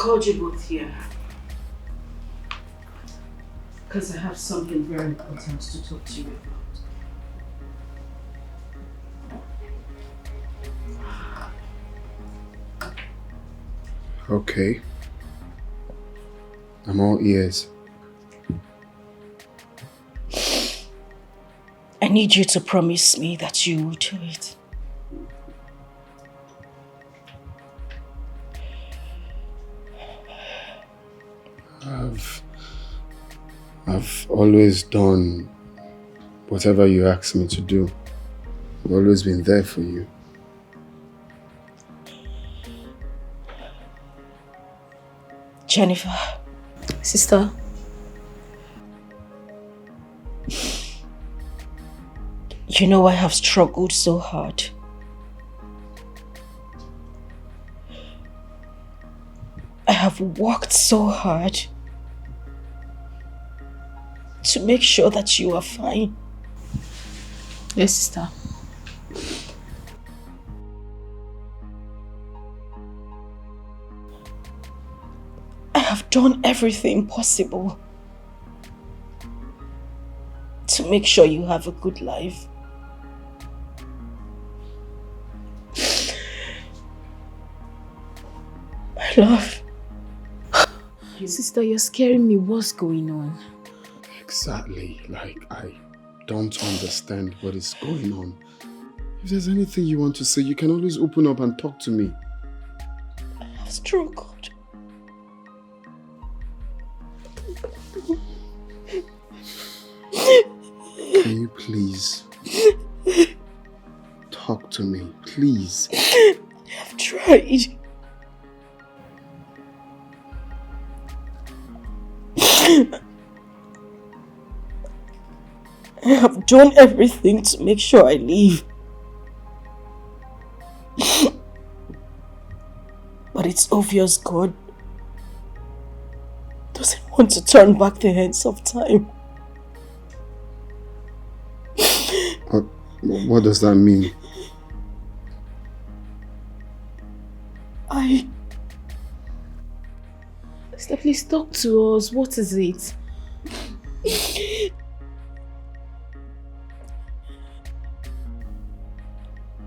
called you both here because I have something very important to talk to you about. Okay. I'm all ears. I need you to promise me that you will do it. I've always done whatever you ask me to do. I've always been there for you. Jennifer. Sister. You know I have struggled so hard. I have worked so hard to make sure that you are fine. Yes, sister. I have done everything possible to make sure you have a good life. My love. Sister, you're scaring me. What's going on? Exactly. Like, I don't understand what is going on. If there's anything you want to say, you can always open up and talk to me. I have struggled. Can you please talk to me, please? I have tried. I have done everything to make sure I leave. But it's obvious God doesn't want to turn back the hands of time. What does that mean? Sister, please talk to us. What is it?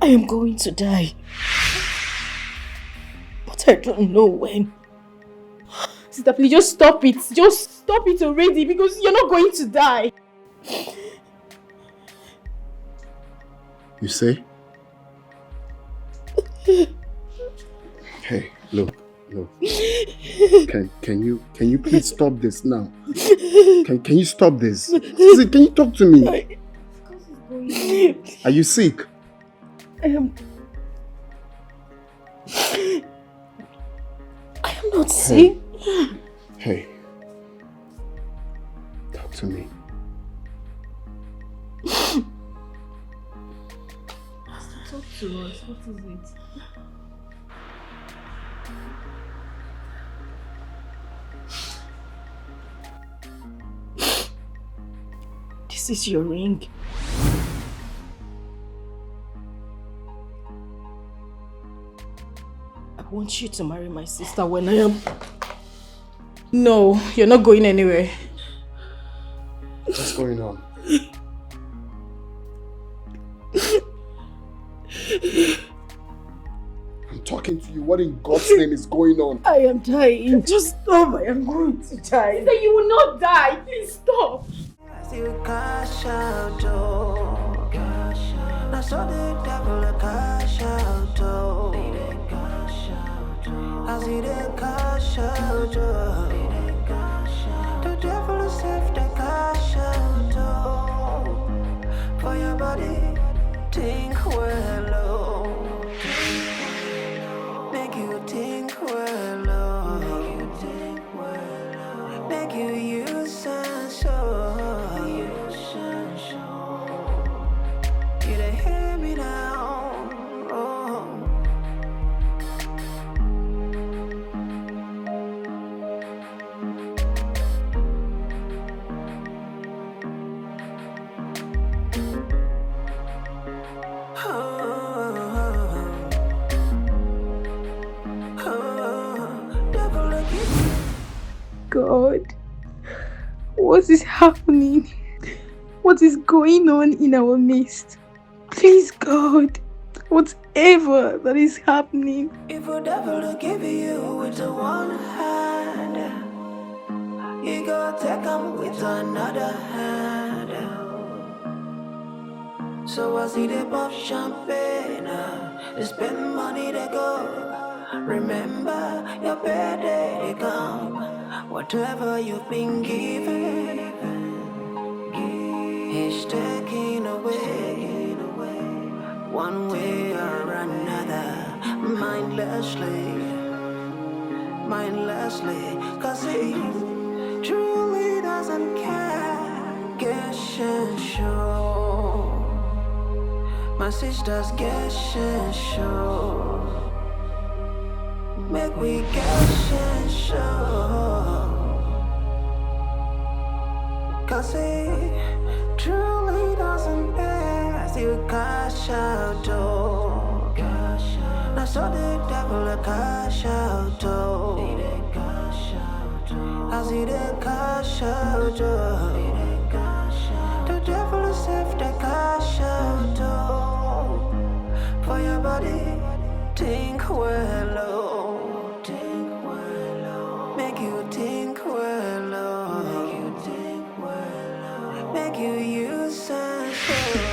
I am going to die. But I don't know when. Sister, please just stop it. Just stop it already because you're not going to die. You say? Hey, look. Can you please stop this now? Can you stop this? Can you talk to me? Are you sick? I am not sick. Hey. Talk to me. Talk to us. What is it? This is your ring. I want you to marry my sister when I am... No, you're not going anywhere. What's going on? I'm talking to you. What in God's name is going on? I am dying. Just stop. I am going to die. Sister, you will not die. Please stop. You cash out, oh. Now so the devil a cash out, oh. I see the cash out, oh. The devil is safe, the cash out, oh. For your body, think well, oh. Make you think well, oh. Make you use and show. You done hear me now, oh. God. What is happening? What is going on in our midst? Please, God, whatever that is happening. If a devil give you with a one hand, you gotta take him with another hand. So I see they pop champagne, they spend money they go. Remember your birthday they come. Whatever you've been given, he's taking away, one way or another, mindlessly, cause he truly doesn't care. Guess and show, my sisters, guess and show. Make we guess and show, cause he truly doesn't care. You cash out, oh. Now so the devil a cash out, oh. I see the cash out, oh. The devil is safe, the cash out, oh. For your body, think well, oh. Make you think well, oh. Make you use sense, oh.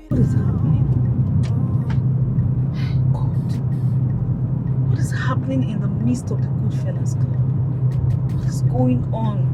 What is happening? God, what is happening in the midst of the Goodfellas Club? What is going on?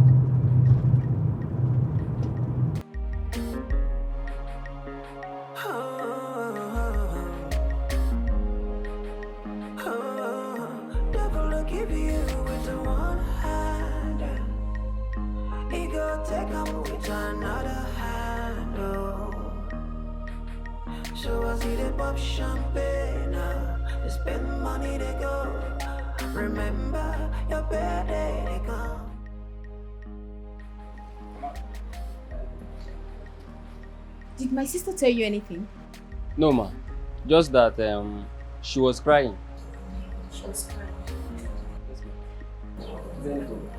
Did my sister tell you anything? No, ma. Just that she was crying. She was crying. Yes, ma. Very good.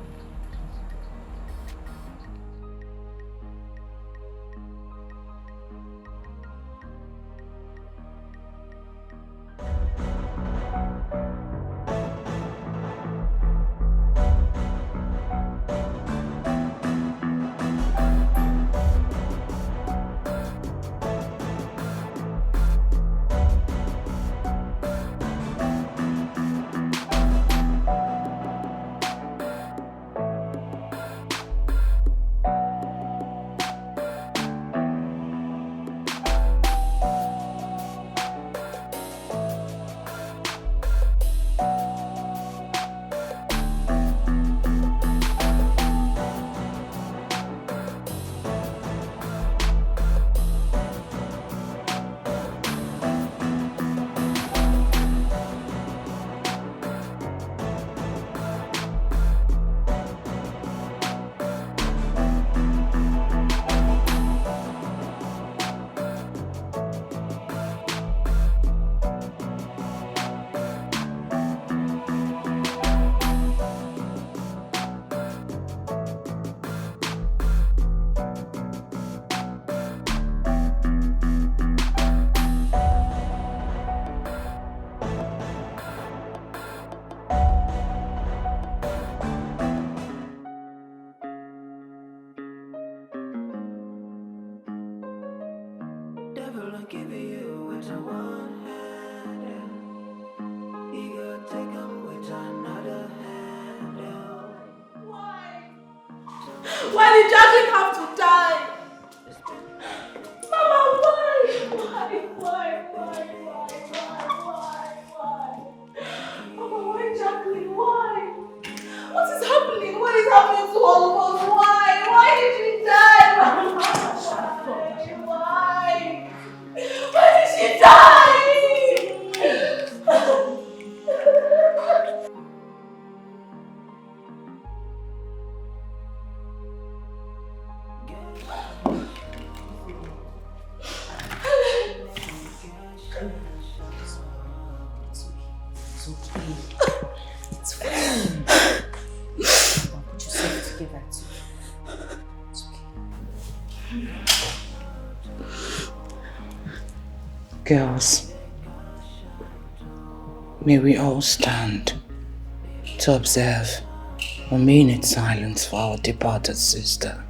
Why did Jacqueline have to die? Mama, why? Mama, why Jacqueline? Why? What is happening? What is happening to all of us? Why? Why did she die? Mama, why? Why did she die? It's fine. Put yourself together too. It's okay. Girls, may we all stand to observe 1 minute silence for our departed sister.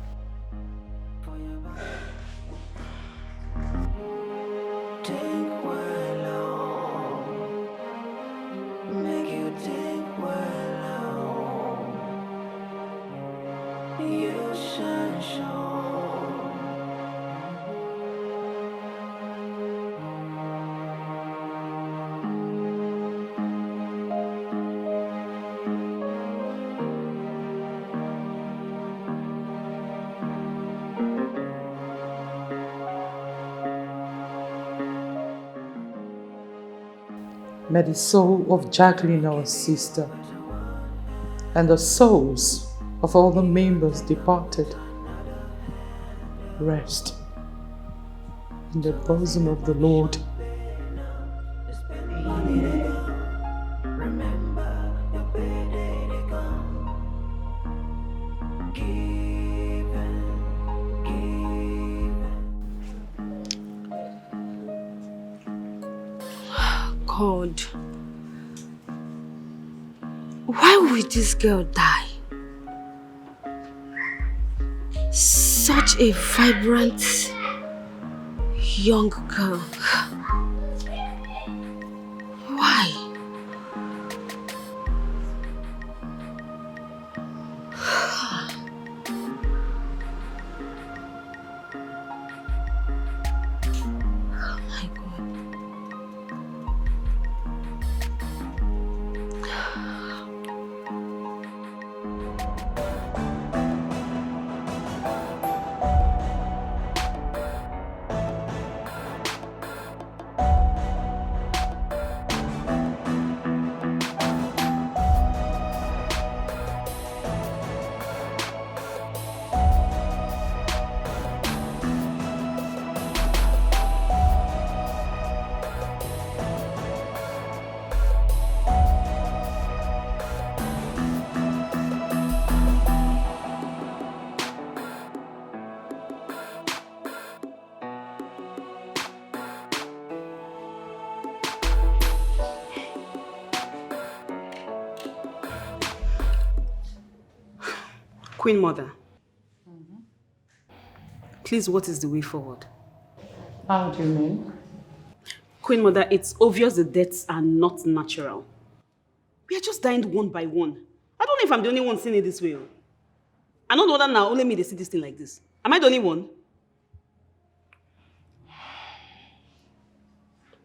May the soul of Jacqueline, our sister, and the souls of all the members departed rest in the bosom of the Lord. God, why would this girl die? Such a vibrant young girl. Why? Queen Mother, please, what is the way forward? How do you mean? Queen Mother, it's obvious the deaths are not natural. We are just dying one by one. I don't know if I'm the only one seeing it this way. I know the other now, only me they see this thing like this. Am I the only one?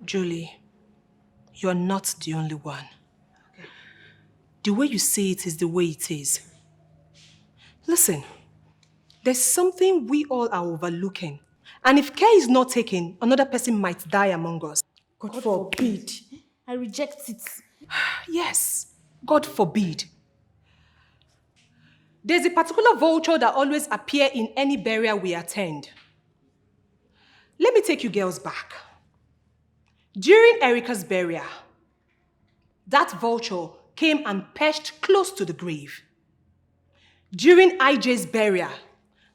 Julie, you're not the only one. Okay. The way you see it is the way it is. Listen, there's something we all are overlooking. And if care is not taken, another person might die among us. God forbid. I reject it. Yes, God forbid. There's a particular vulture that always appears in any burial we attend. Let me take you girls back. During Erica's burial, that vulture came and perched close to the grave. During IJ's burial,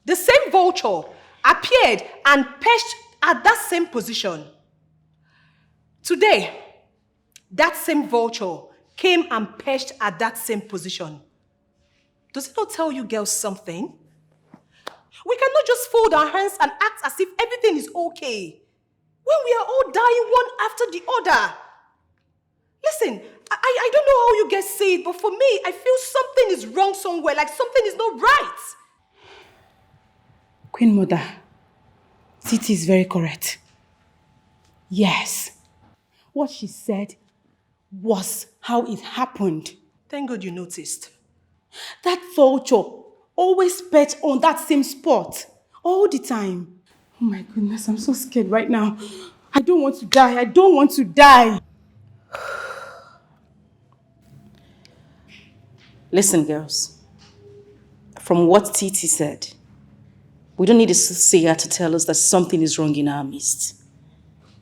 the same vulture appeared and perched at that same position. Today, that same vulture came and perched at that same position. Does it not tell you girls something? We cannot just fold our hands and act as if everything is okay when we are all dying one after the other. Listen, I don't know how you guys see it, but for me, I feel something is wrong somewhere, like something is not right. Queen Mother, Titi is very correct. Yes. What she said was how it happened. Thank God you noticed. That vulture always perched on that same spot all the time. Oh my goodness, I'm so scared right now. I don't want to die. I don't want to die. Listen, girls. From what Titi said, we don't need a soothsayer to tell us that something is wrong in our midst.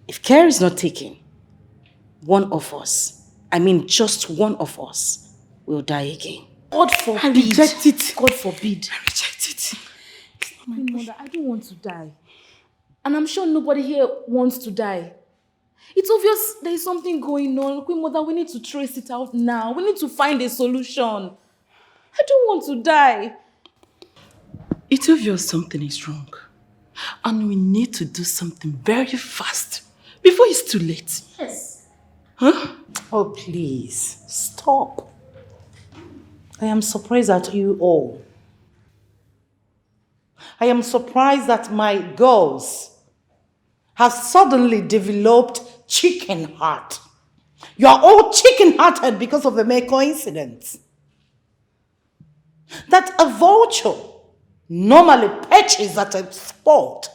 If care is not taken, one of us, I mean just one of us, will die again. God forbid. I reject it. God forbid. I reject it. Queen Mother, I don't want to die. And I'm sure nobody here wants to die. It's obvious there is something going on. Queen Mother, we need to trace it out now. We need to find a solution. I don't want to die. It's obvious something is wrong. And we need to do something very fast before it's too late. Yes. Huh? Oh, please, stop. I am surprised at you all. I am surprised that my girls have suddenly developed chicken heart. You are all chicken-hearted because of a mere coincidence. That a vulture normally perches at a spot.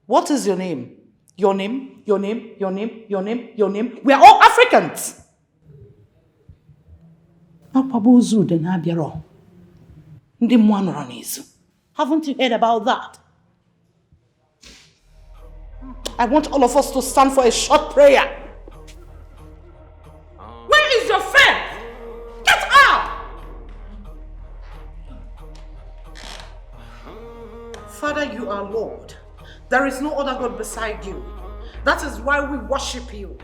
What is your name? Your name, your name, your name, your name, your name. We are all Africans. Haven't you heard about that? I want all of us to stand for a short prayer. Where is your friend? Get up! Father, you are Lord. There is no other God beside you. That is why we worship you.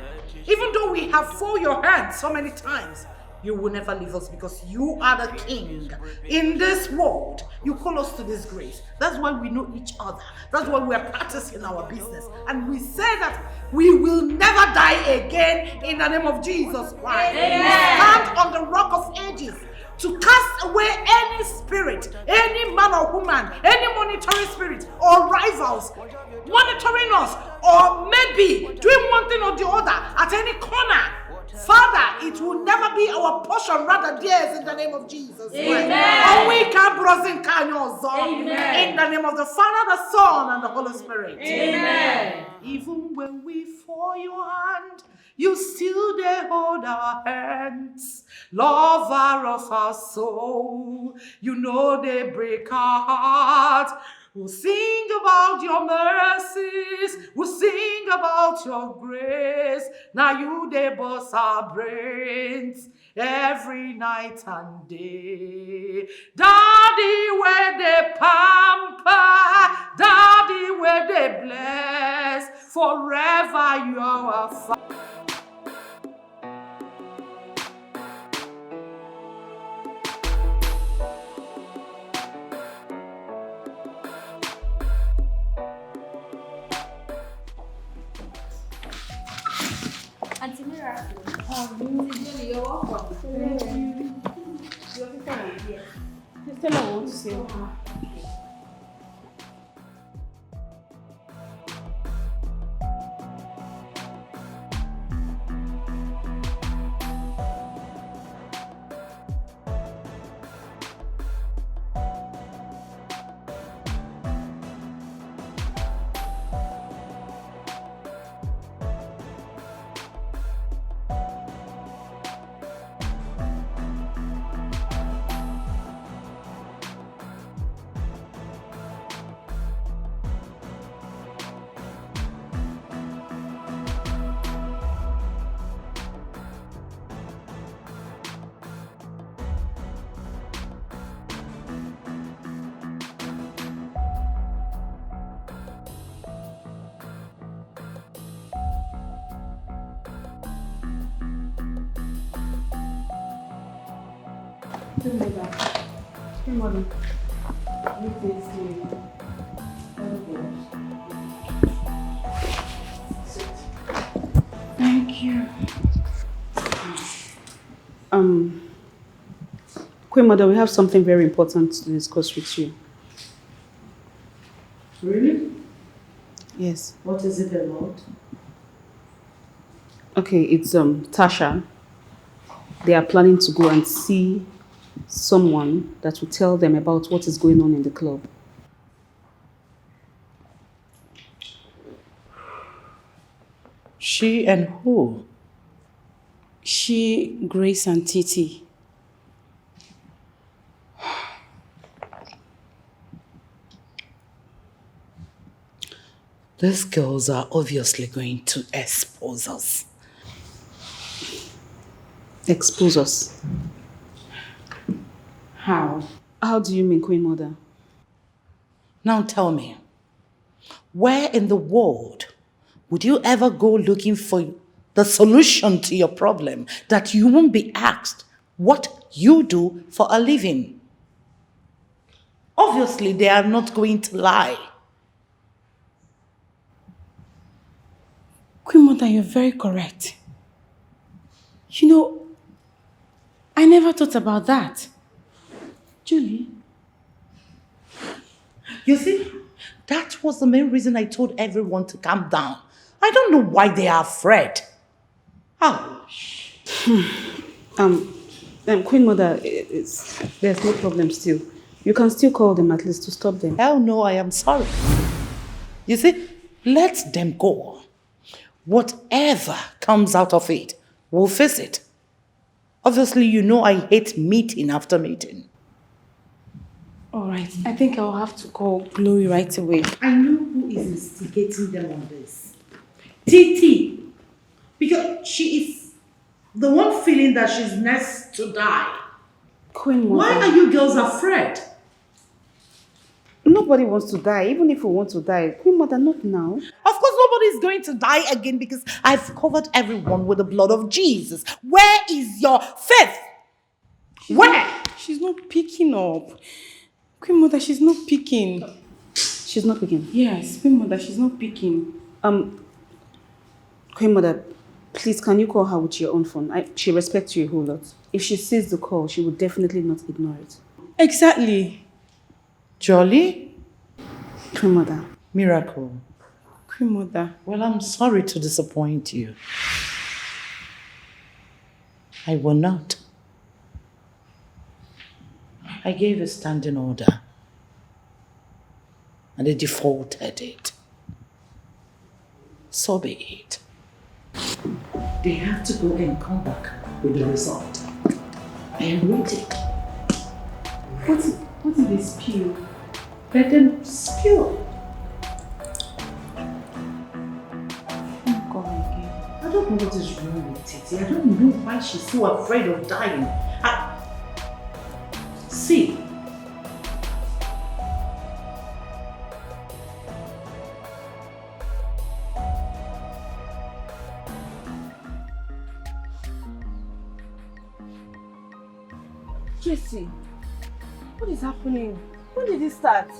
Even though we have folded your hands so many times, you will never leave us because you are the King. In this world, you call us to this grace. That's why we know each other. That's why we are practicing our business. And we say that we will never die again in the name of Jesus Christ. Amen. We stand on the rock of ages to cast away any spirit, any man or woman, any monitoring spirit or rivals monitoring us, or maybe doing one thing or the other at any corner. Father, it will never be our portion, rather theirs, in the name of Jesus. Amen. Amen. In the name of the Father, the Son, and the Holy Spirit. Amen. Even when we fall your hand, you still there hold our hands. Lover of our soul, you know they break our heart. We'll sing about your mercies. We'll sing about your grace. Now you they bust our brains every night and day. Daddy, where they pamper. Daddy, where they bless. Forever you are our Father. Auntie Miracle. You're welcome. You're welcome. Yes. Just tell her what to say. Thank you. Queen Mother, we have something very important to discuss with you. Really? Yes. What is it about? Okay, it's Tasha. They are planning to go and see someone that will tell them about what is going on in the club. She and who? She, Grace, and Titi. These girls are obviously going to expose us. Expose us. How? How do you mean, Queen Mother? Now tell me, where in the world would you ever go looking for the solution to your problem that you won't be asked what you do for a living? Obviously, they are not going to lie. Queen Mother, you're very correct. You know, I never thought about that. Julie? You see, that was the main reason I told everyone to calm down. I don't know why they are afraid. Oh. Queen Mother, there's no problem still. You can still call them at least to stop them. Hell no, I am sorry. You see, let them go. Whatever comes out of it, we'll face it. Obviously, you know I hate meeting after meeting. All right, I think I'll have to call Glory right away. I know who is instigating them on this. Titi. Because she is the one feeling that she's next to die. Queen Mother. Why are you girls afraid? Nobody wants to die, even if we want to die. Queen Mother, not now. Of course, nobody is going to die again because I've covered everyone with the blood of Jesus. Where is your faith? Where? She's not picking up. Queen Mother, she's not picking. She's not picking? Yes, Queen Mother, she's not picking. Queen Mother, please, can you call her with your own phone? She respects you a whole lot. If she sees the call, she would definitely not ignore it. Exactly. Jolly? Queen Mother. Miracle. Queen Mother. Well, I'm sorry to disappoint you. I will not. I gave a standing order. And they defaulted it. So be it. They have to go and come back with the result. I am waiting. What did they spill? Let them spill. I don't know what is wrong with Titi. I don't know why she's so afraid of dying. See. Jesse, what is happening? When did it start?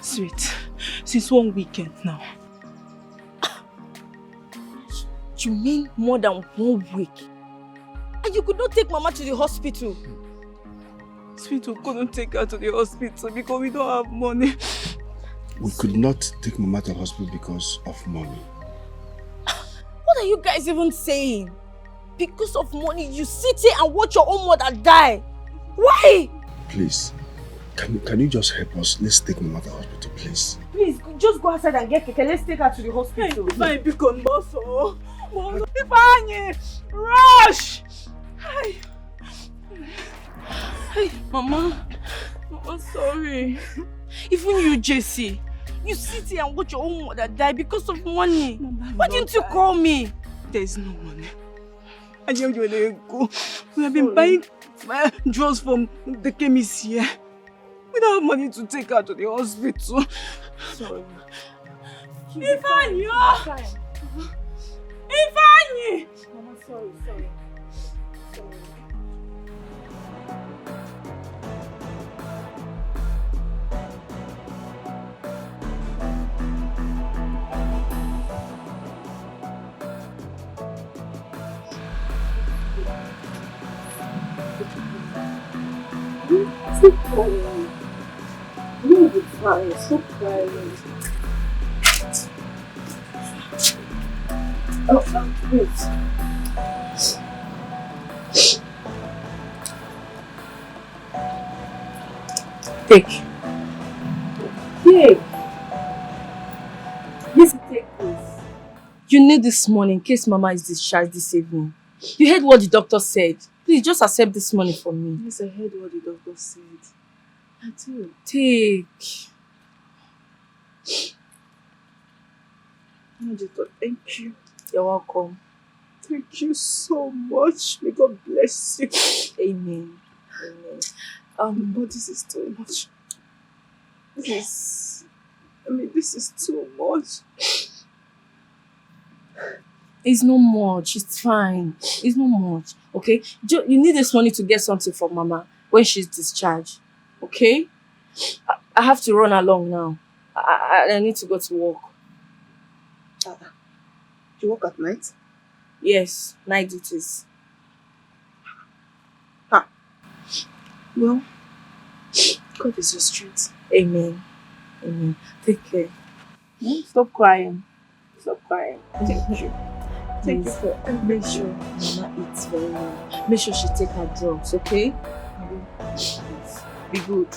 Sweet, since 1 weekend now. You mean more than 1 week? And you could not take Mama to the hospital? Sweet, we couldn't take her to the hospital because we don't have money. We could not take Mama to the hospital because of money. What are you guys even saying? Because of money, you sit here and watch your own mother die. Why? Please, can you just help us? Let's take Mama to the hospital, please. Please, just go outside and get Keke. Let's take her to the hospital. Hey, become bosso. Ifeanyi, rush! Hey, Mama, sorry. Even you, Jesse, you sit here and watch your own mother die because of money. Mama, why didn't you call me? There's no money. We have been buying drugs from the chemist here. We don't have money to take her to the hospital. Sorry. Ifeanyi! Ifeanyi! Mama, sorry. You'll be fine. Stop crying. Oh, wait. Take. Take. Yes, take this. You need this money in case Mama is discharged this evening. You heard what the doctor said. Please just accept this money from me. Yes, I heard what the doctor said. I do. Take. Thank you. You're welcome. Thank you so much. May God bless you. Amen. Amen. But this is too much. This is too much. It's not much. It's fine. It's not much. Okay? You need this money to get something for Mama when she's discharged. Okay? I have to run along now. I need to go to work. You work at night? Yes, night duties. Well, God is your strength. Amen. Amen. Take care. Stop crying. Stop crying. Thank you. Thank you for everything. Make sure Mama eats very well. Make sure she take her drugs, okay? Please. Be good.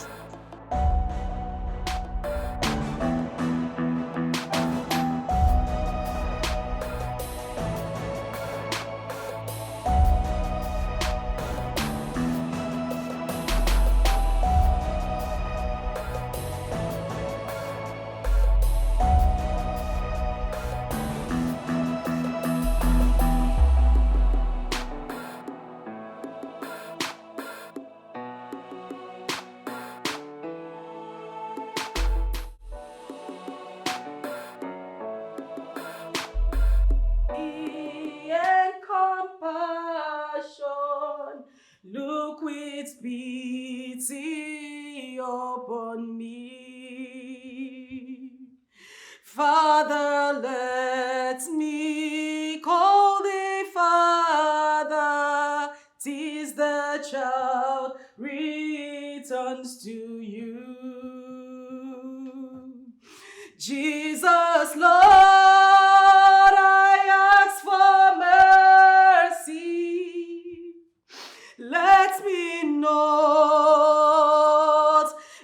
Look with pity upon me. Father, let me call thee Father. 'Tis the child returns to you. Jesus, Lord, I ask for mercy. Let me not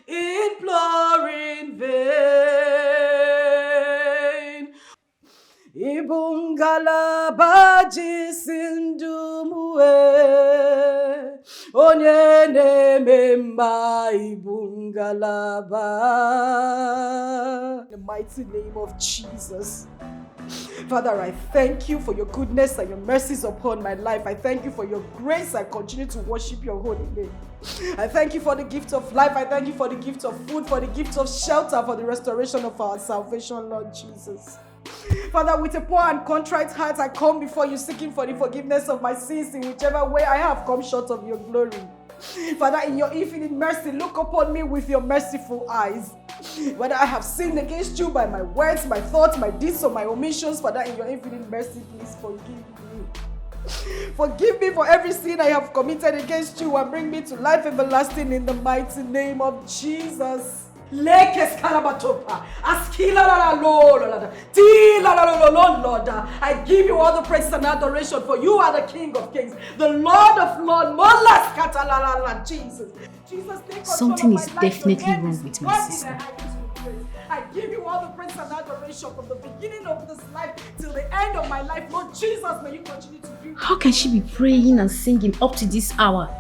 implore in vain. Ibungala jisindumue onyene memba ibungalaba. In the mighty name of Jesus. Father, I thank you for your goodness and your mercies upon my life. I thank you for your grace. I continue to worship your holy name. I thank you for the gift of life. I thank you for the gift of food, for the gift of shelter, for the restoration of our salvation, Lord Jesus. Father, with a poor and contrite heart, I come before you seeking for the forgiveness of my sins in whichever way I have come short of your glory. Father, in your infinite mercy, look upon me with your merciful eyes. Whether I have sinned against you by my words, my thoughts, my deeds, or my omissions, Father, in your infinite mercy, please forgive me. Forgive me for every sin I have committed against you and bring me to life everlasting in the mighty name of Jesus. Lord, I give you all the praise and adoration, for you are the King of Kings, the Lord of Lords. Jesus, take Something control is of my life. definitely Your name wrong is with my worthy sister. and I give you praise. I give you all the praise and adoration from the beginning of this life till the end of my life. Lord Jesus, may you continue to be. How can she be praying and singing up to this hour?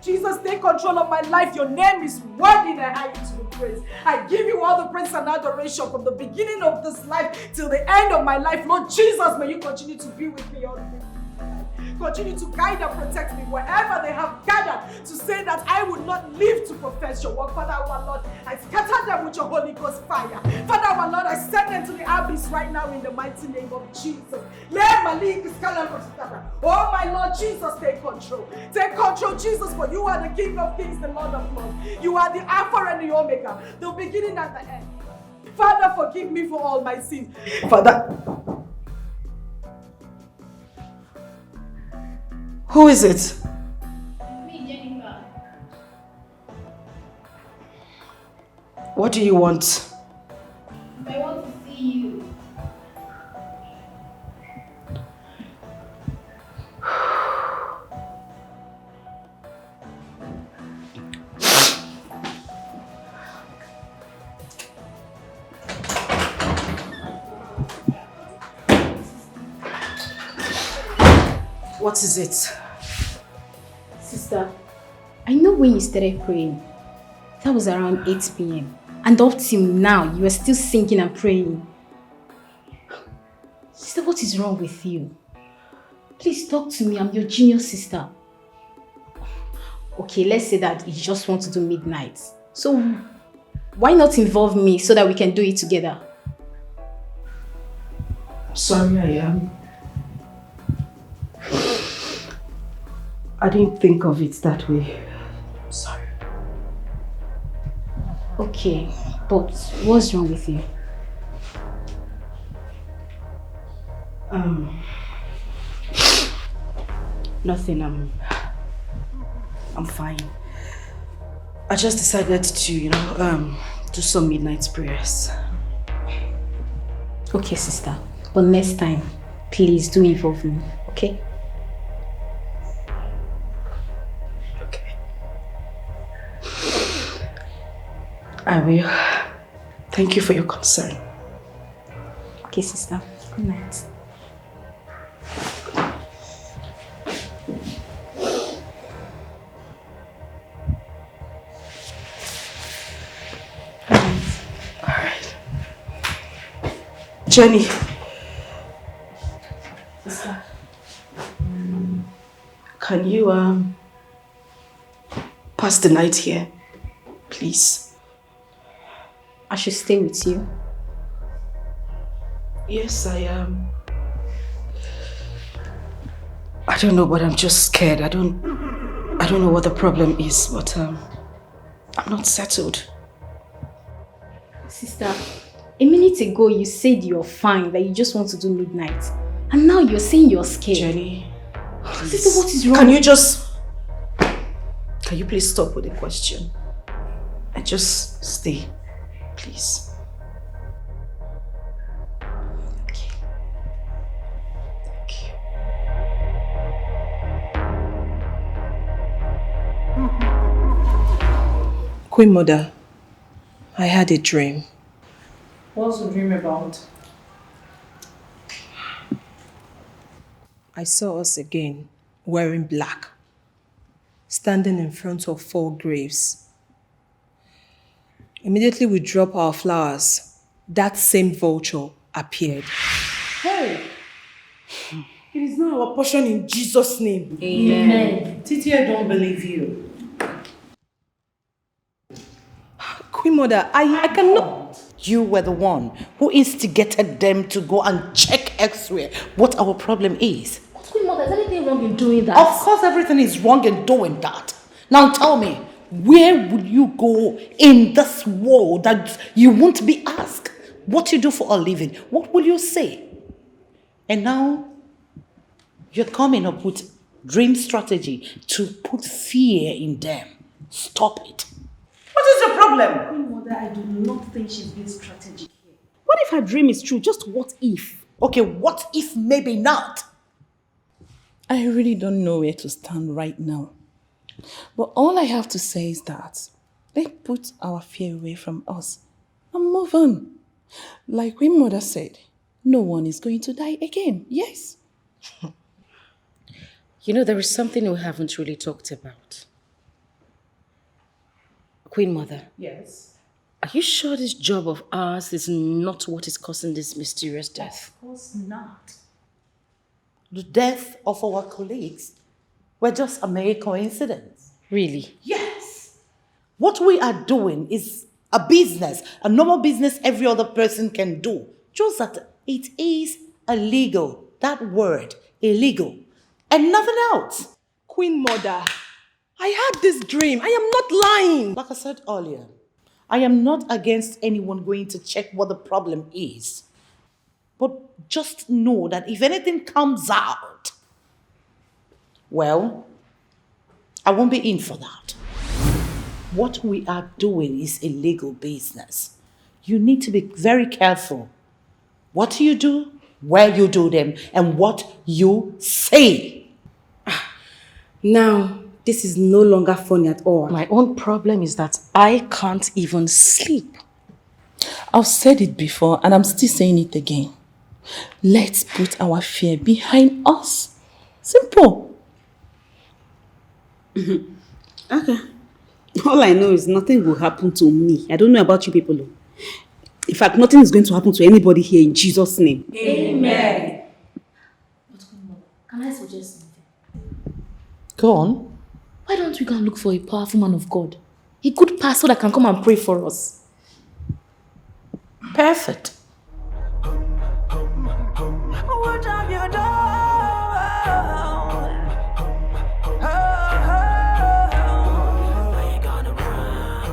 Jesus, take control of my life. Your name is worthy and I give you praise. I give you all the praise and adoration from the beginning of this life till the end of my life. Lord Jesus, may you continue to be with me all the way. Continue to guide and protect me wherever they have gathered to say that I would not live to profess your word. Father, our Lord, I scatter them with your Holy Ghost fire. Father, our Lord, I send them to the abyss right now in the mighty name of Jesus. Oh, my Lord Jesus, take control. Take control, Jesus, for you are the King of Kings, the Lord of Lords. You are the Alpha and the Omega, the beginning and the end. Father, forgive me for all my sins. Father, who is it? Me, Jennifer. What do you want? I want to see you. What is it? Sister, I know when you started praying. That was around 8 p.m. And up till now, you are still singing and praying. Sister, what is wrong with you? Please talk to me. I'm your junior sister. Okay, let's say that you just want to do midnight. So, why not involve me so that we can do it together? Sorry, I didn't think of it that way. Sorry. Okay, but what's wrong with you? Nothing. I'm fine. I just decided to, do some midnight prayers. Okay, sister. But next time, please do involve me, okay? Okay. I will. Thank you for your concern. Okay, sister. Good night. Alright. Jenny. Sister. Can you pass the night here, please? I should stay with you. Yes, I am. I don't know, but I'm just scared. I don't know what the problem is, but I'm not settled. Sister, a minute ago you said you're fine, that you just want to do midnight. And now you're saying you're scared. Jenny, please. Sister, what is wrong? Can you please stop with the question? And just stay, please. Okay. Thank you. Queen Mother, I had a dream. What's the dream about? I saw us again, wearing black, standing in front of 4 graves. Immediately we drop our flowers, that same vulture appeared. Hey! It is not our portion in Jesus' name. Amen. Titi, I don't believe you. Queen Mother, I cannot... You were the one who instigated them to go and check X-ray what our problem is. Queen Mother, is anything wrong in doing that? Of course everything is wrong in doing that. Now tell me, where would you go in this world that you won't be asked what you do for a living? What will you say? And now you're coming up with dream strategy to put fear in them. Stop it. What is your problem? Queen Mother, I do not think she's being strategic here. What if her dream is true? Just what if? Okay, what if maybe not? I really don't know where to stand right now. But all I have to say is that let's put our fear away from us and move on. Like Queen Mother said, no one is going to die again. Yes. There is something we haven't really talked about. Queen Mother. Yes. Are you sure this job of ours is not what is causing this mysterious death? Of course not. The death of our colleagues were just a mere coincidence. Really? Yes. What we are doing is a business, a normal business every other person can do. Just that it is illegal. That word, illegal. And nothing else. Queen Mother, I had this dream. I am not lying. Like I said earlier, I am not against anyone going to check what the problem is. But just know that if anything comes out, well, I won't be in for that. what we are doing is illegal business. You need to be very careful. What you do, where you do them, and what you say. Now, this is no longer funny at all. My own problem is that I can't even sleep. I've said it before and I'm still saying it again. Let's put our fear behind us. Simple. Okay. All I know is nothing will happen to me. I don't know about you people. In fact, nothing is going to happen to anybody here in Jesus' name. Amen. But can I suggest something? Go on. Why don't we go and look for a powerful man of God? A good pastor that can come and pray for us. Perfect. What have you done? Now you gonna run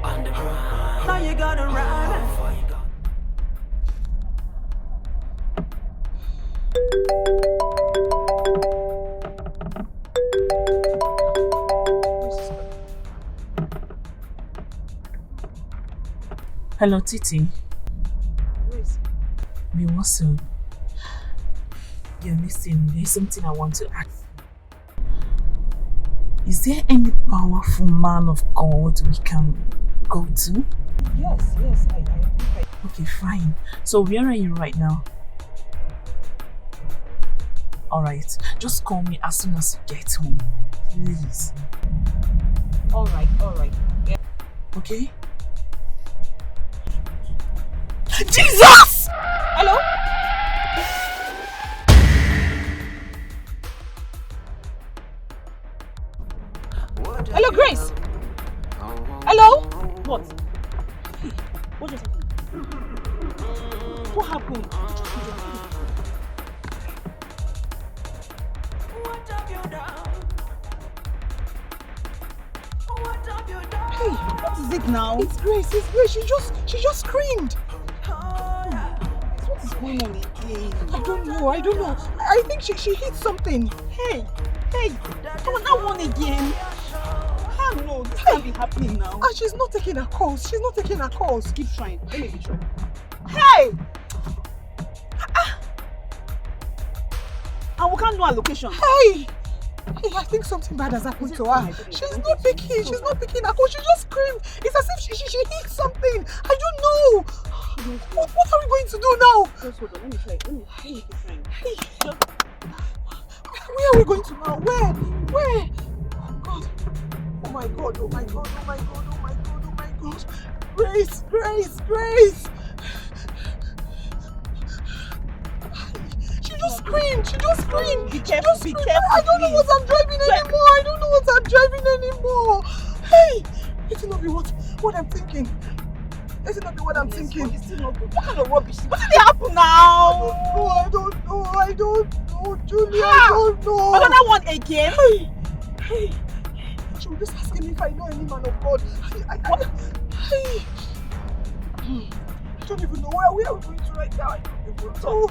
on the run. Now you gonna run. Hello, Titi. Me also. Yeah, listen, there's something I want to ask. Is there any powerful man of God we can go to? Yes, I think Okay, fine. So where are you right now? Alright, just call me as soon as you get home. Please. Alright. Yeah. Okay? Jesus! Hello? Hello, Grace? Hello? What? What just happened? What happened? What have you done? What have you done? Hey, what is it now? It's Grace. She just screamed. What is going on again? I don't know. I think she hit something. Hey, come on, that one again. Ah, no, this can't be happening now. Ah, she's not taking her calls. Keep trying. Let me be sure. Hey! And we can't know her location. Hey, I think something bad has happened to her. She's not picking her calls. She just screamed. It's as if she hit something. I don't know. What are we going to do now? Just hold on, let me try. Let me keep trying. Hey. Where are we going to now? Where? Oh my God. Grace. She just screamed. Be careful. I don't know what I'm driving anymore. Hey, it's not be what I'm thinking. It's not be what I'm thinking. It's still not good. What kind of rubbish? What did happen now? I don't know, Julie. I don't know. Another one again? Hey. She was just asking me if I know any man of God. I don't even know where are we going to right now. I don't know.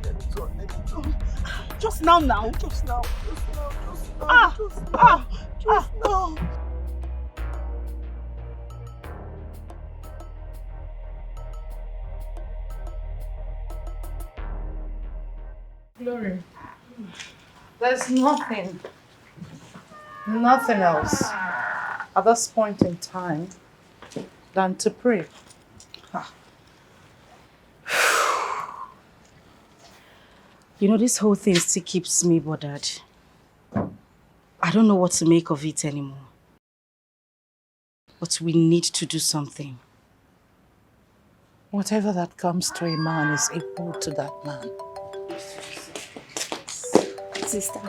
Let me turn. Just now. Just now. Glory. There's nothing else at this point in time than to pray. You know, this whole thing still keeps me bothered. I don't know what to make of it anymore. But we need to do something. Whatever that comes to a man is equal to that man. Sister,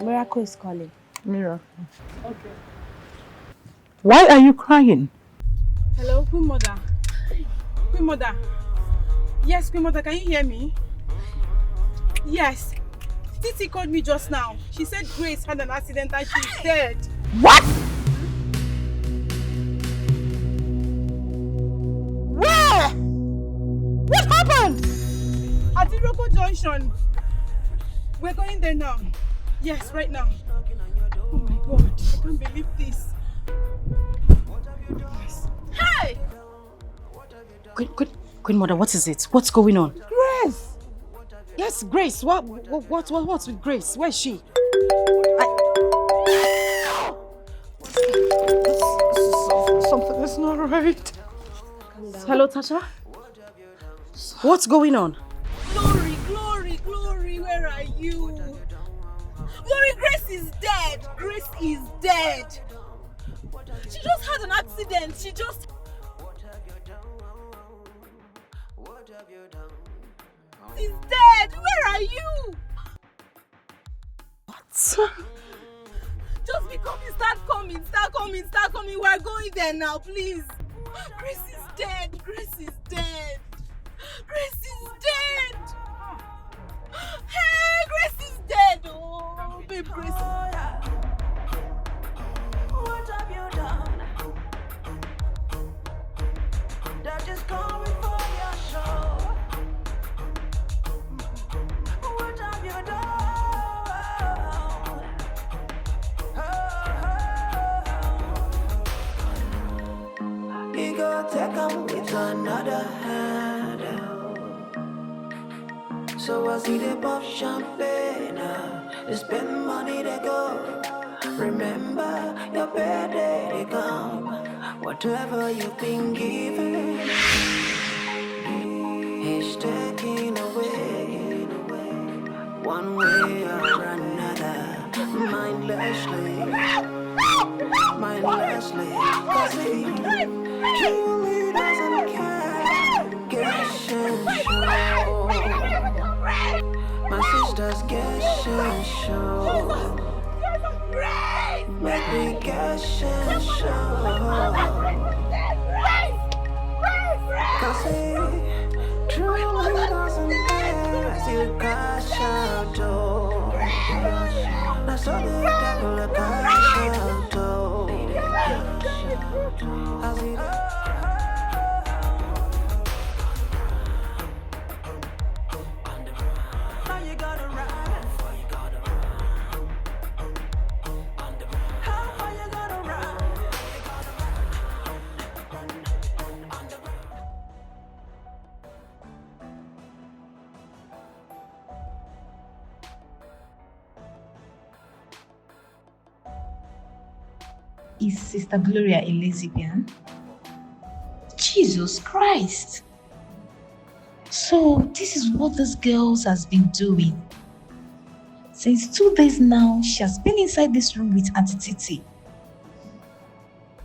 Miracle is calling. Miracle. Okay. Why are you crying? Hello, Queen Mother. Yes, Queen Mother, can you hear me? Yes. Titi called me just now. She said Grace had an accident and she's dead. What? Where? What happened? At Iroko Junction. We're going there now. Yes, right now. God, I can't believe this. Hey! Queen Mother, what is it? What's going on? Grace! Yes, Grace. What's with Grace? Where is she? Something is not right. Hello, Tasha? What's going on? Glory, where are you? Glory, Grace is dead. Grace is dead. She just had an accident. She's dead. Where are you? What? Just be coming. Start coming. We're going there now, please. Grace is dead. Hey, Grace is dead. Oh, babe, Grace. What have you done? They're just coming for your show. What have you done? You go take them with another hand. So I see they pop champagne. They spend money, they go. Remember your birthday, they come. Whatever you've been given, he's taking away. One way or another, mindlessly. Cause he truly doesn't care. Guess and show. My sister's guess and show. Make me guess and show. Cause he truly doesn't care. As you cash out door. That's all the devil cash out door. As he now you gotta run. How far you gotta run? Is Sister Gloria a lesbian? Jesus Christ! So this is what this girl has been doing. Since 2 days now, she has been inside this room with Auntie Titi.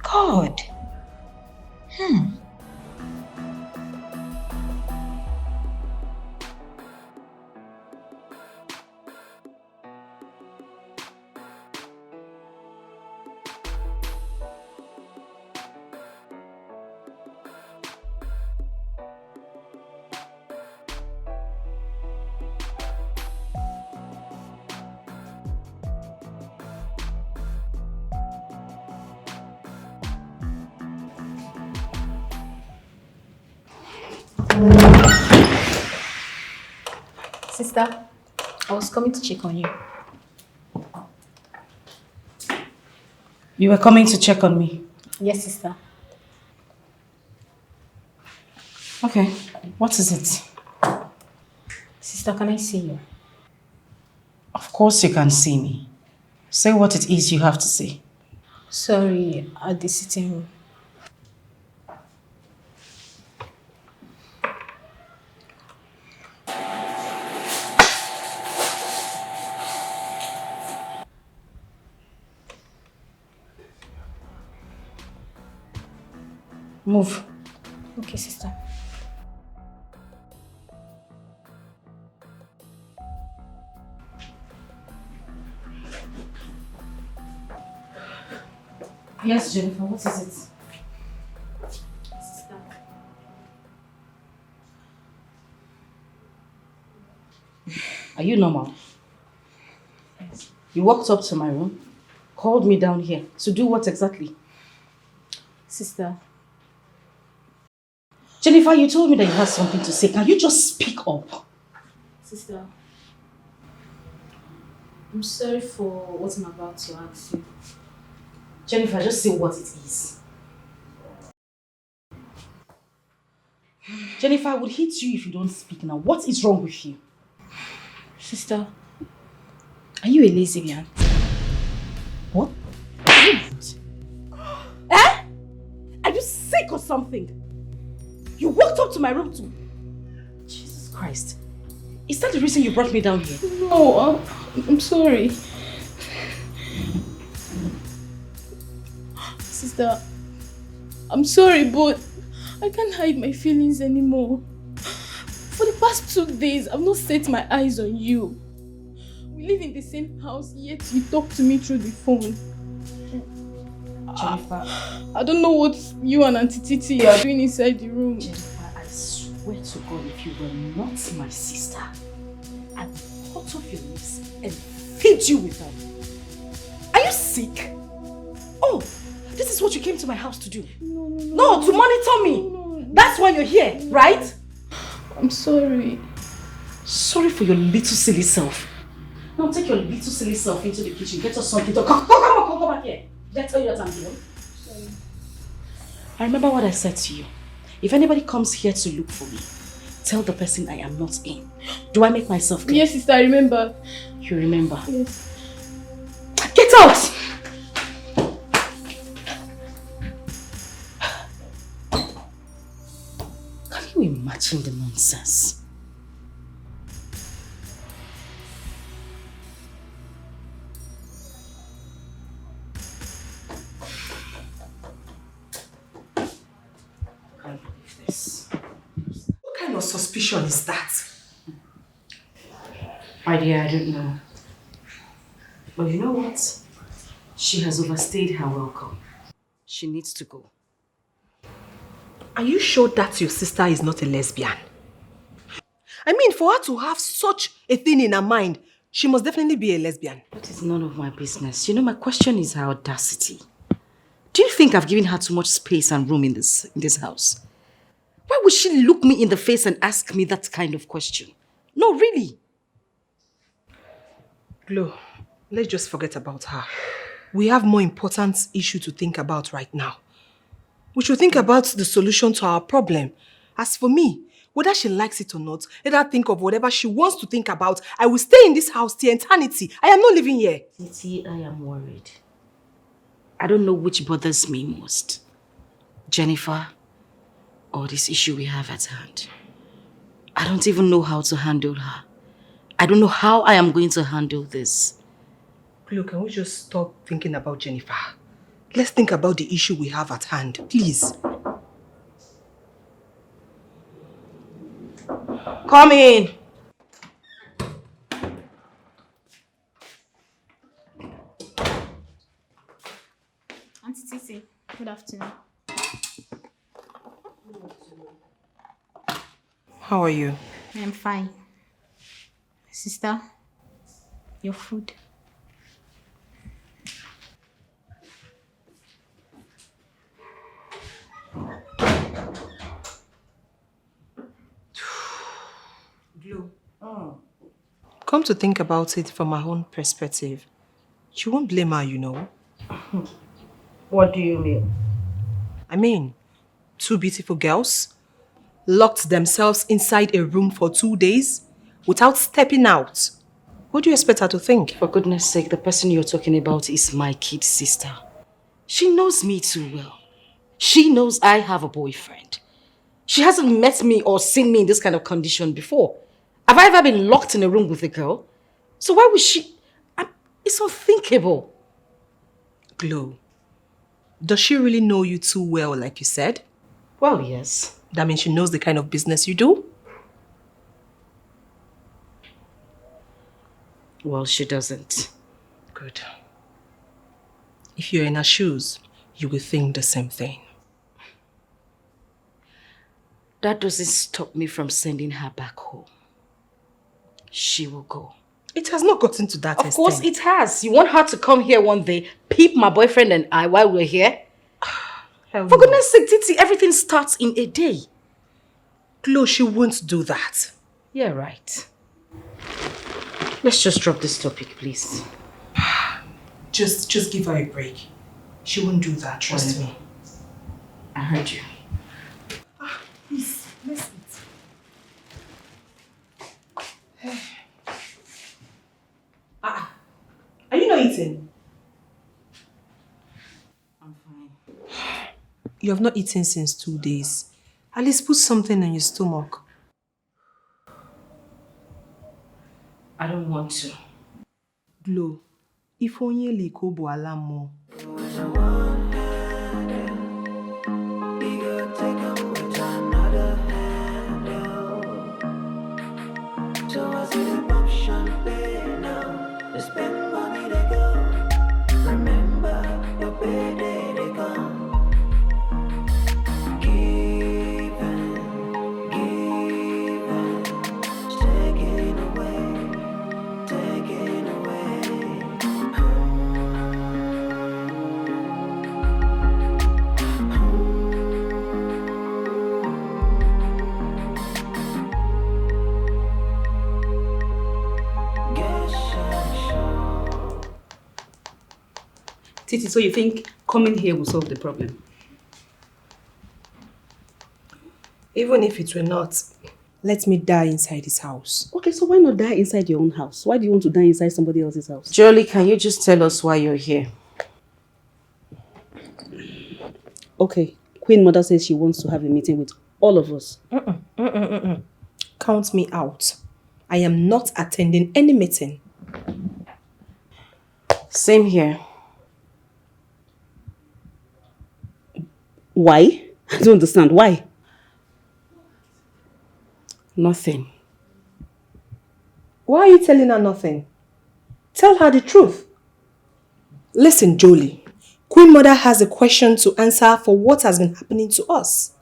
God! Sister, I was coming to check on you. You were coming to check on me? Yes, sister. Okay, what is it? Sister, can I see you? Of course you can see me. Say what it is you have to say. Sorry, at the sitting room. Move. Okay, sister. Yes, Jennifer, what is it? Sister. Are you normal? Yes. You walked up to my room, called me down here. To do what exactly? Sister. Jennifer, you told me that you had something to say. Can you just speak up? Sister. I'm sorry for what I'm about to ask you. Jennifer, just say what it is. Jennifer, I would hit you if you don't speak now. What is wrong with you? Sister, are you a lesbian? What? Eh? Are you sick or something? You walked up to my room too. Jesus Christ. Is that the reason you brought me down here? No, I'm sorry. Sister, I'm sorry, but I can't hide my feelings anymore. For the past 2 days, I've not set my eyes on you. We live in the same house, yet you talk to me through the phone. Jennifer. I don't know what you and Auntie Titi are doing inside the room. Jennifer, I swear to God, if you were not my sister, I'd cut off your lips and feed you with them. Are you sick? Oh, this is what you came to my house to do? No, to monitor me. No. That's why you're here, right? I'm sorry. Sorry for your little silly self. Now take your little silly self into the kitchen. Get us something to come back here. Did I tell you that I'm doing? Sorry. I remember what I said to you. If anybody comes here to look for me, tell the person I am not in. Do I make myself clear? Yes, sister, I remember. You remember? Yes. Get out! Can you imagine the nonsense? What kind of suspicion is that? My dear, I don't know. But you know what? She has overstayed her welcome. She needs to go. Are you sure that your sister is not a lesbian? I mean, for her to have such a thing in her mind, she must definitely be a lesbian. That is none of my business. You know, my question is her audacity. Do you think I've given her too much space and room in this house? Why would she look me in the face and ask me that kind of question? No, really. Glo, let's just forget about her. We have more important issue to think about right now. We should think about the solution to our problem. As for me, whether she likes it or not, let her think of whatever she wants to think about. I will stay in this house till eternity. I am not living here. Titi, I am worried. I don't know which bothers me most. Jennifer, or this issue we have at hand. I don't even know how to handle her. I don't know how I am going to handle this. Look, can we just stop thinking about Jennifer? Let's think about the issue we have at hand, please. Come in. Auntie Titi, good afternoon. How are you? I'm fine. Sister, your food. Come to think about it from my own perspective, you won't blame her, you know. What do you mean? I mean, 2 beautiful girls locked themselves inside a room for 2 days without stepping out. What do you expect her to think? For goodness sake, the person you're talking about is my kid sister. She knows me too well. She knows I have a boyfriend. She hasn't met me or seen me in this kind of condition before. Have I ever been locked in a room with a girl? So why would she... It's unthinkable. Glo, does she really know you too well, like you said? Well, yes. That means she knows the kind of business you do? Well, she doesn't. Good. If you're in her shoes, you will think the same thing. That doesn't stop me from sending her back home. She will go. It has not gotten to that extent. Of course it has. You want her to come here one day, peep my boyfriend and I while we're here? For goodness sake, Titi, everything starts in a day. Glo, she won't do that. You're right. Let's just drop this topic, please. Just give her a break. She won't do that, trust me. I heard you. Please, let's eat. Are you not eating? I'm fine. You have not eaten since 2 days. At least put something in your stomach. I don't want to. Glow. If only liko bo alamo. Titi, so you think coming here will solve the problem? Even if it were not, let me die inside this house. Okay, so why not die inside your own house? Why do you want to die inside somebody else's house? Jolie, can you just tell us why you're here? Okay, Queen Mother says she wants to have a meeting with all of us. Count me out. I am not attending any meeting. Same here. Why? I don't understand. Why? Nothing. Why are you telling her nothing? Tell her the truth. Listen, Jolie. Queen Mother has a question to answer for what has been happening to us.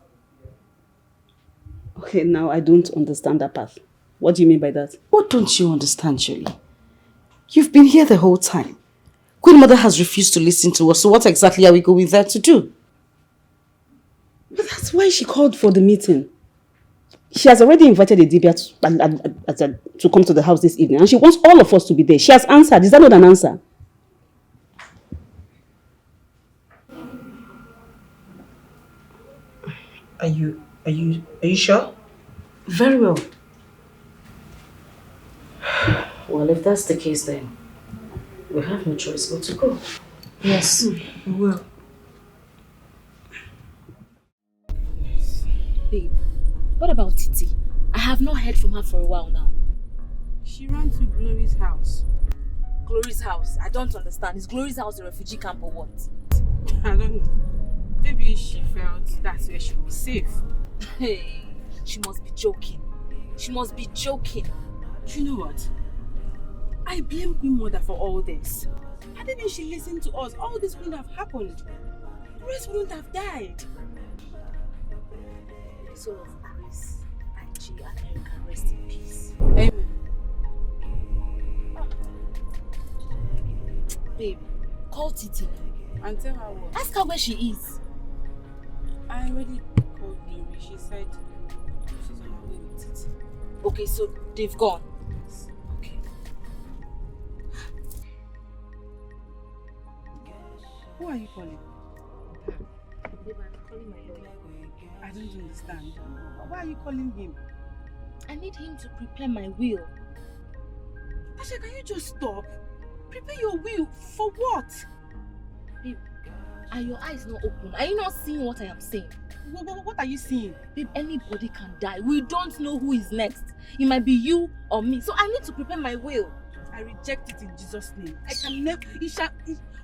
Okay, now I don't understand that part. What do you mean by that? What don't you understand, Jolie? You've been here the whole time. Queen Mother has refused to listen to us, so what exactly are we going there to do? But that's why she called for the meeting. She has already invited Edibia to come to the house this evening, and she wants all of us to be there. She has answered. Is that not an answer? Are you sure? Very well. Well, if that's the case, then we have no choice but to go. Yes, we will. Babe, what about Titi? I have not heard from her for a while now. She ran to Glory's house. Glory's house? I don't understand. Is Glory's house a refugee camp or what? I don't know. Maybe she felt that's where she was safe. Hey, she must be joking. She must be joking. You know what? I blame Queen Mother for all this. Had didn't she listen to us, all this wouldn't have happened. Grace wouldn't have died. The soul of Grace, Angie, and Erica rest in peace. Amen. Babe, call Titi and tell her what? Ask her where she is. I already called Glory. She said she's on her way with Titi. Okay, so they've gone. Okay. Who are you calling? Babe, I'm calling my lawyer. I don't understand. Why are you calling him? I need him to prepare my will. Asha, can you just stop? Prepare your will for what? Babe, are your eyes not open? Are you not seeing what I am saying? What are you seeing? Babe, anybody can die. We don't know who is next. It might be you or me. So I need to prepare my will. I reject it in Jesus' name. I can never...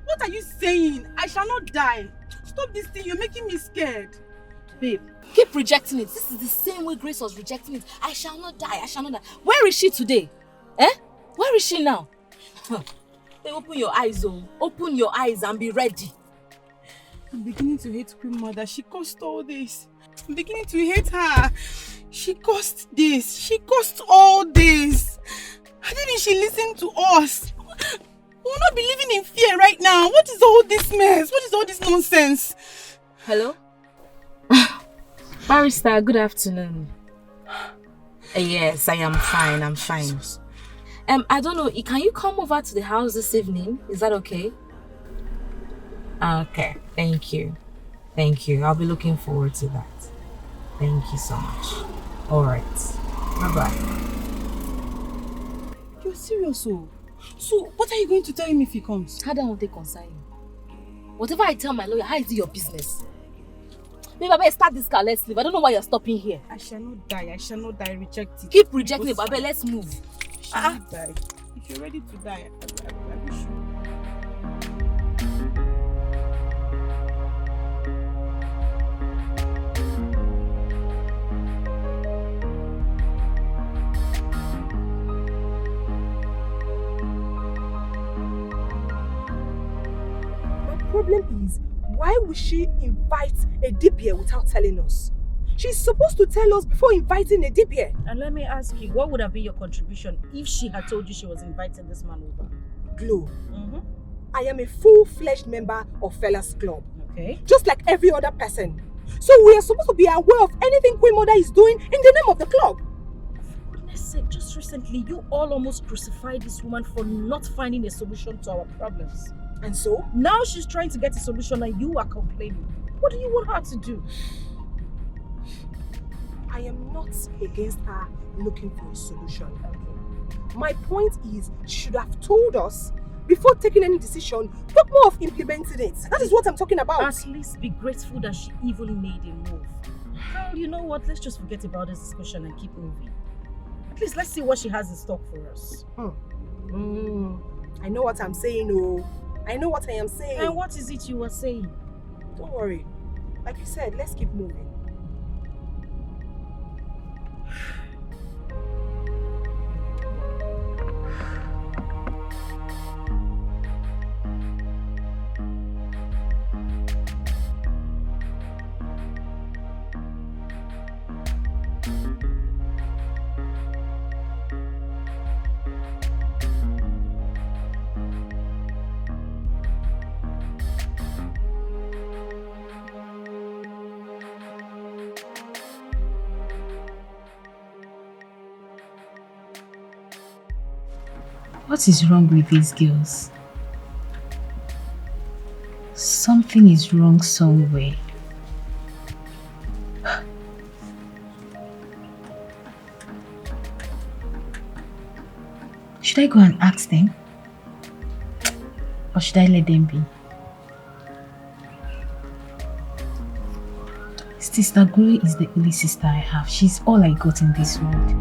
What are you saying? I shall not die. Stop this thing. You're making me scared. Babe, keep rejecting it. This is the same way Grace was rejecting it. I shall not die. I shall not die. Where is she today? Eh? Where is she now? Hey, open your eyes, oh. Open your eyes and be ready. I'm beginning to hate Queen Mother. She caused all this. I'm beginning to hate her. She caused this. She caused all this. How didn't she listen to us? We will not be living in fear right now. What is all this mess? What is all this nonsense? Hello? Barrister, good afternoon. Yes, I am fine. I'm fine. I don't know. Can you come over to the house this evening? Is that okay? Okay. Thank you. Thank you. I'll be looking forward to that. Thank you so much. All right. Bye-bye. You're serious, oh? So, what are you going to tell him if he comes? How do I want to concern you? Whatever I tell my lawyer, how is it your business? Babe, I better start this car. Let's leave. I don't know why you're stopping here. I shall not die. I shall not die. Reject it. Keep rejecting it, Babe. Let's move. I shall not die. If you're ready to die, I wish you. Problem is, why would she invite a DPA without telling us? She's supposed to tell us before inviting a DPA. And let me ask you, what would have been your contribution if she had told you she was inviting this man over? Glow. I am a full-fledged member of Fellas Club. Okay. Just like every other person. So we are supposed to be aware of anything Queen Mother is doing in the name of the club. For goodness sake, just recently you all almost crucified this woman for not finding a solution to our problems. And so? Now she's trying to get a solution and you are complaining. What do you want her to do? I am not against her looking for a solution. My point is, she should have told us before taking any decision, but more of implementing it. That is what I'm talking about. At least be grateful that she even made a move. Well, you know what? Let's just forget about this discussion and keep moving. At least let's see what she has in stock for us. I know what I'm saying, oh. I know what I am saying. And what is it you are saying? Don't worry. Like you said, let's keep moving. What is wrong with these girls? Something is wrong somewhere. Should I go and ask them? Or should I let them be? Sister Glory is the only sister I have. She's all I got in this world.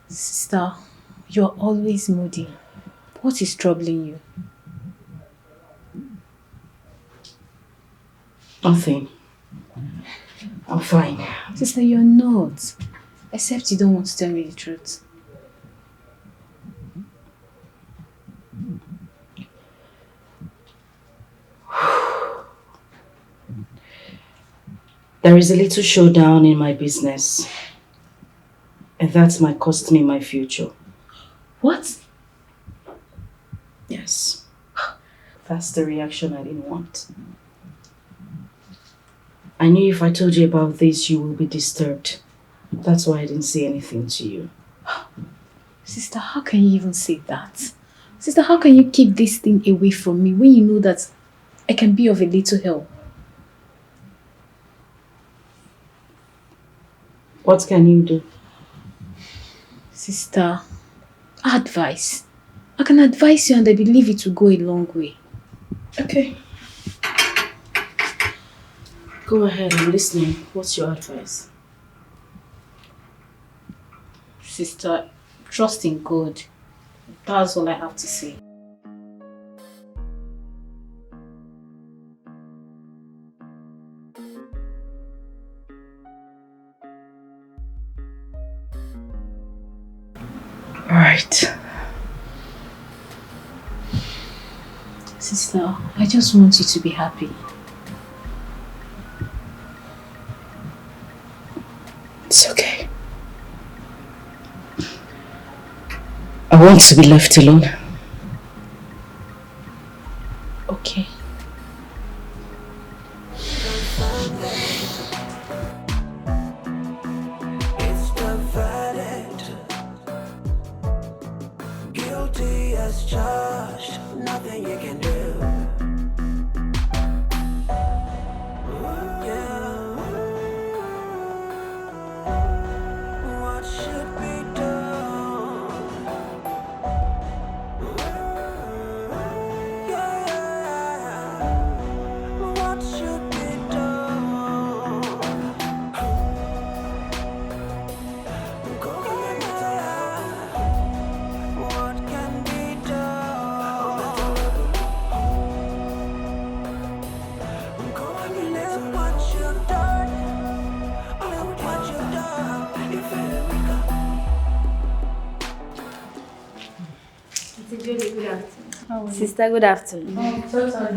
Sister, you're always moody. What is troubling you? Nothing. I'm fine. Sister, you're not. Except you don't want to tell me the truth. There is a little showdown in my business. And that might cost me my future. What? Yes. That's the reaction I didn't want. I knew if I told you about this, you will be disturbed. That's why I didn't say anything to you. Sister, how can you even say that? Sister, how can you keep this thing away from me when you know that I can be of a little help? What can you do? Sister, advice. I can advise you and I believe it will go a long way. Okay. Go ahead, I'm listening. What's your advice? Sister, trust in God. That's all I have to say. Alright. Sister, I just want you to be happy. It's okay. I want to be left alone. Okay. It's the verdict. Guilty as charged. Nothing you can do. Yeah. What should be done? Yeah. What should be done? What can be done? Look what you've done. Look what you've done. Sister, good afternoon.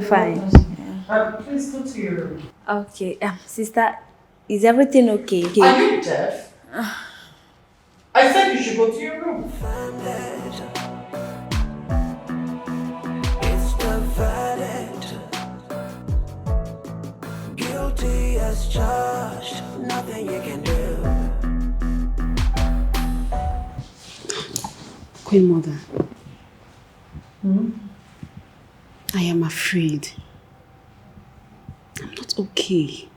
Fine. Please go to your room. Okay. Sister, is everything okay? Are you deaf? I said you should go to your room. It's the verdict. Guilty as charged. Nothing you can do. Queen Mother. I am afraid. I'm not okay.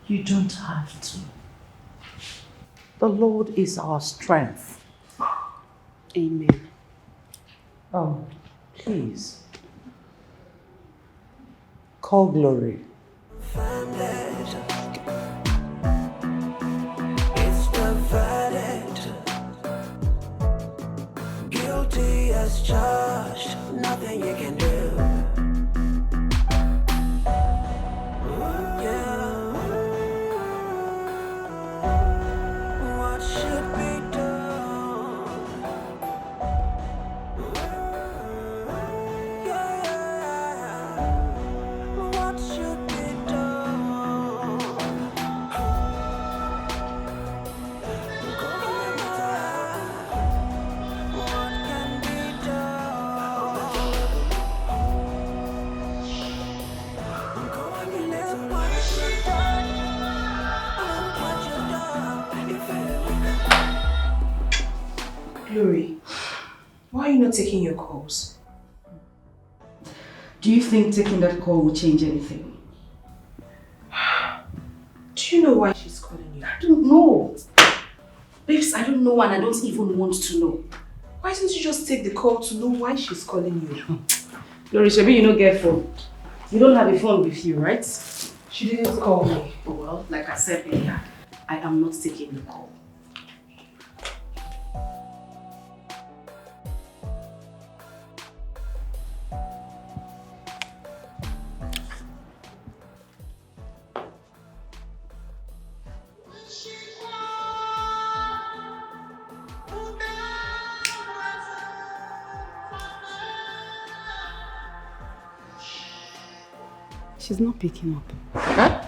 You don't have to. The Lord is our strength. Amen. Please. Call Glory. It's the verdict. Guilty as charged. Nothing you can do. Yeah. What should be done? Yeah. What should be done? What can be done? Look what you've done. Look what you've done. Glory, why are you not taking your calls? Do you think taking that call will change anything? Do you know why she's calling you? I don't know. Babes, I don't know and I don't even want to know. Why didn't you just take the call to know why she's calling you? Glory, Shebi, you don't get phone. You don't have a phone with you, right? She didn't call me. Oh, well, like I said earlier, I am not taking the call. She's not picking up. Huh?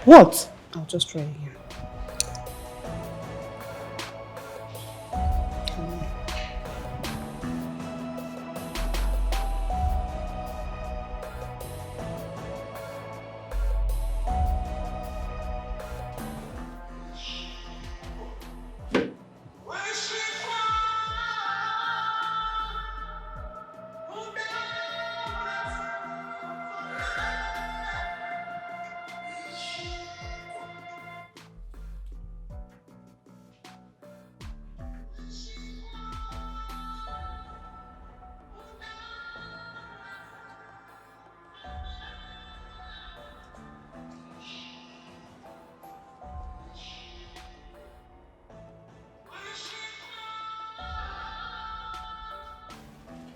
What? I'll just try again.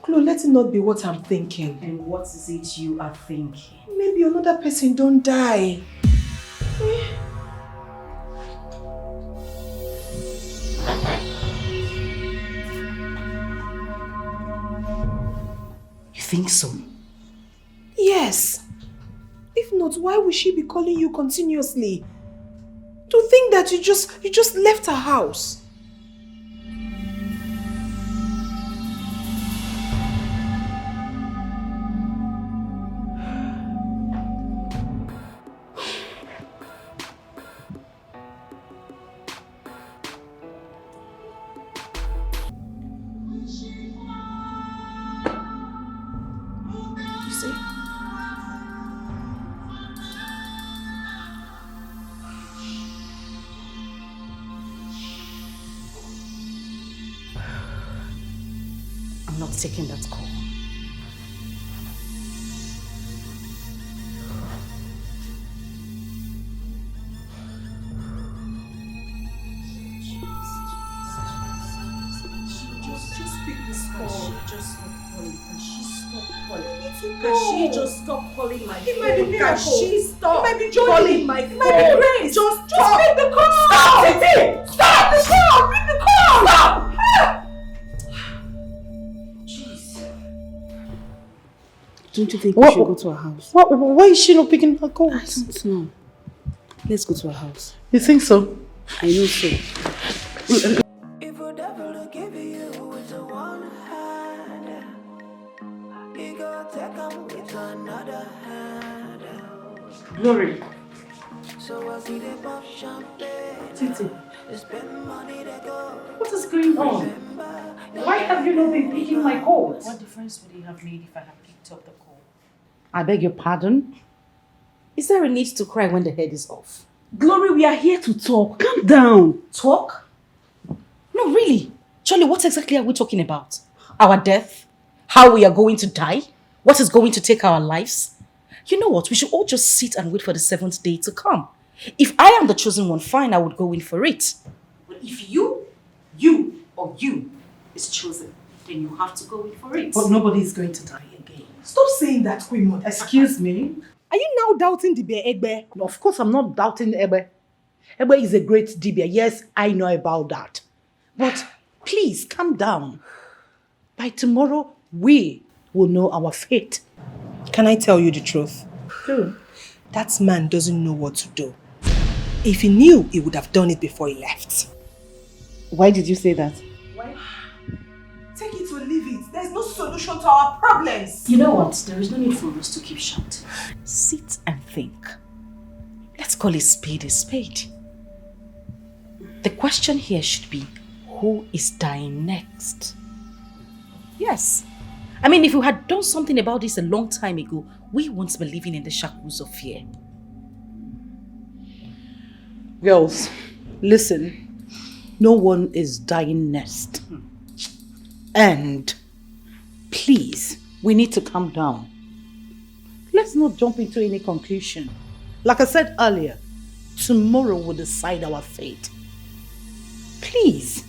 Chloe, let it not be what I'm thinking. And what is it you are thinking? Maybe another person don't die. You think so? Yes. If not, why would she be calling you continuously? To think that you just left her house. I'm not taking that call. Just pick this call. Just stop calling. Can she stop calling? Can she just stop calling my phone? It might be Can she stop It might be calling my phone? It might be Grace. Just pick the call. Stop it! Stop the call! Pick the call! Stop! Don't you think we should go to her house? Why is she not picking her calls? I don't know. Let's go to her house. You think so? I know so. If a devil give you with a one hand, you go take them with another hand. Glory. So I see the pop champagne. Titi. They spend money they go. What is going on? Why have you not been picking my calls? What difference would it have made if I had picked up the call? I beg your pardon? Is there a need to cry when the head is off? Glory, we are here to talk. Calm down. Talk? No, really. Charlie, what exactly are we talking about? Our death? How we are going to die? What is going to take our lives? You know what? We should all just sit and wait for the 7th day to come. If I am the chosen one, fine, I would go in for it. But if you is chosen, then you have to go in for it. But nobody is going to die again. Stop saying that, Queen Mother. Excuse me? Are you now doubting the Egbe? No, of course, I'm not doubting Ebe. Ebe is a great Dibia. Yes, I know about that. But please, calm down. By tomorrow, we will know our fate. Can I tell you the truth? True. That man doesn't know what to do. If he knew, he would have done it before he left. Why did you say that? Take it or leave it. There's no solution to our problems. You know what? There is no need for us to keep shouting. Sit and think. Let's call a spade a spade. The question here should be, who is dying next? Yes. I mean, if we had done something about this a long time ago, we won't be living in the shackles of fear. Girls, listen. No one is dying next. And please, we need to calm down. Let's not jump into any conclusion. Like I said earlier, tomorrow will decide our fate. Please.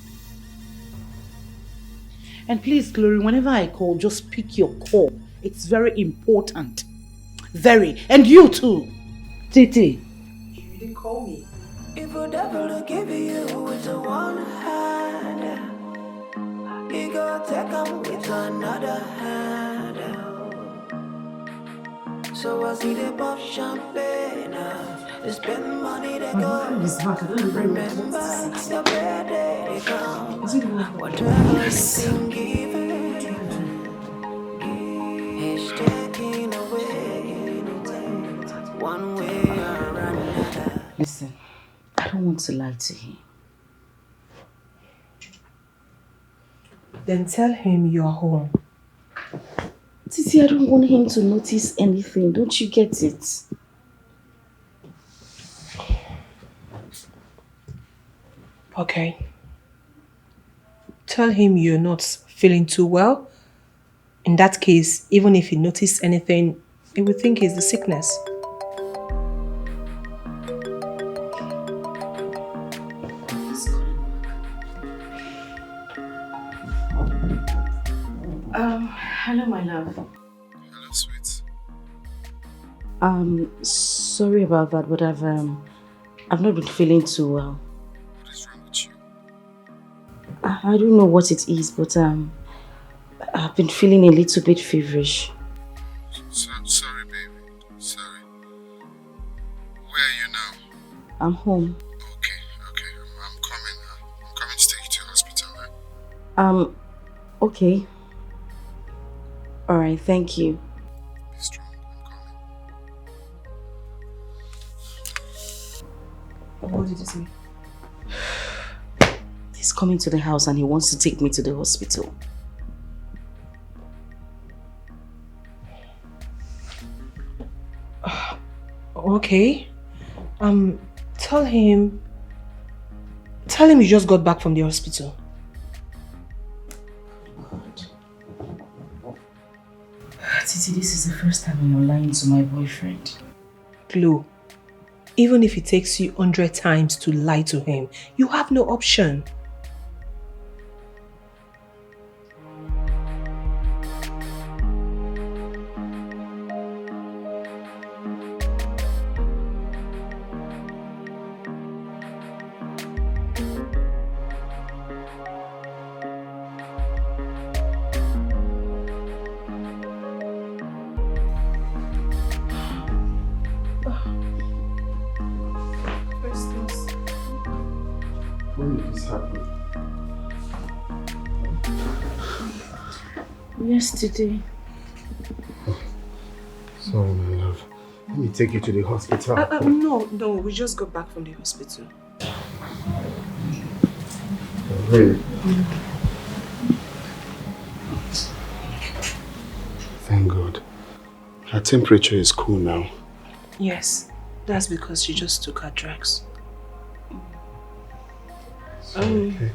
And please, Glory, whenever I call, just pick your call. It's very important. Very. And you too. Titi. You didn't call me. If a devil give you with a one hand, you go take them with another hand. So I see the pop champagne. They spend money they go. Remember your birthday they come. Whatever you can give is taking away one way or another. Listen, I don't want to lie to him. Then tell him you're home. Titi, I don't want him to notice anything. Don't you get it? Okay. Tell him you're not feeling too well. In that case, even if he noticed anything, he would think it's the sickness. Hello, my love. Hello, sweet. Sorry about that, but I've not been feeling too well. What is wrong with you? I don't know what it is, but I've been feeling a little bit feverish. So, I'm sorry, babe. I'm home. Okay. I'm coming. I'm coming to take you to the hospital. Okay. Alright, thank you. Be strong. I'm coming. What did you say? He's coming to the house and he wants to take me to the hospital. Okay. Tell him you just got back from the hospital. Titi, this is the first time you're lying to my boyfriend. Flo, even if it takes you 100 times to lie to him, you have no option. When did this happen? Yesterday. Sorry, my love. Let me take you to the hospital. No, we just got back from the hospital. Hey. Thank God. Her temperature is cool now. Yes, that's because she just took her drugs. Okay.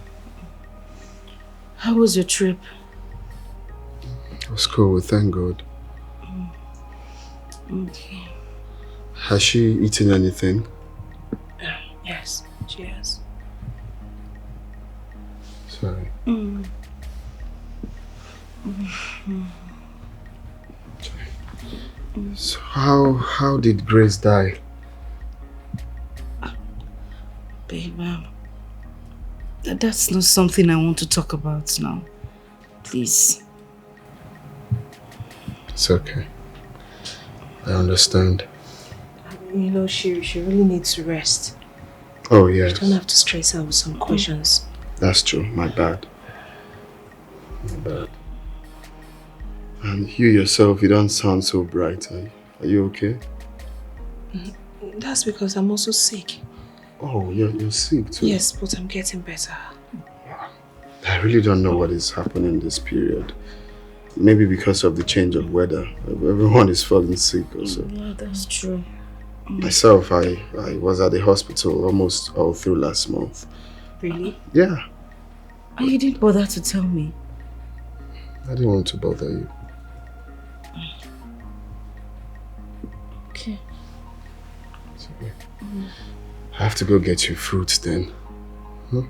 How was your trip? It was cool, thank God. Okay. Has she eaten anything? Yes, she has. Sorry. So how did Grace die? Babe, that's not something I want to talk about now. Please. It's okay. I understand. You know, she really needs to rest. Oh, yes. You don't have to stress her with some questions. That's true. My bad. My bad. And you yourself, you don't sound so bright. Are you okay? That's because I'm also sick. Oh, you're sick too? Yes, but I'm getting better. I really don't know what is happening this period. Maybe because of the change of weather. Everyone is falling sick also. Yeah, that's true. Myself, I was at the hospital almost all through last month. Really? Yeah. Oh, you didn't bother to tell me. I didn't want to bother you. Okay. It's okay. I have to go get you fruits then. Huh?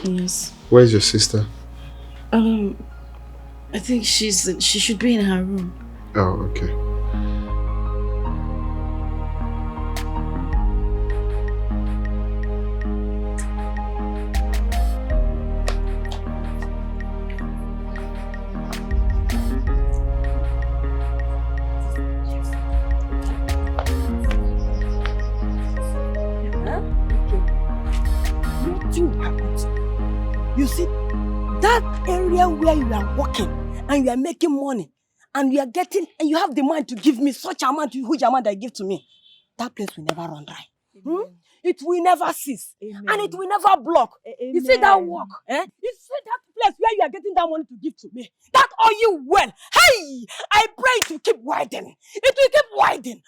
Yes. Where's your sister? I think she should be in her room. Oh, okay. You see, that area where you are working and you are making money and you are getting, and you have the mind to give me such amount, huge amount that you give to me, that place will never run dry. It will never cease. And it will never block. You see that work? You see that place where you are getting that money to give to me? That oil you well. Hey! I pray it will keep widening. It will keep widening.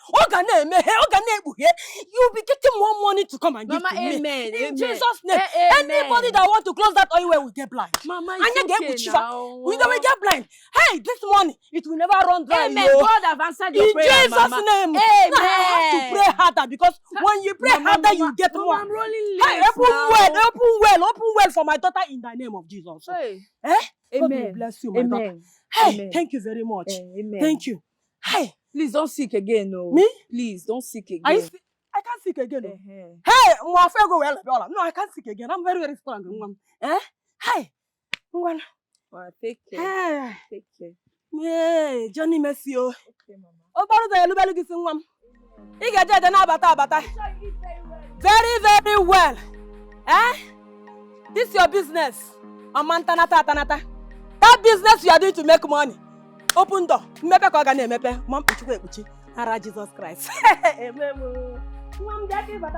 You'll be getting more money to come and give to me. In Jesus' name. Anybody that want to close that oil well will get blind. Mama, And it's you okay now. We will get blind. Hey, this money, it will never run dry. Amen. God have answered your prayer, In Jesus' name. Amen. Now I have to pray harder because when you pray harder, you get more. I'm rolling Hey, late open well for my daughter in the name of Jesus. Hey. God will Amen. bless you, my daughter. Amen. Hey, Amen. thank you very much. Amen. Thank you. Hey. Please don't sick again, no. Me? Please don't sick again. I can't sick again. Hey, go well. No, I can't sick again. I'm very, very strong. Hey. Well, take care. Hey. Take care. Yeah, Johnny Messio. Okay, Mama. About the Lubelu giving one. He get dead and abata. Very, very well. Eh? This is your business. Tanata. That business you are doing to make money. Open door. Mepe kwa gane mepe. Mom ichukwe uchi. Hara Jesus Christ. Mom daddy bye.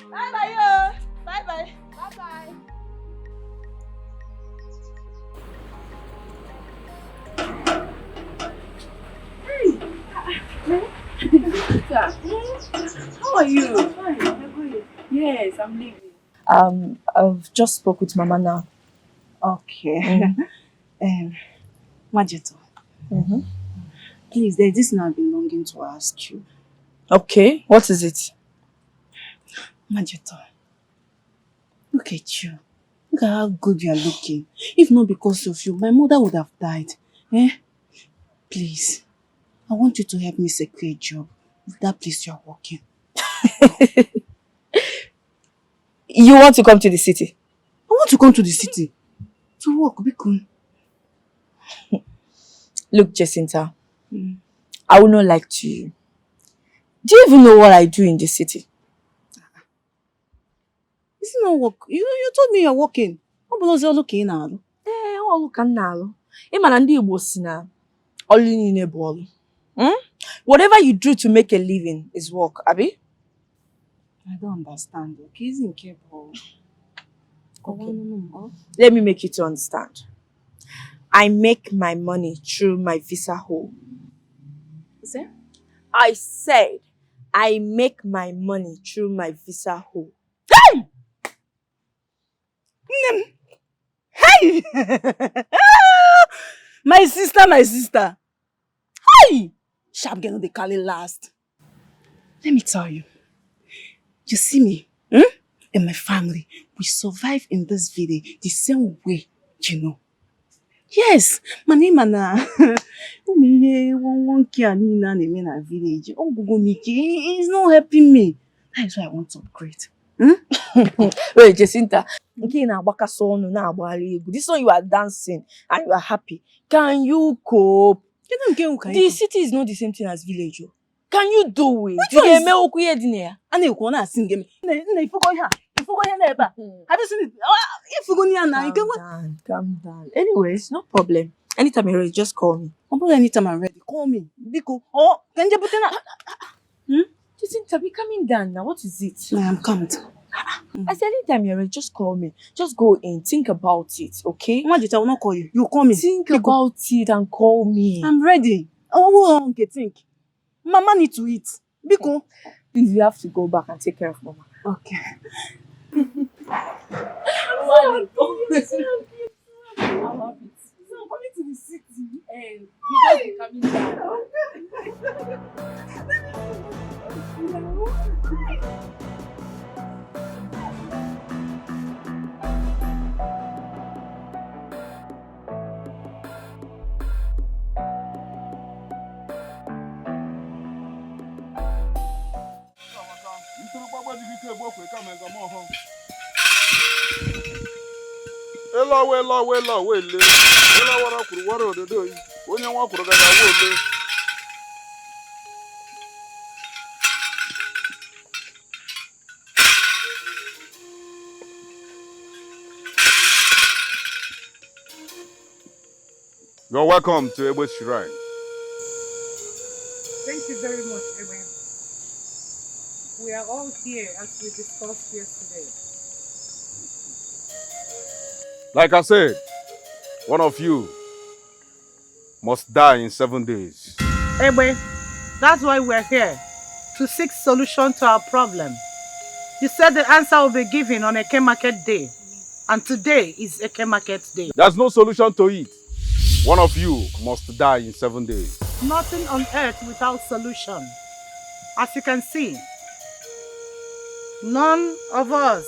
Bye bye yo. Bye bye. Bye bye. How are you? I'm fine. Yes, I'm leaving. I've just spoke with Mama now. Okay. Majito. Please, there's this thing I've been longing to ask you. Okay, what is it? Majito, look at you. Look at how good you are looking. If not because of you, my mother would have died. Please, I want you to help me secure a job with that place you are working. You want to come to the city? I want to come to the city to work, because... Look, Jacinta, I will not lie to you. Do you even know what I do in the city? It's not work. You told me you're working. What was you looking at? Whatever you do to make a living is work, Abi? I don't understand. Okay, he's incapable. Okay. Let me make you to understand. I make my money through my visa hole. Is it? I said I make my money through my visa hole. Hey! Hey! My sister. Hey! Sharp girl, they call it last. Let me tell you. You see me, and my family, we survive in this village the same way, you know. Yes, my name is village. He's not helping me. That is why I want to upgrade. Wait, Jacinta. This one you are dancing and you are happy. Can you cope? The city is not the same thing as village. Can you do it? Which one is... Have you seen it? Calm down. Anyways, no problem. Anytime you're ready, just call me. Anytime I'm ready, call me. Jacinta, be coming down now. What is it? I am calm. I said anytime you're ready, just call me. Just go in, think about it, okay? Majita, I will not call you. You call me. Think about it and call me. I'm ready. Oh, think. Mama need to eat. Biko. Please, you have to go back and take care of Mama. Okay. I'm coming to the city. And you guys be coming down. You're welcome to Ebe's Shrine. Thank you very much, Ebe. We are all here as we discussed yesterday. Like I said, one of you must die in 7 days. Ebe, that's why we're here, to seek solution to our problem. You said the answer will be given on Eke Market Day, and today is Eke Market Day. There's no solution to it. One of you must die in 7 days. Nothing on earth without solution. As you can see, none of us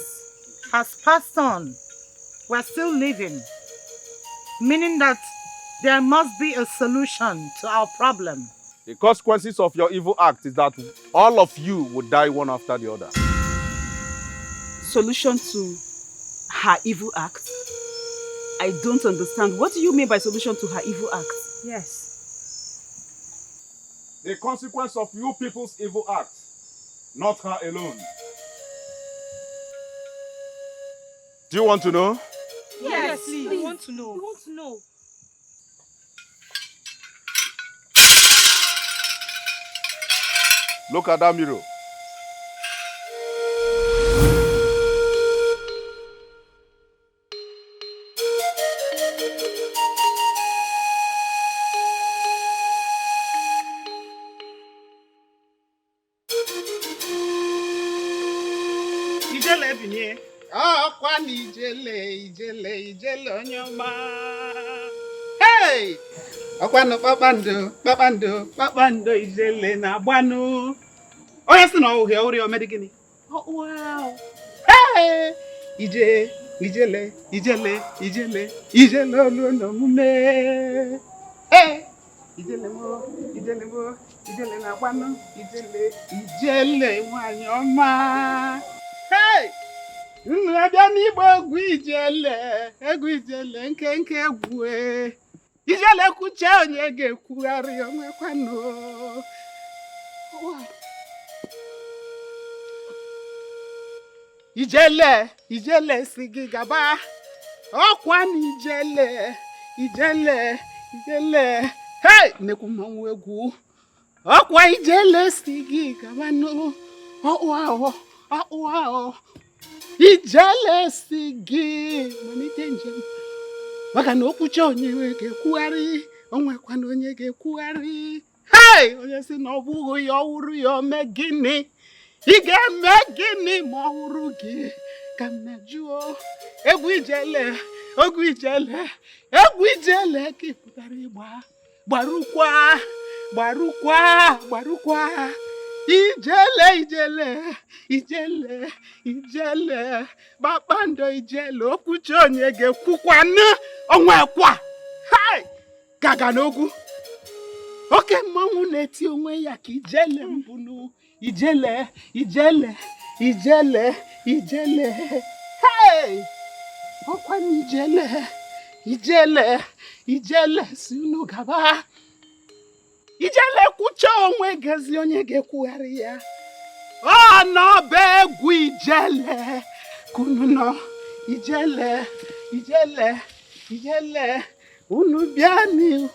has passed on. We're still living, meaning that there must be a solution to our problem. The consequences of your evil act is that all of you will die one after the other. Solution to her evil act? I don't understand. What do you mean by solution to her evil acts? Yes. The consequence of you people's evil acts, not her alone. Do you want to know? Yes, please. We want to know. We want to know. Look at that mirror. Ijele binye. Kwa ni ijele onye ọma. Hey! Ọkwanụ kpakpando ijele na-agbanụ. Onye sị na ọhụhịa ori omedi gịnị? Wow! Hey! Ijele olu n'omume. Hey! Ijele na-agbanụ. Ijele nwanyị ọma. Hey! Unu abịa n'igbo egwu ijele nkenke egwu ijele kwuche onye ga-ekwugharị onwekwanụ. Ijele si gị gaba ọkwa na ijele hey nekwu mmanwụ egwu ọkwa ijele si gị gaba nụ ọkwa ijele si gị malite njem maka na okwuche onye ga-ekwugharị onwekwana onye ga-ekwugharị. Hey! Onye si na ọ bụghị ya ọhụrụ ya ome gịnị? Ị ga-eme gịnị ma ọ hụrụ gị? Ka m na-jụọ egwu ijele ka ị pụtara ịgba gbarụkwa ijele kpakpando ijele okwuche onye ga-ekwukwanụ onwekwa. Hai! Gaga n'ogwu oke mmanwụ na-eti onwe ya ka ijele mbụnụ ijele hey! Ọkwa na ijele si unu gaba ijele kwuche onwe gezi onye ga-ekwugharị ya. Ọ n'ọba egwu ijele kunu nọ ijele unu bịa n'ihu.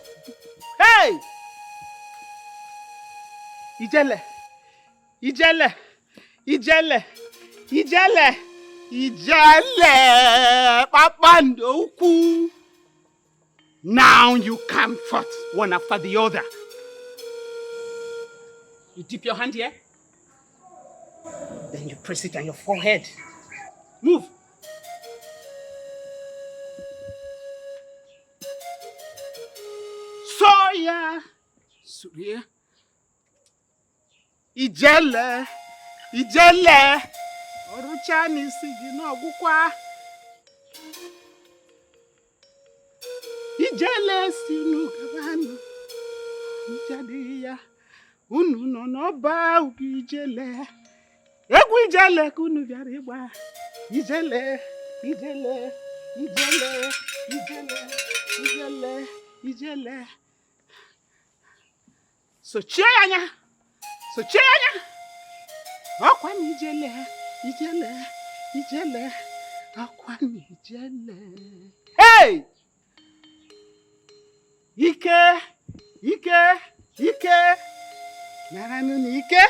Hey! Ijele kpakpando ukwu. Now you come forth one after the other. You dip your hand here. Then you press it on your forehead. Move. Soya. Surya. Ijele. Orucha n'isi gị n'ọgwụkwa. Ijele si n'ugabanụ. Njadị ya. Unu nọ n'ọba ugwu ijele. Egwu ijele ka unu bịara ịgba. Ijele. Sochie anya. Ọkwa na ijele. Ọkwa na ijele. Hey! Ike. Naranụ na ike.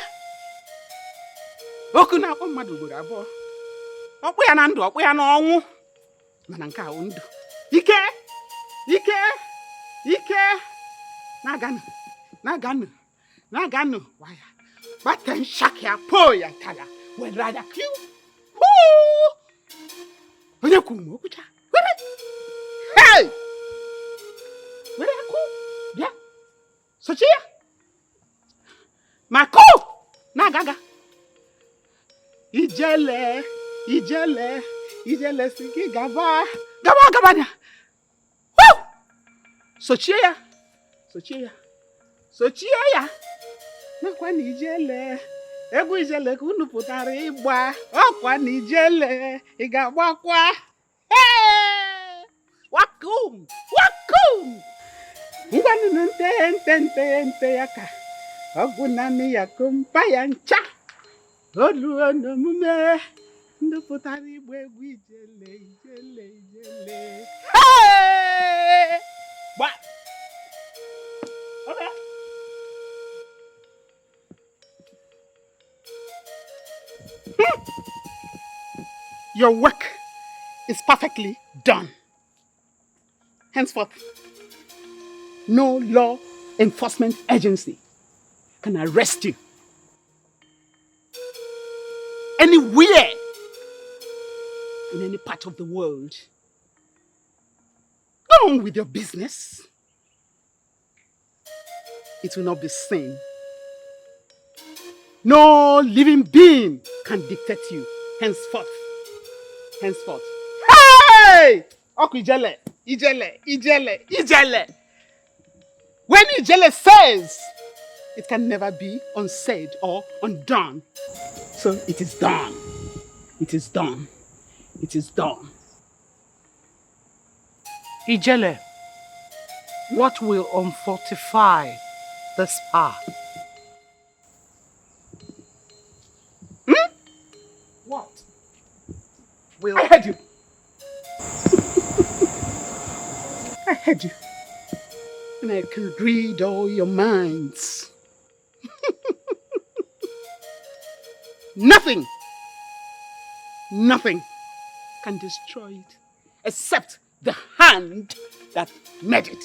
Oku na-akpọ mmadụ ugboro abụọ. Ọkpụ ya na ndụ, ọkpụ ya na ọnwụ. Mana nke ahụ ndụ. Ike. Na-aganụ. Waya. Bata nshaki ya po ya tada. Wedra ya kiu. Onye kwuru okwucha. Hey! Were akụ. Bịa. Sochi ya. Mako. Na-agaga. Ijele si gị gaba nya. Sochie ya. Nakwa na ijele. Egwu ijele ka unu pụtara ịgba. Ọkwa na ijele ị ga-agbakwa. Hey! Wakum! Wakum! Ngwanunu nte yaka. Ogunani yakumpa yancha. Olu onomume. Nduputari bwebu ijele. Hey! What? Okay. Your work is perfectly done. Henceforth, no law enforcement agency can arrest you anywhere in any part of the world. Go on with your business. It will not be seen. No living being can dictate you henceforth. Hey! Oku Ijele. When Ijele says, it can never be unsaid or undone. So it is done. It is done. It is done. Ijele, what will unfortify this power? What? I heard you. I heard you. And I can read all your minds. Nothing can destroy it except the hand that made it.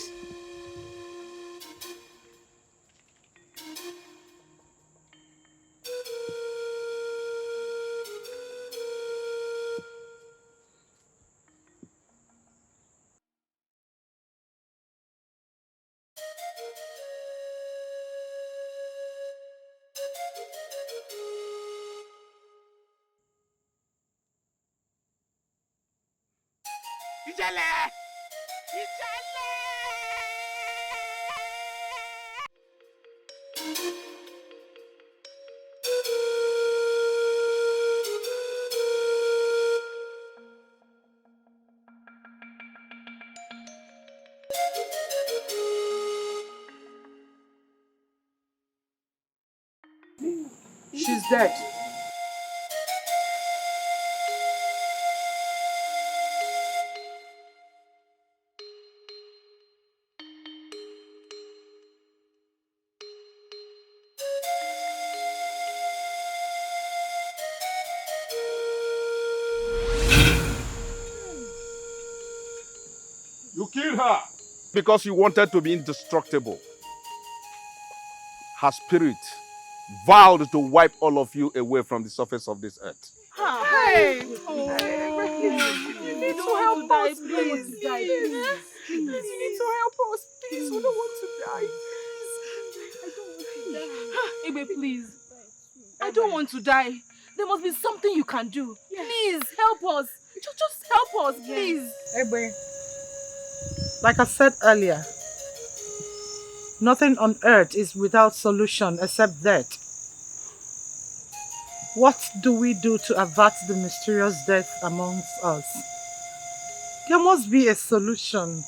Ijele! She's dead. You killed her because you wanted to be indestructible. Her spirit vowed to wipe all of you away from the surface of this earth. Hey! Oh, you need to help us, please. You need to help us, please. We don't want to die. Ebe, please. I don't want to die. There must be something you can do. Please, help us. Just help us, please. Ebe, like I said earlier, nothing on earth is without solution except death. What do we do to avert the mysterious death amongst us? There must be a solution.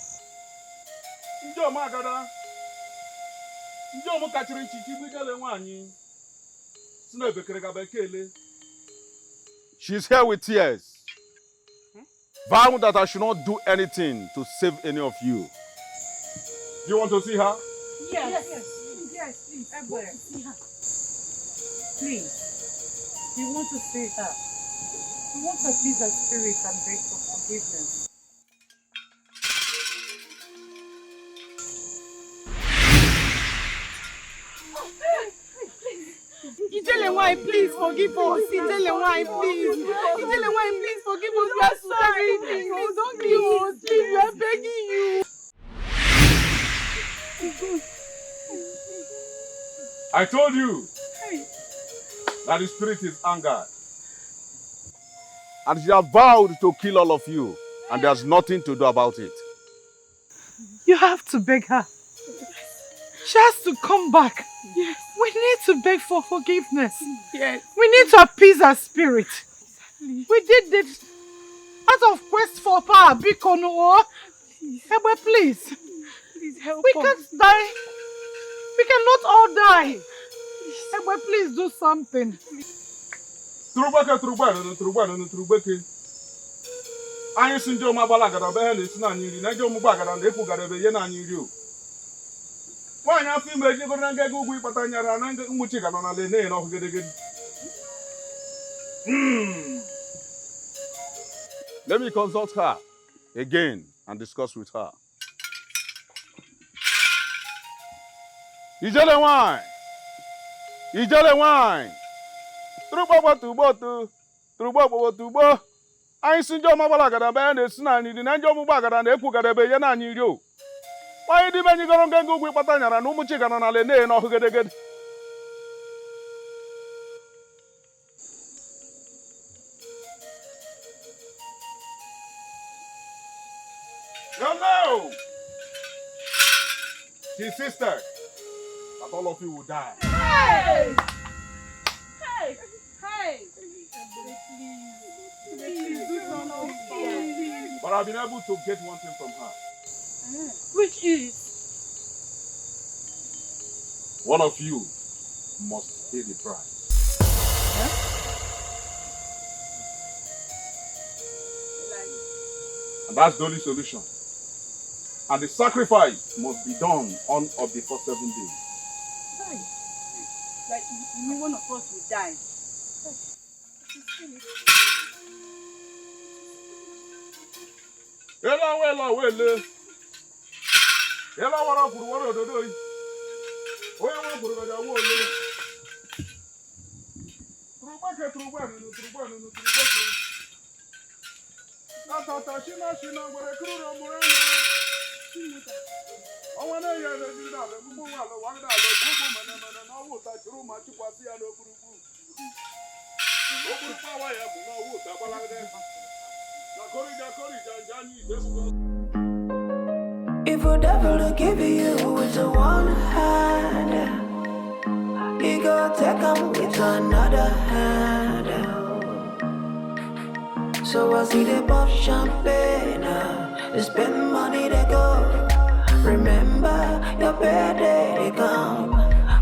She's here with tears. Vowing that I should not do anything to save any of you. Do you want to see her? Yes, please. Everywhere. Please. We want to see her. We want to please her spirit and beg for forgiveness. Ijele, why please forgive us? Ijele, why please? Ijele, why please forgive us? We are sorry. Please don't kill us. Please, we are begging you. I told you that the spirit is angered. And she has vowed to kill all of you. And there's nothing to do about it. You have to beg her. She has to come back. Yes. We need to beg for forgiveness. Yes. We need to appease her spirit. Exactly. We did this out of quest for power, Bikono. Ebwe, please. Please help We us. can't die. We cannot all die. Ebwe, please do something. Turugbeke. Anyị si ndị ụmụ agbala gada be ha na-esi na anyị nri na ndị ụmụ gbagada na-ekwu gada ebe ihe na anyị nri o. Nwaanyị afọ ime ejigoro na ngega ugwu ịkpata nyara na mgbuchi ga nọ na le na ọkụ gedegede. Let me consult her again and discuss with her. Ijele wine. Turugbogbo. Anyị si ndị ọma gbara gada be ya na-esi na anyị na ndị ọmụ gbagada na-ekwu gada ebe ihe na anyị nri o. Nwaanyị dị be nyigoro nganga ugwu ịkpata nyara na ụmụchi ga nọ na le na ọkụ gedegede. Hello! She insisted that all of you will die. Hey! Please do something. But I've been able to get one thing from her. Which is? One of you must pay the price. And that's the only solution. And the sacrifice must be done on of the first 7 days. Like, you mean one of us will die? If a devil to give you with a one hand, he go take him with another hand. So I see the pop champagne, they spend money they go. Remember your birthday they come.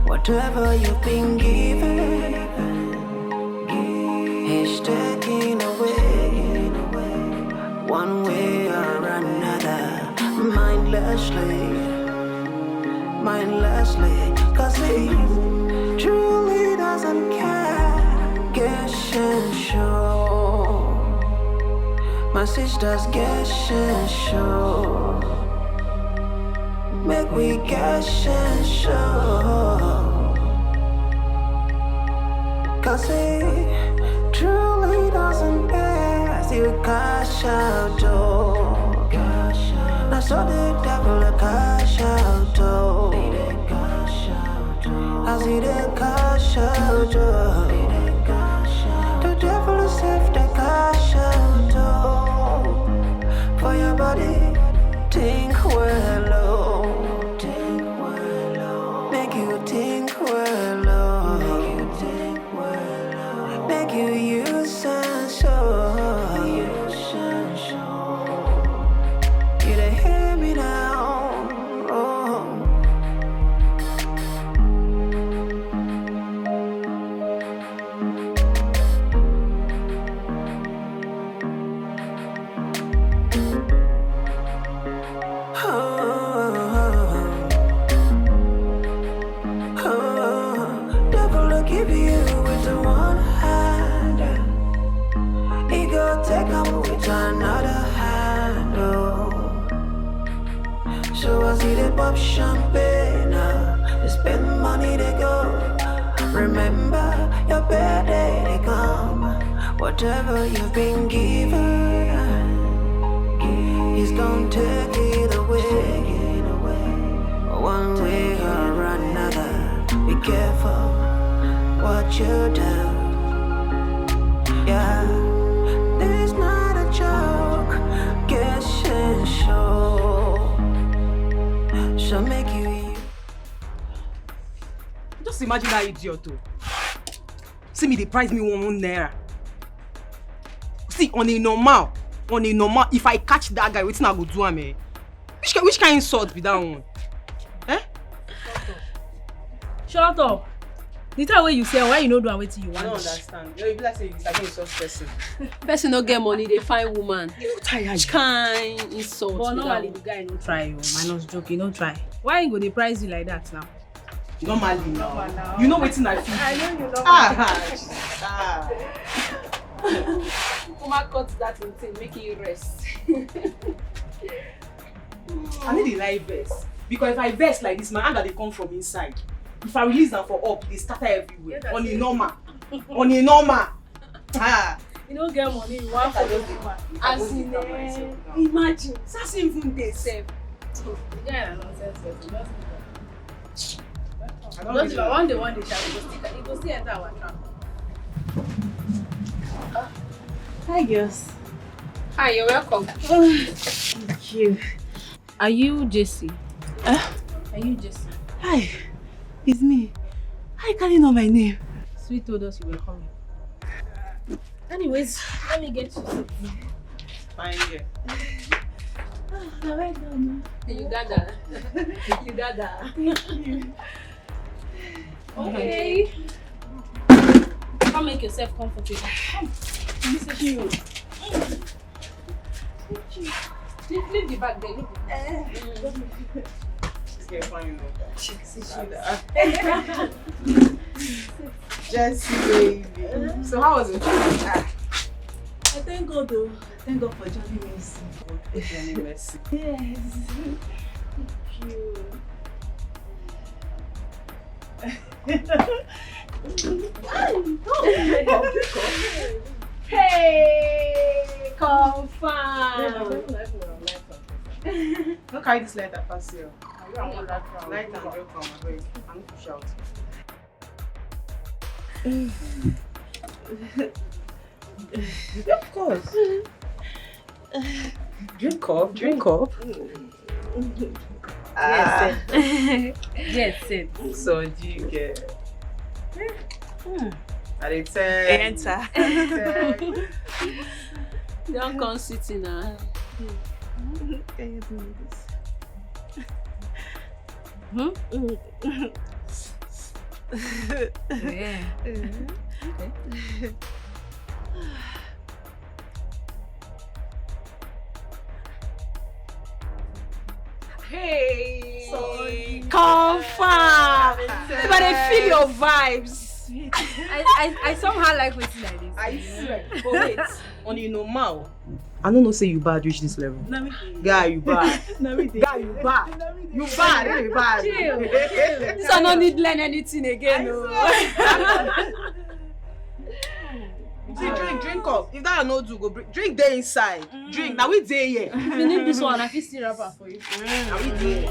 Whatever you've been given, he's taking away, one way or another. Mindlessly, cause he truly doesn't care. Guess and show. My sisters guess and show. Make we guess and show. Cause he truly doesn't care. You cash out, I saw the devil a cash out, I see the cash out, the devil is safe the cash out, for your body, think well, make you think well, make you use and show. Pop champagne, they spend money they go. Remember your birthday they come. Whatever you've been given, he's gonna take it away, one way or another. Be careful what you do. Yeah, this not a joke. Guess and show. Shall make you. Just imagine that idiot too. See me, they price me one naira. See, on a normal, if I catch that guy, what's not good to him, Which kind of insult be that one? Eh? Shut up. The time when you say why you no do wetin you I don't want. understand. You be like say you sabi insult person. Person no get money, they find woman. You tired. Which kind insult? But be normally that the guy no try you. Minus joke, he no try. Why he go dey price you like that now? Normally now. You know wetin I feel. I know you know. Kuma cut that thing, make it rest. I need the live vest. Because if I vest like this, my anger they come from inside. If I release them for up, they scatter everywhere. Yeah, On a normal. On a normal. You don't get money, you want for those woman. As in, imagine, that's even they say. Yeah, nonsense. Just Don't if I want the one they shall, it go still enter our trap. Hi, girls. Hi, you're welcome. Thank you. Are you Jesse? Are you Jesse? Hi, it's me. How you calling on my name? Sweet told us you were coming. Anyways, let me get you something. Fine, yeah. Well done. You got that. You got that. Thank you. Okay. Come make yourself comfortable. Come. Thank you. Leave the bag there. Leave the This girl fine, Jessie, baby. So how was it? I thank God though. Thank God for Johnny Mercy. Johnny Mercy. Yes. Hey, confirm. Don't carry this letter past here. Light and welcome, and push out. Of course. Drink up, drink up. Yes, yes, yes. So do you get? At a 10. Enter. Don't come sitting now. Can you do this? Yeah. Okay. Hey, sorry. Confirm. But I feel your vibes. I somehow like waiting like this. I swear. But wait, on you normal. I don't know say you bad reach this level. Guy, you bad. Guy, you bad. You bad, you bad. Chill. This one no need learn anything again. No. See, drink up. If that no do, go drink there inside. Drink. Now we there here. If you need this one, I can still wrap up for you. Now we there.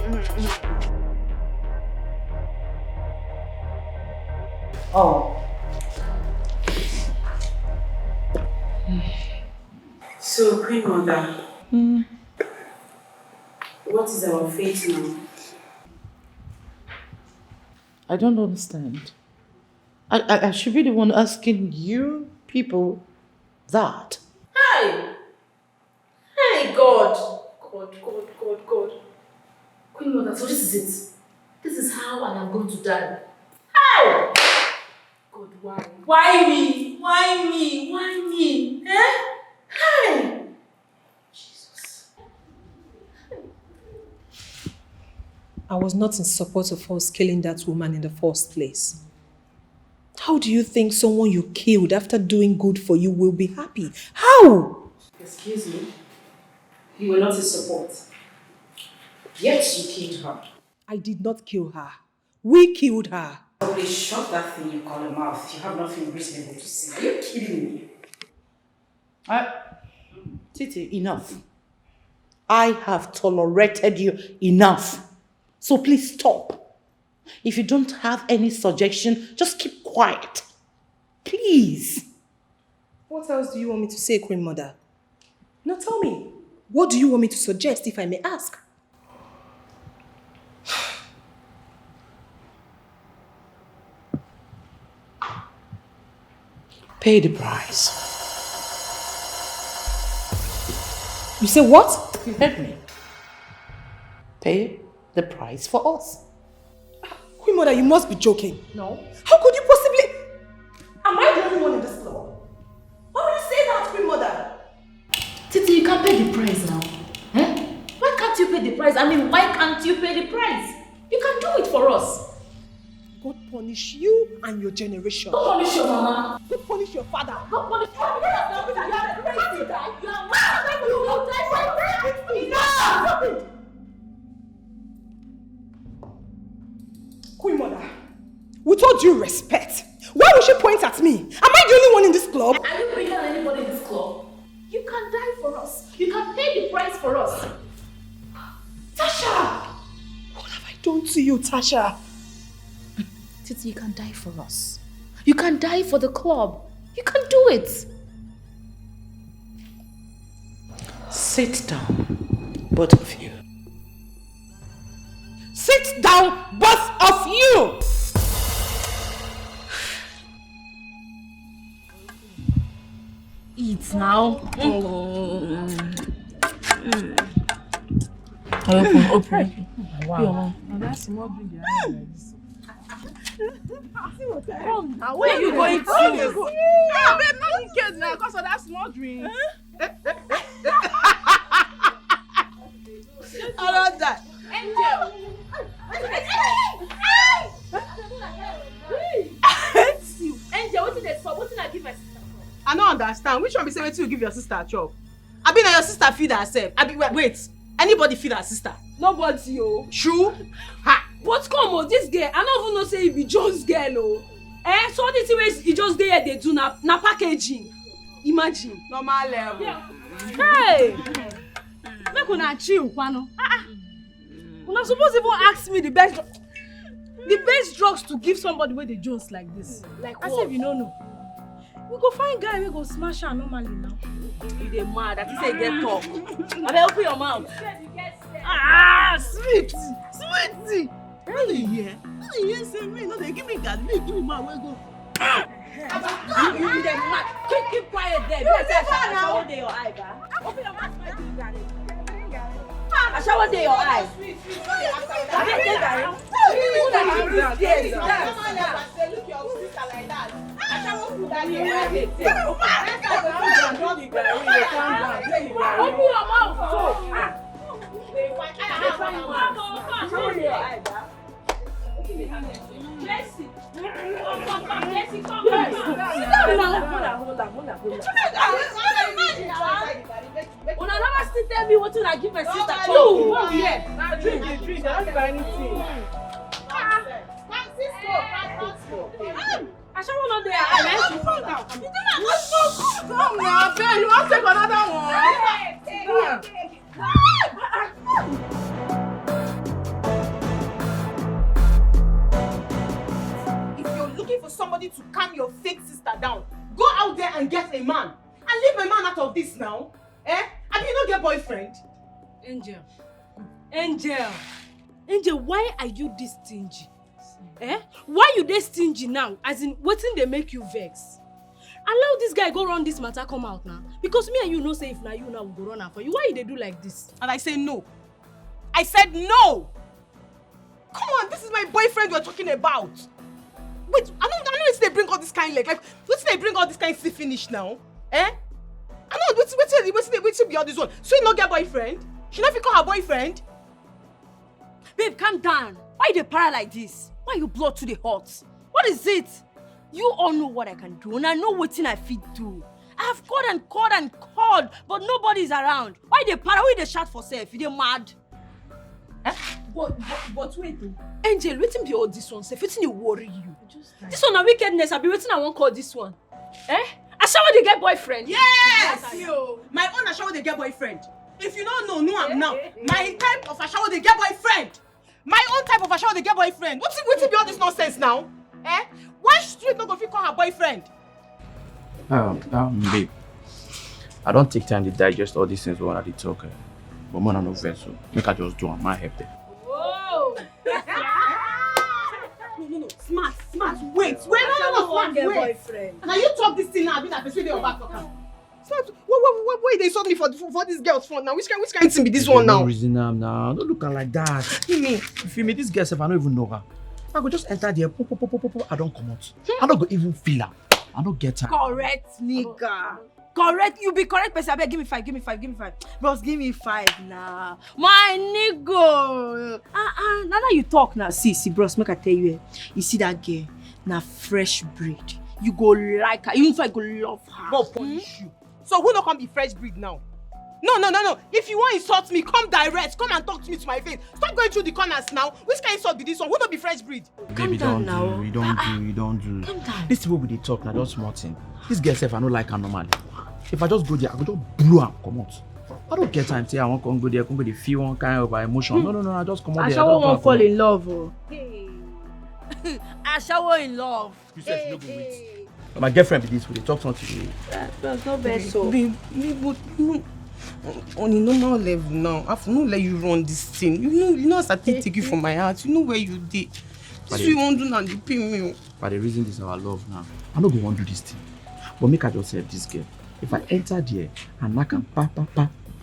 Oh. So, Queen Mother, what is our fate now? I don't understand. I should be the one asking you people that. Hey! Hey, God! God. Queen Mother, so this is it. This is how I am going to die. How? God, why? Why me? Why me? Why me? Eh? Hey! Jesus. I was not in support of us killing that woman in the first place. How do you think someone you killed after doing good for you will be happy? How? Excuse me? You were not in support. Yet you killed her. I did not kill her. We killed her. Oh, please shut that thing you call a mouth. You have nothing reasonable to say. Are you kidding me? Titi, enough. I have tolerated you enough. So please stop. If you don't have any suggestion, just keep quiet. Please. What else do you want me to say, Queen Mother? Now tell me, what do you want me to suggest, if I may ask? Pay the price. You say what? You heard me. pay the price for us. Queen Mother, you must be joking. No. How could you possibly... Am I the only one in this club? Why would you say that, Queen Mother? Titi, you can't pay the price now. Eh? Why can't you pay the price? I mean, why can't you pay the price? You can do it for us. God punish you and your generation. God punish your mama. God punish your father. God punish your mama. You are crazy. You are mad. You will die. Stop it! Queen Mother, with all due respect, why would she point at me? Am I the only one in this club? Are you bringing anybody in this club? You can die for us. You can pay the price for us. Tasha! What have I done to you, Tasha? Titi, you can die for us. You can die for the club. You can do it. Sit down, both of you. Sit down, both of you! Eat now. Open. Wow. That's more big. Come now, where are you going to? Ah, babe, not in case now, because of that small drink. I love that. Angel, what did I give my sister? I don't understand. Which one be say wetin you give your sister a chop? I be na your sister feed herself. I be wait. Anybody feed her sister? Nobody, oh. True? Ha! But come on, this girl, I don't even know say it be John's girl, oh. So all the things he just there they do na packaging. Imagine. Normal level. Yeah. Hey! Make una chill, kwano. Una suppose even ask me the best drugs to give somebody with the Jones like this. Like what? As if you don't know. We go find guy we go smash her normally now. You dey mad. I think say get talk. Abeg open your mouth. Sweet. What do you hear? What do you hear say me? No, they give me that. Me give me man wey go. You dey mad. Keep quiet there. I shower dey your eye, ba. Open your mouth, my Gary. I shower dey your eye. Abeg dey Gary. Look your sister like that. Open your mouth, so. Una never still tell me what I give my sister. Oh, yeah. Drink. I don't give anything. I shall not there. I you fall down. You do not come now, babe. You want to take another one? If you're looking for somebody to calm your fake sister down, go out there and get a man. And leave my man out of this now. And you don't get boyfriend. Angel, why are you this stingy? Why you dey stingy now? As in, wetin dey make you vex? Allow this guy go run this matter come out now. Because me and you know say if na you now we go run am for you. Why you dey do like this? And I say no. I said no. Come on, this is my boyfriend we're talking about. Wait, I know it's they bring all this kind like what's they bring all this kind see finish now? I know what's be all this one. So you not get boyfriend? She not call her boyfriend? Babe, calm down. Why you dey para like this? Why you blood to the heart? What is it? You all know what I can do, and I know what I fit do. I have called, but nobody is around. Why they para? Why they shout for self? You dey mad? But wait. Angel, wetin be all this one? Self, wetin dey worry you? This one na wickedness. I be waiting. I won't call this one. Ashawo dey get boyfriend. Yes, you. My own Ashawo dey get boyfriend. If you don't know am now. My type of Ashawo dey get boyfriend. My own type of Ashawo dey get boyfriend. What's be all this nonsense now? Why street no go fit call her boyfriend? Babe, I don't take time to digest all these things when I did talk. But man, I no vessel. Make I just do my help there. Whoa! No. Smart. Wait. Smart. Wait. Boyfriend. Now you talk this thing now. I be that person your back talker. Stop. Wait, they insult me for this girl's phone now. Which kind of thing be this one now? No reason now. Don't look at her like that. You feel me? This girl, I don't even know her. I go just enter there, pop, I don't come out. I don't go even feel her. I don't get her. Correct, nigga. Correct. You be correct, person. I beg, give me 5. Bros, give me 5 now. My nigga. Now that you talk now, see, bros, make I tell you, you see that girl, now fresh breed. You go like her, even if I go love her. Go punish you. So who don't come be fresh breed now? No. If you want to insult me, come direct. Come and talk to me to my face. Stop going through the corners now. Which kind of insult be this one? Who don't be fresh breed? Baby, don't do. You don't do. Calm down. This is what we dey talk now, just small thing. This girl self, I don't like her normally. If I just go there, I go just blow her, come out. I don't get time to say I want to go there, come go there, feel one kind of emotion. No, I just come out there. Ashawo won't fall in love. Oh. Hey. Ashawo in love. You said you go wait. My girlfriend be this way, they talk something to you. That's not bad, so. Babe, no. On a normal level now, I have not let you run this thing. You know, as I take you from my heart. You know where you did. This we won't do now, they pay me. But the reason this is our love now. I don't go want to do this thing. But make I just help this girl. If I enter there and knock and pa,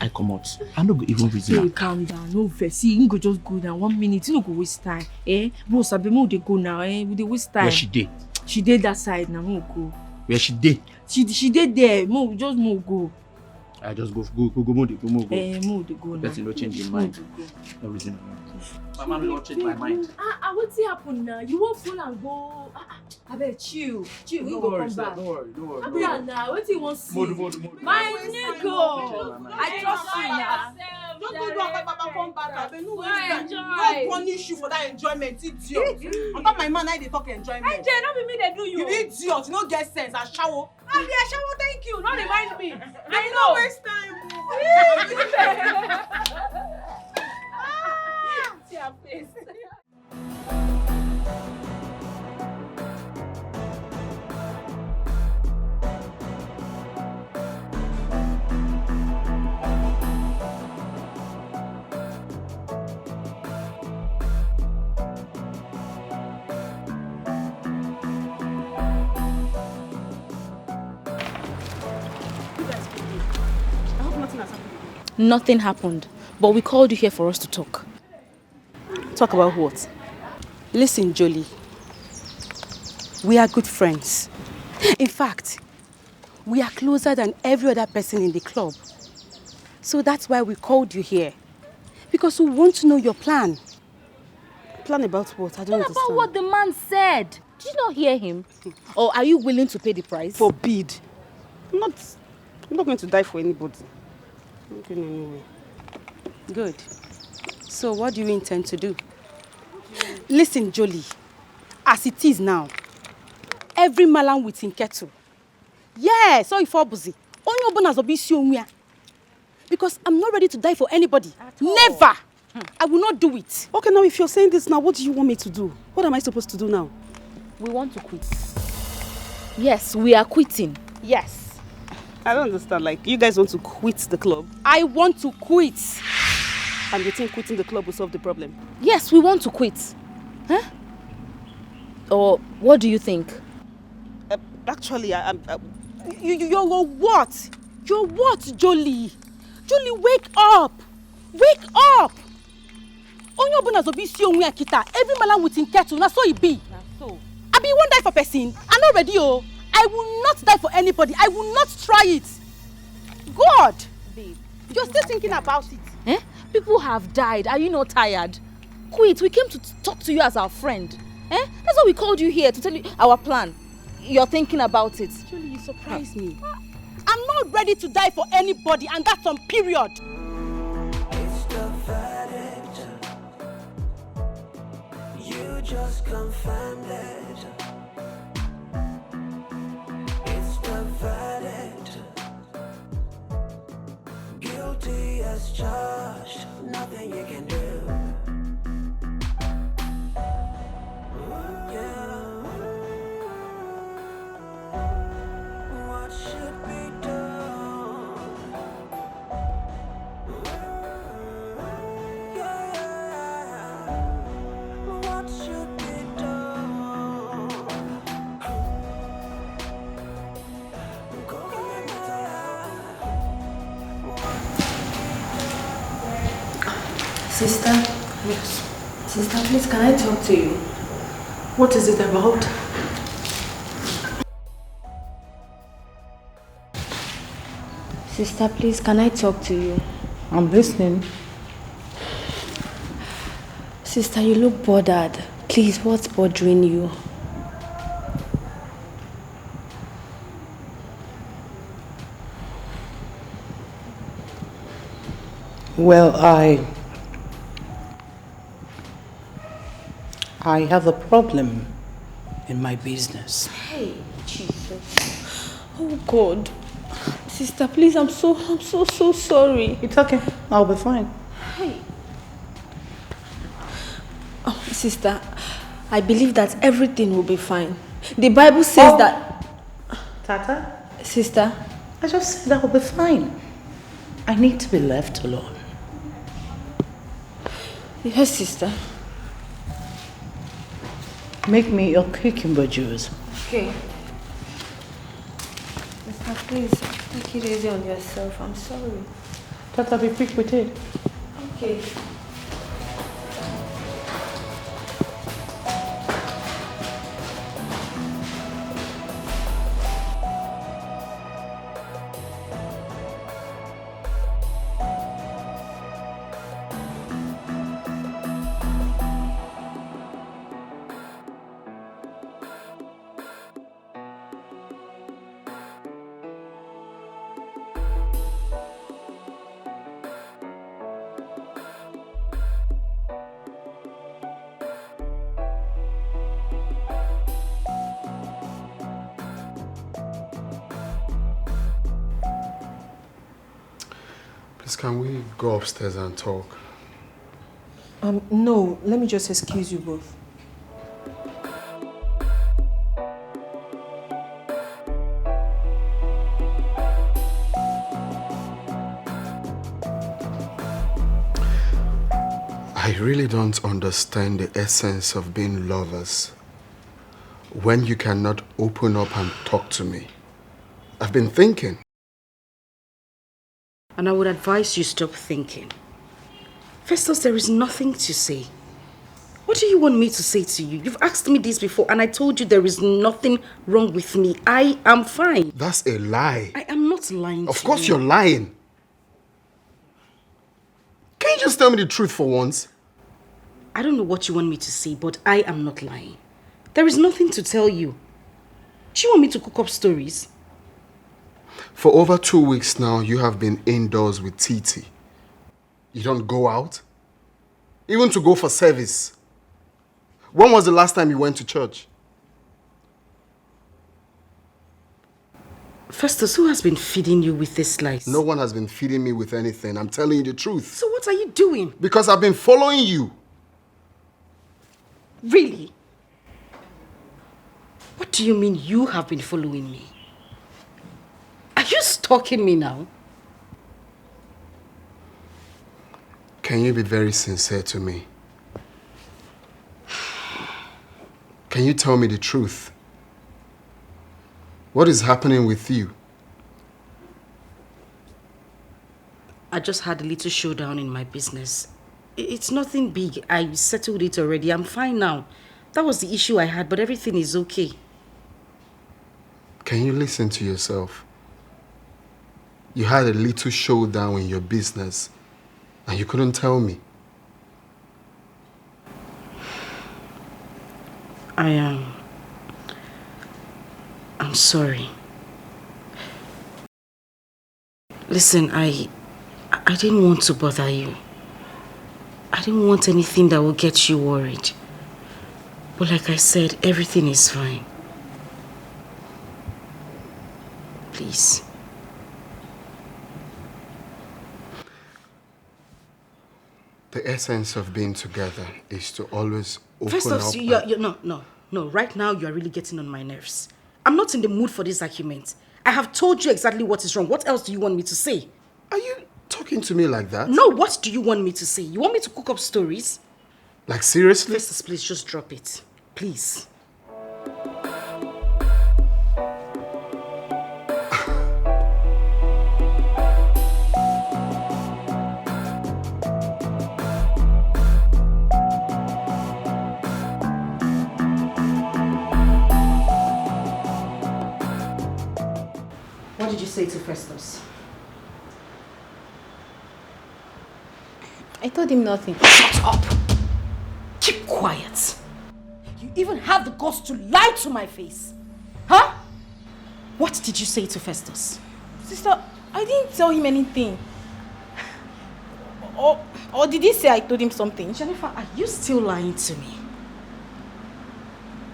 I come out. I don't go even reason. Hey, calm down, no vex. See, you go just go down 1 minute. You don't go waste time. Bro, sabi mo dey go now. We dey waste time. Where she did? She did that side now. Mo go. Where she did? She did there. Mo go. I just go more dey go. Mo dey go now. Person no change your mind. No reason. My man will not change my mind. What's happen now? You won't fall and go. I bet chill. We go come back. Don't worry. Come down now. What do you want to see? Mode. My nigga. I trust you now. Don't go do come back. I no waste time. Don't punish you for that enjoyment, idiot. On top my man, I dey talk enjoyment. Enjoy, not be me they do you. You idiot. You no get sense. I shower. I be a shower. Thank you. Not remind me. I know. Waste time. See her face. Nothing happened, but we called you here for us to talk. Talk about what? Listen, Jolie. We are good friends. In fact, we are closer than every other person in the club. So that's why we called you here. Because we want to know your plan. Plan about what? I don't understand. About what the man said. Did you not hear him? Or are you willing to pay the price? Forbid. I'm not going to die for anybody. I'm not going anywhere. Good. So what do you intend to do? Listen, Jolie. As it is every malam with in kettle. Yes, so if busy. Because I'm not ready to die for anybody. Never! I will not do it. Okay, now if you're saying this now, what do you want me to do? What am I supposed to do now? We want to quit. Yes, we are quitting. Yes. I don't understand. Like, you guys want to quit the club? I want to quit. And you think quitting the club will solve the problem? Yes, we want to quit. Huh? Or what do you think? Actually, You're what? You're what, Jolie? Jolie, wake up! Wake up! Every malam with in kettle, na so it be. So. I be won't die for person. I'm not ready, oh. I will not die for anybody. I will not try it. God! Babe, you're still thinking about it. People have died. Are you not tired? Quit. We came to talk to you as our friend. That's why we called you here, to tell you our plan. You're thinking about it. Julie, you surprised me. I'm not ready to die for anybody, and that's on period. It's the verdict. You just confirmed it. It's the verdict. Guilty as charged. Nothing you can do. What should be done? What should be done? Sister? Yes. Sister, please, can I talk to you? What is it about? Sister, please, can I talk to you? I'm listening. Sister, you look bothered. Please, what's bothering you? Well, I have a problem in my business. Hey, Jesus. Oh, God. Sister, please, I'm so sorry. It's okay. I'll be fine. Hey. Oh, sister, I believe that everything will be fine. The Bible says that... Tata? Sister? I just said I'll be fine. I need to be left alone. Yes, sister. Make me your cucumber juice. Okay. Sister, please, take it easy on yourself. I'm sorry. Tata, be quick with it. Okay. Please, can we go upstairs and talk? No, let me just excuse you both. I really don't understand the essence of being lovers when you cannot open up and talk to me. I've been thinking. And I would advise you stop thinking. Festus, there is nothing to say. What do you want me to say to you? You've asked me this before and I told you there is nothing wrong with me. I am fine. That's a lie. I am not lying Of course you're lying. Can you just tell me the truth for once? I don't know what you want me to say, but I am not lying. There is nothing to tell you. Do you want me to cook up stories? For over 2 weeks now, you have been indoors with Titi. You don't go out? Even to go for service. When was the last time you went to church? Festus, who has been feeding you with this lies? No one has been feeding me with anything. I'm telling you the truth. So what are you doing? Because I've been following you. Really? What do you mean you have been following me? Are you stalking me now? Can you be very sincere to me? Can you tell me the truth? What is happening with you? I just had a little showdown in my business. It's nothing big. I settled it already. I'm fine now. That was the issue I had, but everything is okay. Can you listen to yourself? You had a little showdown in your business and you couldn't tell me. I'm sorry. Listen, I didn't want to bother you. I didn't want anything that will get you worried. But like I said, everything is fine. Please. The essence of being together is to always open First up. No. Right now, you are really getting on my nerves. I'm not in the mood for this argument. I have told you exactly what is wrong. What else do you want me to say? Are you talking to me like that? No, what do you want me to say? You want me to cook up stories? Like seriously? Festus, please just drop it. Please. did you say to Festus? I told him nothing. Shut up! Keep quiet. You even have the guts to lie to my face. Huh? What did you say to Festus? Sister, I didn't tell him anything. Or did he say I told him something? Jennifer, are you still lying to me?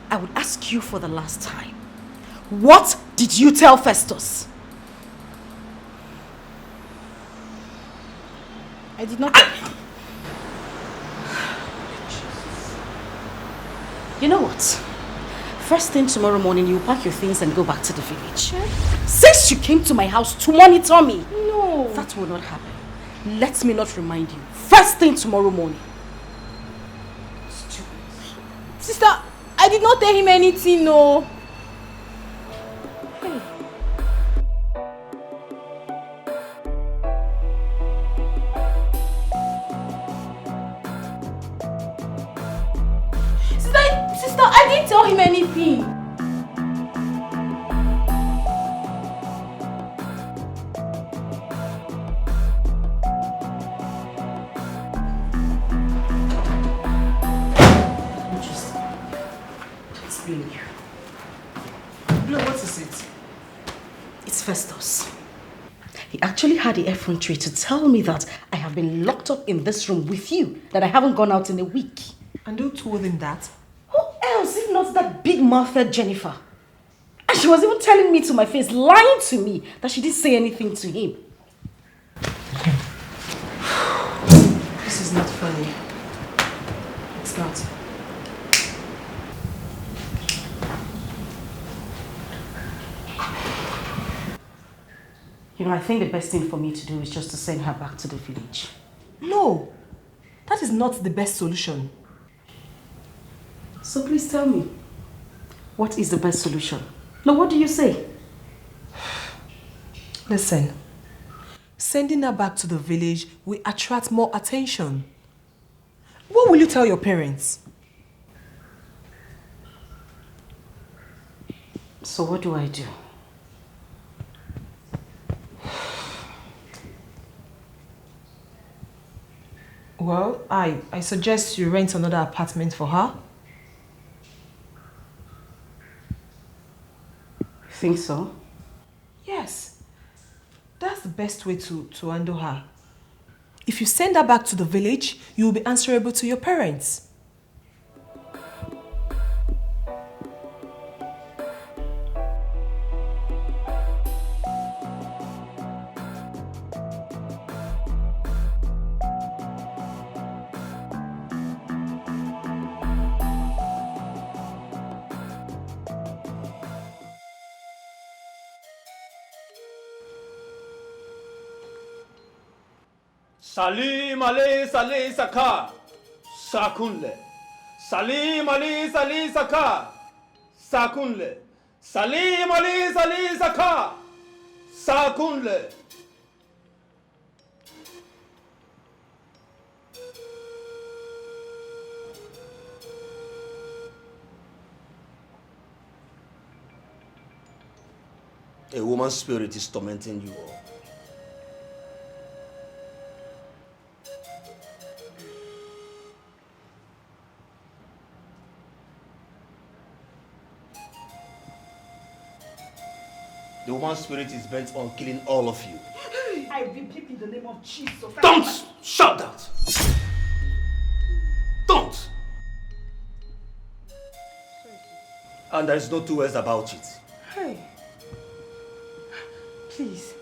I would ask you for the last time. What did you tell Festus? I did not. You know what? First thing tomorrow morning, you pack your things and go back to the village. Since you came to my house to monitor me, no, that will not happen. Let me not remind you. First thing tomorrow morning. Sister, I did not tell him anything, no. Hey. Sister, I didn't tell him anything. Festus. He actually had the effrontery to tell me that I have been locked up in this room with you, that I haven't gone out in a week. And who told him that? Who else if not that big mouthed Jennifer? And she was even telling me to my face, lying to me, that she didn't say anything to him. This is not funny. It's not. You know, I think the best thing for me to do is just to send her back to the village. No, that is not the best solution. So please tell me, what is the best solution? Now, what do you say? Listen, sending her back to the village will attract more attention. What will you tell your parents? So what do I do? Well, I suggest you rent another apartment for her. Think so? Yes. That's the best way to handle her. If you send her back to the village, you will be answerable to your parents. Salim Ali Sali Saka Sakunle. Salim Ali Sali Saka Sakunle. Salim Ali Sali Saka Sakunle. A woman's spirit is tormenting you all. The woman's spirit is bent on killing all of you. I rebuke in the name of Jesus. Don't shout that! Don't! And there is no two ways about it. Hey. Please.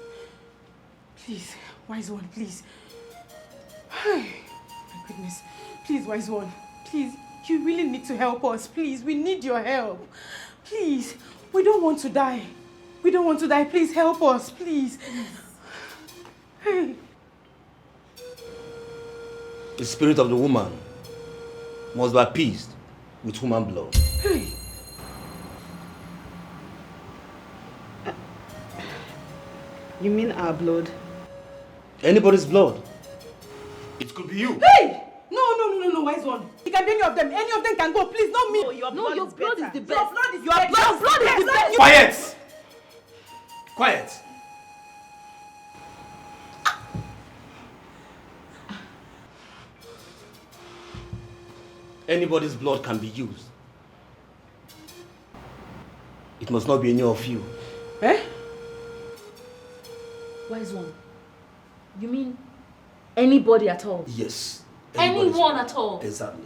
Please, wise one, please. Hey. My goodness. Please, wise one. Please, you really need to help us. Please, we need your help. Please, we don't want to die. We don't want to die. Please help us, please. Hey. The spirit of the woman must be appeased with human blood. Hey. You mean our blood? Anybody's blood. It could be you. Hey! No, wise one. It can be any of them. Any of them can go. Please, not me. No, your blood is the best. Your blood is the best. Quiet! Quiet! anybody's blood can be used. It must not be any of you. Eh? Wise one. You mean anybody at all? Yes. Anyone at all? Exactly.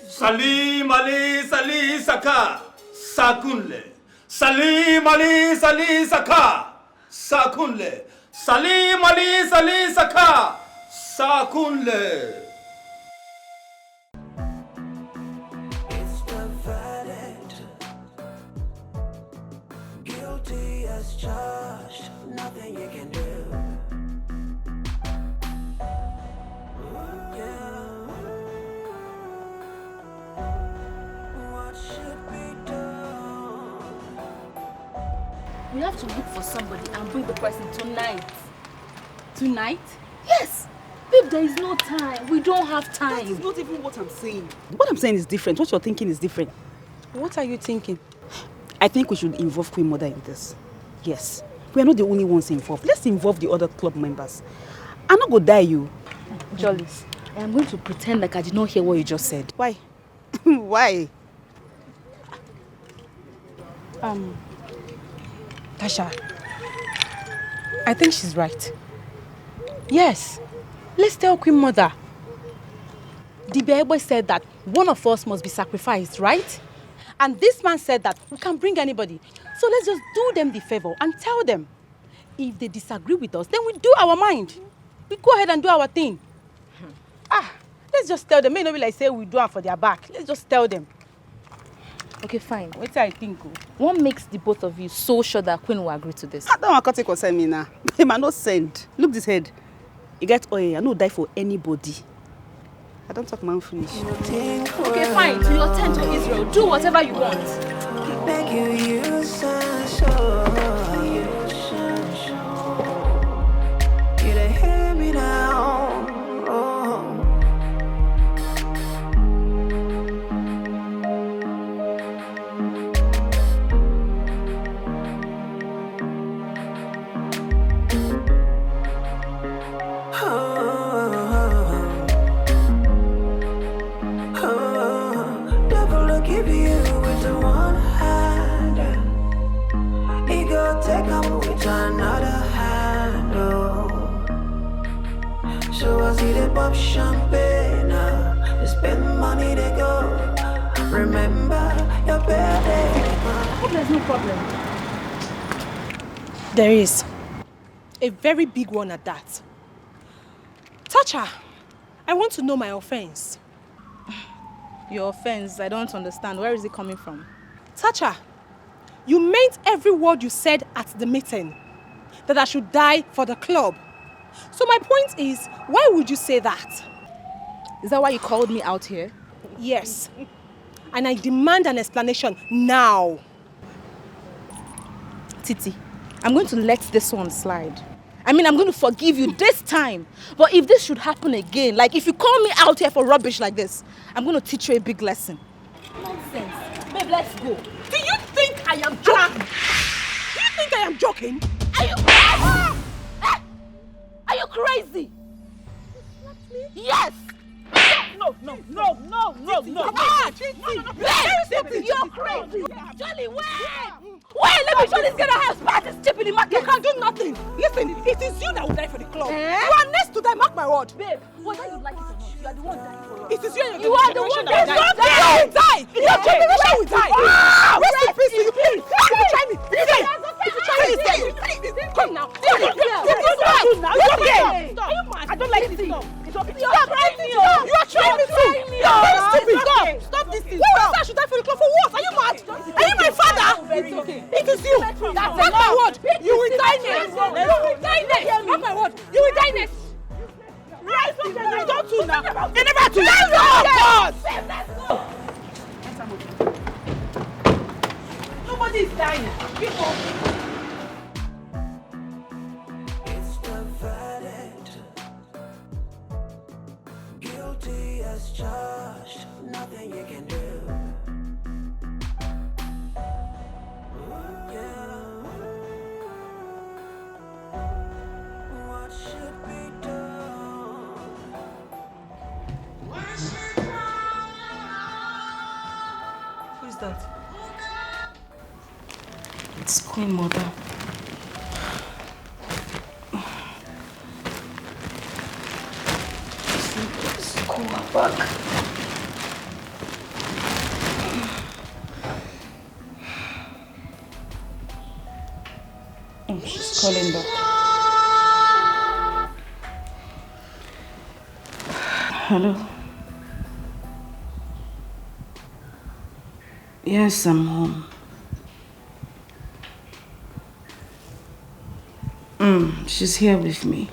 Salim Ali Sali Saka Sakunle. Salim Ali Sali Saka Sakunle. Salim Ali Sali Saka Sakunle. It's the verdict. Guilty as charged. Nothing you can do. We have to look for somebody and bring the person tonight. Tonight? Yes! Babe, there is no time. We don't have time. That is not even what I'm saying. What I'm saying is different. What you're thinking is different. What are you thinking? I think we should involve Queen Mother in this. Yes. We are not the only ones involved. Let's involve the other club members. I'm not going to die, you. Jollies, I am going to pretend like I did not hear what you just said. Why? Why? Tasha, I think she's right. Yes, let's tell Queen Mother. The Bible said that one of us must be sacrificed, right? And this man said that we can bring anybody. So let's just do them the favor and tell them. If they disagree with us, then we do our mind. We go ahead and do our thing. Let's just tell them. May not be like say we do it for their back. Let's just tell them. Okay, fine. What I think? What makes the both of you so sure that Queen will agree to this? I don't want to concern me now. I might not send. Look this head. You get oil. I no die for anybody. I don't talk my own finish. Okay, fine. To your tent to Israel. Do whatever you want. Beg you, you sound so. You don't hear me now. Take up with another hand, so I see the pop champagne, they spend money, they go. Remember your birthday. Hope there's no problem. There is. A very big one at that. Tasha, I want to know my offense. Your offense, I don't understand. Where is it coming from? Tasha, you meant every word you said at the meeting, that I should die for the club. So my point is, why would you say that? Is that why you called me out here? Yes. And I demand an explanation now. Titi, I'm going to let this one slide. I mean, I'm going to forgive you this time. But if this should happen again, like if you call me out here for rubbish like this, I'm going to teach you a big lesson. Nonsense. Babe, let's go. Do you think I am joking? Do you think I am joking? Are you crazy? Yes! No. Come on! Babe, you're crazy. Jolly, wait! Wait, let me show this girl how to spot this chip in the market. You can do nothing. Listen, it is you that will die for the club. You are next to die, mark my word. Babe, whether you like it or not, you are the one dying for us. It is you. You are the one that will die. Your generation will die. Rest in peace to you. If you try me, come now. I don't like this stuff. You are trying me too. You are very stupid. Stop this thing. Why would I should die for the club? For what? Are you mad? Are you my father? It's okay. It is you. Mark my word. You will die next. You will die next. Mark my word. You will die next. Right? You don't do now. You never do. Let's go. Nobody is dying. People. It's the verdict. Guilty as charged. Nothing you can do. What should be done? that? It's Queen Mother. Let's call her back. Oh, she's calling back. Hello? Yes, I'm home. She's here with me.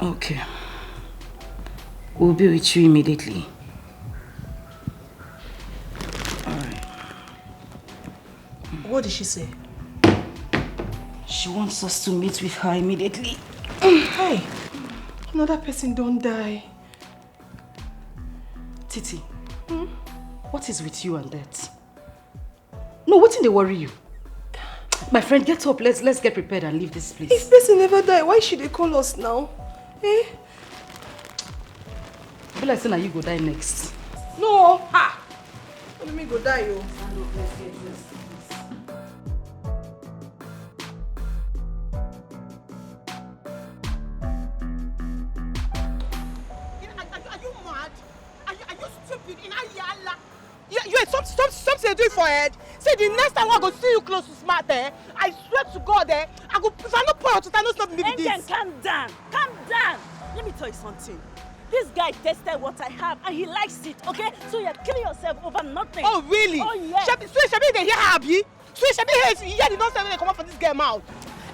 Okay. We'll be with you immediately. Alright. What did she say? She wants us to meet with her immediately. Hey, another person don't die. Titi, what is with you and that? No, what did they worry you? My friend, get up. Let's get prepared and leave this place. If person never die, why should they call us now? Eh? I feel like saying that you go die next. No! Ha! Let me go die, yo. Stop saying do it for head. Say the next time I go see you close to smart I swear to God I go if I no pour out I no stop me this. Then calm down. Calm down. Let me tell you something. This guy tested what I have and he likes it, okay? So you're killing yourself over nothing. Oh really? Oh yeah. Shabi they hear Abi? Shabi hear the nonsense they come out from this girl mouth.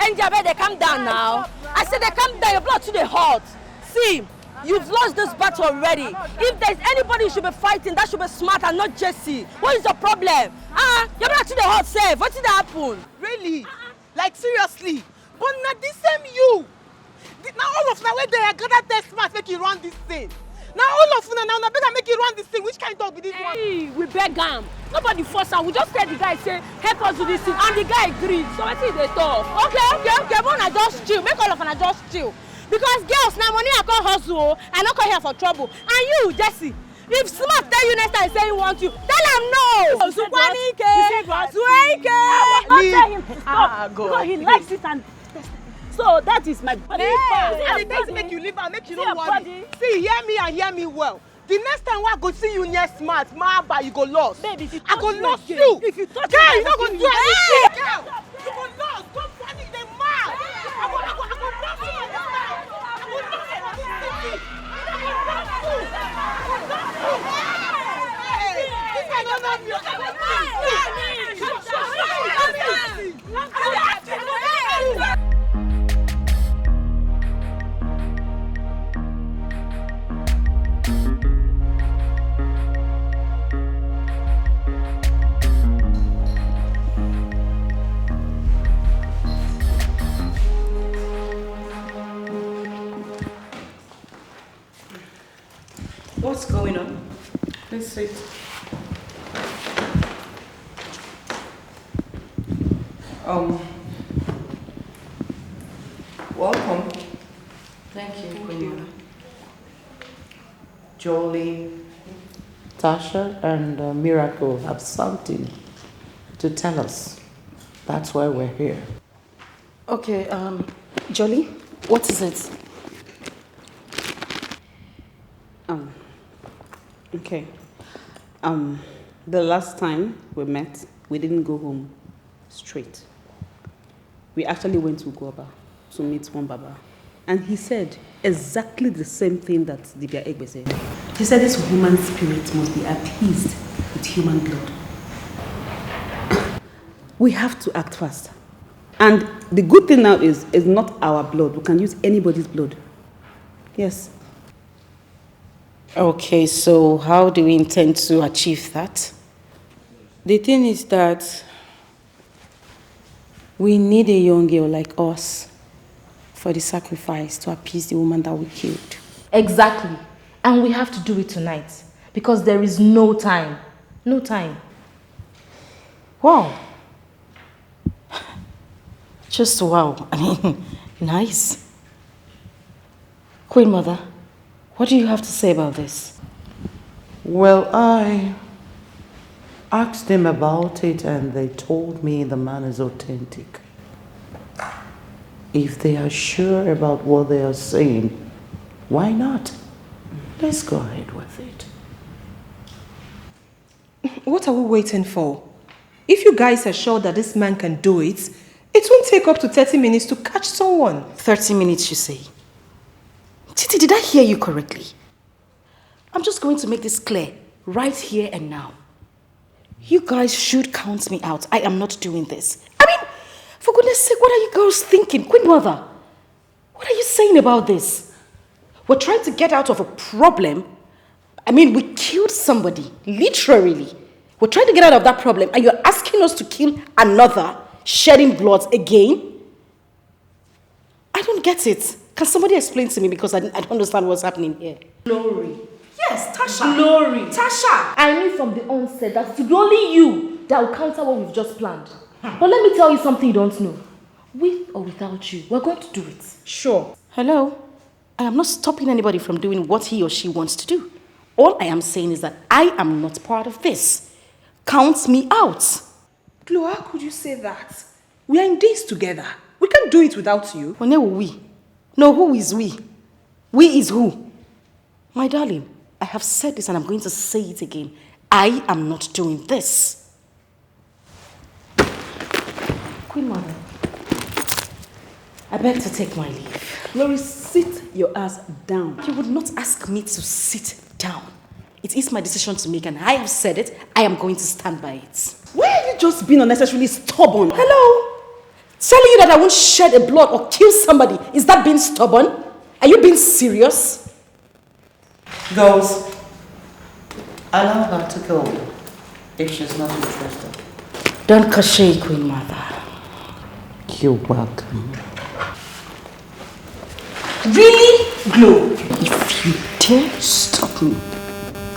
And Jabe, they calm down now. I said they calm down, your blood to the heart. See, you've lost this battle already. If there's anybody you should be fighting, that should be Smart and not Jesse. What is the problem? Your blood to the heart, safe. What did happen? Really? Like seriously? But not the same you. Now all of now where they are gonna test Smart make you run this thing. Now all of now better make you run this thing. Which kind of dog be this one? Hey, we beg him. Nobody force him. We just tell the guy say help us do this thing, and the guy agreed. So I think they talk. Okay. Wanna just chill. Make all of us just chill. Because girls now money I can't hustle. I not come here for trouble. And you, Jesse, if Smart tell you next time say he wants you, tell him no. Sukwanike. Don't tell him to stop. Because he likes it and so that is my body. And it doesn't make you live and make you no worry. See, hear me and hear me well. The next time I go see you near Smart, you go lost. Baby, if you I go lost you. If you touch girl, you not gonna do anything. Girl, you go lost. Don't panic, they mad. I go lost you. I go lost you. This guy don't love you. What's going on? Let's sit. Welcome. Thank you, Queen. Jolie, Tasha, and Miracle have something to tell us. That's why we're here. Okay, Jolly, what is it? Okay. The last time we met, we didn't go home straight. We actually went to Goba to meet one Baba. And he said exactly the same thing that Dibia Egbe said. He said this woman's spirit must be appeased with human blood. We have to act fast. And the good thing now is not our blood. We can use anybody's blood. Yes. Okay, so how do we intend to achieve that? The thing is that we need a young girl like us for the sacrifice to appease the woman that we killed. Exactly. And we have to do it tonight. Because there is no time. No time. Wow. Just wow. I mean, nice. Queen Mother, What do you have to say about this? Well, I asked them about it and they told me the man is authentic. If they are sure about what they are saying, why not? Let's go ahead with it. What are we waiting for? If you guys are sure that this man can do it, it won't take up to 30 minutes to catch someone. 30 minutes, you say? Titi, did I hear you correctly? I'm just going to make this clear, right here and now. You guys should count me out. I am not doing this. I mean, for goodness sake, what are you girls thinking? Queen Mother, what are you saying about this? We're trying to get out of a problem. I mean, we killed somebody, literally. We're trying to get out of that problem, and you're asking us to kill another, shedding blood again? I don't get it. Can somebody explain to me, because I don't understand what's happening here? Glory. Yes, Tasha. Glory. Tasha. I knew from the onset that it would be only you that will counter what we've just planned. But let me tell you something you don't know. With or without you, we're going to do it. Sure. Hello? I am not stopping anybody from doing what he or she wants to do. All I am saying is that I am not part of this. Count me out. Glo, how could you say that? We are in this together. We can't do it without you. Well, no, we. No, who is we? We is who? My darling, I have said this and I'm going to say it again. I am not doing this. Queen Mother, I beg to take my leave. Glory, sit your ass down. You would not ask me to sit down. It is my decision to make and I have said it. I am going to stand by it. Why are you just being unnecessarily stubborn? Hello? Telling you that I won't shed a blood or kill somebody, is that being stubborn? Are you being serious? Girls, allow her to go if she's not interested. Don't cachet, Queen Mother. You're welcome. Really? Glo, if you dare stop me,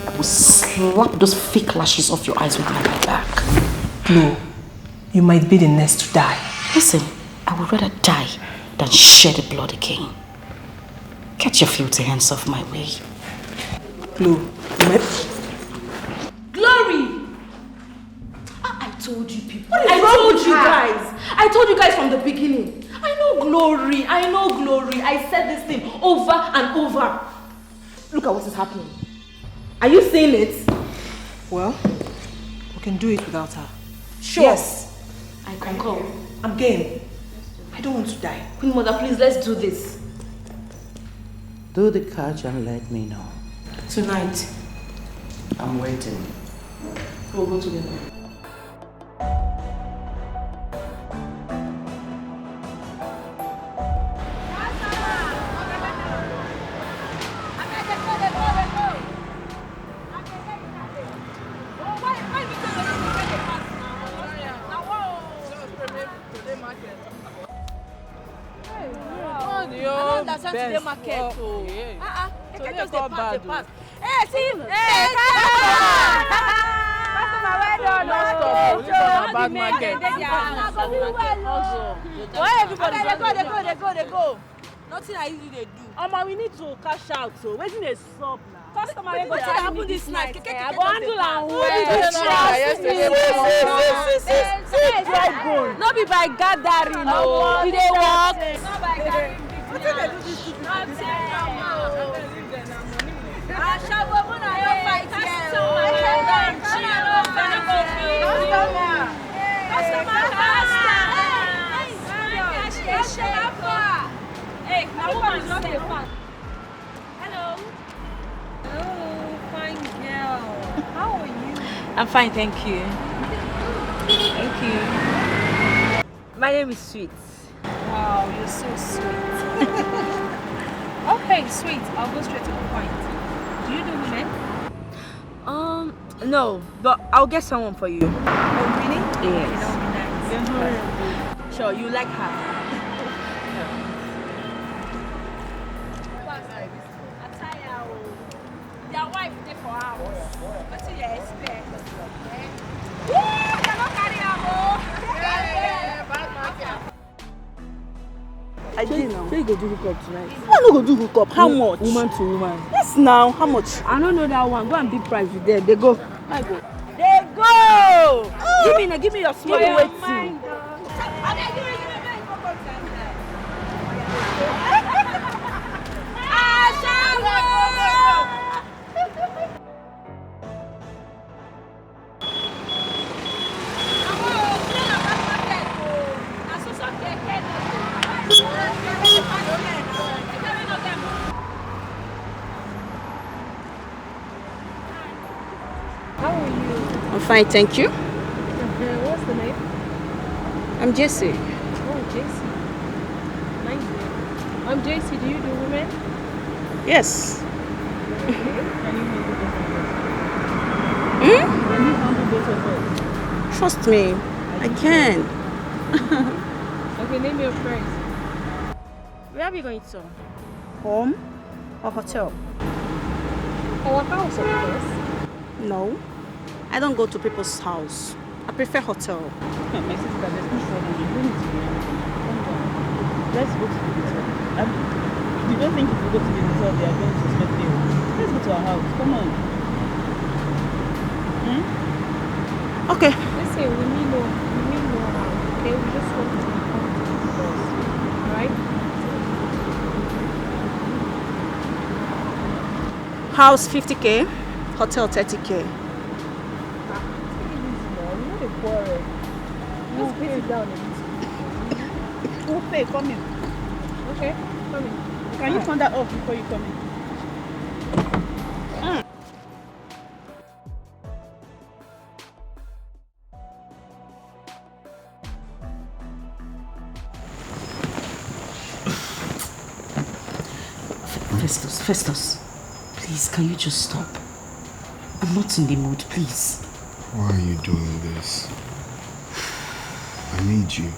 I will slap those fake lashes off your eyes with my back. Glo, you might be the next to die. Listen, I would rather die than shed blood again. Get your filthy hands off my way. Glo, Glory! I told you people. I told you guys from the beginning. I know Glory. I said this thing over and over. Look at what is happening. Are you seeing it? Well, we can do it without her. Sure. Yes. I concur. I'm game. I don't want to die. Queen Mother, please, let's do this. Do the catch and let me know. Tonight. I'm waiting. We'll go together. Today market. You can just pass. Hey, see? Customer, well done. Bad market. They go. Nothing I usually they do. We need to cash out. So waiting a sub now. Customer, we go to happen this night. I go handle and wait. No be by gathering. No, we dey walk. Not by gathering. What did they do this to people? I shall go on your fight here. Hey, my woman is not a fan. Hello. Hello, fine girl. How are you? I'm fine, thank you. Thank you. My name is Sweet. Wow, you're so sweet. Okay, sweet. I'll go straight to the point. Do you do women? No, but I'll get someone for you. Oh, really? Yes. Okay, that would be nice. Sure, you like her. Their wife dey for house. What do you expect? I didn't know. So you go do hookup tonight? I no go do hookup. How much? Woman to woman. Yes, now. How much? I don't know that one. Go and big price with them. They go. I go. They go! Give me your small waiting. How are you? I'm fine, thank you. What's the name? I'm Jessie. Oh, Jessie. Nice name. I'm Jessie. Do you do women? Yes. Can you handle both of us? Trust me, I can. Okay, name your friends. Where are we going to? Home or hotel? Our house, of course. No, I don't go to people's house. I prefer hotel. My sister, there's no trouble. You don't need to be anything. Calm down. Let's go to the hotel. You don't think if we go to the hotel, they are going to suspect you? Let's go to our house. Come on. Okay. Listen, we mean no harm. Okay, we just want to be comfortable first. Right? House 50k, hotel 30k. We'll pay it down a little. We'll pay, come in. Okay, come in. Can you turn that off before you come in? Festus, please, can you just stop? I'm not in the mood, please. Why are you doing this? I need you.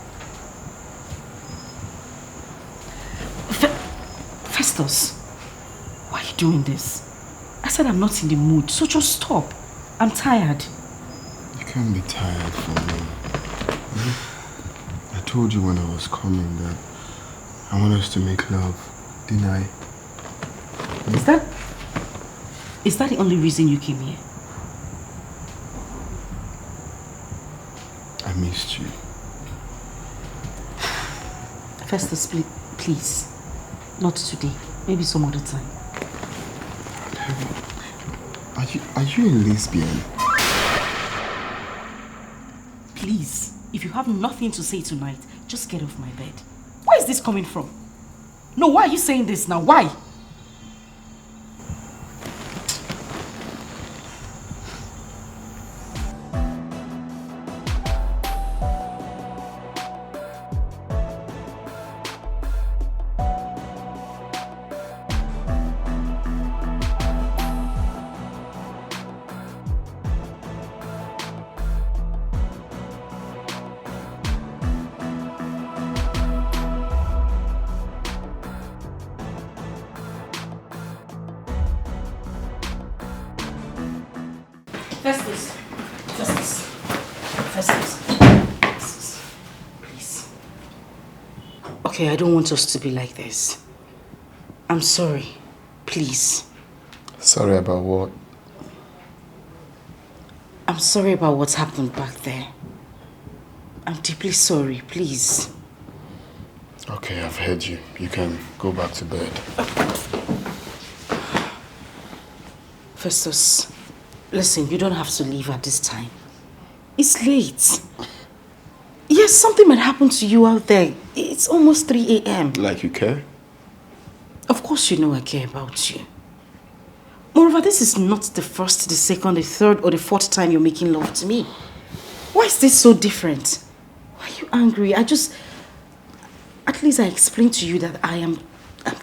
Festus, why are you doing this? I said I'm not in the mood, so just stop. I'm tired. You can't be tired for me. I told you when I was coming that I want us to make love, didn't I? Is that the only reason you came here? I missed you. Festus, please. Not today. Maybe some other time. Are you a lesbian? Please, if you have nothing to say tonight, just get off my bed. Where is this coming from? No, why are you saying this now? Why? Festus. Please. Okay, I don't want us to be like this. I'm sorry. Please. Sorry about what? I'm sorry about what's happened back there. I'm deeply sorry. Please. Okay, I've heard you. You can go back to bed. Festus, listen, you don't have to leave at this time. It's late. Yes, something might happen to you out there. It's almost 3 a.m. Like you care? Of course you know I care about you. Moreover, this is not the first, the second, the third, or the fourth time you're making love to me. Why is this so different? Why are you angry? At least I explained to you that I'm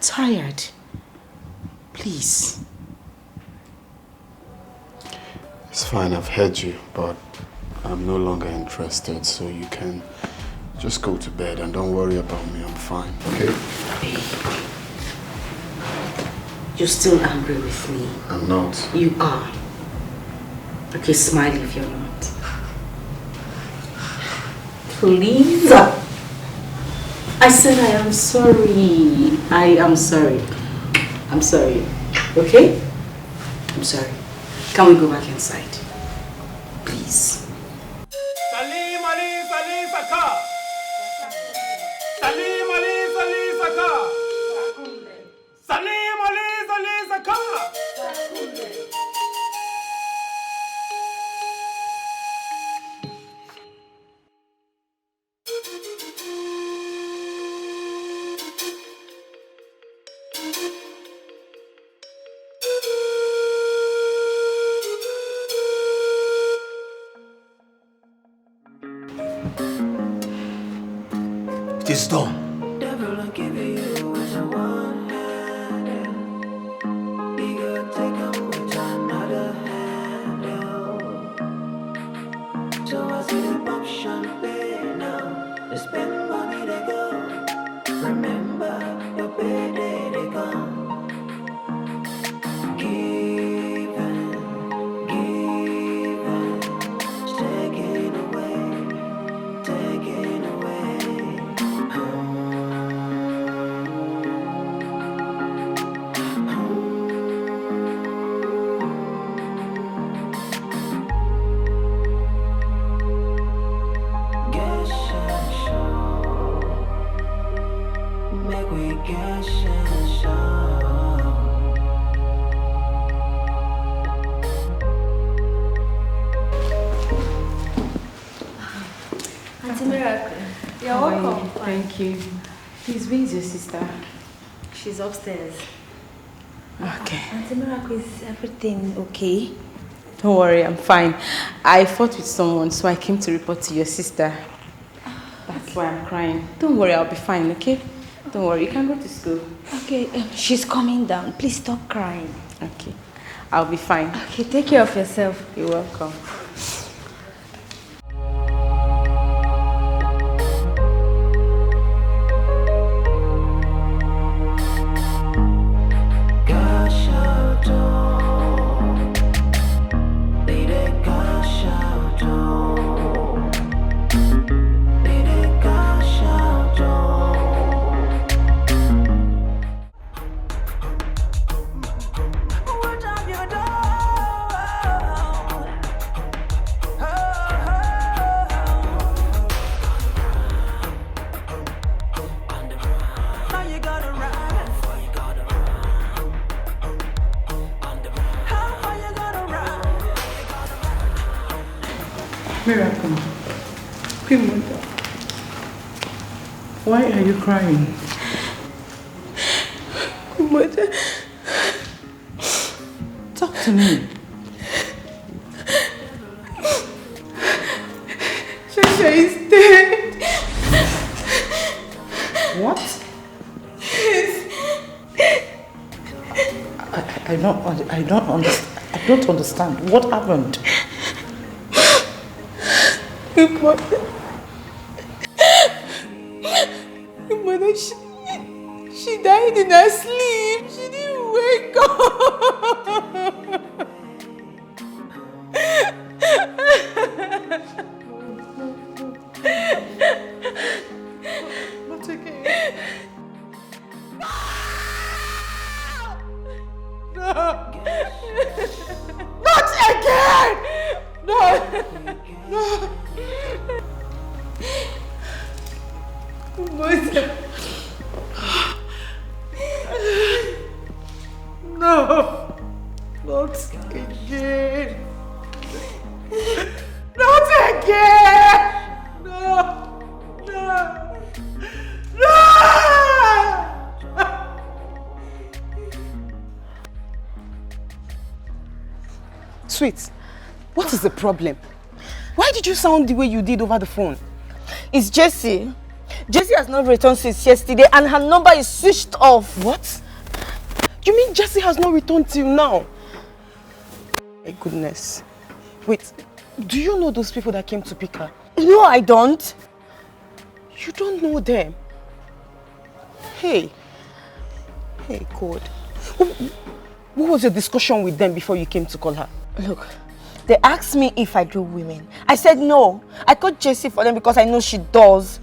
tired. Please. It's fine, I've heard you, but I'm no longer interested, so you can just go to bed and don't worry about me. I'm fine, okay? You're still angry with me. I'm not. You are. Okay, smile if you're not. Please. I said I am sorry. I am sorry. I'm sorry. Okay? I'm sorry. Can we go back inside? Please. Salim Ali Salim Saka. Salim Ali Salim Saka. Salim Ali Salim Saka. It is done. Devil will give you as a one-handed. He could take him with another handle. So I see the pump champagne now. They spend money, they go. Remember, your payday, they come. Giving, taking away, taking away. Make we get show. Auntie Miracle, you're How are you? welcome. Thank you. Please, where is your sister? She's upstairs. Okay. Auntie Miracle, is everything okay? Don't worry, I'm fine. I fought with someone, so I came to report to your sister. That's why I'm crying. Don't worry, I'll be fine, okay? Don't worry, you can go to school. Okay, she's coming down. Please stop crying. Okay, I'll be fine. Okay, take care of yourself. You're welcome. Miracle. Queen Mother. Why are you crying? Queen Mother. Talk to me. Shasha is dead. What? Yes. I don't understand. What happened? Queen Mother, she died in her sleep. She didn't wake up. Not again. No. Not again. No. No. Mother. No. Not again. Not again. No. No. No. Sweet, what is the problem? Why did you sound the way you did over the phone? It's Jessie. Jessie has not returned since yesterday and her number is switched off. What? You mean Jessie has not returned till now? My goodness. Wait, do you know those people that came to pick her? No, I don't. You don't know them? Hey. Hey, God. What was your discussion with them before you came to call her? Look, they asked me if I do women. I said no. I called Jessie for them because I know she does.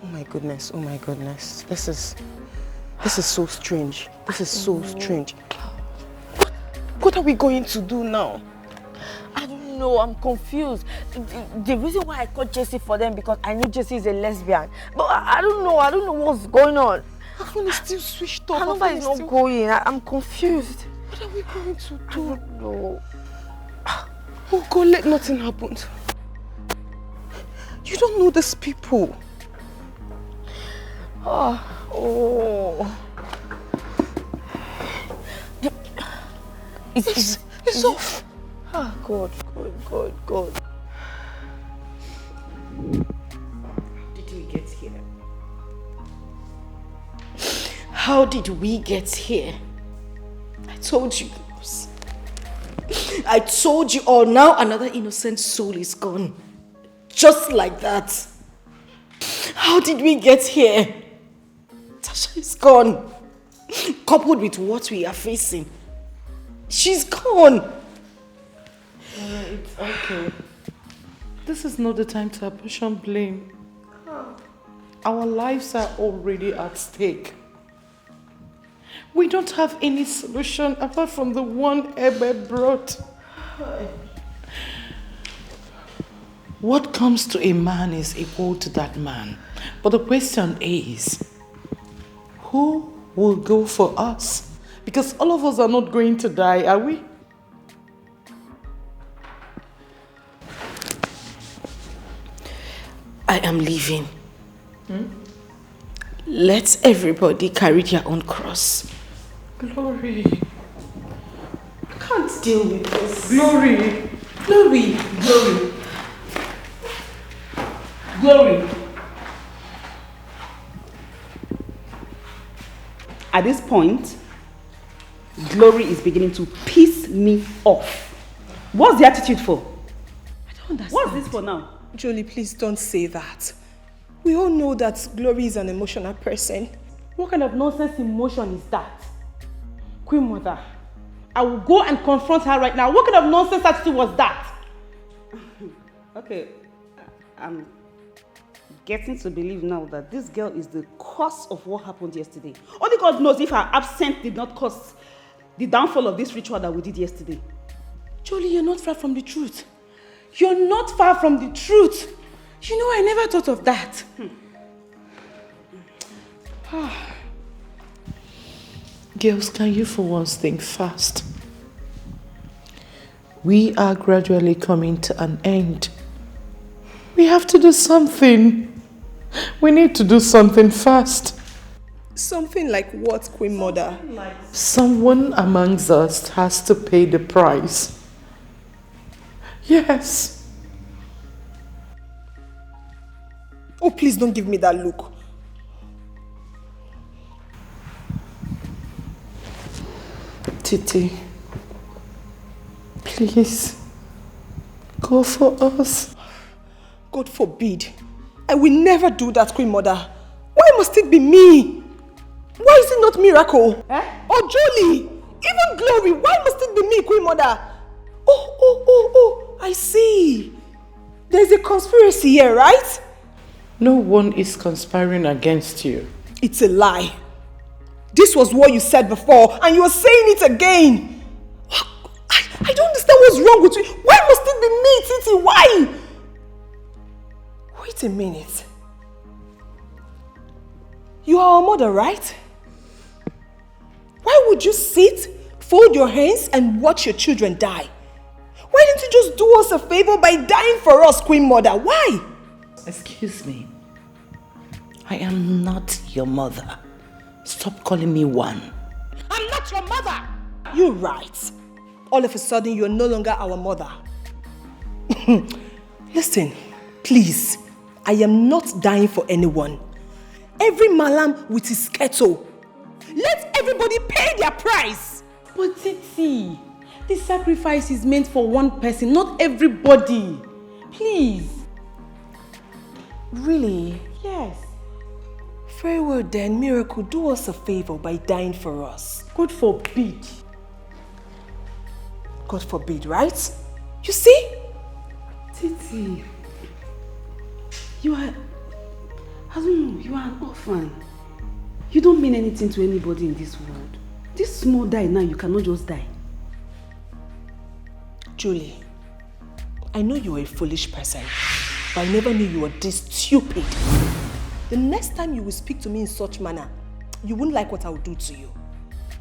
Oh my goodness, oh my goodness. This is so strange. This is so strange. What are we going to do now? I don't know, I'm confused. The reason why I called Jessie for them because I know Jessie is a lesbian. But I don't know what's going on. Her phone is still switched off. Her number is not going. I'm confused. What are we going to do? I don't know. Oh God, let nothing happen. You don't know these people. It's off. Oh, God. Did we get here? How did we get here? I told you girls. I told you all. Now another innocent soul is gone. Just like that. How did we get here? Tasha is gone. Coupled with what we are facing. She's gone. It's okay. This is not the time to apportion blame. Our lives are already at stake. We don't have any solution apart from the one Ebe brought. What comes to a man is equal to that man. But the question is, who will go for us? Because all of us are not going to die, are we? I am leaving. Let everybody carry their own cross. Glory. I can't deal with this. Glory. Glory. Glory. Glory. At this point, Glory is beginning to piss me off. What's the attitude for? I don't understand. What's this for now? Jolie, please don't say that. We all know that Glory is an emotional person. What kind of nonsense emotion is that? Queen Mother, I will go and confront her right now. What kind of nonsense attitude was that? Okay, I'm getting to believe now that this girl is the cause of what happened yesterday. Only God knows if her absence did not cause the downfall of this ritual that we did yesterday. Jolie, you're not far from the truth. You're not far from the truth. You know, I never thought of that. Girls, can you for once think fast? We are gradually coming to an end. We have to do something. We need to do something fast. Something like what, Queen Mother? Someone amongst us has to pay the price. Yes. Oh, please don't give me that look. Titi, please, go for us. God forbid. I will never do that, Queen Mother. Why must it be me? Why is it not Miracle? Or Jolie? Even Glory? Why must it be me, Queen Mother? Oh, I see. There's a conspiracy here, right? No one is conspiring against you. It's a lie. This was what you said before, and you are saying it again. I don't understand what's wrong with you. Why must it be me, Titi? Why? Wait a minute. You are our mother, right? Why would you sit, fold your hands, and watch your children die? Why didn't you just do us a favor by dying for us, Queen Mother? Why? Excuse me. I am not your mother. Stop calling me one. I'm not your mother. You're right. All of a sudden, you're no longer our mother. Listen, please. I am not dying for anyone. Every malam with his kettle. Let everybody pay their price. But Titi, this sacrifice is meant for one person, not everybody. Please. Really? Yes. Very well then, Miracle, do us a favor by dying for us. God forbid. God forbid, right? You see? Titi, you are, I don't know, you are an orphan. You don't mean anything to anybody in this world. This small die now, you cannot just die. Julie, I know you are a foolish person, but I never knew you were this stupid. The next time you will speak to me in such manner, you won't like what I will do to you.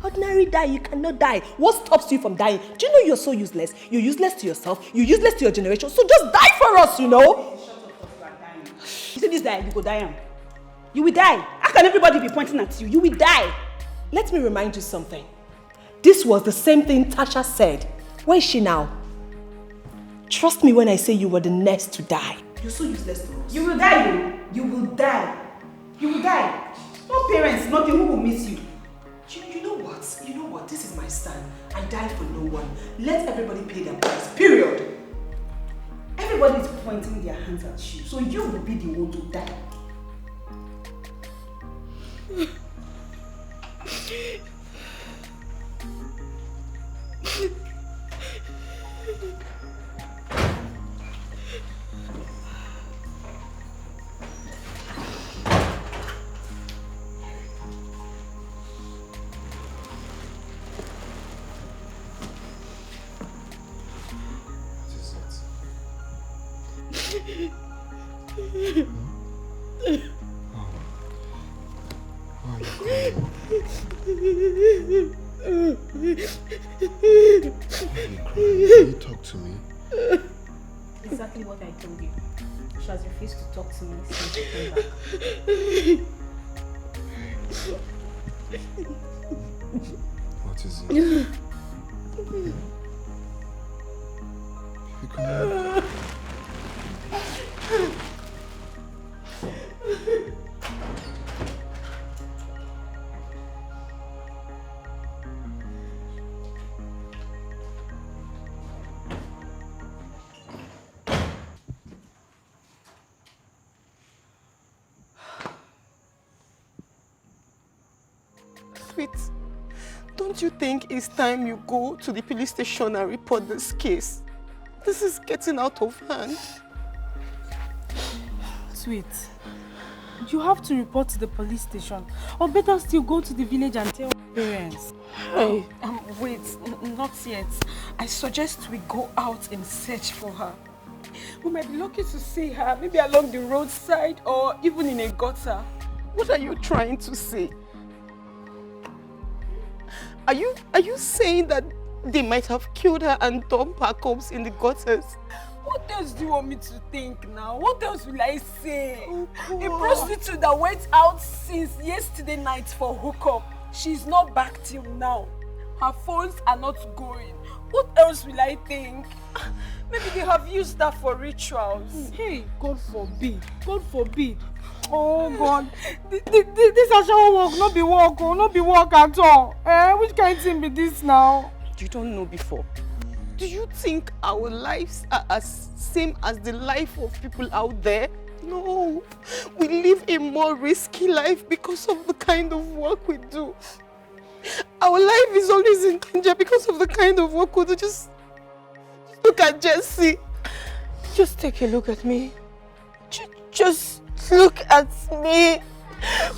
Ordinary die, you cannot die. What stops you from dying? Do you know you're so useless? You're useless to yourself, you're useless to your generation, so just die for us, you know? You see this die, you go die. You will die. How can everybody be pointing at you? You will die. Let me remind you something. This was the same thing Tasha said. Where is she now? Trust me when I say you were the next to die. You're so useless to us. You will die, you will die. You will die. No parents, nothing, who will miss you? You know what? You know what? This is my stand. I die for no one. Let everybody pay their price. Period. Everybody is pointing their hands at you, so you will be the one to die. Can you talk to me? Exactly what I told you. She has refused to talk to me since she came back. What is it? You come Sweet, don't you think it's time you go to the police station and report this case? This is getting out of hand. Sweet, you have to report to the police station, or better still go to the village and tell your parents. Hey. Wait, not yet. I suggest we go out and search for her. We might be lucky to see her, maybe along the roadside or even in a gutter. What are you trying to say? Are you saying that they might have killed her and dumped her corpse in the gutters? What else do you want me to think now? What else will I say? A prostitute that went out since yesterday night for hookup. She's not back till now. Her phones are not going. What else will I think? Maybe they have used that for rituals. Hey, God forbid. God forbid. Oh God, this actual work, not be work, not be work at all. Which kind of thing be this now? You don't know before. Do you think our lives are as same as the life of people out there? No, we live a more risky life because of the kind of work we do. Our life is always in danger because of the kind of work we do. Just look at Jessie. Just take a look at me. Just look at me.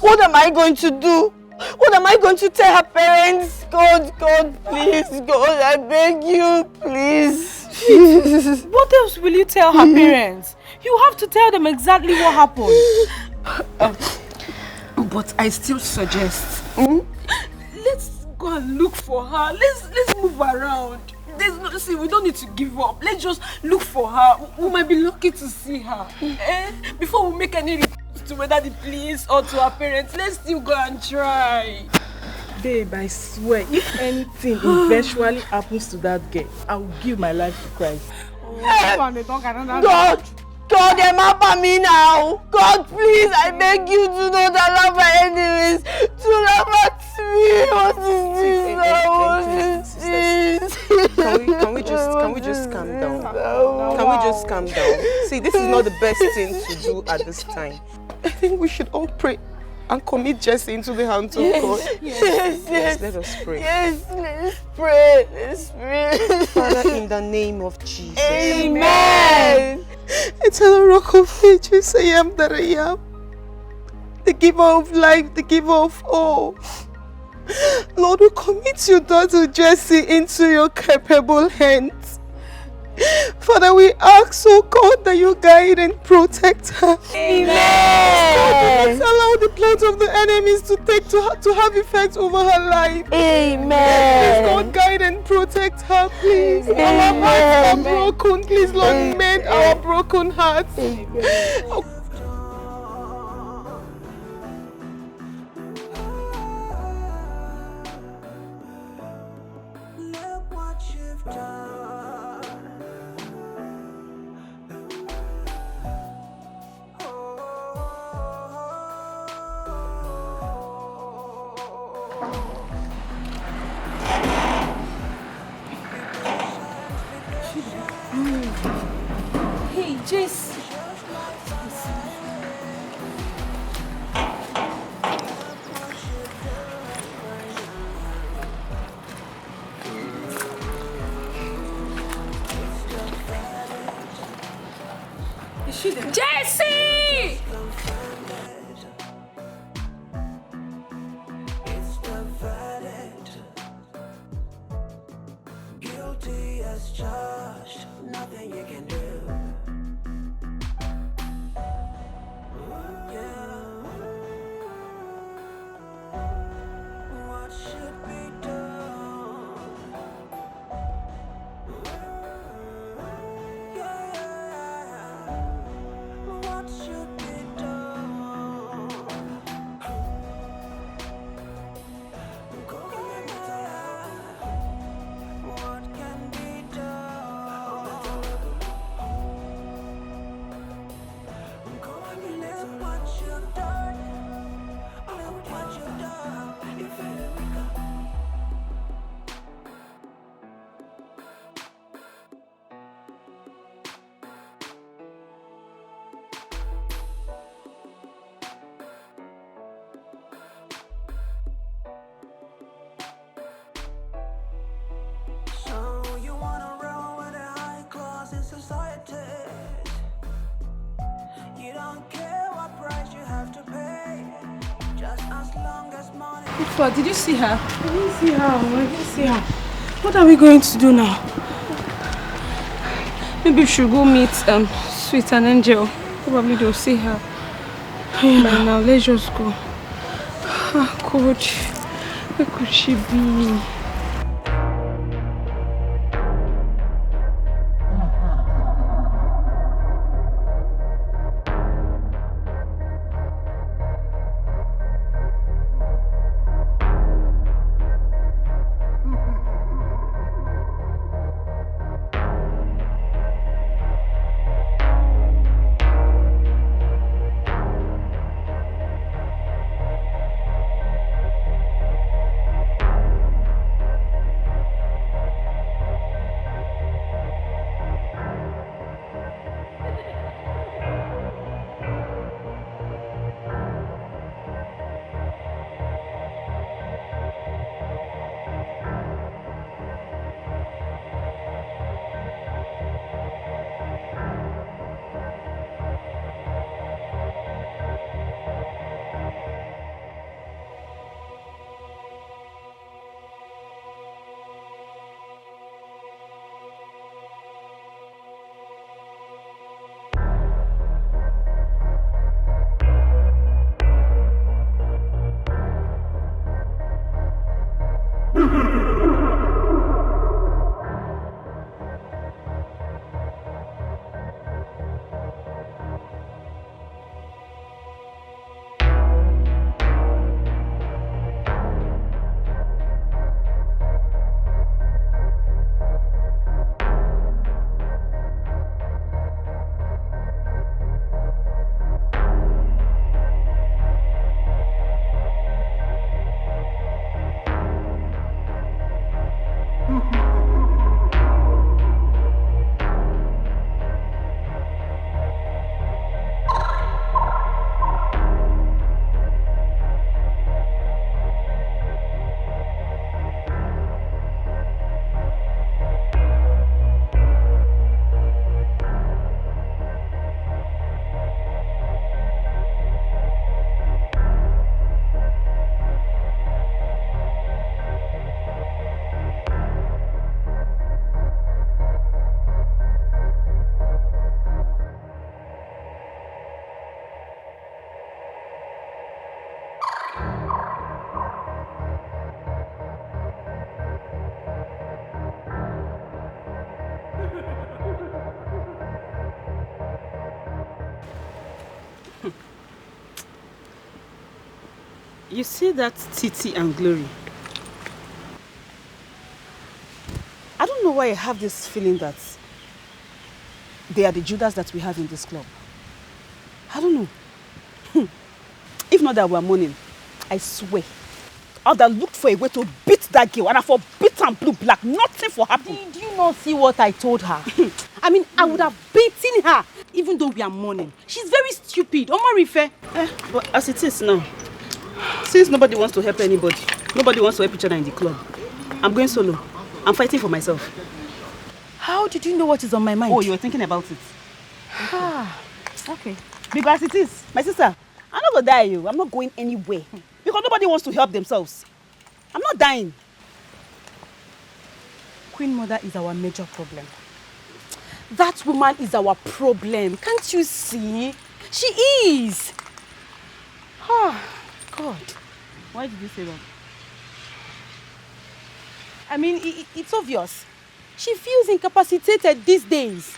What am I going to do? What am I going to tell her parents? God, please, God, I beg you, please. What else will you tell her parents? You have to tell them exactly what happened. But I still suggest, let's go and look for her. Let's move around. See, we don't need to give up. Let's just look for her. We might be lucky to see her. Before we make any reports to whether the police or to our parents, let's still go and try. Babe, I swear, if anything eventually happens to that girl, I will give my life to Christ. God, remember me now. God, please, I beg you to not allow my enemies to laugh at me. What is this? Can we just calm down? Can we just calm down? See, this is not the best thing to do at this time. I think we should all pray and commit Jessie into the hands of God. Yes, let us pray. Yes, let's pray. Let's pray. Father, in the name of Jesus. Amen. Eternal Rock of Ages, I am that I am. The giver of life, the giver of all. Lord, we commit your daughter Jessie into your capable hands. Father, we ask, oh God, that you guide and protect her. Amen. God, do not allow the plans of the enemies to have effect over her life. Amen. Please, God, guide and protect her, please. Amen. Our hearts are broken. Please, Lord, mend our broken hearts. Oh, Look what you've done. Hey, Jess. Is she there? Jessie! It's the verdict. Guilty as charged. Nothing you can do. What should be done? What should be done? What can be done? Look what you've done. Look what you've done. So you wanna roll with the high class in society? You don't care what price you have to pay, just as long as money. Ifa, did you see her? I didn't see her. I didn't see her. What are we going to do now? Maybe we should go meet Sweet and Angel. Probably they'll see her. Yeah. By now, let's just go. Ah, God, where could she be? You see that Titi and Glory? I don't know why I have this feeling that they are the Judas that we have in this club. I don't know. If not that we're mourning, I swear, I would have looked for a way to beat that girl, and I for beat and blue black, nothing for happen. Did you not see what I told her? I mean, I would have beaten her, even though we are mourning. She's very stupid. Omarife. But as it is now, since nobody wants to help anybody, nobody wants to help each other in the club, I'm going solo. I'm fighting for myself. How did you know what is on my mind? Oh, you were thinking about it. Okay. Because it is, my sister, I'm not gonna die, you. I'm not going anywhere. Because nobody wants to help themselves. I'm not dying. Queen Mother is our major problem. That woman is our problem. Can't you see? She is. Oh, God. Why did you say that? I mean, it's obvious. She feels incapacitated these days.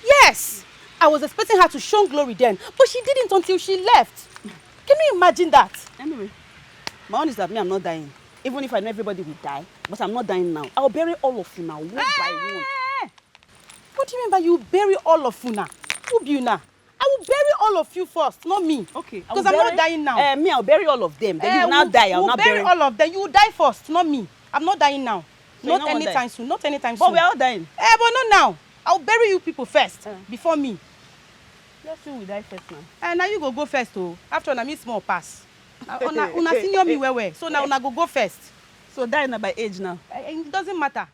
Yes! I was expecting her to show glory then, but she didn't until she left. Can you imagine that? Anyway, my own is that I'm not dying. Even if I know everybody will die, but I'm not dying now. I'll bury all of you now, one by one. What do you mean by you bury all of you now? Who be you now? I will bury all of you first, not me. Okay. Because I'm not dying now. Me, I'll bury all of them. Then you will not die. I'll not bury all of them. You will die first, not me. I'm not dying now. So not anytime soon. Not anytime but soon. But we're all dying. But not now. I'll bury you people first, before me. Let's see who will die first now. Now you go first, oh. After I meet small pass. Una senior me well. So now una go first. So dying by age now. It doesn't matter.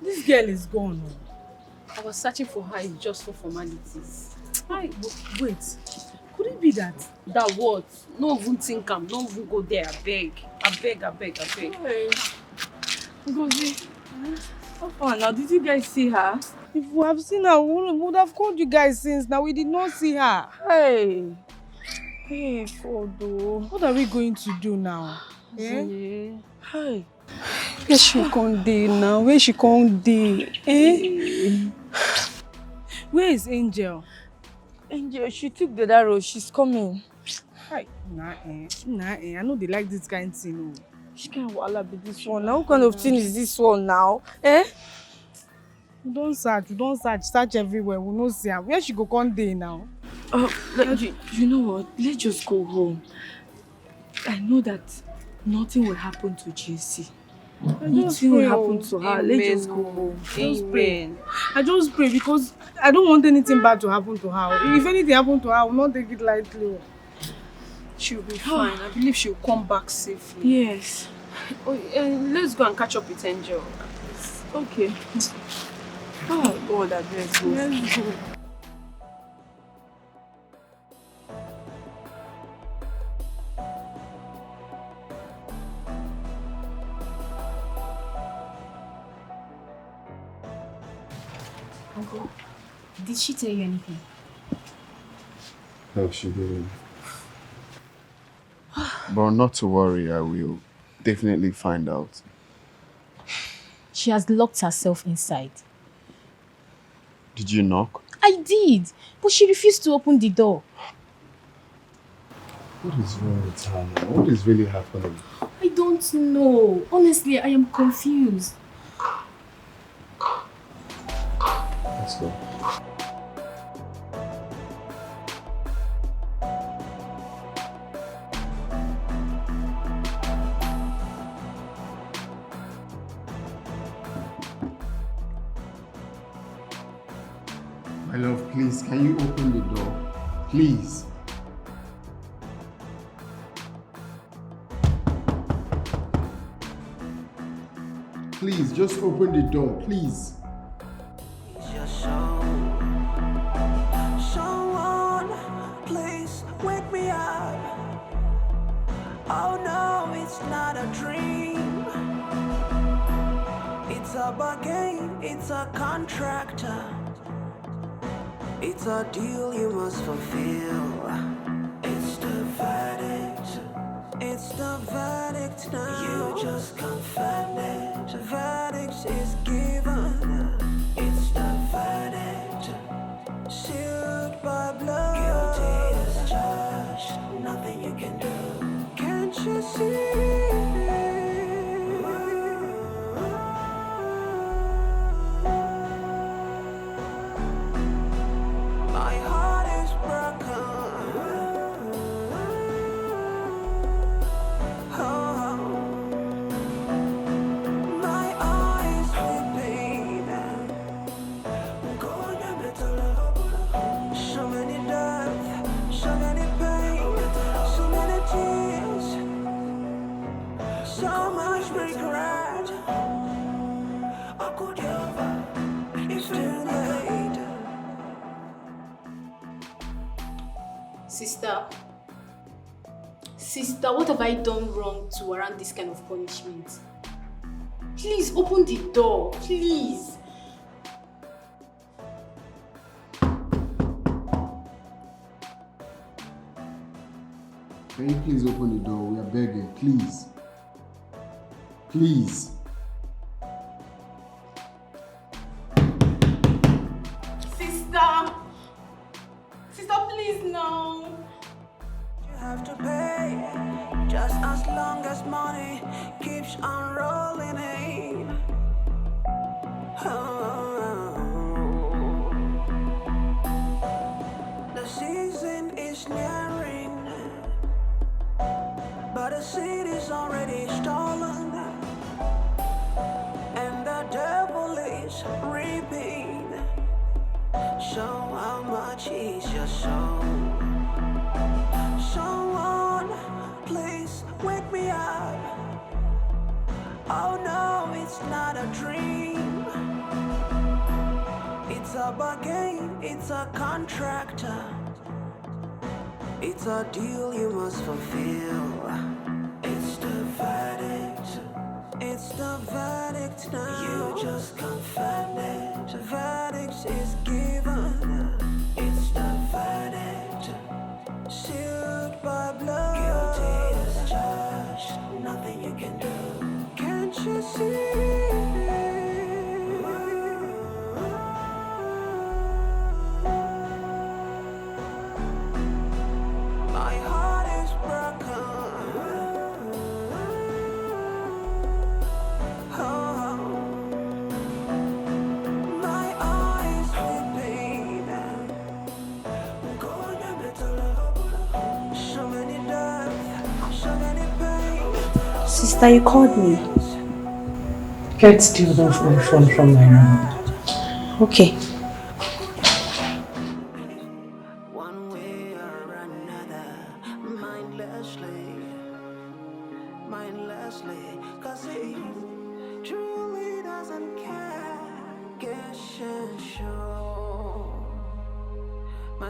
This girl is gone. I was searching for her just for formalities. Wait, could it be that? That what? No even think am, no even go there, I beg. Hey. Ngozi, how far now? Did you guys see her? If we have seen her, we would have called you guys since now. We did not see her. Hey, God, what are we going to do now? Yeah. Hey. Where she come dey now? Where she come dey? Where is Angel? Angel, she took the other road. She's coming. Hi. I know they like this kind of thing. She can't walla be this one. Now, what kind of thing is this one now? We don't search everywhere. We no see her. Where she go come dey now? You know what? Let's just go home. I know that nothing will happen to JC. Nothing will happen to her. Let's just go home. Just pray. I just pray because I don't want anything bad to happen to her. If anything happens to her, I will not take it lightly. She'll be fine. I believe she'll come back safely. Yes. Oh, let's go and catch up with Angel. Okay. Oh God, I beg you. Let's go. Uncle, did she tell you anything? No, she didn't. But not to worry, I will definitely find out. She has locked herself inside. Did you knock? I did, but she refused to open the door. What is wrong with her now? What is really happening? I don't know. Honestly, I am confused. Let's go. My love, please, can you open the door? Please. Please, just open the door, please. Someone, please wake me up. Oh no, it's not a dream. It's a bargain, it's a contract. It's a deal you must fulfill. It's the verdict. It's the verdict now. You just confirmed it. The verdict is given. It's the verdict. Sealed by blood. Guilty as charged. Nothing you can do. Can't you see? My heart is broken. Oh, my eyes weeping. So many death, so many pain, so many tears, so much regret. I could ever, it's too late. Sister, what have I done wrong to warrant this kind of punishment? Please open the door, please. Can you please open the door? We are begging, please. Please. Sister, please no. You have to pay just as long as money keeps on rolling in. The season is nearing, but the seed is already stolen, and the devil is reaping. So how much is your soul? Someone, please wake me up. Oh no, it's not a dream. It's a bargain, it's a contract. It's a deal you must fulfill. It's the verdict. It's the verdict now. You just confirmed it. The verdict is given. It's the verdict. Sealed by blood. Guilty as charged. Nothing you can do. Can't you see? My heart is broken. Oh, my eyes weeping. So many death, so many pain. Sister, you called me. Get the other phone from my room. Okay.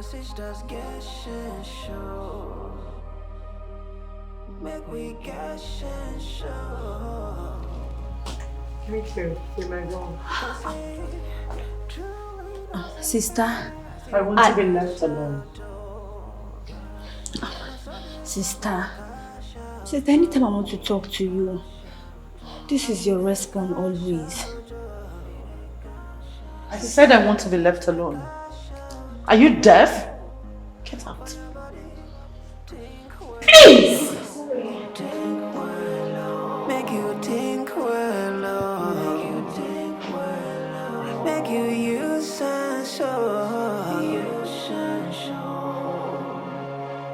Sisters get show. Make we get show. Me too. You may go. Sister, I want to be left alone. Sister, anytime I want to talk to you, this is your response always. I said I want to be left alone. Are you deaf? Get out. Please! Make you think well, make you think well, make you use and show,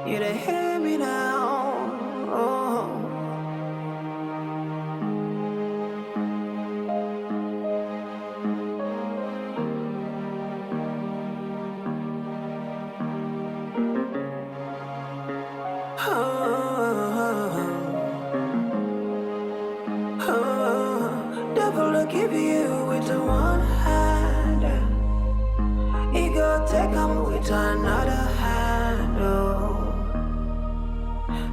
you to hear me now. Oh. Devil will give you with the one hand. He go take him with another hand. Oh.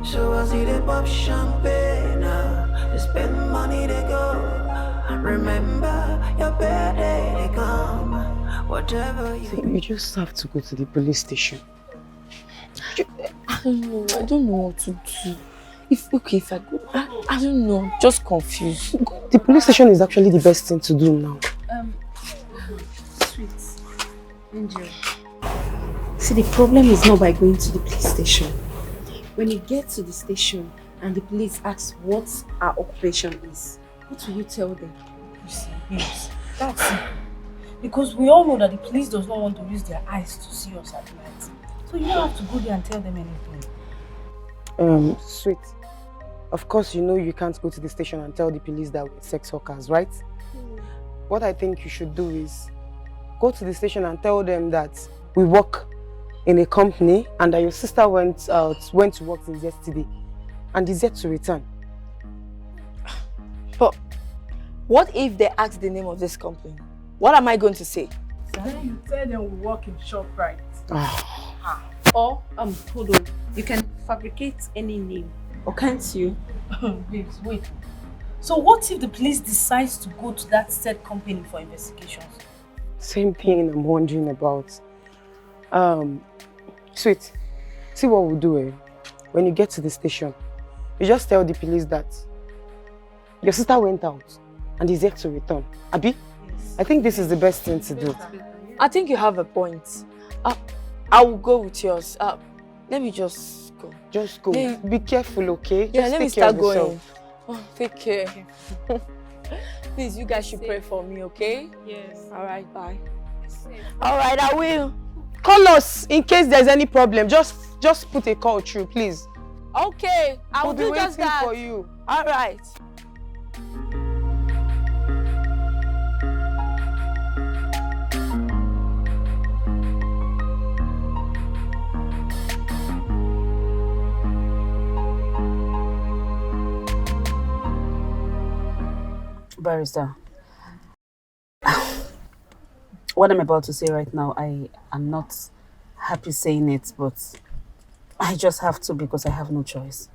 So I see the pop champagne. They spend money, they go. Remember your birthday, they come. Whatever you. You just have to go to the police station. I don't know what to do. If I go, I don't know, just confused. The police station is actually the best thing to do now. Sweet. Angel. See, the problem is not by going to the police station. When you get to the station and the police ask what our occupation is, what will you tell them? You see, yes, that's it. Because we all know that the police does not want to use their eyes to see us at night. So you don't have to go there and tell them anything. Sweet. Of course, you know you can't go to the station and tell the police that we're sex workers, right? What I think you should do is go to the station and tell them that we work in a company and that your sister went to work since yesterday and is yet to return. But what if they ask the name of this company? What am I going to say? Then you tell them we work in ShopRite. Or, hold on. You can fabricate any name. Or can't you? Babes, wait. So what if the police decides to go to that said company for investigations? Same thing I'm wondering about. Sweet, see what we'll do, eh? When you get to the station, you just tell the police that your sister went out and is yet to return. Abi? Yes. I think this is the best thing to do. I think you have a point. I will go with yours. Let me just go. Just go. Yeah. Be careful, okay? Yeah, just let me take care start of going. yourself. Oh, take care. Please, you guys should pray for me, okay? Yes. All right, bye. All right, I will. Call us in case there's any problem. Just put a call through, please. Okay, I will We'll do be just waiting that. for you. All right. Barrister, what I'm about to say right now, I am not happy saying it, but I just have to because I have no choice.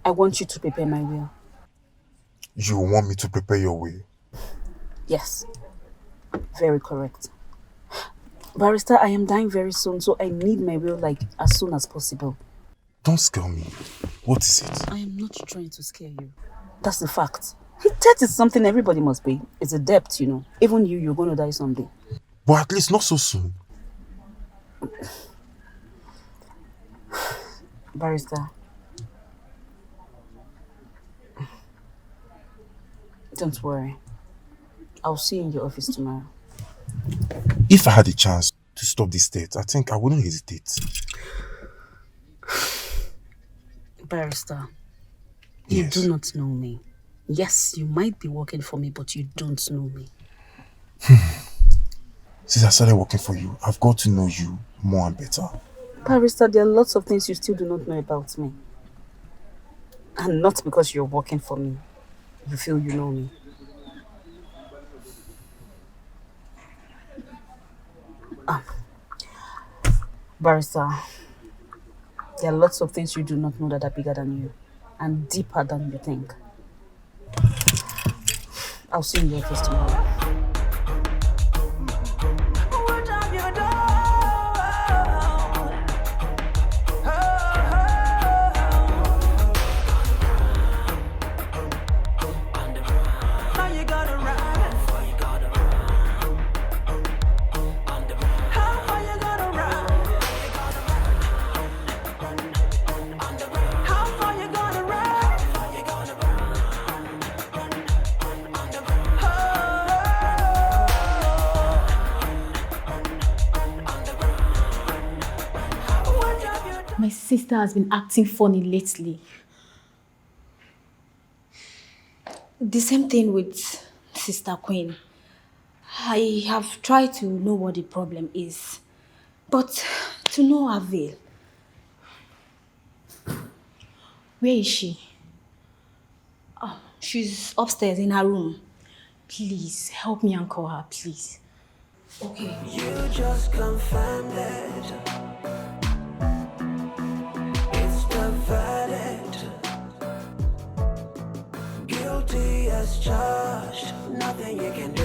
I want you to prepare my will. You want me to prepare your will? Yes, very correct. Barrister, I am dying very soon, so I need my will like as soon as possible. Don't scare me. What is it? I am not trying to scare you. That's the fact. Death is something everybody must pay. It's a debt, you know. Even you're going to die someday. But at least not so soon. Barrister, don't worry. I'll see you in your office tomorrow. If I had a chance to stop this death, I think I wouldn't hesitate. Barrister, Yes. you do not know me. Yes, you might be working for me, but you don't know me. Since I started working for you, I've got to know you more and better. Barrister, there are lots of things you still do not know about me. And not because you're working for me. You feel you know me. Barrister, there are lots of things you do not know that are bigger than you and deeper than you think. I'll see you in the office tomorrow. My sister has been acting funny lately. The same thing with Sister Queen. I have tried to know what the problem is, but to no avail. Where is she? Oh, she's upstairs in her room. Please, help me and call her, please. Okay. You just confirmed it. It's the verdict. Guilty as charged. Nothing you can do.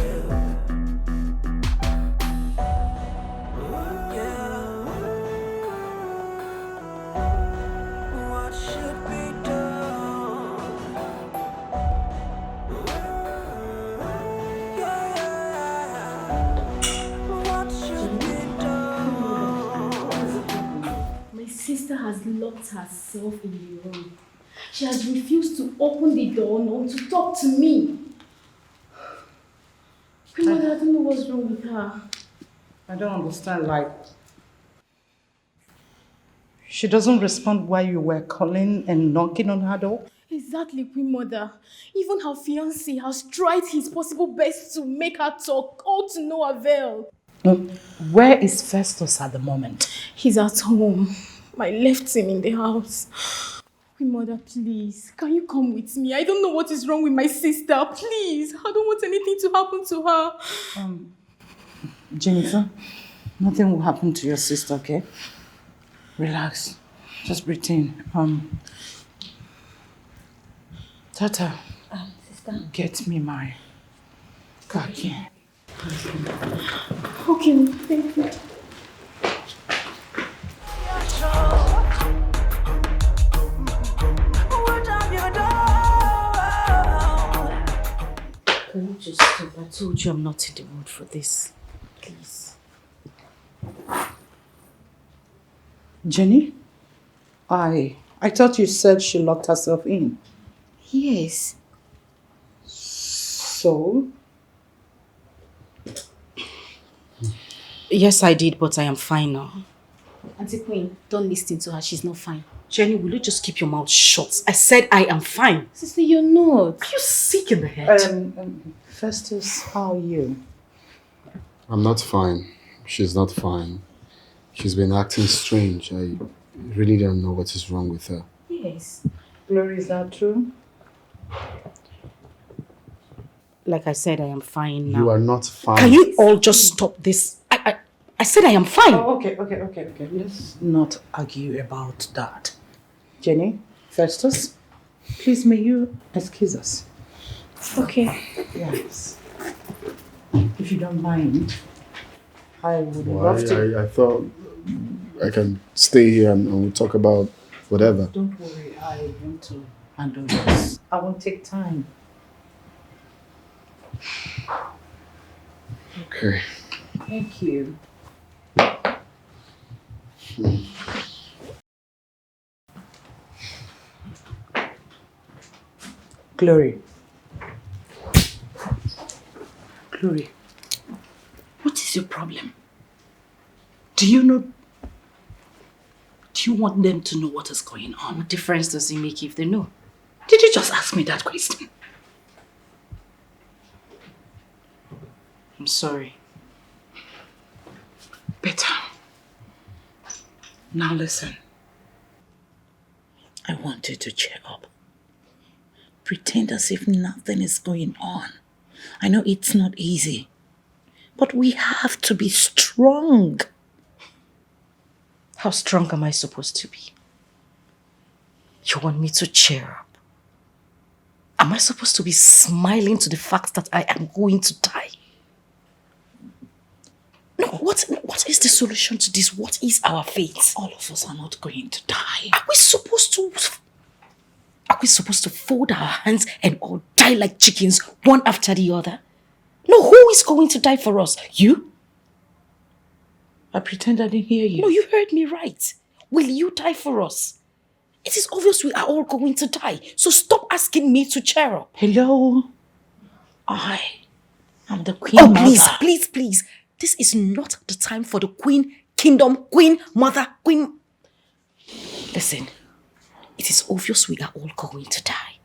Yeah. What should be done? My sister has locked herself in the room. She has refused to open the door nor to talk to me. Grandmother, I don't know what's wrong with her. I don't understand, like, she doesn't respond while you were calling and knocking on her door? Exactly, Queen Mother. Even her fiancé has tried his possible best to make her talk, all to no avail. Where is Festus at the moment? He's at home. I left him in the house. Queen Mother, please, can you come with me? I don't know what is wrong with my sister. Please, I don't want anything to happen to her. Jennifer, nothing will happen to your sister, okay? Relax. Just breathe in. Tata, sister, get me my car key. Okay, thank you. Can you just stop? I told you I'm not in the mood for this. Please. Jenny? I thought you said she locked herself in. Yes. So? Yes, I did, but I am fine now. Auntie Queen, don't listen to her. She's not fine. Jenny, will you just keep your mouth shut? I said I am fine. Sister, you're not. Are you sick in the head? Festus, how are you? I'm not fine. She's not fine. She's been acting strange. I really don't know what is wrong with her. Yes. Glory, is that true? Like I said, I am fine now. You are not fine. Can you all just stop this? I said I am fine. Oh, okay. Let's not argue about that. Jenny, Festus, please may you excuse us. Okay. Yes. If you don't mind, I would Why? love to. I thought I can stay here and we'll talk about whatever. Don't worry, I want to handle this. I won't take time. Okay. Thank you. Glory. Glory, what is your problem? Do you know? Do you want them to know what is going on? What difference does it make if they know? Did you just ask me that question? I'm sorry. Better. Now listen. I want you to cheer up. Pretend as if nothing is going on. I know it's not easy, but we have to be strong. How strong am I supposed to be? You want me to cheer up? Am I supposed to be smiling to the fact that I am going to die? No, what is the solution to this? What is our fate? All of us are not going to die. Are we supposed to fold our hands and all die like chickens, one after the other? No, who is going to die for us? You? I pretend I didn't hear you. No, you heard me right. Will you die for us? It is obvious we are all going to die. So stop asking me to cheer up. Hello? I am the Queen Mother. Please. This is not the time for the Queen Kingdom, Queen Mother, Queen... Listen, it is obvious we are all going to die.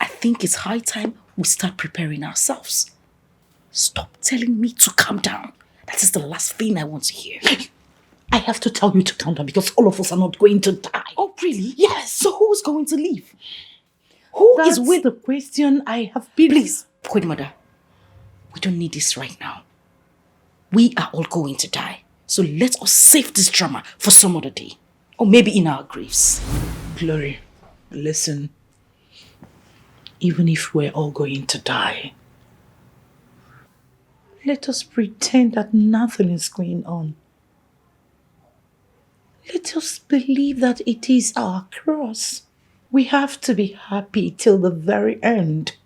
I think it's high time we start preparing ourselves. Stop telling me to calm down. That is the last thing I want to hear. I have to tell you to calm down because all of us are not going to die. Oh, really? Yes. So who's going to leave? Who That's is with the question I have been... Please, Queen Mother, we don't need this right now. We are all going to die. So let us save this drama for some other day. Or maybe in our graves. Glory, listen. Even if we're all going to die, let us pretend that nothing is going on. Let us believe that it is our cross. We have to be happy till the very end.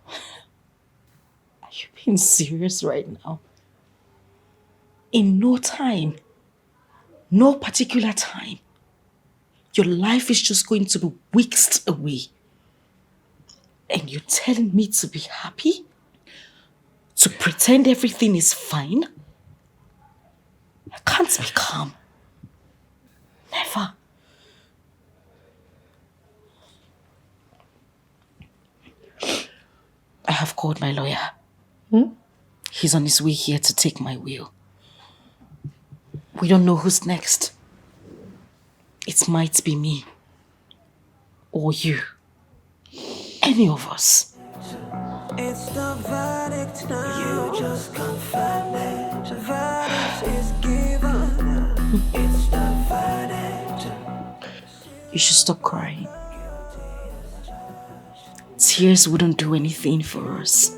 Are you being serious right now? In no time, no particular time, your life is just going to be whisked away. And you're telling me to be happy? To pretend everything is fine? I can't be calm. Never. I have called my lawyer. He's on his way here to take my will. We don't know who's next. It might be me. Or you. Any of us. It's the verdict now. You just confirm it. The verdict is given. It's the verdict. You should stop crying. Tears wouldn't do anything for us.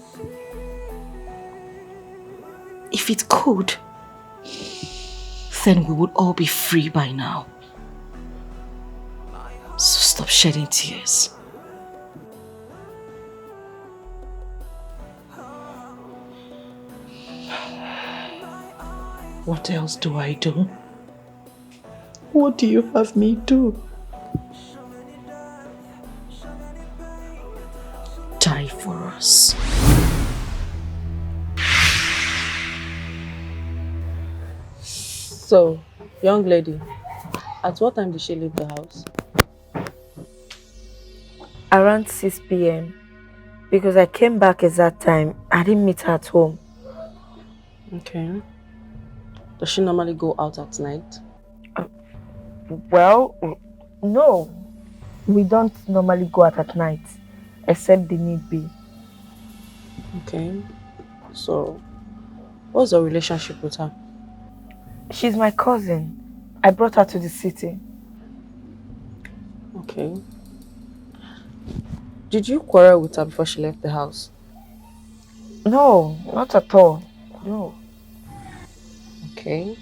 If it could, then we would all be free by now. So stop shedding tears. What else do I do? What do you have me do? Die for us. So, young lady, at what time did she leave the house? Around 6 p.m. Because I came back at that time. I didn't meet her at home. Okay. Does she normally go out at night? Well, no. We don't normally go out at night. Except the need be. Okay. So, what's your relationship with her? She's my cousin. I brought her to the city. Okay. Did you quarrel with her before she left the house? No, not at all. No. Okay.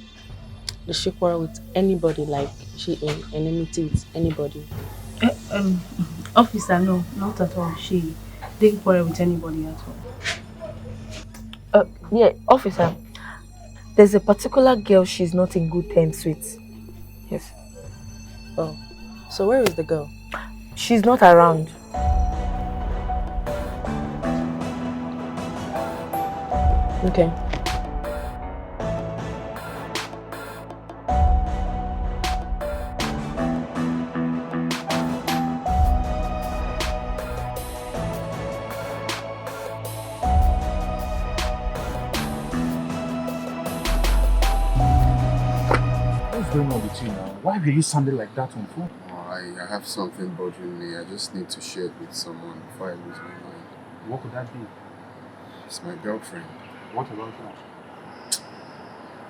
Did she quarrel with anybody? Like, is she in enmity with anybody? Officer, no, not at all. She didn't quarrel with anybody at all. Yeah, officer. There's a particular girl she's not in good terms with. Yes. Oh, so where is the girl? She's not around. Okay. going on with you now? Why were you sounding like that on phone? Oh, I have something bothering me. I just need to share it with someone before I lose my mind. What could that be? It's my girlfriend. What about that?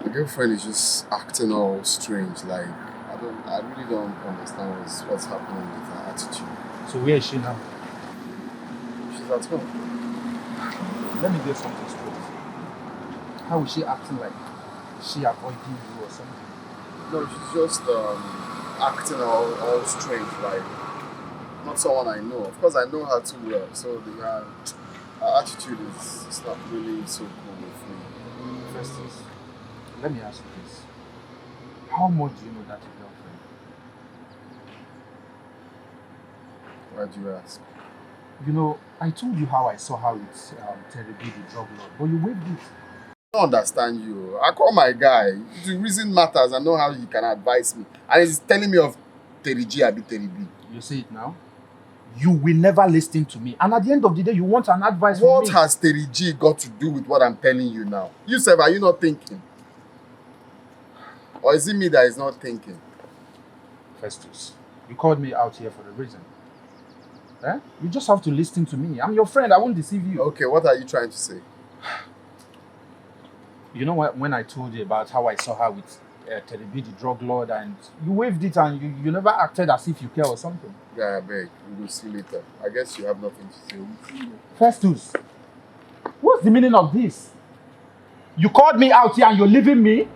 My girlfriend is just acting all strange. Like, I really don't understand what's happening with her attitude. So where is she now? She's at home. Let me get something straight. How is she acting like? Is she avoiding you or something? No, she's just acting all strange, like not someone I know. Of course, I know her too well, so her attitude is not really so cool with me. Festus, let me ask you this. How much do you know that your girlfriend? Why do you ask? You know, I told you how I saw her with Terry B, the drug lord, but you waived it. I don't understand you. I call my guy. The reason matters. I know how he can advise me. And he's telling me of Terry G, Abi Terry B. You see it now? You will never listen to me. And at the end of the day, you want an advice from me. What has Terry G got to do with what I'm telling you now? You said, are you not thinking? Or is it me that is not thinking? Festus, you called me out here for a reason. Eh? You just have to listen to me. I'm your friend. I won't deceive you. Okay, what are you trying to say? You know what? When I told you about how I saw her with Terry B, the drug lord, and you waved it and you never acted as if you care or something. Yeah, I beg. We will see later. I guess you have nothing to say. We'll see later. Festus, what's the meaning of this? You called me out here and you're leaving me?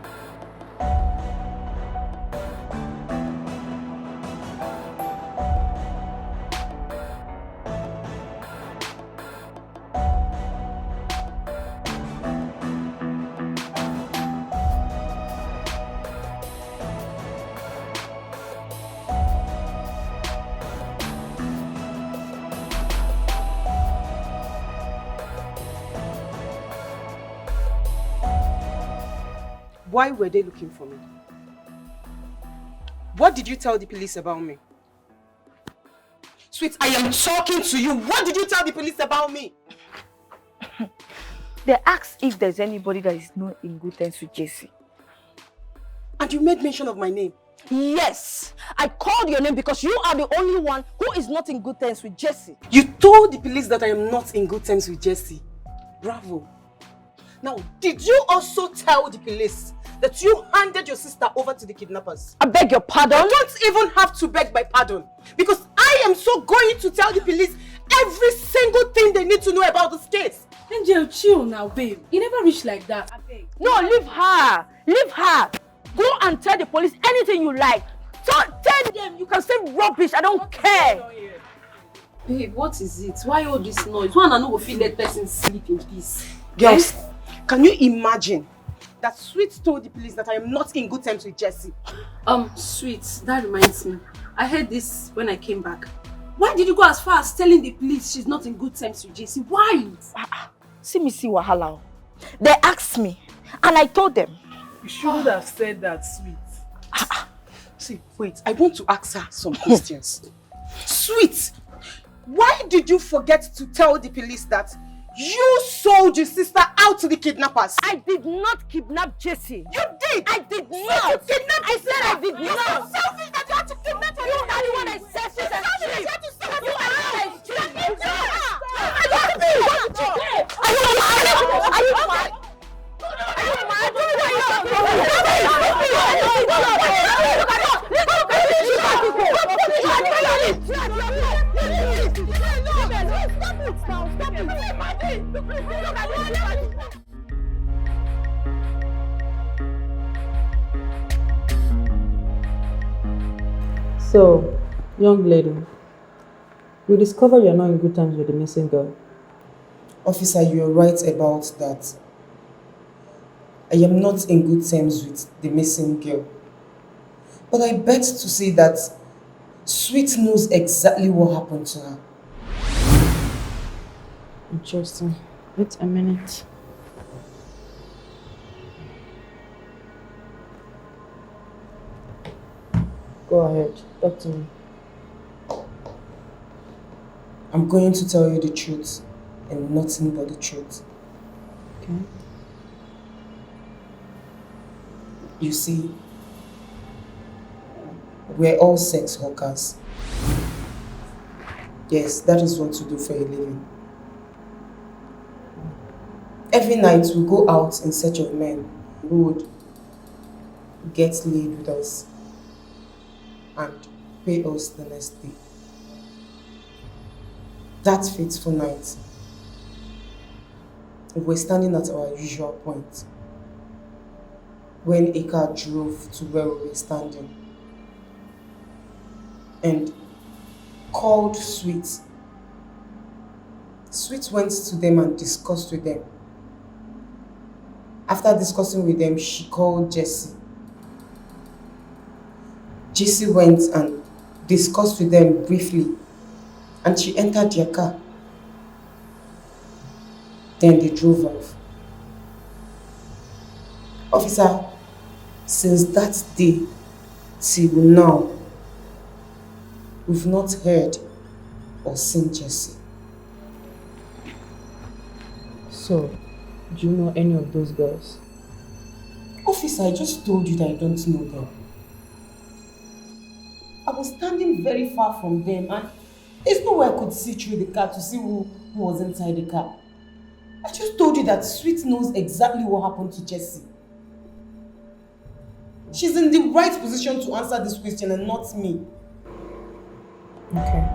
Why were they looking for me? What did you tell the police about me? Sweet, I am talking to you. What did you tell the police about me? They asked if there's anybody that is not in good terms with Jesse. And you made mention of my name? Yes, I called your name because you are the only one who is not in good terms with Jesse. You told the police that I am not in good terms with Jesse. Bravo. Now, did you also tell the police that you handed your sister over to the kidnappers? I beg your pardon? You don't even have to beg my pardon. Because I am so going to tell the police every single thing they need to know about this case. Angel, chill now, babe. You never reach like that. I beg. No, leave her. Leave her. Go and tell the police anything you like. Tell them you can say rubbish. I don't care. Babe, what is it? Why all this noise? One and no will feel let person sleep in peace. Girls, can you imagine that Sweet told the police that I am not in good terms with Jesse? Sweet, that reminds me. I heard this when I came back. Why did you go as far as telling the police she's not in good terms with Jesse? Why? See wahala. They asked me and I told them. You shouldn't have said that, Sweet. See, wait, I want to ask her some questions. Sweet, why did you forget to tell the police that you sold your sister out to the kidnappers? I did not kidnap Jesse. You did! I did not! You kidnapped I said I did You're not! so selfish that you had to kidnap her! You are the one that said she's a street! You are the one that street! Are you mad? So, young lady, we discovered you're not in good terms with the missing girl. Officer, you're right about that. I am not in good terms with the missing girl. But I bet to say that Sweet knows exactly what happened to her. Interesting. Wait a minute. Go ahead, talk to me. I'm going to tell you the truth and nothing but the truth. Okay. You see, We're all sex workers. Yes, that is what we do for a living. Every night we go out in search of men who would get laid with us and pay us the next day. That fateful night, we were standing at our usual point when a car drove to where we were standing and called Sweet. Sweet went to them and discussed with them. After discussing with them, she called Jessie. Jessie went and discussed with them briefly, and she entered their car. Then they drove off. Officer, since that day till now, we've not heard or seen Jessie. So, do you know any of those girls? Officer, I just told you that I don't know them. I was standing very far from them and there's no way I could see through the car to see who was inside the car. I just told you that Sweet knows exactly what happened to Jessie. She's in the right position to answer this question and not me. Okay.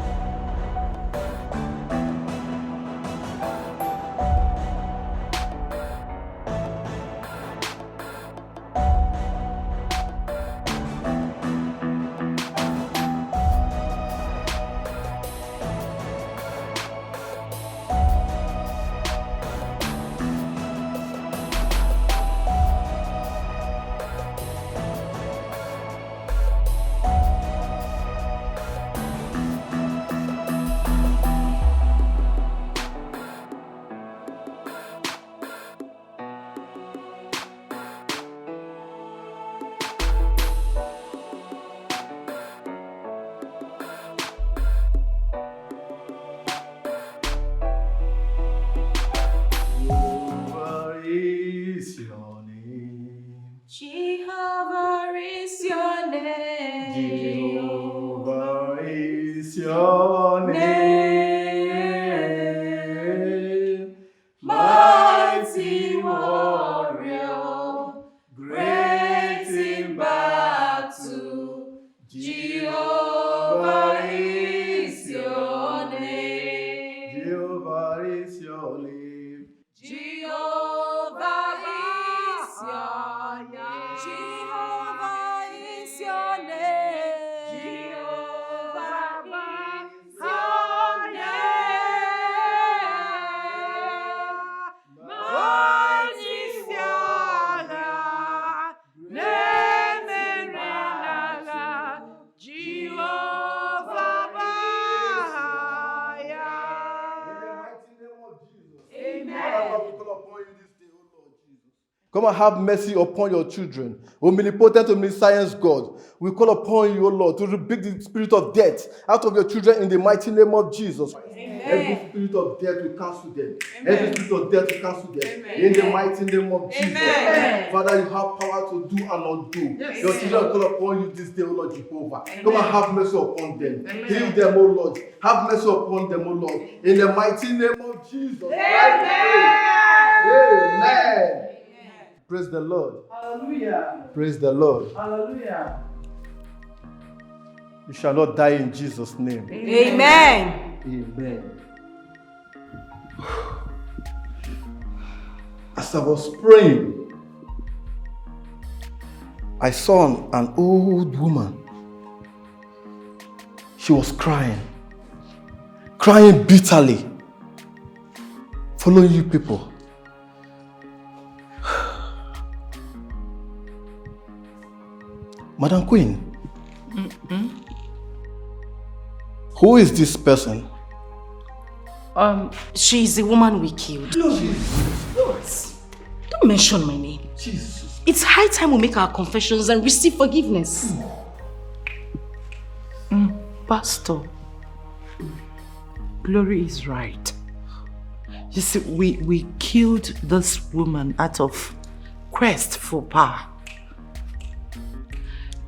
Jehovah is your name. Jehovah is your name. Mighty warrior, great in battle. Jehovah is your name. Jehovah is your name. Jehovah is your name. Jehovah is your name. Jehovah is your name. Mighty Father, name and Jehovah. Come and have mercy upon your children. Omnipotent, omniscience God, we call upon you, O Lord, to rebuke the spirit of death out of your children in the mighty name of Jesus. Amen. Every spirit of death, we cancel them. Amen. Every spirit of death, we cancel them. Amen. In the mighty name of Jesus. Amen. Father, you have power to do and not do. Yes. Your children call upon you this day, O Lord Jehovah. Amen. Come and have mercy upon them. Amen. Heal them, O Lord. Have mercy upon them, O Lord. In the mighty name of Jesus. Amen. Amen. Praise the Lord. Hallelujah. Praise the Lord. Hallelujah. You shall not die in Jesus' name. Amen. Amen. As I was praying, I saw an old woman. She was crying bitterly, following you people. Madam Queen, who is this person? She's the woman we killed. What? Don't mention my name. Jesus. It's high time we make our confessions and receive forgiveness. Pastor, Glory is right. You see, we killed this woman out of quest for power.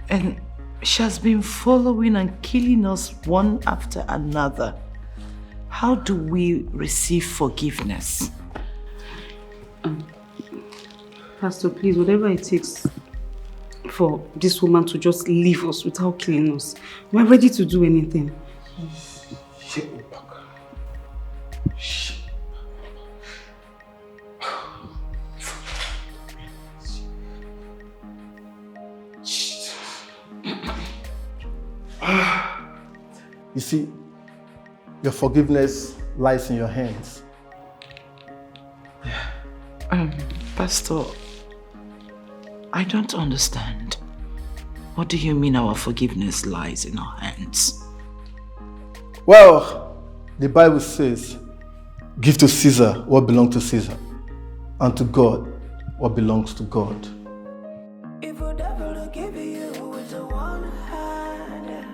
And She has been following and killing us one after another. How do we receive forgiveness? Pastor, please, whatever it takes for this woman to just leave us without killing us. We're ready to do anything. You see, your forgiveness lies in your hands. Pastor, I don't understand. What do you mean our forgiveness lies in our hands? Well, the Bible says, give to Caesar what belongs to Caesar, and to God what belongs to God. If a devil to give you with a one hand,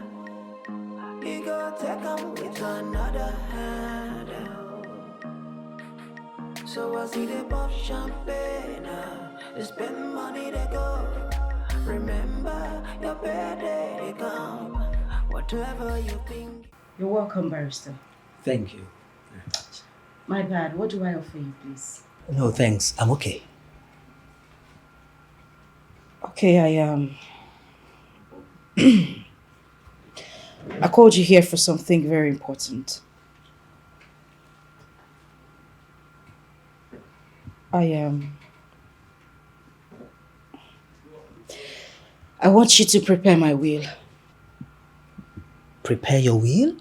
he go take him with another hand. So I see the pop champagne, they spend money they go. Remember your birthday they come. Whatever you think. You're welcome, barrister. Thank you very much. My bad. What do I offer you, please? No, thanks. I'm okay. Okay, I called you here for something very important. I want you to prepare my will. Prepare your will?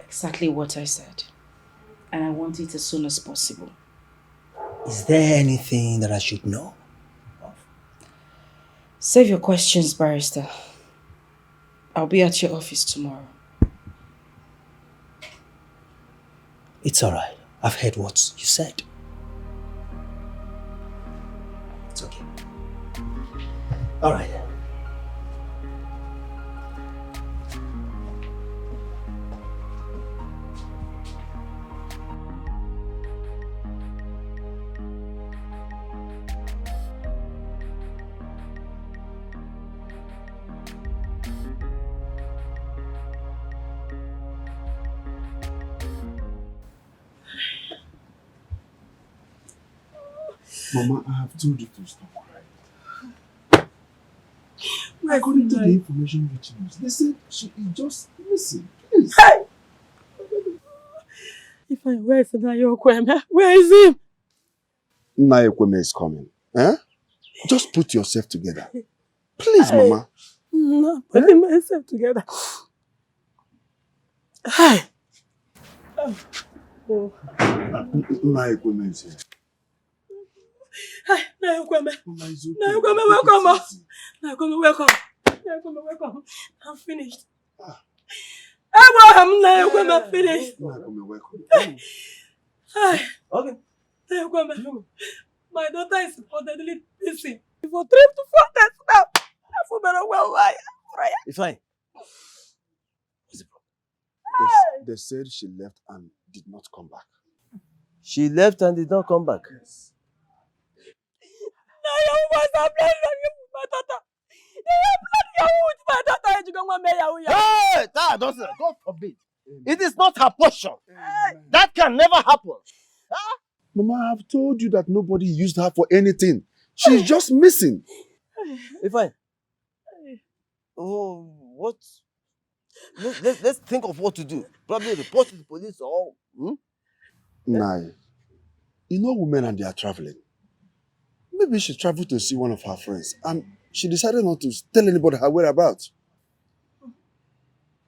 Exactly what I said. And I want it as soon as possible. Is there anything that I should know? Save your questions, barrister. I'll be at your office tomorrow. It's all right. I've heard what you said. It's okay. All right. Mama, I have told you to stop crying. According to the information reaching us, they said she is just missing. Please. Where is Nayokweme? Where is him? Nayokweme is coming. Eh? Just put yourself together. Please, Mama. No, putting myself together. Hi. Oh. Nayokweme is here. Hi, Nayokweme. Nayokweme, welcome. Nayokweme, welcome. Nayokweme, welcome. I'm finished. I'm finished. Nayokweme, welcome. Hi. Okay. Nayokweme, my daughter is reportedly missing for 3 to 4 days now. I feel better well. Why? It's fine. They said she left and did not come back. She left and did not come back? Yes. Hey! God forbid. It is not her portion. That can never happen. Huh? Mama, I have told you that nobody used her for anything. She's just missing. Fine. Oh, what? Let's think of what to do. Probably report to the police or... Nah. You know women and they are traveling. Maybe she traveled to see one of her friends and she decided not to tell anybody her whereabouts.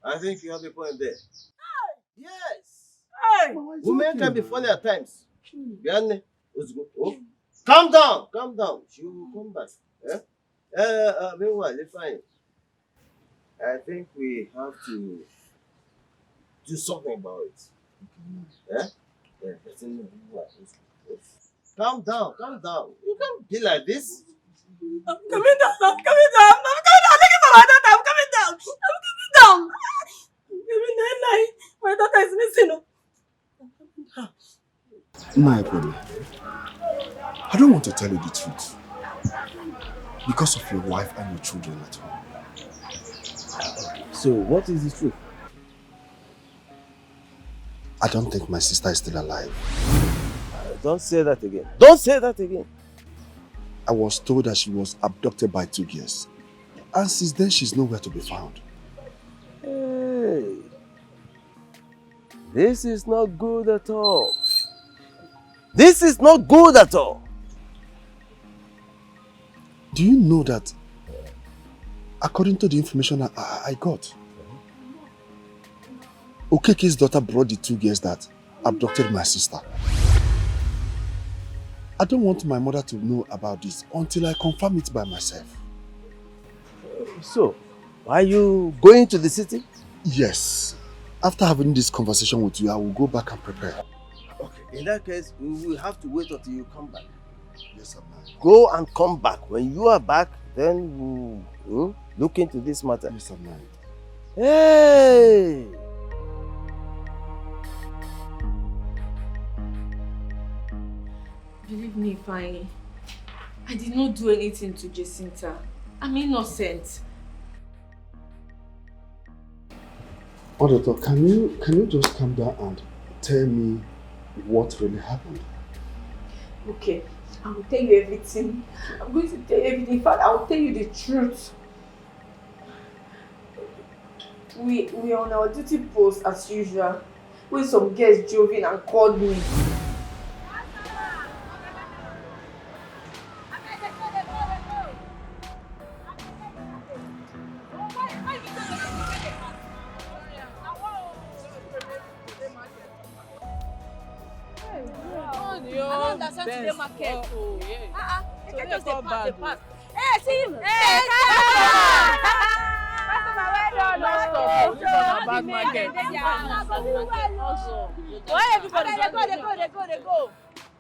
I think you have a point there. Yes. Hey. Women can be funny at times. Oh. Calm down. Calm down. She will come back. Meanwhile, it's fine. I think we have to do something about it. Calm down. You can't be like this. I'm coming down. I'm coming down. Looking for my daughter. I'm coming down. My daughter is missing. Nayokweme, I don't want to tell you the truth. Because of your wife and your children at home. So, what is the truth? I don't think my sister is still alive. Don't say that again. Don't say that again. I was told that she was abducted by 2 girls. And since then, she's nowhere to be found. Hey. This is not good at all. This is not good at all. Do you know that, according to the information I got, Okeke's daughter brought the 2 girls that abducted my sister. I don't want my mother to know about this until I confirm it by myself. So, are you going to the city? Yes. After having this conversation with you, I will go back and prepare. Okay, in that case, we will have to wait until you come back. Yes, Abba. Go and come back. When you are back, then we'll look into this matter. Yes, Abba. Hey! Believe me, Fanny. I did not do anything to Jacinta. I'm innocent. Oh, doctor, can you just calm down and tell me what really happened? Okay, I will tell you everything. I'm going to tell you everything. In fact, I will tell you the truth. We are on our duty post as usual when some girls drove in and called me.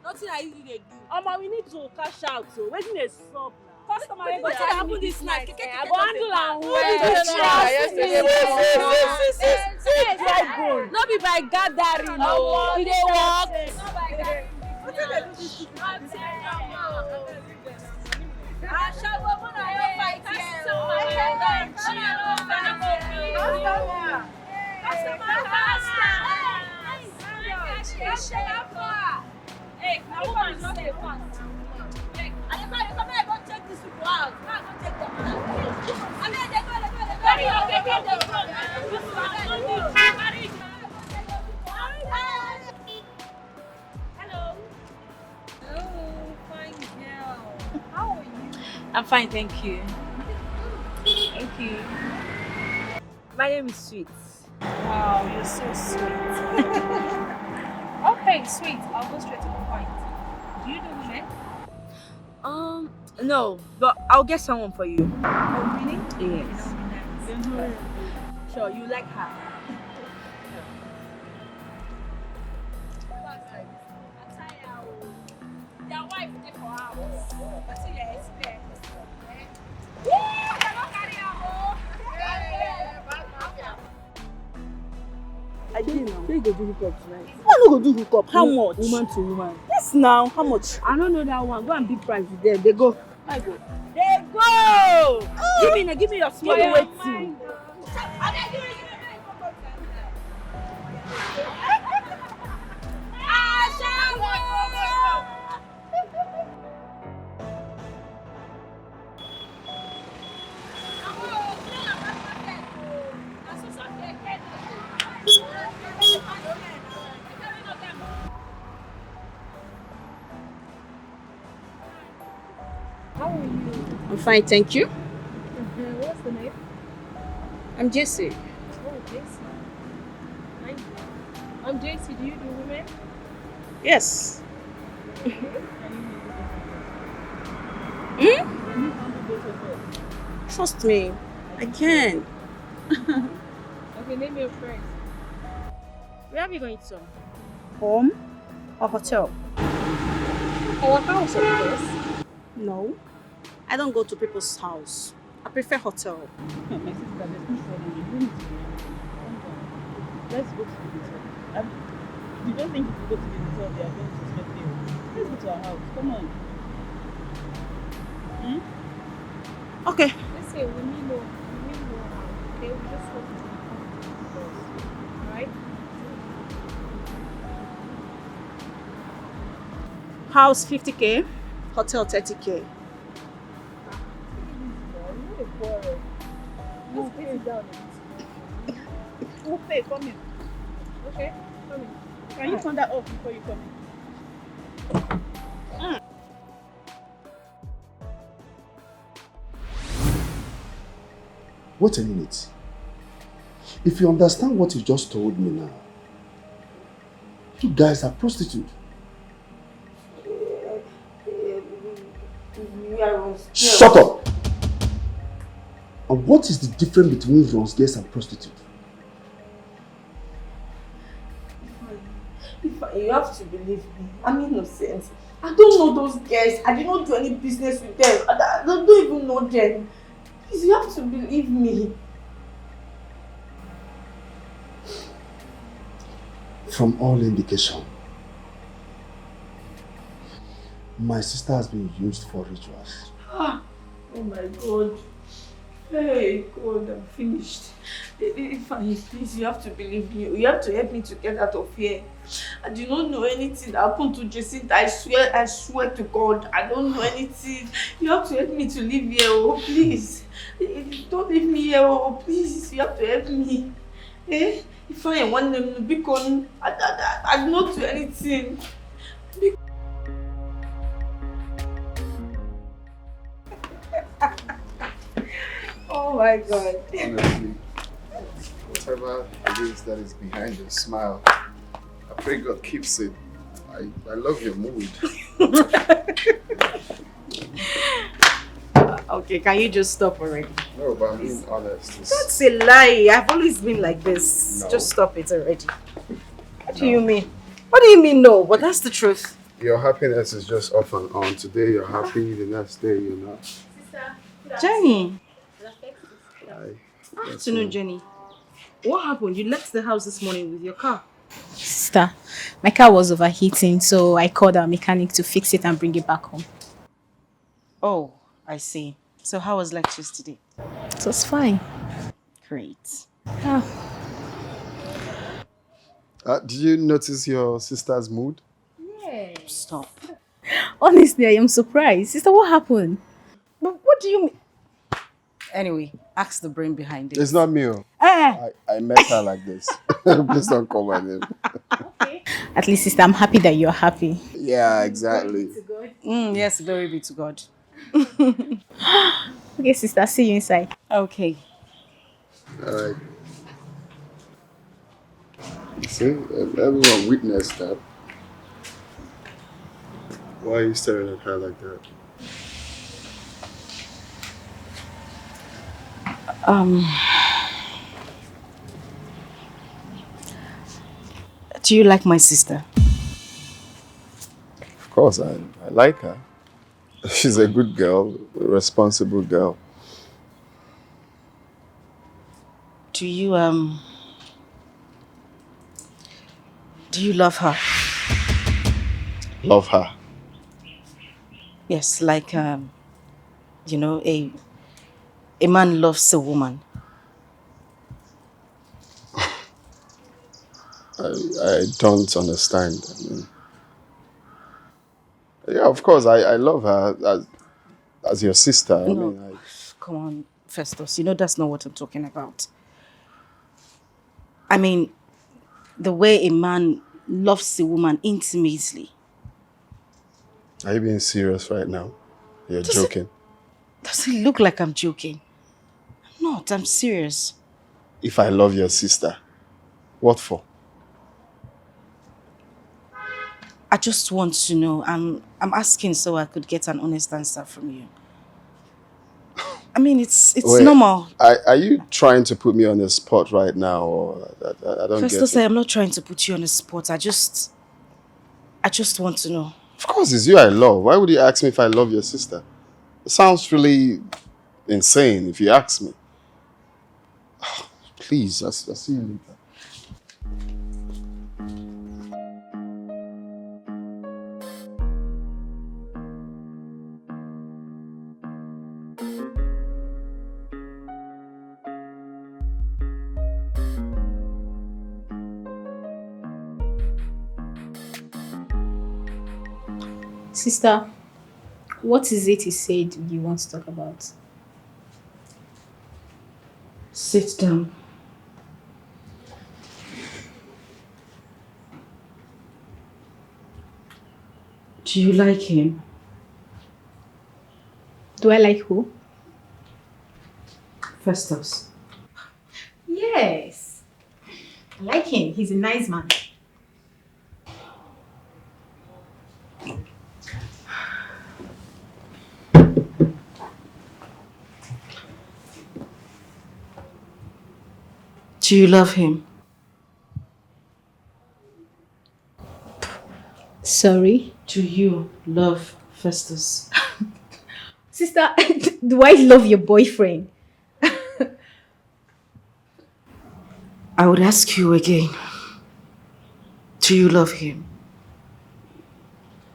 Nothing I usually dey do. We need to cash out. So wetin dey sup now? Customer wey go Wetin happen this night? I go handle am well. No be by gathering o. We dey work. Hey, now woman is not a fan. I go check this people out. I go check them out. Hello. Hello, fine girl. How are you? I'm fine, thank you. Thank you. My name is Sweet. Wow, you're so sweet. Okay, sweet. I'll go straight to the point. Do you know women? No, but I'll get someone for you. Oh, really? Yes. Sure, you like her. Your wife dey for house. Wetin you expect? I didn't know. You go do hookup tonight. I no go do hookup. How much? Woman to woman. Yes, now. How much? I don't know that one. Go and big price with them. They go. I go. They go! Give me your small waiting. How are you? I'm fine, thank you. What's the name? I'm Jessie. Oh, Jessie. Thank you. I'm Jessie. Do you do women? Yes. Trust me, I can. Okay, name your friends. Where are we going to? Home or hotel? Our house, of course. No, I don't go to people's house. I prefer hotel. My sister, there's no problem. You don't need to be Let's go to the hotel. You don't think if you go to the hotel, they are going to suspect you? Let's go to our house. Come on. Okay. Let's say we meet no. Okay, we just Right? House 50K, hotel 30K. We'll pay it down. We'll pay, come here. Okay? Come here. Can you turn that off before you come in? Wait a minute. If you understand what you just told me now, you guys are prostitutes. Shut up! And what is the difference between runs girls and prostitutes? You have to believe me. I'm innocent. I don't know those girls. I did not do any business with them. I don't even know them. Please, you have to believe me. From all indication, my sister has been used for rituals. Oh my God. Hey, God, I'm finished. Fine, please, you have to believe me. You have to help me to get out of here. I do not know anything that happened to Jacinta. I swear to God, I don't know anything. You have to help me to leave here, oh, please. Don't leave me here, oh, please. You have to help me. Eh? If I want them to be gone, I do not do anything. Oh my God. Honestly, whatever it is that is behind your smile, I pray God keeps it. I love your mood. Okay, can you just stop already? No, but I'm being honest. That's a lie. I've always been like this. No. Just stop it already. What do you mean? What do you mean no? But that's the truth. Your happiness is just off and on. Today you're happy, the next day you're not. Jenny. Hi. Afternoon, Jenny. What happened? You left the house this morning with your car. Sister, my car was overheating, so I called our mechanic to fix it and bring it back home. Oh, I see. So how was lectures today? It was fine. Great. Yeah. Did you notice your sister's mood? Yeah. Stop. Honestly, I am surprised. Sister, what happened? But what do you mean? Anyway, ask the brain behind it. It's not me. I met her like this. Please don't call my name. At least, sister, I'm happy that you're happy. Yeah, exactly. Yes, glory be to God. Okay, sister, see you inside. Okay. Alright. See, everyone witnessed that. Why are you staring at her like that? Do you like my sister? Of course, I like her. She's a good girl, a responsible girl. Do you love her? Love her? Yes, like, you know, a man loves a woman. I don't understand. I mean, yeah, of course, I love her as your sister. I No, mean, come on, Festus. You know that's not what I'm talking about. I mean, the way a man loves a woman intimately. Are you being serious right now? You're joking. Does it look like I'm joking? I'm not, I'm serious. If I love your sister, what for? I just want to know. I'm asking so I could get an honest answer from you. I mean, it's Wait, normal. Are you trying to put me on the spot right now, or I don't Festus, get I it? am not trying to put you on the spot. I just want to know. Of course, it's you I love. Why would you ask me if I love your sister? It sounds really insane if you ask me. Please, I'll see you later. Sister, what is it he said you want to talk about? Sit down. Do you like him? Do I like who? Festus. Yes. I like him. He's a nice man. Do you love him? Sorry? Do you love Festus? Sister, do I love your boyfriend? I would ask you again. Do you love him?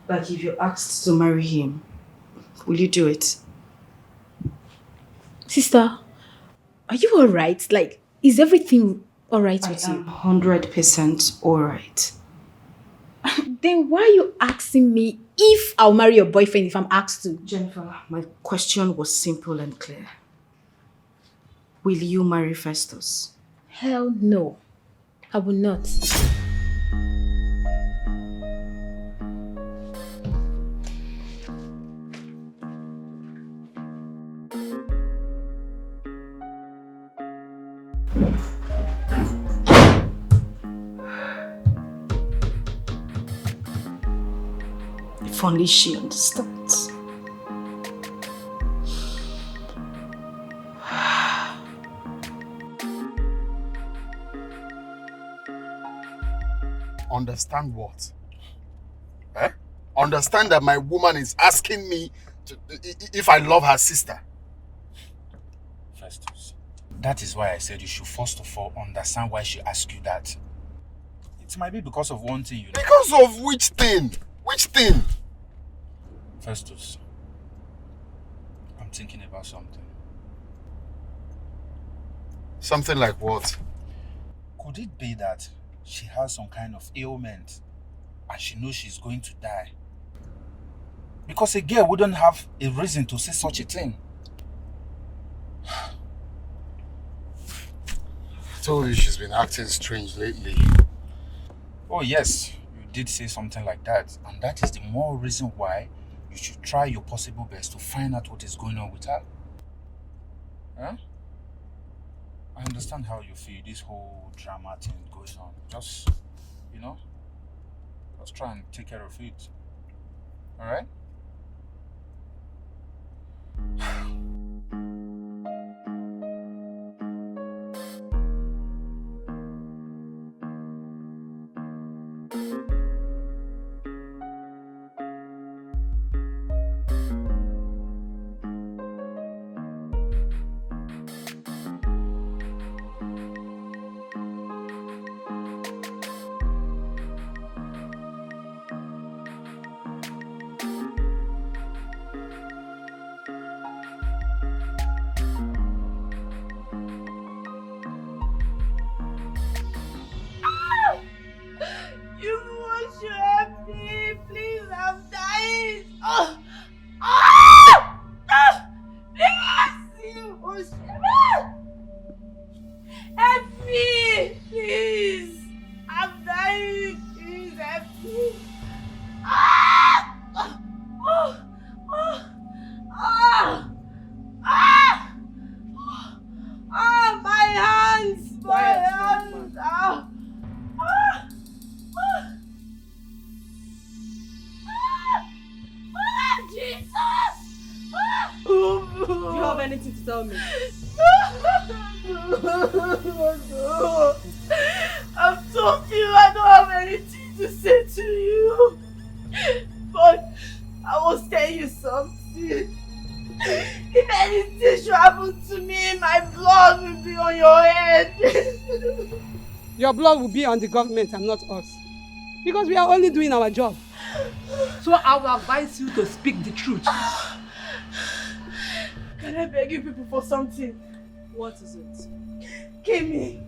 Like if you're asked to marry him, will you do it? Sister, are you alright? Like, is everything alright with you? 100% alright. Then why are you asking me if I'll marry your boyfriend if I'm asked to? Jennifer, my question was simple and clear. Will you marry Festus? Hell no. I will not. If only she understands. Understand what? Eh? Understand that my woman is asking me if I love her sister. Festus, that is why I said you should first of all understand why she asked you that. It might be because of one thing, you know. Because of which thing? Which thing? Festus, I'm thinking about something. Something like what? Could it be that she has some kind of ailment and she knows she's going to die? Because a girl wouldn't have a reason to say such a thing. I told you she's been acting strange lately. Oh yes, you did say something like that, and that is the more reason why you should try your possible best to find out what is going on with her. Huh? I understand how you feel, this whole drama thing going on. Just, you know, just try and take care of it. Alright? I've told you I don't have anything to say to you. But I will tell you something. If anything should happen to me, my blood will be on your head. Your blood will be on the government and not us. Because we are only doing our job. So I will advise you to speak the truth. Can I beg you people for something? What is it? Kill me.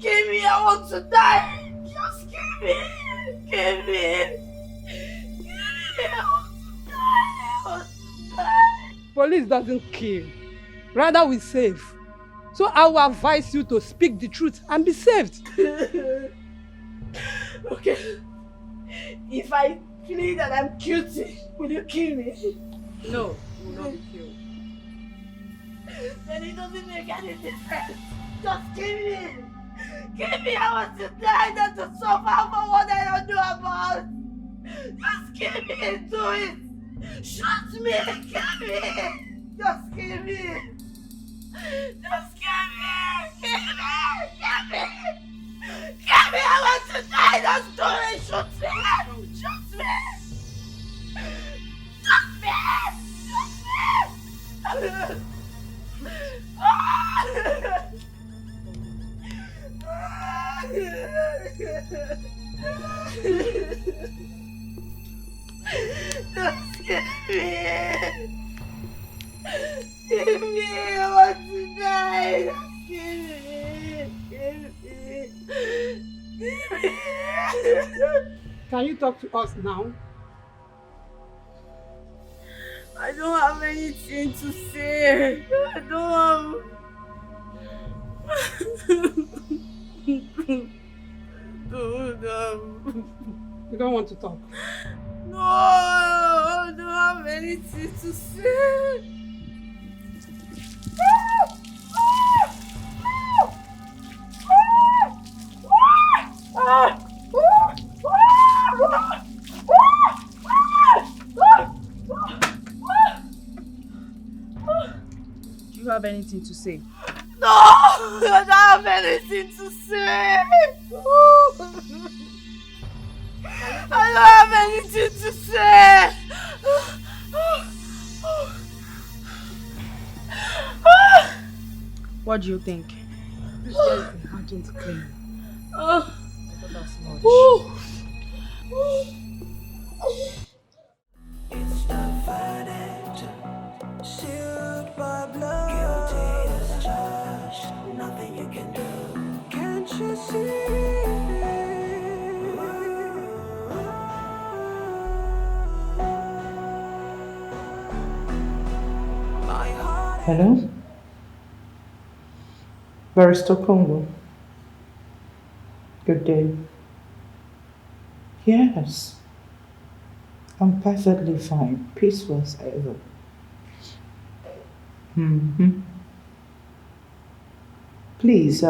Kill me, I want to die. Just kill me. Kill me. Kill me. Police doesn't kill. Rather, we save. So I will advise you to speak the truth and be saved. Okay. If I plead that I'm guilty, will you kill me? No, you will not be killed. Then it doesn't make any difference. Just kill me. Kill me. I want to die, not to suffer for what I don't know about. Just kill me and do it. Shoot me. Kill me. Just kill me. Just kill me. Kill me. Kill me. Kill me. I want to die. Just do it. Shoot me. Shoot me. Shoot me. Shoot me. Don't scare me. Give me, I want to die. Don't scare me. Give me. Can you talk to us now? I don't have anything to say. I don't have... You don't want to talk? No, I don't have anything to say. Do you have anything to say? No, I don't have anything to say. I don't have anything to say. What do you think? This girl is a hardened claim. I thought that's much. It's the verdict, sealed by blood. Guilty as charged, nothing you can do. Can't you see? Hello? Barrister Congo. Good day. Yes. I'm perfectly fine, peaceful as ever. Please,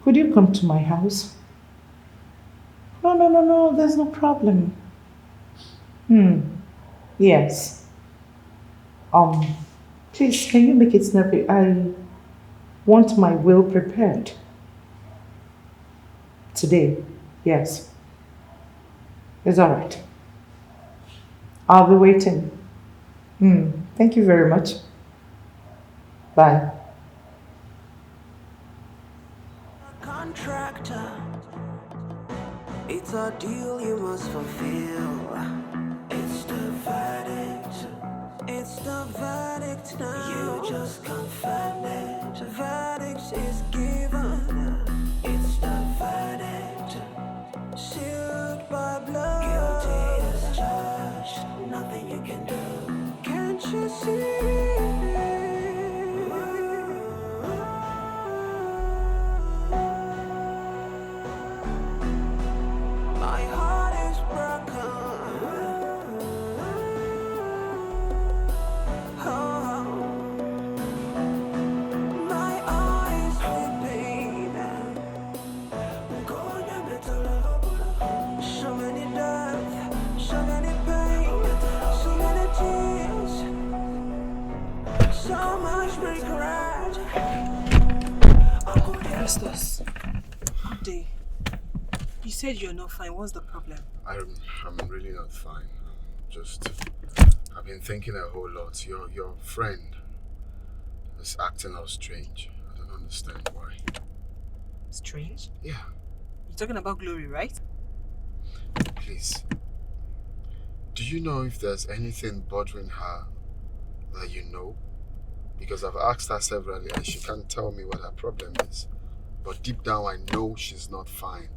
could you come to my house? No, there's no problem. Yes. Please, can you make it snappy? I want my will prepared. Today, yes. It's all right. I'll be waiting. Thank you very much. Bye. Contractor, it's a deal you must fulfill. It's the verdict. It's the verdict now. You just confirm it. The verdict is given. It's the verdict. Sealed by blood. Guilty as charged. Nothing you can do. Can't you see? My heart is broken. Oh, my eyes weeping. So many death, so many pain, so many tears, so much regret. Festus, good day. You said you're not fine. What's the problem? I'm really not fine. I've been thinking a whole lot. Your friend is acting all strange. I don't understand why. Strange? Yeah. You're talking about Glory, right? Please. Do you know if there's anything bothering her that you know? Because I've asked her severally and she can't tell me what her problem is. But deep down I know she's not fine.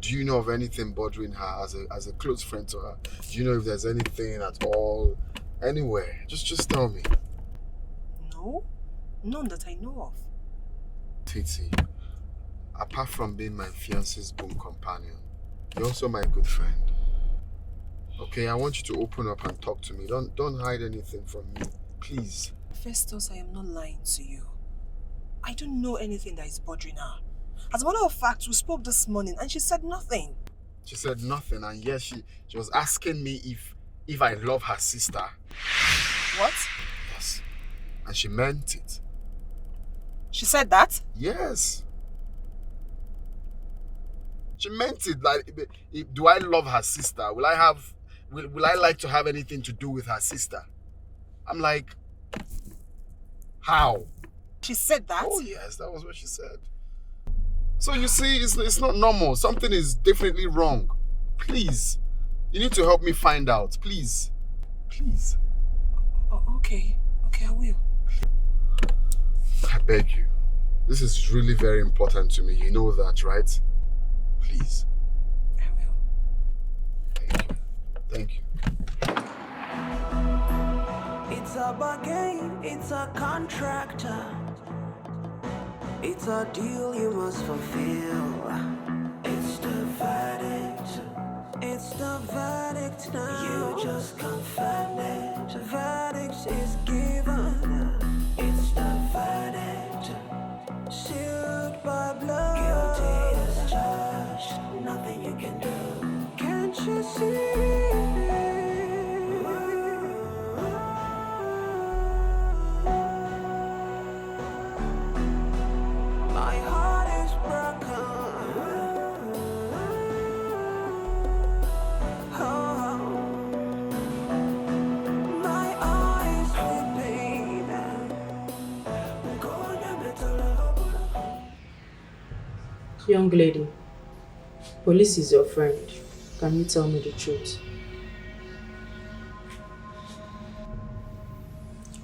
Do you know of anything bothering her as a close friend to her? Do you know if there's anything at all, anywhere? Just tell me. No, none that I know of. Titi, apart from being my fiancé's boom companion, you're also my good friend. Okay, I want you to open up and talk to me. Don't hide anything from me, please. Festus, I am not lying to you. I don't know anything that is bothering her. As a matter of fact, we spoke this morning and she said nothing. She said nothing, and yes, she was asking me if I love her sister. What? Yes, and she meant it. She said that? Yes. She meant it. Like, do I love her sister? Will I like to have anything to do with her sister? I'm like, how? She said that? Oh yes, that was what she said. So you see, it's not normal. Something is definitely wrong. Please, you need to help me find out. Please. Please. Oh, okay, I will. I beg you. This is really very important to me. You know that, right? Please. I will. Thank you. It's a bargain, it's a contract. It's a deal you must fulfill. It's the verdict. It's the verdict now. You just confirm it. The verdict is given. It's the verdict. Sealed by blood. Guilty as charged. Nothing you can do. Can't you see? Young lady, police is your friend. Can you tell me the truth?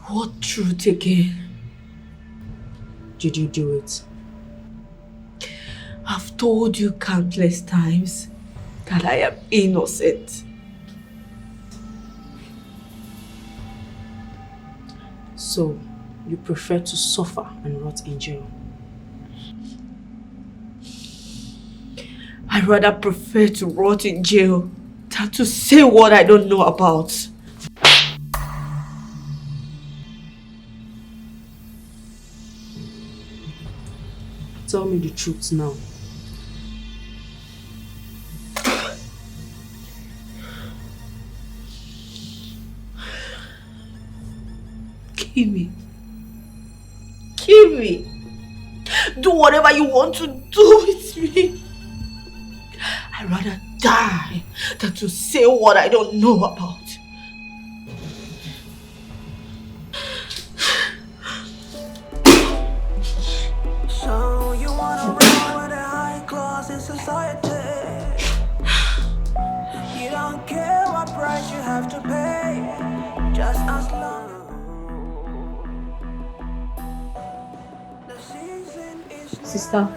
What truth again? Did you do it? I've told you countless times that I am innocent. So, you prefer to suffer and rot in jail? I'd rather prefer to rot in jail than to say what I don't know about. Tell me the truth now. Kill me. Kill me. Do whatever you want to do with me. I'd rather die than to say what I don't know about. So you wanna run with the high class in society? You don't care what price you have to pay, just as long. The season is Sister,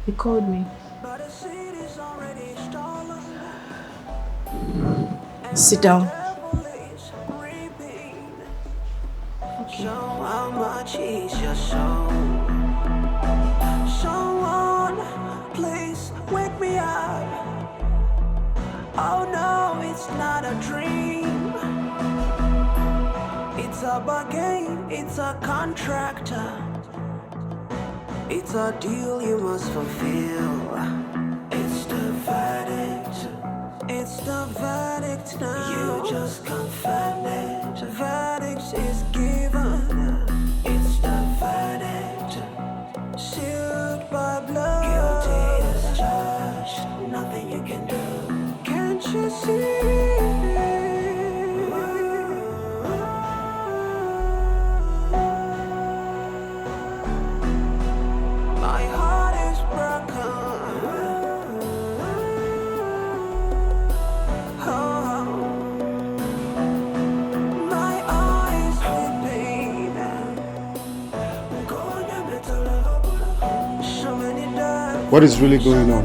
he called me. Sit down. Show how much is your soul. Someone, please wake me up. Oh no, it's not a dream. It's a bargain, it's a contract. It's a deal you must fulfill. It's the verdict. It's the verdict now. You just confirm it. The verdict is given. It's the verdict. Sealed by blood. Guilty as charged. Nothing you can do. Can't you see? My heart is broken. My eyes weeping. So many days. What is really going on?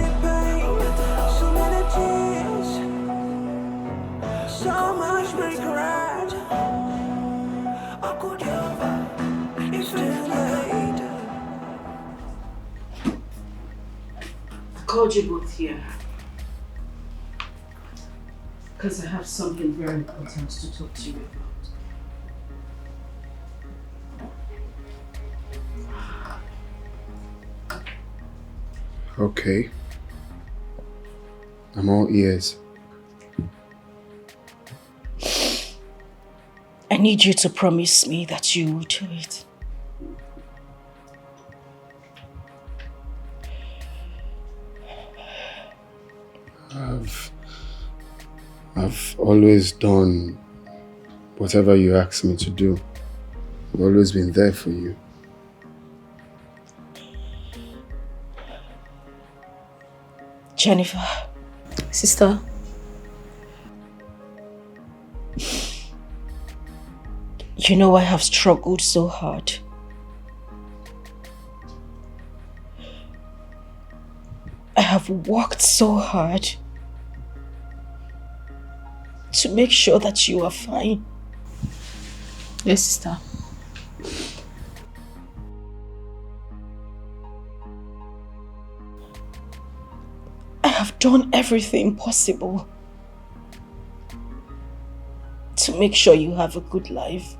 called you both here because I have something very important to talk to you about. Okay. I'm all ears. I need you to promise me that you will do it. I've always done whatever you ask me to do. I've always been there for you. Jennifer. Sister. You know I have struggled so hard. I have worked so hard to make sure that you are fine. Yes, sister. I have done everything possible to make sure you have a good life.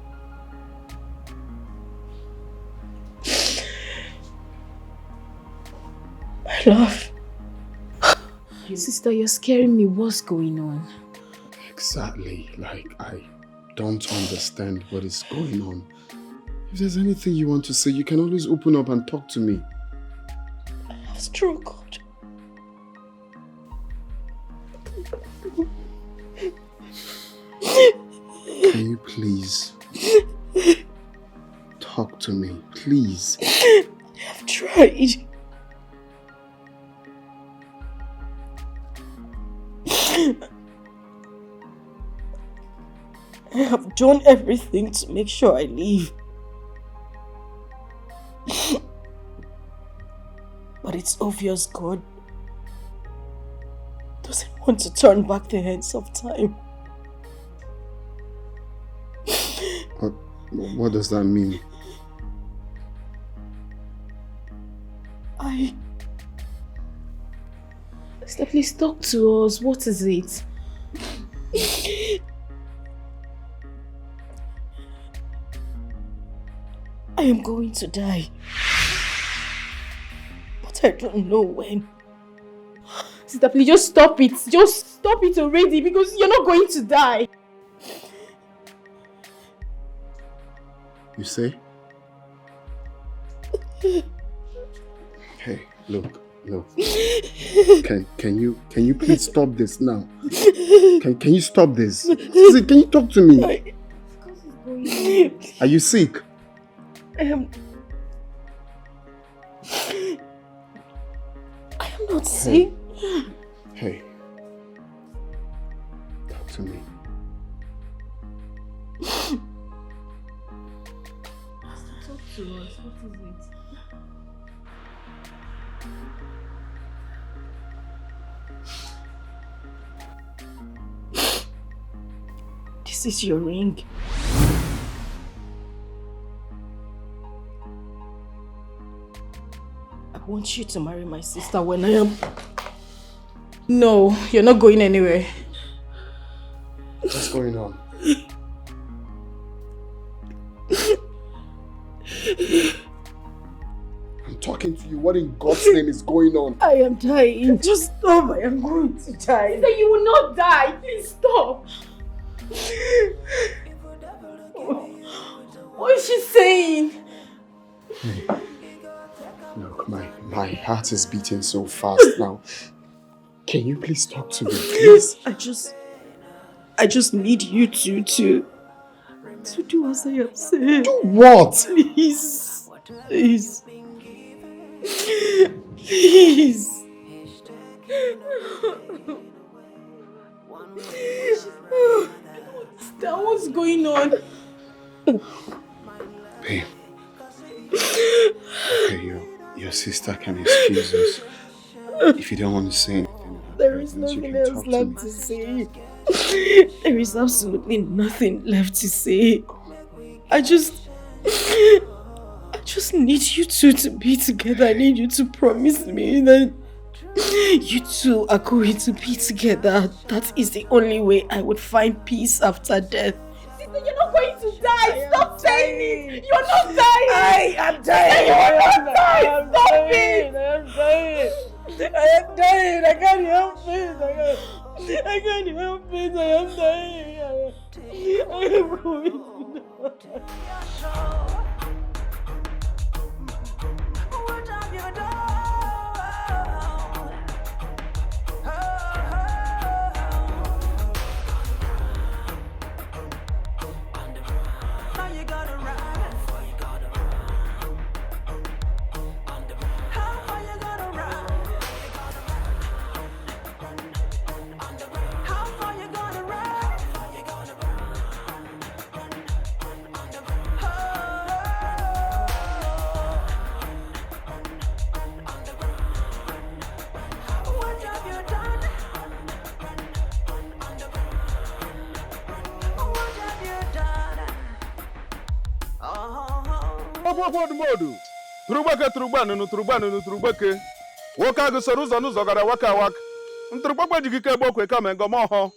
My love. Sister, you're scaring me. What's going on? Exactly. Like, I don't understand what is going on. If there's anything you want to say, you can always open up and talk to me. I have struggled. Can you please talk to me, please? I have tried. I have done everything to make sure I leave. But it's obvious God doesn't want to turn back the hands of time. What does that mean? Sister, please talk to us. What is it? I am going to die. But I don't know when. Sister, please just stop it. Just stop it already because you're not going to die. You say? Hey, look. Can you please stop this now? Can you stop this? Can you talk to me? Are you sick? I am not sick. Hey. Talk to me. Talk to us. What is it? This is your ring. I want you to marry my sister when I am... No, you're not going anywhere. What's going on? I'm talking to you. What in God's name is going on? I am dying. Just stop. I am going to die. Sister, you will not die. Please stop. What is she saying? Hey. Look, my heart is beating so fast now. Can you please talk to me, please? I just need you to do as I am saying. Do what? Please. Please. Please. What's going on? Babe. Okay, your sister can excuse us. If you don't want to say anything, there is nothing else left to say. There is absolutely nothing left to say. I just need you two to be together. I need you to promise me that You two are going to be together. That is the only way I would find peace after death. Sister, you're not going to die. Stop saying it. You're not dying. I am dying. You will not die. Stop it. I am dying. I am dying. I can't help it. I can't help it. I am dying. I am going to die. What have you done? Now you gotta run. How far you gotta run? How far you gotta run? What have you done? What have you done? Modu. Turugbake. Woka go soru zonu zogara waka wak. Nturugbagba jikike bokwe ka mengo moho.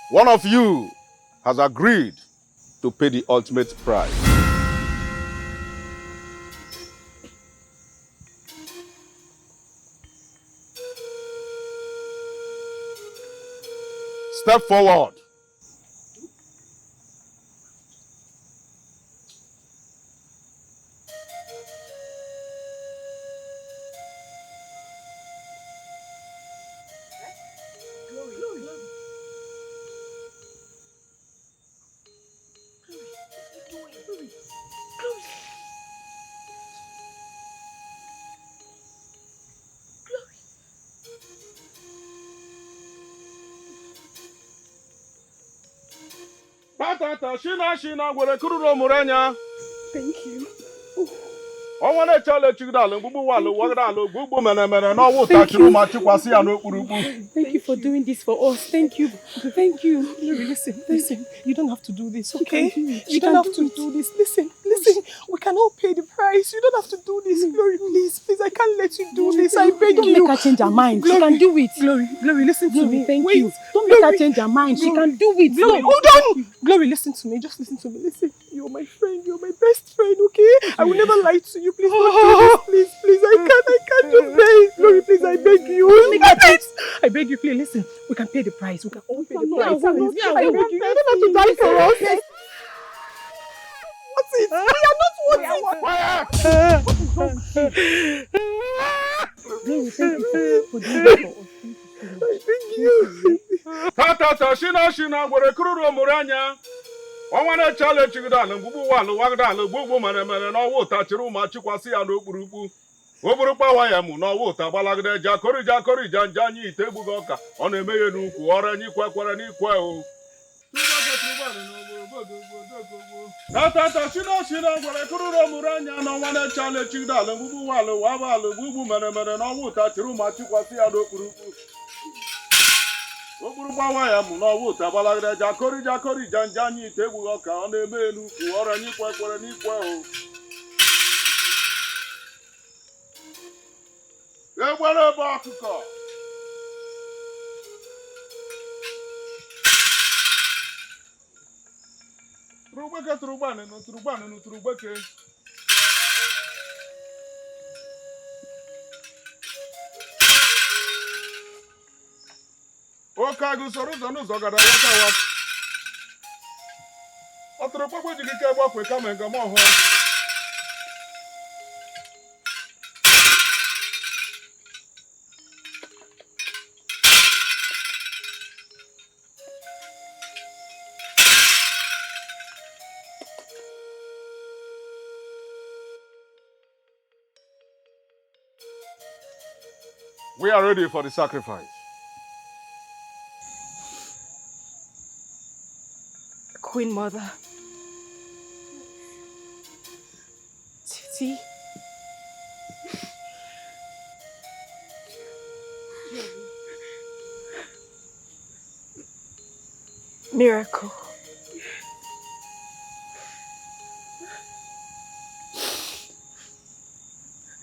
One of you has agreed to pay the ultimate price. Step forward. Thank you. Thank you for doing this for us. Thank you. Thank you. Glory, listen. You don't have to do this, okay? You don't have to do this. Listen. We can all pay the price. You don't have to do this. Glory, please. I can't let you do this. I beg you. Don't make her change her mind. She can do it. Glory, listen to me. Thank you. Don't make her change her mind. She can do it. Glory, hold on. Glory, listen to me. Just listen to me. Listen. You're my friend. You're my best friend, okay? I will never lie to you. Please don't do this. Please. I can't just bear it. Glory, please. I beg you. I beg you, please. Listen. We can pay the price. We can all pay the price. I beg you. You don't have to die for us. What's it? We are not what? What is wrong with you? Glory, thank you for doing this for us. Thank you. Tata shina gore kururo muranya. Onwana chale chigidana ngubu walu wagdana gugu mane no wota chiru ma chikwasi ya no kpurupu. Oburukpa waya mu no wota balagde jakori janjanyi tebugoka. Ona emeye nuku ora nyi kwekwere ni kwe o. Tata shina gore kururo muranya no wana chale chigidana ngubu walu wabalu gugu mane no wota chiru ma chikwasi ya no kpurupu. Oburukpa waya mu no wota balagde jakori janjanyi tebugoka. Ona emeye nuku ora nyi kwekwere ni kwe o. Egwere bụ akụkọ. Turugbeke. kagu soro zanu zogada waka wa. Otro papa jigi ke gba pe ka menga mo ho. We are ready for the sacrifice. Queen Mother. Titi. Miracle.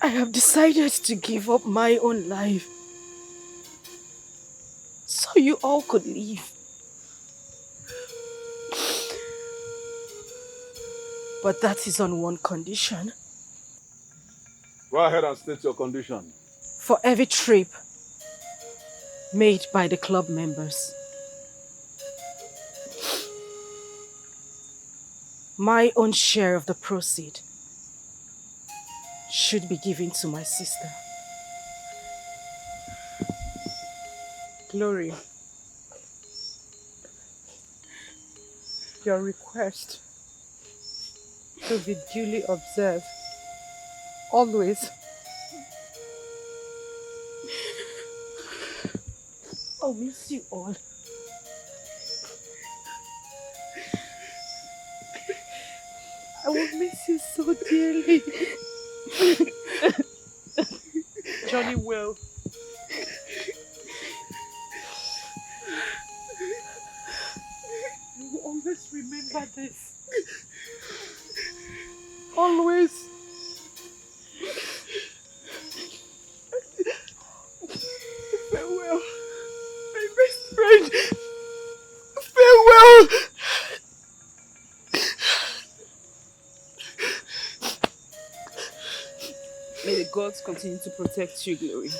I have decided to give up my own life so you all could live. But that is on one condition. Go ahead and state your condition. For every trip made by the club members, my own share of the proceeds should be given to my sister. Glory, your request to be duly observed. Always. I'll miss you all. I will miss you so dearly. Johnny will. I will always remember this. Always. Farewell, my best friend. Farewell. May the gods continue to protect you, Glory.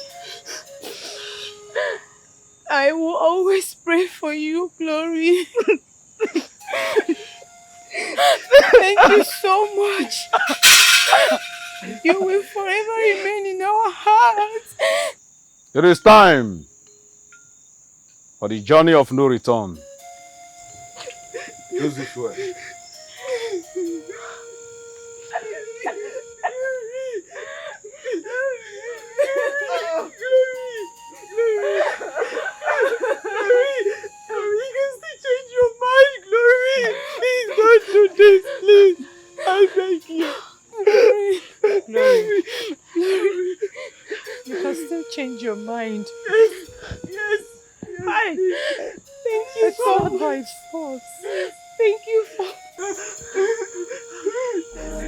I will always pray for you, Glory. Thank you so much. You will forever remain in our hearts. It is time for the journey of no return. Use this way. I beg you. Glory. You can still change your mind. Yes. Hi. Thank you It's so not much. by force. Thank you for...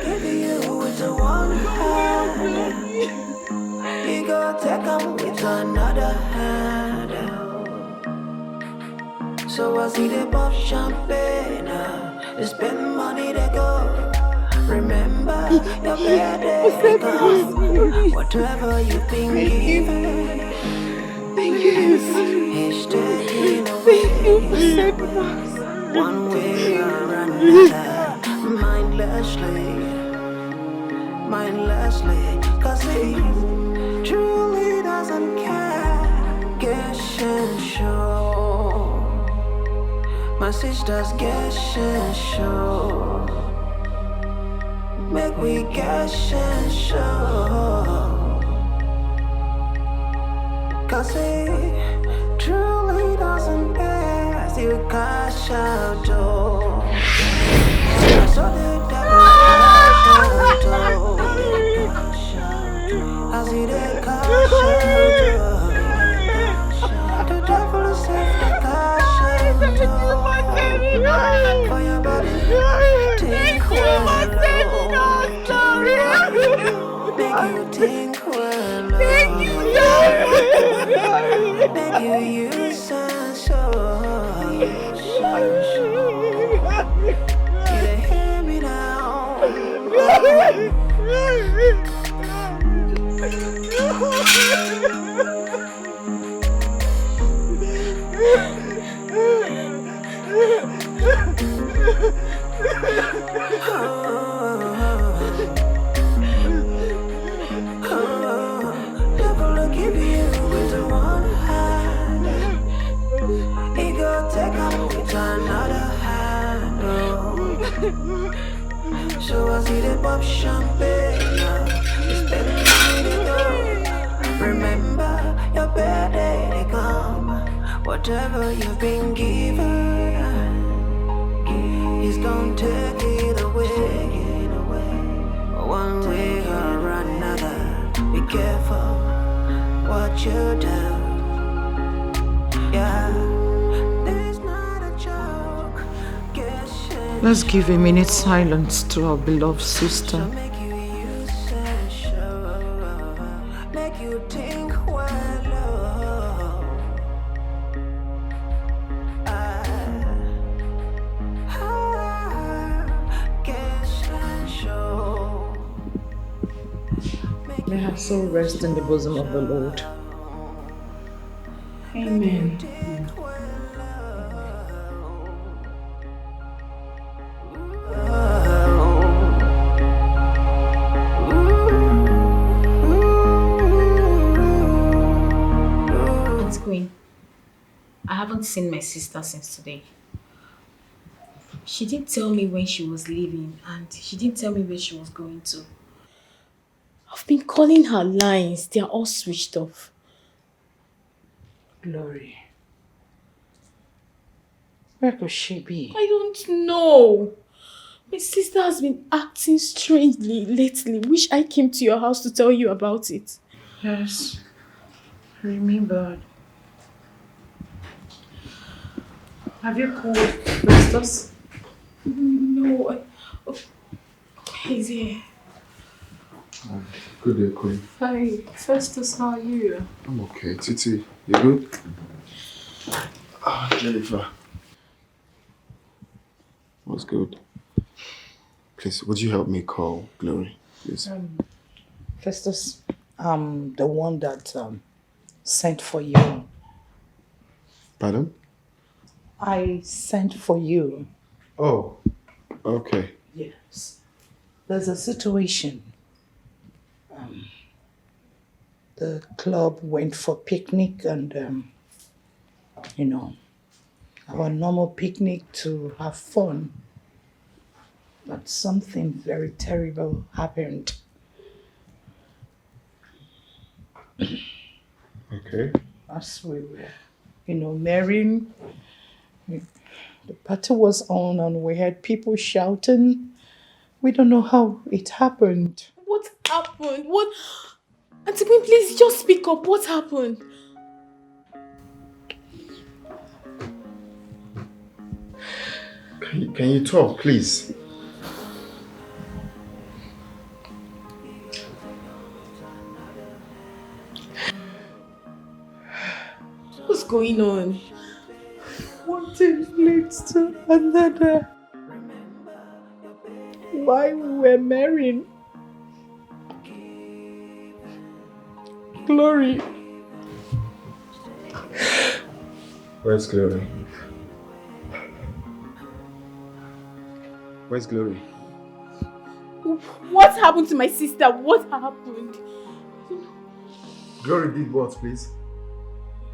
Giving you with the one hand. You go take them with another hand. So I see they pop champagne. They spend money, they go. Remember, your birthday comes. Whatever you've been given. Thank you. He's taking away. Thank you for saving us. One way or another. Mindlessly. Cause he truly doesn't care. Guess and show. My sisters guess and show. Make we guess and show. Cause he truly doesn't care. Still cash out door. I saw the devil cash out door. I see the cash out door. The devil is safe the cash out door. For your body, think well. Make you think well. Thank you. Make you use and show. You hear me now? take them with another handle. So I see the pop champagne, spend the go. Remember your bad day they come. Whatever you've been given, he's gonna take it away. One way or another, be careful what you do. Yeah, this not a joke. Let's give a minute's silence to our beloved sister. Make you think well. May her soul rest in the bosom of the Lord. Amen. It's Queen. I haven't seen my sister since today. She didn't tell me when she was leaving and she didn't tell me where she was going to. I've been calling her lines. They are all switched off. Glory. Where could she be? I don't know. My sister has been acting strangely lately. Wish I came to your house to tell you about it. Yes. I remembered. Have you called Festus? No. He's here. Good day, Queen. Hi, Festus, how are you? I'm okay. Titi, you good? Jennifer. What's good? Please, would you help me call Glory, please? Festus, the one that sent for you. Pardon? I sent for you. Oh, okay. Yes. There's a situation. The club went for picnic and, our normal picnic to have fun. But something very terrible happened. Okay. As we were, marrying, the party was on and we had people shouting. We don't know how it happened. What happened? What? Auntie Queen, please just speak up. What happened? Can you talk, please? What's going on? One thing leads to another. While we were married, Glory. Where's Glory? Where's Glory? What happened to my sister? What happened? Glory did what, please?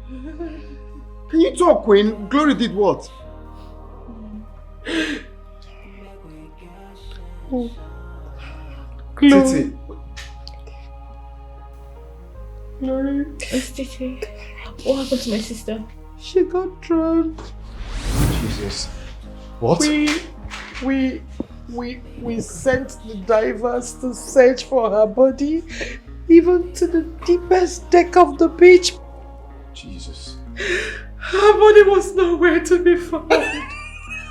Can you talk, Queen? Glory did what? Oh. Glory. Titi. Glory. Titi, what happened to my sister? She got drowned. Jesus. What? We sent the divers to search for her body, even to the deepest deck of the beach. Jesus. Her body was nowhere to be found.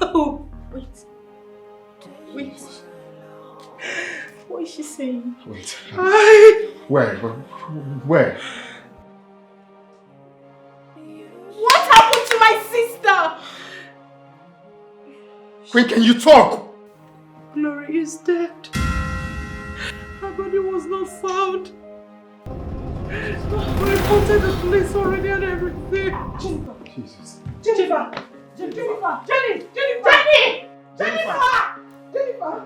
Oh, wait. What is she saying? Wait. Where? Where? What happened to my sister? Queen, can you talk? Glory is dead. Her body was not found. We reported the police already and everything. Jesus. Jennifer! Jennifer! Jenny!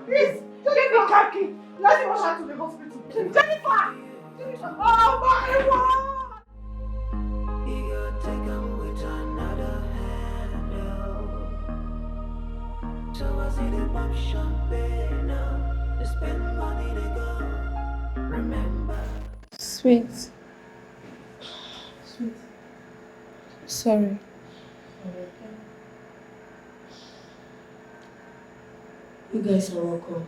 Please! Give me khaki! Let's rush her to the hospital. Jennifer! Oh my word! You gotta take 'em with another handle. I see them pop champagne now. They spend money, they go. Remember. Sweet. Sweet. Sorry. You guys are welcome.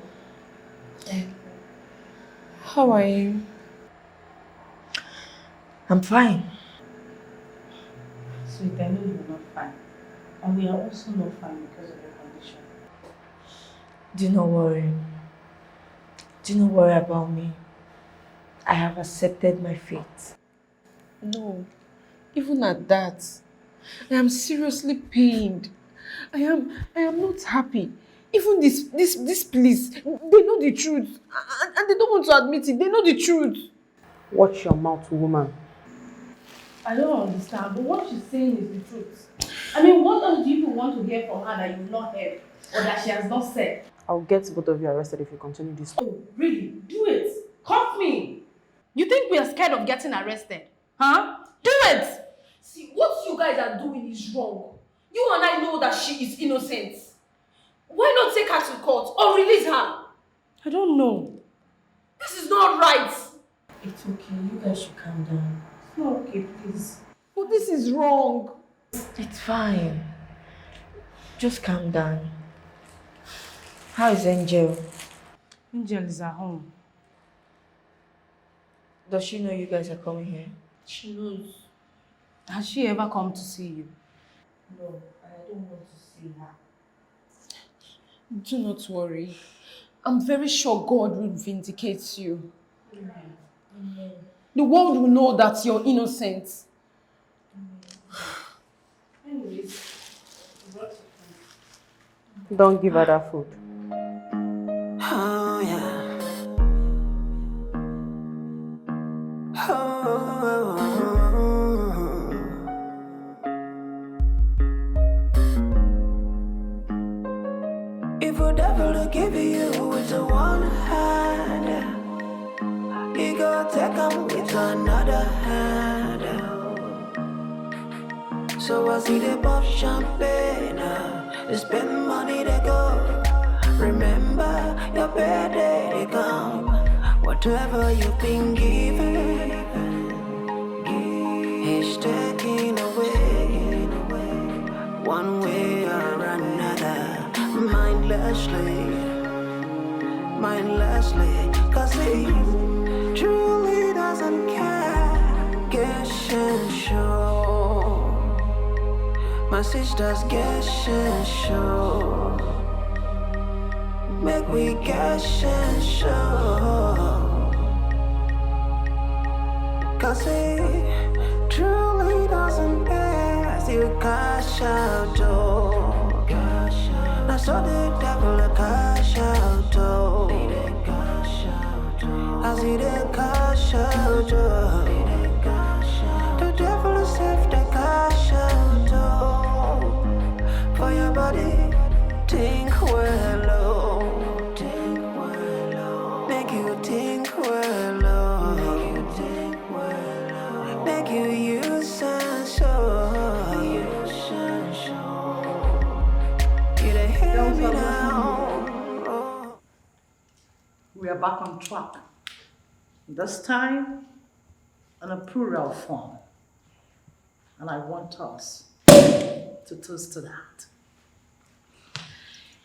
How are you? I'm fine. Sweet, I know you're not fine. And we are also not fine because of your condition. Do not worry. Do not worry about me. I have accepted my fate. No, even at that, I am seriously pained. I am not happy. Even this police, they know the truth, and they don't want to admit it. They know the truth. Watch your mouth, woman. I don't understand, but what she's saying is the truth. I mean, what else do you want to hear from her that you've not heard or that she has not said? I'll get both of you arrested if you continue this. Oh, really? Do it! Cuff me! You think we are scared of getting arrested? Huh? Do it! See, what you guys are doing is wrong. You and I know that she is innocent. Why not take her to court or release her? I don't know. This is not right. It's okay. You guys should calm down. It's not okay, please. But this is wrong. It's fine. Just calm down. How is Angel? Angel is at home. Does she know you guys are coming here? She knows. Has she ever come to see you? No, I don't want to see her. Do not worry. I'm very sure God will vindicate you. Amen. The world will know that you're innocent. Anyways, Don't give her that food. Oh, yeah. Oh. If a devil to give you with a one hand, he go take him with another hand. So I see the pop champagne, they spend money, they go. Remember your bad day, they come. Whatever you've been given, he's taking away, one way or another, mindlessly, cause he truly doesn't care. Guess and show, my sisters, guess and show. Make we cash and show, cause he truly doesn't pass you cash out, oh. Now so the devil a cash out, oh. I see the cash out, oh. The devil is safe the cash out, oh. For your body, think well, oh. Make you think well, oh. Make you use and show. You done hear me now. We are back on track. This time, on a plural form. And I want us to toast to that.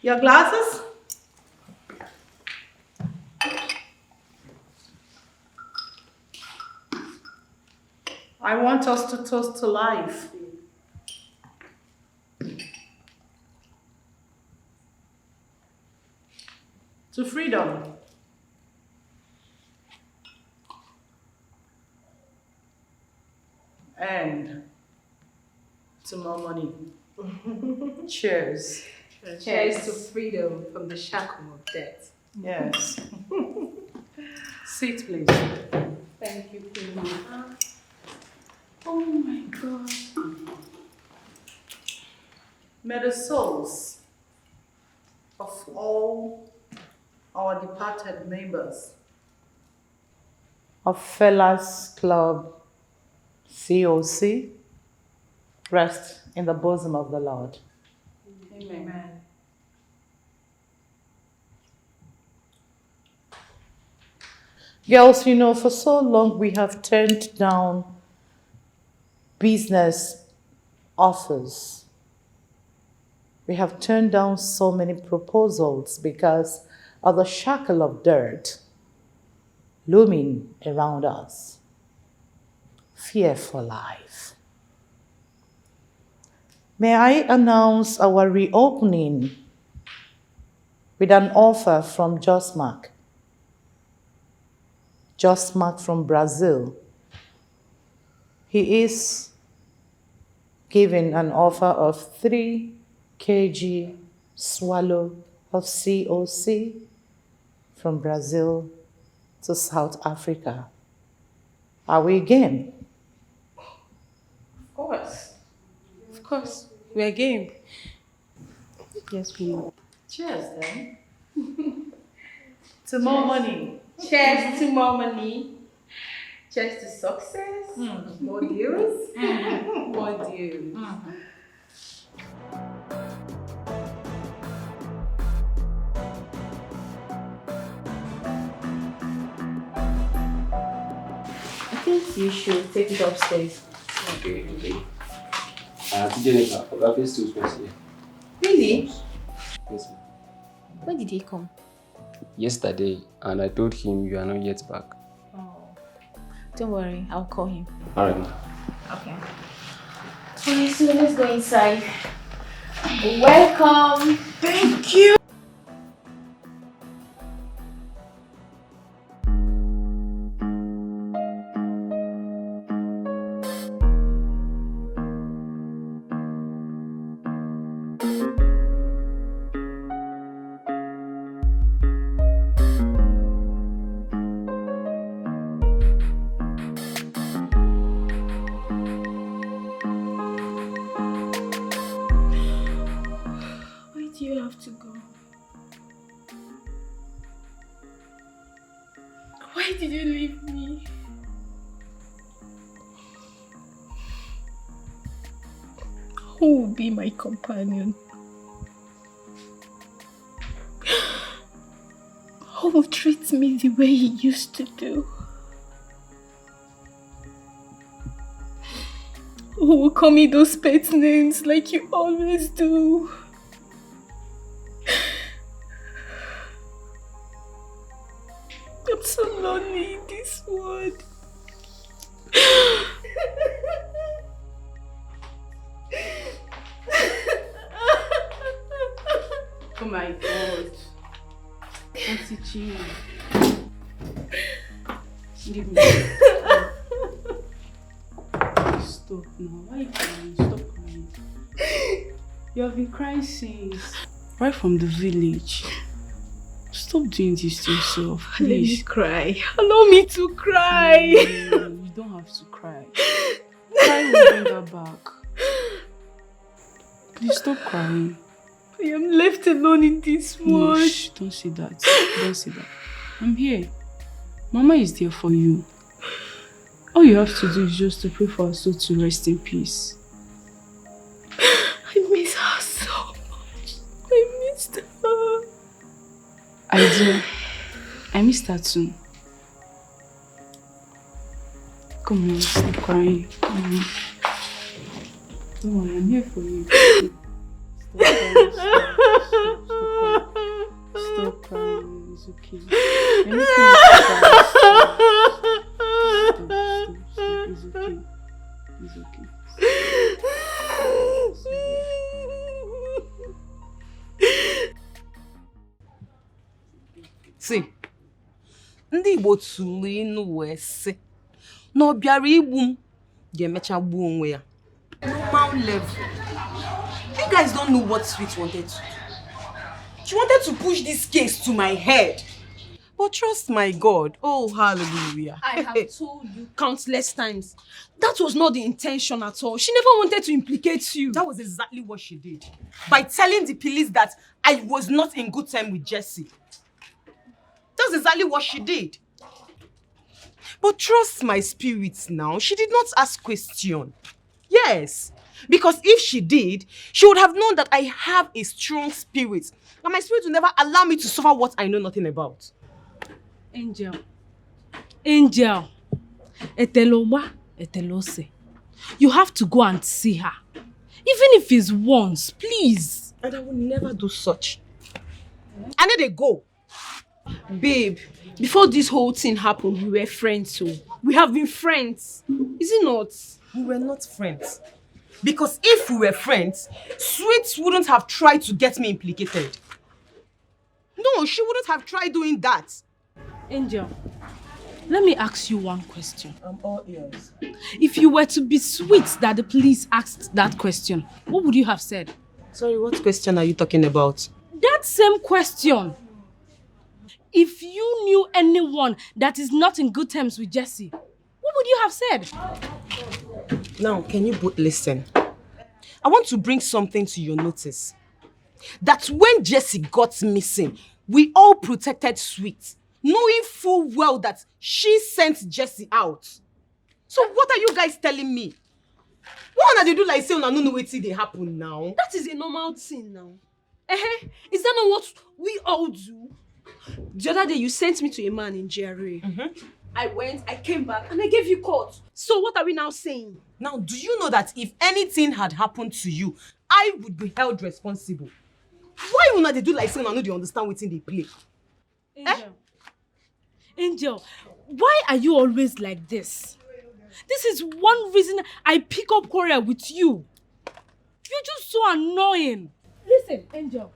Your glasses? I want us to toast to life. To freedom. And to more money. Cheers. Cheers to freedom from the shackle of death. Yes. Sit, please. Thank you, Queen. Oh my God. May the souls of all our departed members of Fellas Club COC rest in the bosom of the Lord. Amen. Girls, you know, for so long we have turned down business offers. We have turned down so many proposals because of the shackle of dirt looming around us. Fear for life. May I announce our reopening with an offer from Josmark. Josmark from Brazil. He is giving an offer of 3 kg swallow of COC from Brazil to South Africa. Are we game? Of course. Of course. We're game. Yes, we are. Cheers then. To more money. Cheers to more money. Cheers to success. More deals. More deals. I think you should take it upstairs. Okay. Jennifer, Oga still supposed here. Really? Yes, ma'am. When did he come? Yesterday, and I told him you are not yet back. Oh. Don't worry, I'll call him. Alright, ma'am. Okay. Okay, so let's go inside. Welcome. Thank you. Who will be my companion? Who will treat me the way he used to do? Who will call me those pet names like you always do? I'm so lonely in this world. Oh my God. Auntie Chi. Leave me. Stop now. Why are you crying? Stop crying. You have been crying since. Right from the village. Stop doing this to yourself, please. Let me cry. Allow me to cry. No, you don't have to cry. Cry will bring her back. Please stop crying. I am left alone in this world. No, shh, don't say that. Don't say that. I'm here. Mama is there for you. All you have to do is just to pray for her soul to rest in peace. I miss her so much. I missed her. I do. I missed her too. Come on, stop crying. Come on. Don't worry, I'm here for you. Stop crying. It's okay. Anything is Stop. It's okay. It's okay. See, ndị Igbo tụrụ inu wee sị na ọ bịara igbu m ga-emecha gbuo onwe ya. Normal level. You guys don't know what Sweet wanted to do. She wanted to push this case to my head. But trust my God. Oh, hallelujah. I have told you countless times. That was not the intention at all. She never wanted to implicate you. That was exactly what she did. By telling the police that I was not in good time with Jesse. That's exactly what she did. But trust my spirit now. She did not ask question. Yes. Because if she did, she would have known that I have a strong spirit. And my spirit will never allow me to suffer what I know nothing about. Angel, Angel, eteloma, etelose. You have to go and see her. Even if it's once, please. And I will never do such. I need a go. Babe, before this whole thing happened, we were friends, so we have been friends. Is it not? We were not friends. Because if we were friends, Sweet wouldn't have tried to get me implicated. No, she wouldn't have tried doing that. Angel, let me ask you one question. I'm all ears. If you were to be Sweet that the police asked that question, what would you have said? Sorry, what question are you talking about? That same question. If you knew anyone that is not in good terms with Jesse, what would you have said? Now, can you both listen? I want to bring something to your notice. That when Jesse got missing, we all protected Sweet, knowing full well that she sent Jesse out. So what are you guys telling me? What are they do like say una no know wetin dey happen now? That is a normal thing now. Is that not what we all do? The other day you sent me to a man in GRA. I went, I came back, and I gave you court. So what are we now saying? Now, do you know that if anything had happened to you, I would be held responsible? Why una dey do like say una no dey understand wetin dey play? Angel, Angel, why are you always like this? This is one reason I pick up quarrel with you. You're just so annoying. Listen, Angel,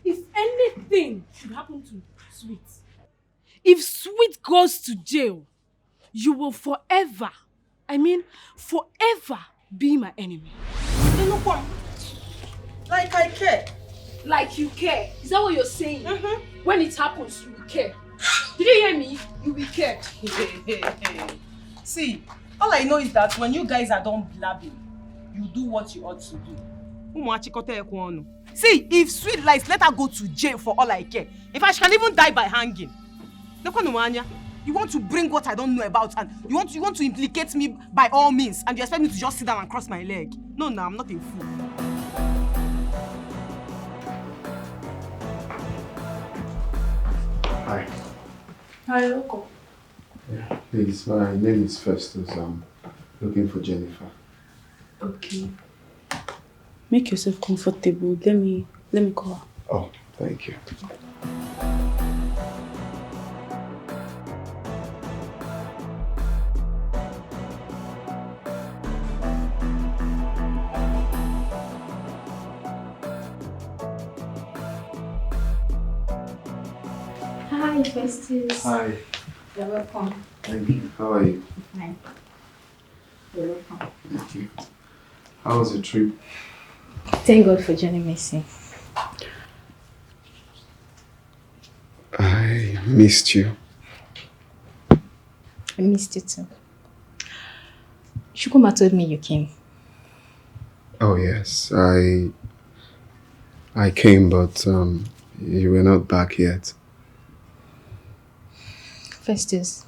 if anything should happen to Sweet, if Sweet goes to jail, you will forever, forever be my enemy. Like I care. Like you care? Is that what you're saying? When it happens, you will care. Did you hear me? You will care. See, all I know is that when you guys are done blabbing, you do what you ought to do. See, if Sweet lies, let her go to jail for all I care. In fact, she can even die by hanging. You want to bring what I don't know about, and you want to implicate me by all means, and you expect me to just sit down and cross my leg. No, I'm not a fool. Hi. Hi, welcome. Yeah, please, my name is Festus. I'm looking for Jennifer. Okay. Make yourself comfortable. Let me call her. Oh, thank you. Hi, Festus. Hi. You're welcome. Thank you. How are you? Fine. You're welcome. Thank you. How was your trip? Thank God for Johnny Messi. I missed you. I missed you too. Shukuma told me you came. Oh yes, I came, but you were not back yet. Festus,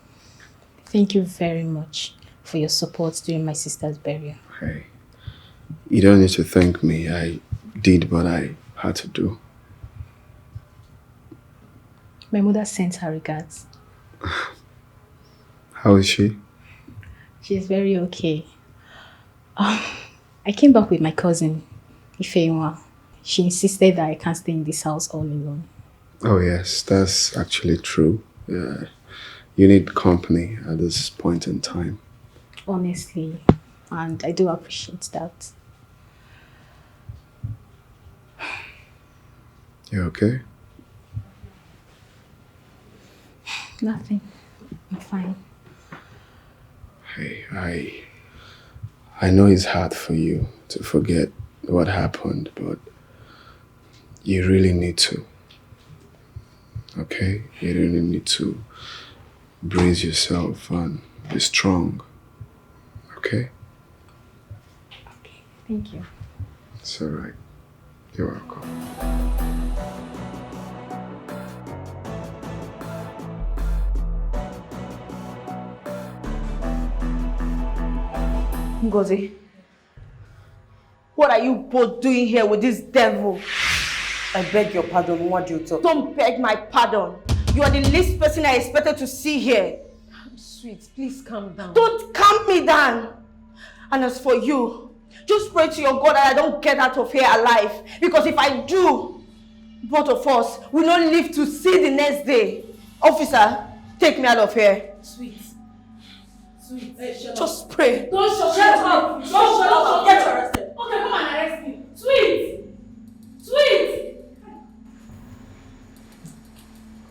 thank you very much for your support during my sister's burial. Hey, you don't need to thank me. I did what I had to do. My mother sent her regards. How is she? She's very okay. I came back with my cousin, Ifeanyi. She insisted that I can't stay in this house all alone. Oh yes, that's actually true. Yeah. You need company at this point in time. Honestly, and I do appreciate that. You okay? Nothing. I'm fine. Hey, I know it's hard for you to forget what happened, but you really need to. Okay? You really need to brace yourself and be strong. Okay? Okay, thank you. It's alright. You're welcome. Ngozi, what are you both doing here with this devil? I beg your pardon, what do you talk? Don't beg my pardon. You are the least person I expected to see here. Sweet, please calm down. Don't calm me down. And as for you, just pray to your God that I don't get out of here alive. Because if I do, both of us will not live to see the next day. Officer, take me out of here. Sweet. Sweet. Hey, shut just up. pray. Don't shut up. Don't shut up. Get arrested. Okay, come and arrest me. Sweet. Sweet.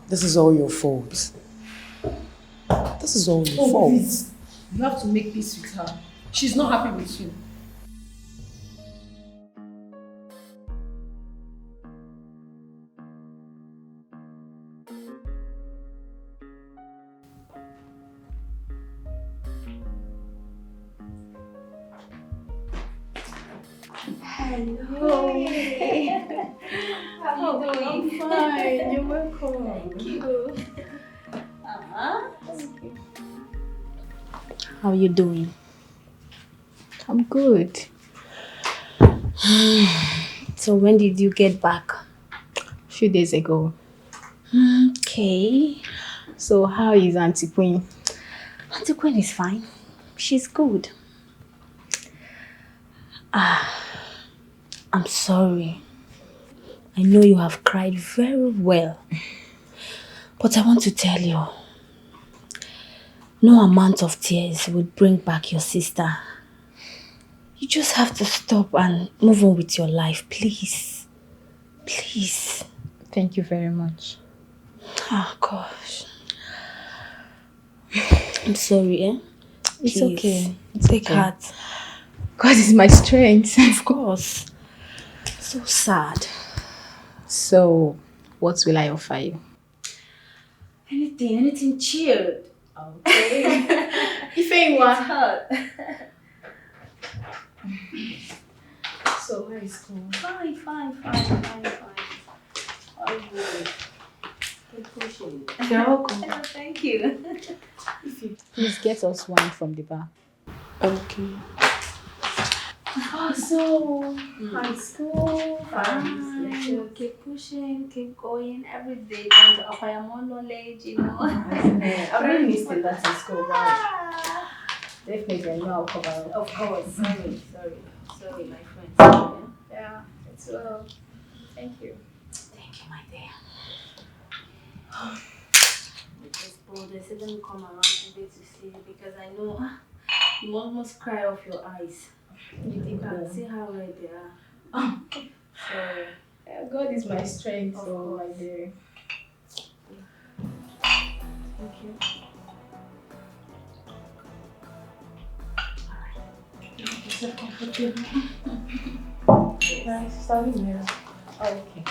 This is all your fault. This is all your fault. Please. You have to make peace with her. She's not happy with you. Hello. How are you doing? I'm fine. You're welcome. Thank you. How are you doing? I'm good. So when did you get back? A few days ago. Okay. So how is Auntie Queen? Auntie Queen is fine. She's good. I'm sorry. I know you have cried very well. But I want to tell you, no amount of tears would bring back your sister. You just have to stop and move on with your life, please. Please. Thank you very much. Oh, gosh. I'm sorry, eh? It's Please. okay. It's Take okay. heart. God is my strength. Of course. So sad. So, what will I offer you? Anything chilled. Okay. If you want hurt. So, where is school? Fine. All good. Keep pushing. You're welcome. Thank you. If you please get us wine from the bar. Okay. Oh, so high school, fine. Keep pushing, keep going every day, trying to acquire more knowledge, you know. I really missed it that in school, but definitely I know I'll cover it. Of course. Sorry, my friend. Yeah, it's well. Thank you. Thank you, my dear. Because they said let me come around today to see you because I know you almost cry off your eyes. You think I can see how red they are. So God is my strength, so my dear. Thank you. Alright. Is that comfortable? Nice. Starting here. Okay.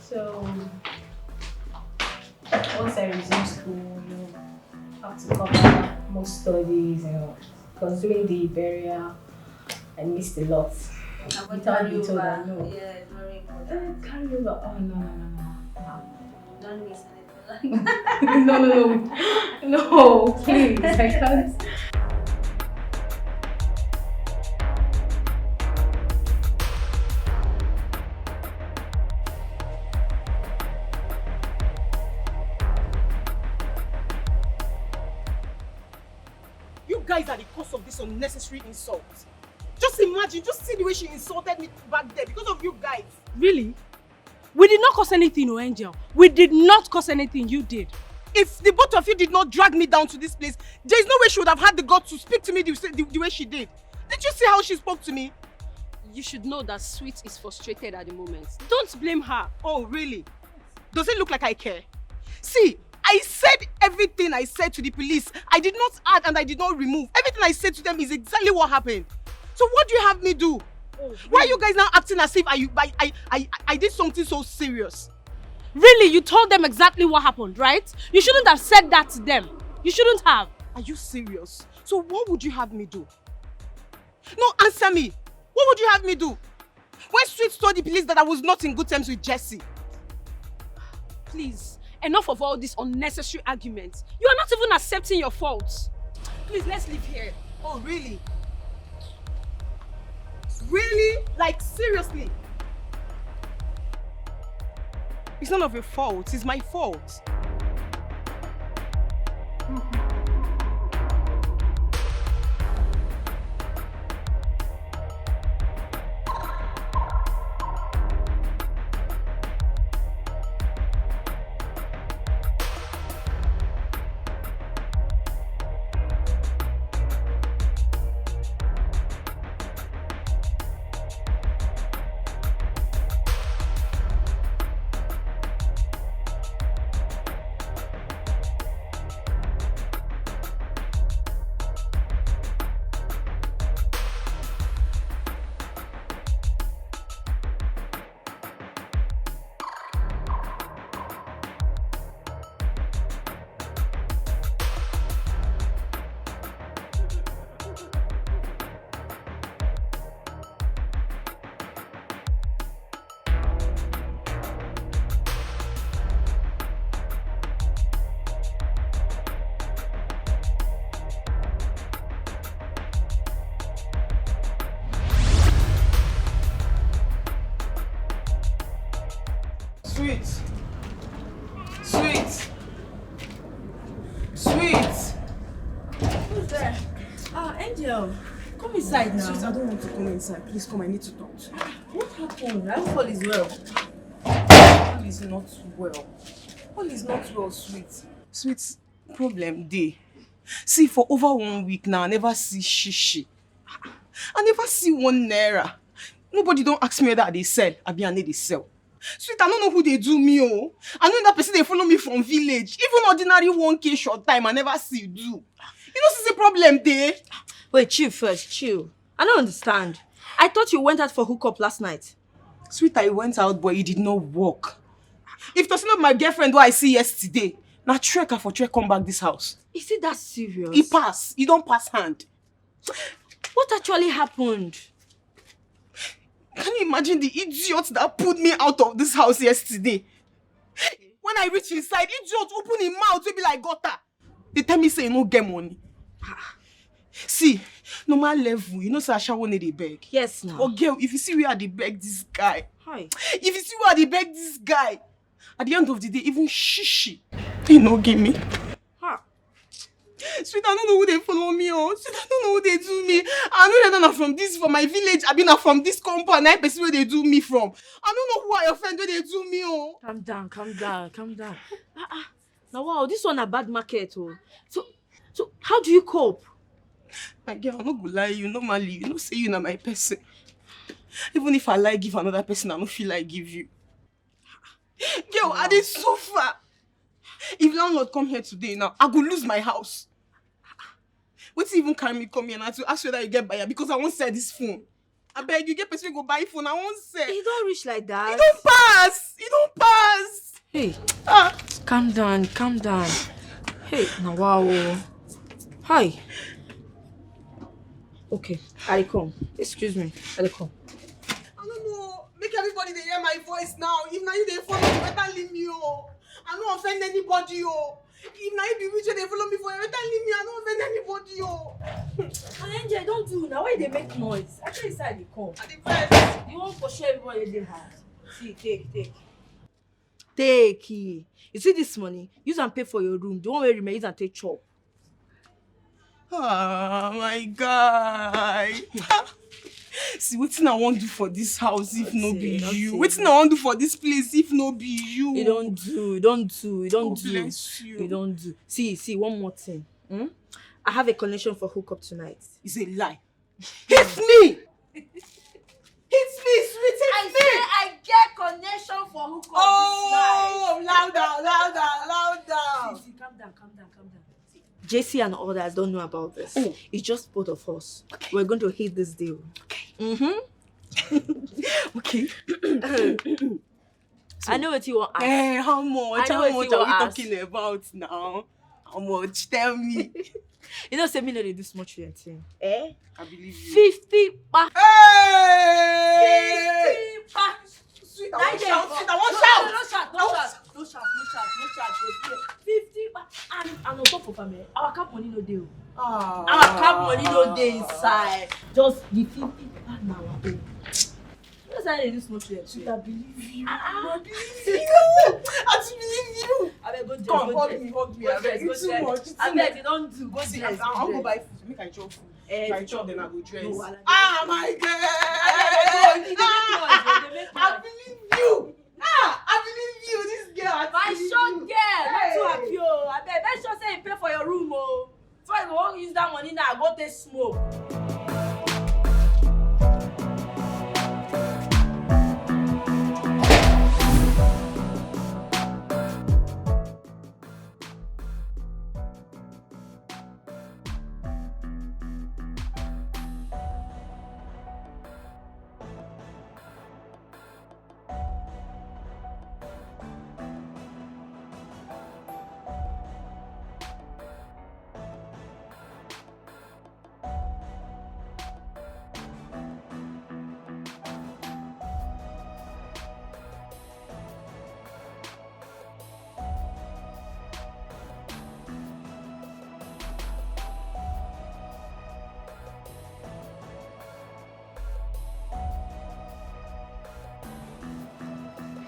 So once I resume school, you have to cover more studies, because during the burial, I missed a lot. Without being told I know. Yeah, it's very important. Carry over. Oh, no. Don't miss anything like that. No, please, I can't. You guys are the cause of this unnecessary insult. Just imagine, just see the way she insulted me back there because of you guys. Really? We did not cause anything, no Angel. We did not cause anything, you did. If the both of you did not drag me down to this place, there is no way she would have had the guts to speak to me the way she did. Did you see how she spoke to me? You should know that Sweet is frustrated at the moment. Don't blame her. Oh, really? Does it look like I care? See, I said everything I said to the police. I did not add and I did not remove. Everything I said to them is exactly what happened. So what do you have me do? Oh, really? Why are you guys now acting as if I did something so serious? Really? You told them exactly what happened, right? You shouldn't have said that to them. You shouldn't have. Are you serious? So what would you have me do? No, answer me. What would you have me do? When Sweet told the police that I was not in good terms with Jesse. Please, enough of all these unnecessary arguments. You are not even accepting your faults. Please, let's leave here. Oh, really? Really? Like, seriously? It's none of your fault. It's my fault. Sweet. Sweet. Sweet. Who's there? Angel. Come inside now. Sweet, I don't want to come inside. Please come, I need to talk to you. What happened? I hope all is well. All is not well. All is not well, Sweet. Sweet, problem dey. See, for over 1 week now, I never see shishi. I never see 1 naira. Nobody don't ask me whether they sell. I be they sell. Sweet, I don't know who they do me, oh. I know that person they follow me from village. Even ordinary 1K short time, I never see you do. You know, this is a problem there. Wait, chill first, chill. I don't understand. I thought you went out for hookup last night. Sweet, I went out, but it did not work. If it was not my girlfriend who I see yesterday, now Trek for Trek come back this house. Is it that serious? He pass. He don't pass hand. What actually happened? Can you imagine the idiot that pulled me out of this house yesterday? When I reach inside, idiot open his mouth to be like gutter. They tell me say no get money. See, normal level, you know say Asha won't need beg. Yes, now. Oh girl, if you see where they beg this guy. Hi. If you see where they beg this guy, at the end of the day, even shishi, he no give me. Sweet, I don't know who they follow me on. Sweet, I don't know who they do me. I know they're not from this, from my village. I been from this compound. I person where they do me from. I don't know who are your friends where they do me on. Calm down, calm down, calm down. Now wow, this one a bad market, oh. So how do you cope? My girl, I'm not gonna lie you. Normally, you know, say you na my person. Even if I like give another person, I don't feel like give you. Girl, I did suffer. If landlord come here today now, I go lose my house. Wait till even carry me come here now to ask whether you get buyer because I won't sell this phone. I beg you, get person go buy phone, I won't sell. You don't reach like that. You don't pass. You don't pass. Hey, calm down, calm down. Hey, now wow. Hi. Okay, I come. Excuse me, I come. I don't know. Make everybody they hear my voice now. If now you they follow me, better leave me, oh. I don't offend anybody, oh. If now you be rich, they follow me for better leave me. I don't offend anybody, oh. Angel, don't do now. Why they make noise? I tell you inside they come. At the first. You want for sure everybody in the house. See, take. Take it. You see this money? Use and pay for your room. The one where remain, use and take chop. Oh my guy. See, what I want to do for this house if no be you? What I want to do for this place if no be you? You don't do. Bless you. You don't do. See, one more thing. I have a connection for hookup tonight. It's a lie. Hit me! Hit me, sweet, hit me! I get connection for hookup this night. Louder. See, calm down. JC and others don't know about this. It's just both of us. Okay. We're going to hit this deal. Okay. Okay. I know what you want. Hey, how much? How much are we talking about now? How much? Tell me. You know, say me no dey do small children thing. I believe you. 50 pa. Hey! 50 pa. Sweet, I won't shout. No shout. 50 pa. And on top of family, our cap money no dey. Our cap money no dey inside. Just the 50 pa na our own. You know say I dey do small children. Sweet, I believe you. I believe you. I beg go Come, hug me. I beg you too much. I beg you don't do. Go dress. I'll go buy food. Make I chop food. If I chop, then I go dress. No, my God! I believe you. I believe you. This girl. My short girl. Not too happy. I beg. Make sure say you pay for your room. Oh. So I go use that money now. Go take smoke.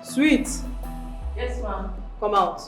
Sweet. Yes, ma'am. Come out.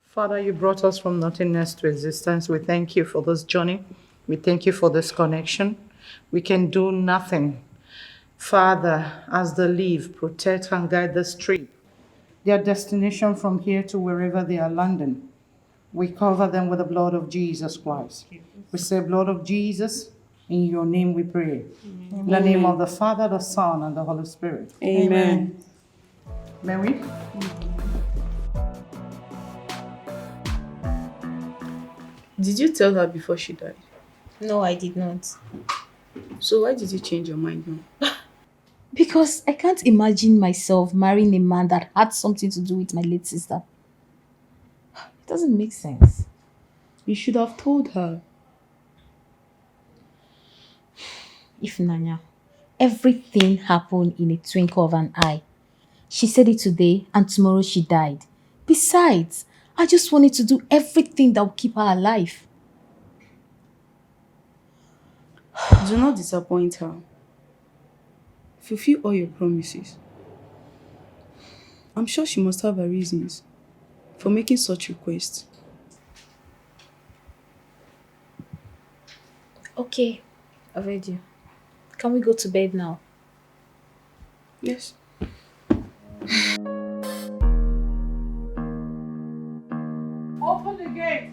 Father, you brought us from nothingness to existence. We thank you for this journey. We thank you for this connection. We can do nothing. Father, as they leave, protect and guide this trip. Their destination from here to wherever they are landing. We cover them with the blood of Jesus Christ. We say, blood of Jesus, in your name we pray. In the name of the Father, the Son, and the Holy Spirit. Amen. Mary? Did you tell her before she died? No, I did not. So why did you change your mind now? Because I can't imagine myself marrying a man that had something to do with my late sister. It doesn't make sense. You should have told her. If Nanya, everything happened in a twinkle of an eye. She said it today and tomorrow she died. Besides, I just wanted to do everything that would keep her alive. Do not disappoint her. Fulfill all your promises. I'm sure she must have her reasons for making such requests. Okay, I've heard you. Can we go to bed now? Yes. Open the gate.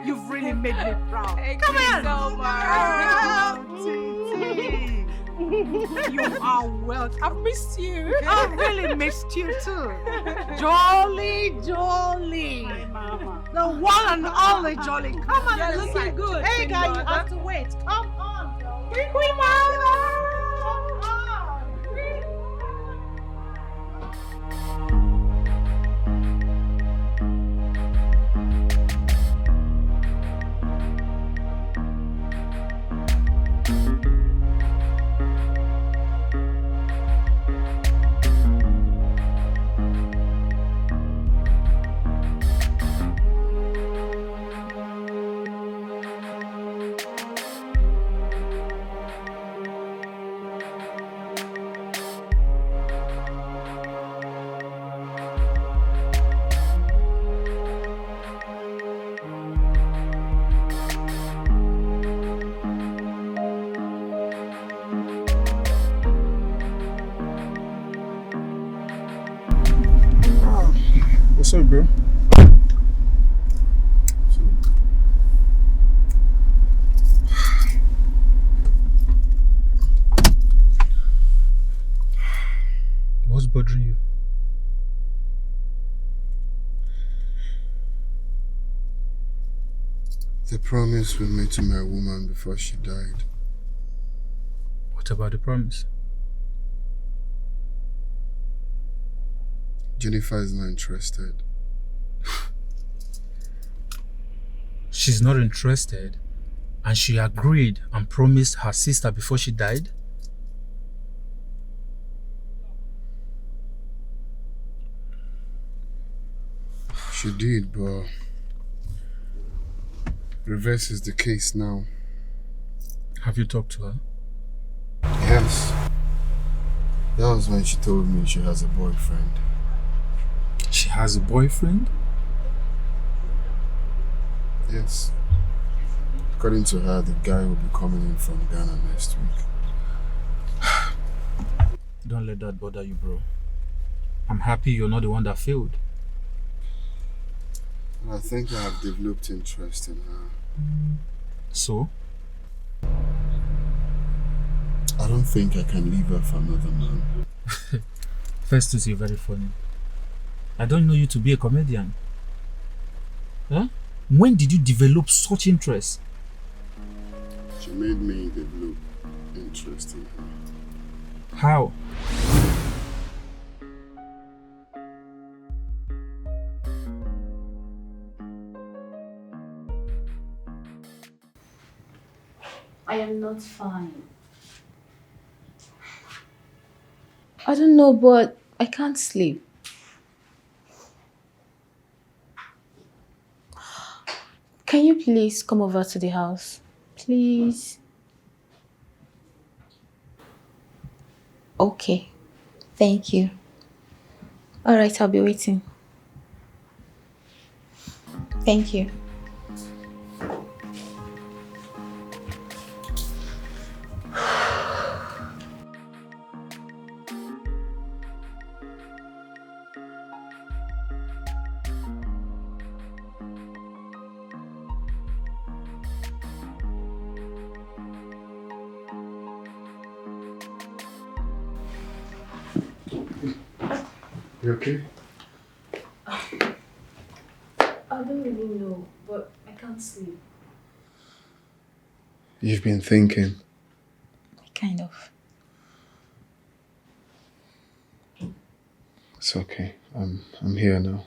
You've really made me proud. Come on. So You are welcome. I've missed you. I've really missed you too. Jolly. My mama. The one and only Jolly. Come on, You're looking good. Hey, Queen guy, you Mother. have to wait. Come on, Jolly. Queen Mother. Come on. What's up, bro? What's bothering you? The promise we made to my woman before she died. What about the promise? Jennifer is not interested. She's not interested, and she agreed and promised her sister before she died? She did, but reverse is the case now. Have you talked to her? Yes. That was when she told me she has a boyfriend. She has a boyfriend? Yes. According to her, the guy will be coming in from Ghana next week. Don't let that bother you, bro. I'm happy you're not the one that failed. I think I have developed interest in her. So? I don't think I can leave her for another man. Festus, you're very funny. I don't know you to be a comedian. Huh? When did you develop such interest? She made me develop interest in her. How? I am not fine. I don't know, but I can't sleep. Can you please come over to the house? Please. Okay. Thank you. All right, I'll be waiting. Thank you. You okay? I don't really know, but I can't sleep. You've been thinking. Kind of. It's okay. I'm here now.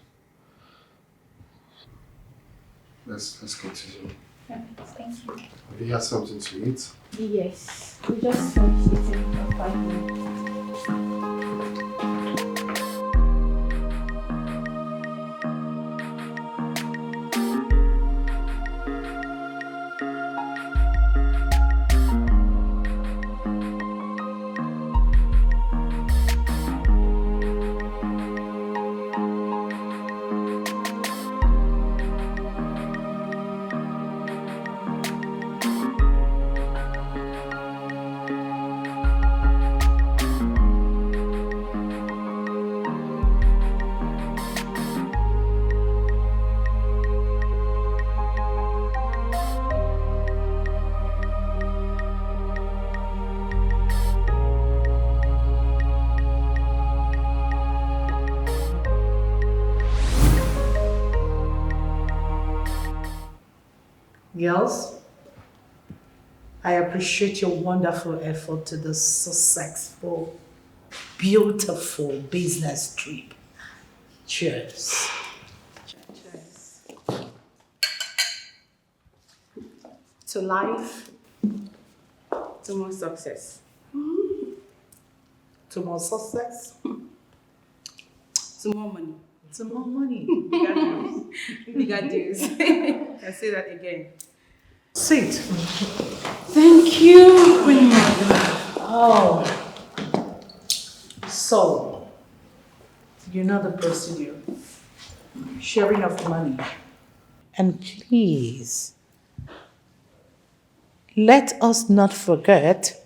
Let's go to you. Thank you. Have you had something to eat? Yes. We just finished eating for 5 minutes. Girls, I appreciate your wonderful effort to this successful, beautiful business trip. Cheers. Cheers. To life. To more success. To more success. To more money. To more money. Bigger deals. Bigger deals. I say that again. Sit. Thank you, Queen Mother. Oh. So, you know the procedure. Sharing of money. And please, let us not forget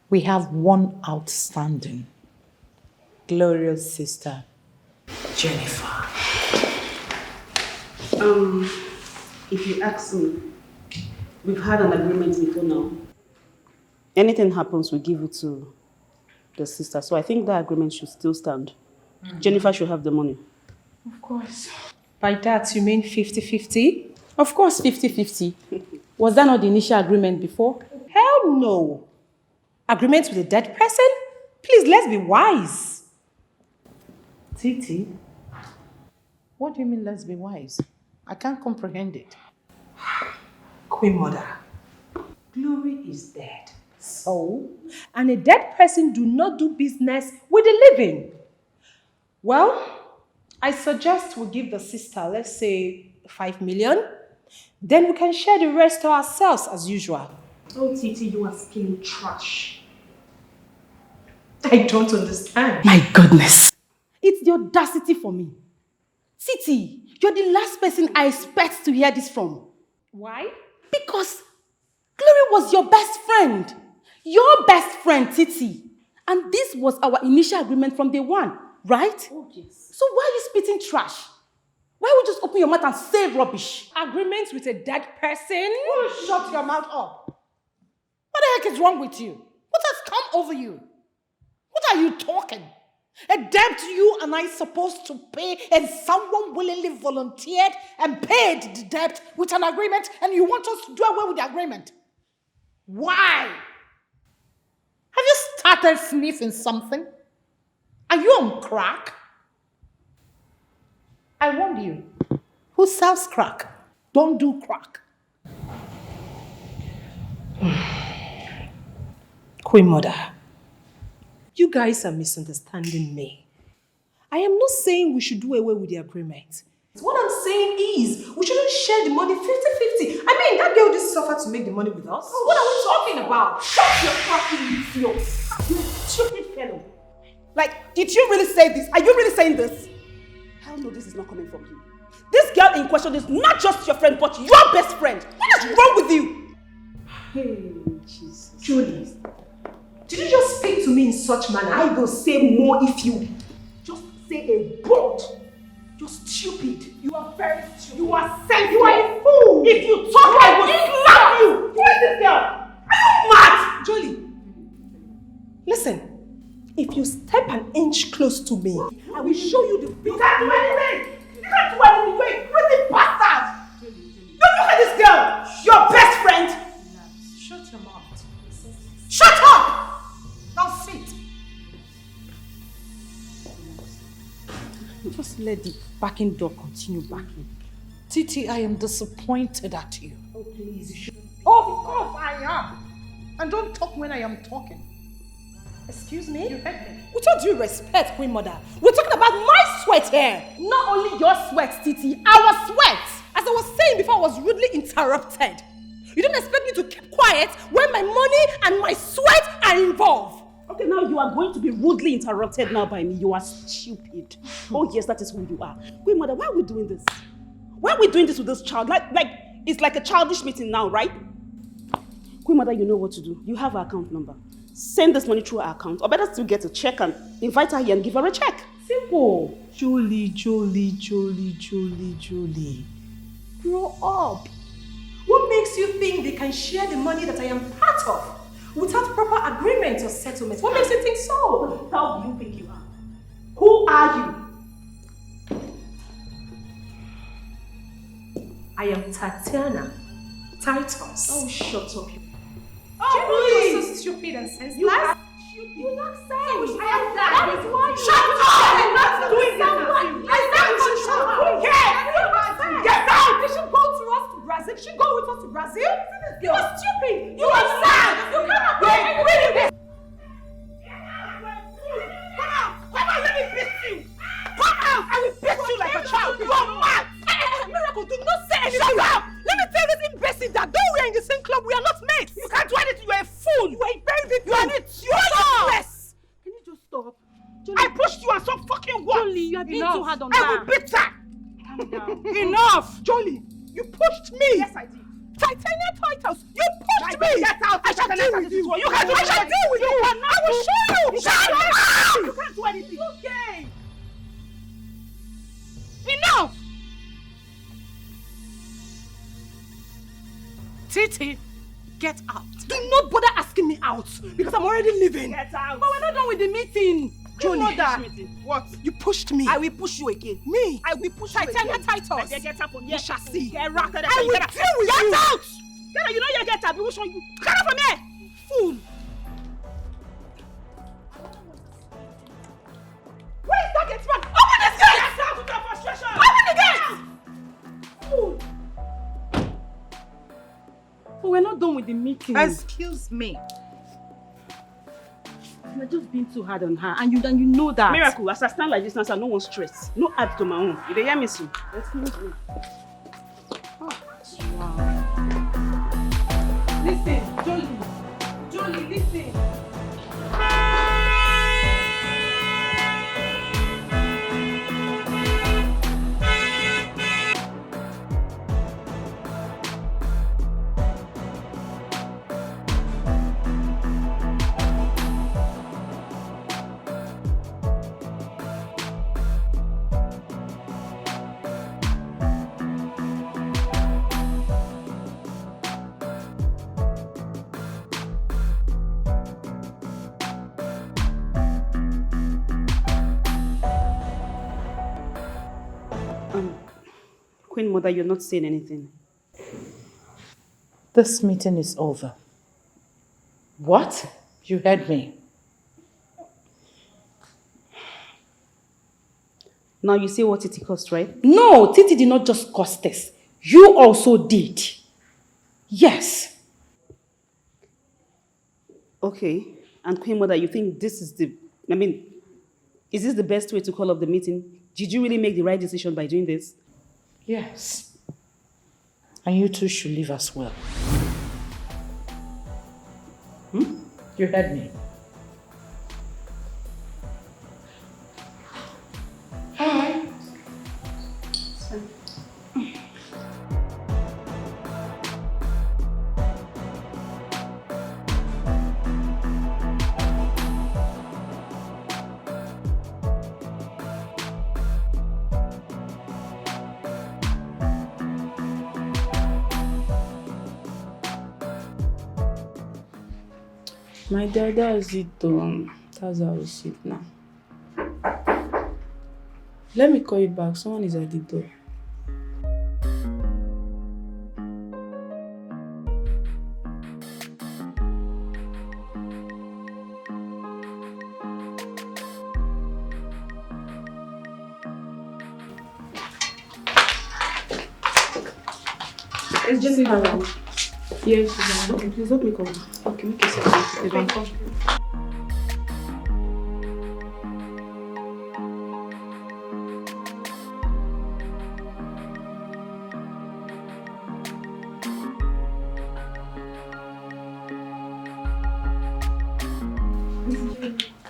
we have one outstanding, glorious sister, Jennifer. If you ask me, we've had an agreement before now. Anything happens, we give it to the sister. So I think that agreement should still stand. Jennifer should have the money. Of course. By that, you mean 50-50? Of course, 50-50. Was that not the initial agreement before? Hell no. Agreement with a dead person? Please, let's be wise. Titi, what do you mean let's be wise? I can't comprehend it. Queen Mother, Glory is dead. So, and a dead person do not do business with the living. Well, I suggest we give the sister, let's say, 5 million. Then we can share the rest to ourselves as usual. Oh, Titi, you are spilling trash. I don't understand. My goodness. It's the audacity for me. Titi, you're the last person I expect to hear this from. Why? Because Glory was your best friend. Your best friend, Titi. And this was our initial agreement from day one, right? Oh, yes. So why are you spitting trash? Why would you just open your mouth and say rubbish? Agreements with a dead person? Oh, shut your mouth up. What the heck is wrong with you? What has come over you? What are you talking? A debt you and I supposed to pay, and someone willingly volunteered and paid the debt with an agreement, and you want us to do away with the agreement? Why? Have you started sniffing something? Are you on crack? I warned you. Who sells crack? Don't do crack. Queen Mother, you guys are misunderstanding me. I am not saying we should do away with the agreement. What I'm saying is, we shouldn't share the money 50-50. I mean, that girl didn't suffer to make the money with us. What are we talking about? Shut your fucking mouth, you stupid fellow. Like, did you really say this? Are you really saying this? Hell no, this is not coming from you. This girl in question is not just your friend, but your best friend. What is wrong with you? Hey, Jesus. Julie, did you just speak to me in such manner? I will say more if you just say a word. You're stupid. You are very stupid. You are senseless. You are a fool. If you talk, I will slap you. Who is this girl? Are you mad? Julie, listen. If you step an inch close to me, I will show you the... You can't do anything! You can't do anything! You're a crazy bastard! Don't look at this girl! Your best friend! Shut your mouth. Shut up! Now sit. Just let the backing door continue backing. Titi, I am disappointed at you. Oh, please, you shouldn't. Of course I am. And don't talk when I am talking. Excuse me? You heard me. With all due respect, Queen Mother, we're talking about my sweat here. Not only your sweat, Titi, our sweat. As I was saying before, I was rudely interrupted. You don't expect me to keep quiet when my money and my sweat are involved. Okay, now you are going to be rudely interrupted now by me. You are stupid. Oh yes, that is who you are. Queen Mother, why are we doing this? Why are we doing this with this child? Like it's like a childish meeting now, right? Queen Mother, you know what to do. You have her account number. Send this money through her account, or better still get a check and invite her here and give her a check. Simple. Julie. Grow up. What makes you think they can share the money that I am part of without proper agreement or settlement? What makes you think so? How do you think you are? Who are you? I am Tatiana Titus. Oh, shut up. Do you know you're so stupid and senseless? You are stupid. You lack sense. I am that is why you... Shut up! I'm not doing that. I said you should shut up. Get out! You should go to us to Brazil. You should go with us to Brazil. You are stupid. You are sad. You cannot do anything. Come out. Come out. Let me beat you. Come out. I will beat you like a child. You are mad. Miracle, do not say anything. Shut up. Let me tell this imbecile that though we are in the same club, we are not mates. You can't do anything. You are a fool. You are a very big fool. You are an idiot. You are useless. Can you just stop? Johnny, I pushed you and some fucking words. Jolie, you are being too hard on her. I will beat her. Calm down. Enough. Jolie, you pushed me. Yes, I did. Titania Titus, you pushed me. Get out. I shall deal with you. You can't do anything. I shall deal with you. I will show you. Shut up. You can't do anything. Okay. Enough. Titi, get out. Do not bother asking me out because I'm already leaving. Get out. But we're not done with the meeting. Johnny, what? You pushed me. I will push you again. Me? I will push you Titania again. Titus. Get up on here. We shall see. Get out. I will deal with you. Get out. Get out. You know you get out. We will show you. Get out from here. Fool. Where is that gate man? Open this gate! Get out with your frustration. Open the gate! Fool. But we're not done with the meeting. Excuse me. You're just being too hard on her, and you know that. Miracle, as I stand like this now, so no one stress. No add to my own. You dey hear me soon? Let's move. Listen, Jolie, listen. Queen Mother, you're not saying anything. This meeting is over. What? You heard me. Now you see what Titi cost, right? No, Titi did not just cost this. You also did. Yes. Okay. And Queen Mother, you think this is is this the best way to call off the meeting? Did you really make the right decision by doing this? Yes. And you two should leave as well. You heard me. Hi. My dad, that's it. That's how we sit now. Let me call you back. Someone is at the door. It's just around. Yes, she's around. Okay, please let me come. Okay, make yourself. Okay, come.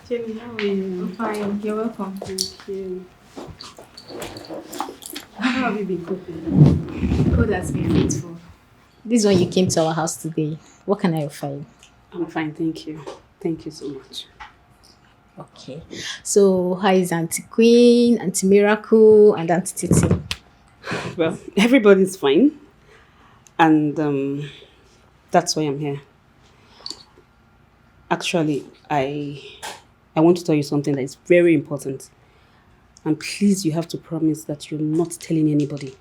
Jenny, how are you? I'm fine. You're welcome. Thank you. How have you been coping? God has been faithful. This is when you came to our house today. What can I offer you? I'm fine, thank you. Thank you so much. Okay. So, how is Auntie Queen, Auntie Miracle, and Auntie Titi? Well, everybody's fine. And that's why I'm here. Actually, I want to tell you something that is very important. And please, you have to promise that you're not telling anybody.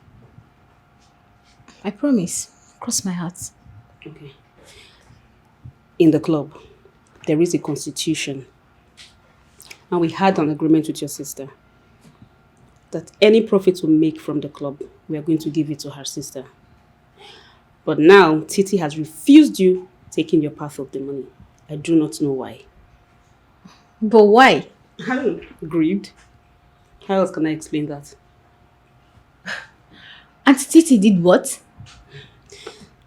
I promise. Cross my heart. Okay. In the club, there is a constitution. And we had an agreement with your sister that any profit we make from the club, we are going to give it to her sister. But now, Titi has refused you taking your part of the money. I do not know why. But why? I don't know. Greed. How else can I explain that? Auntie Titi did what?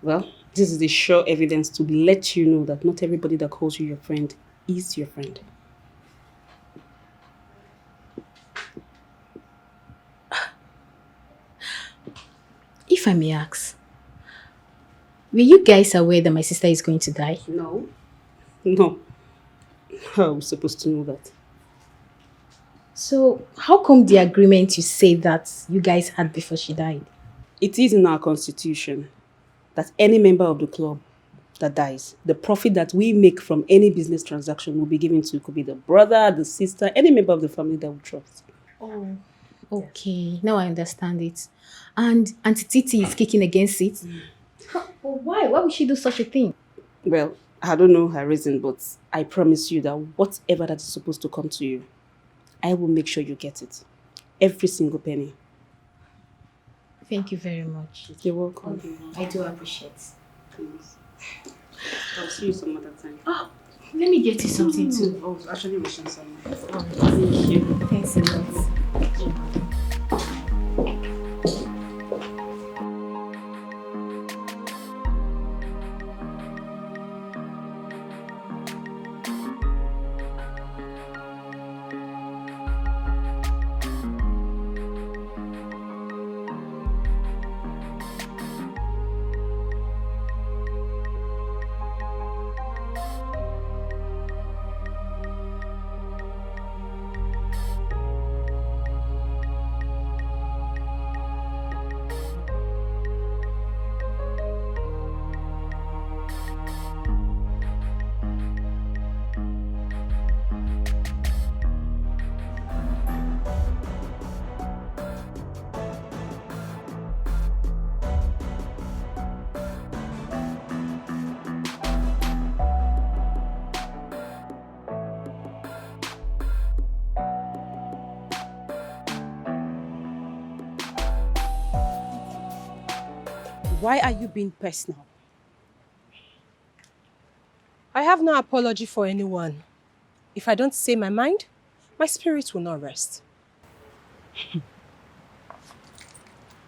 Well, this is the sure evidence to let you know that not everybody that calls you your friend is your friend. If I may ask, were you guys aware that my sister is going to die? No. No. How are we supposed to know that? So, how come the agreement you say that you guys had before she died? It is in our constitution that any member of the club that dies, the profit that we make from any business transaction will be given to, it could be the brother, the sister, any member of the family that we trust. Oh, okay. Now I understand it. And Auntie Titi is kicking against it? But why? Why would she do such a thing? Well, I don't know her reason, but I promise you that whatever that is supposed to come to you, I will make sure you get it. Every single penny. Thank you very much. You're welcome. Okay. I do appreciate it. Please. I'll see you some other time. Oh, Let me get you something too. I was actually wishing some. Oh, thank you. Thanks a lot. Why are you being personal? I have no apology for anyone. If I don't say my mind, my spirit will not rest.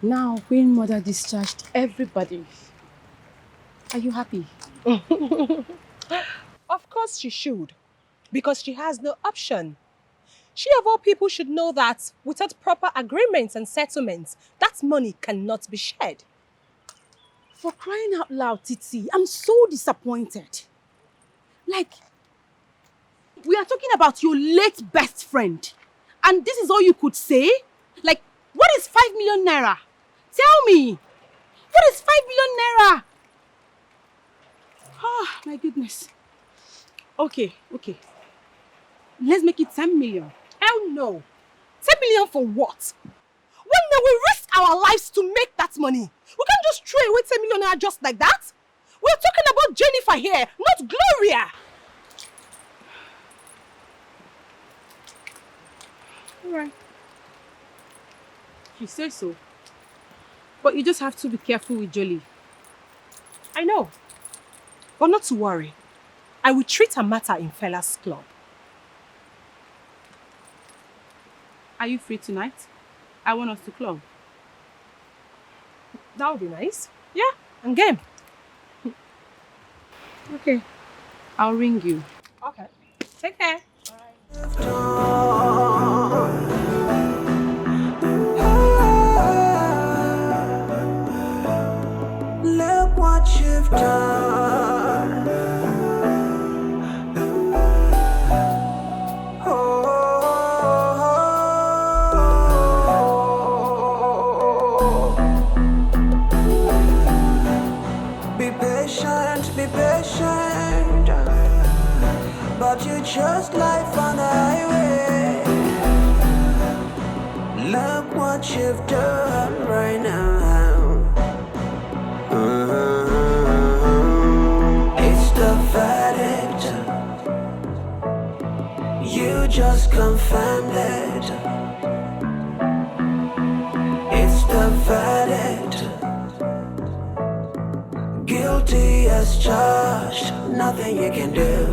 Now, Queen Mother discharged everybody. Are you happy? Of course she should, because she has no option. She of all people should know that without proper agreements and settlements, that money cannot be shared. For crying out loud, Titi, I'm so disappointed. Like, we are talking about your late best friend, and this is all you could say? Like, what is 5 million naira? Tell me, what is 5 million naira? Oh, my goodness. Okay. Let's make it 10 million. Hell no. 10 million for what? When we risk our lives to make that money, we can't just throw away 10 million naira just like that. We're talking about Jennifer here, not Gloria. Alright. You say so. But you just have to be careful with Jolie. I know. But not to worry. I will treat her matter in Fella's club. Are you free tonight? I want us to club. That would be nice. Yeah, I'm game. Okay. I'll ring you. Okay. Take care. Look what you've done. Be patient, but you chose life on the highway. Look what you've done right now. It's the verdict. You just confirmed it. It's the verdict. Guilty as charged, nothing you can do.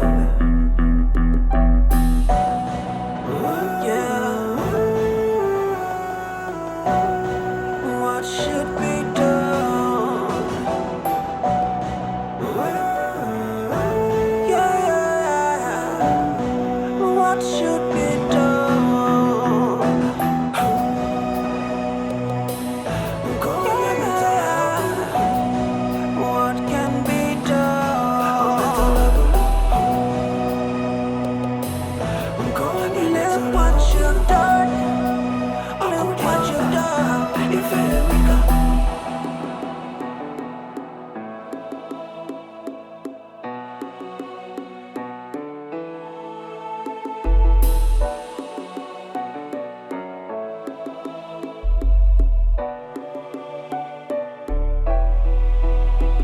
Yeah. What should be done? Yeah. What should be done? Go give it time. What can be done? Look what you've done. Look what you've done. If it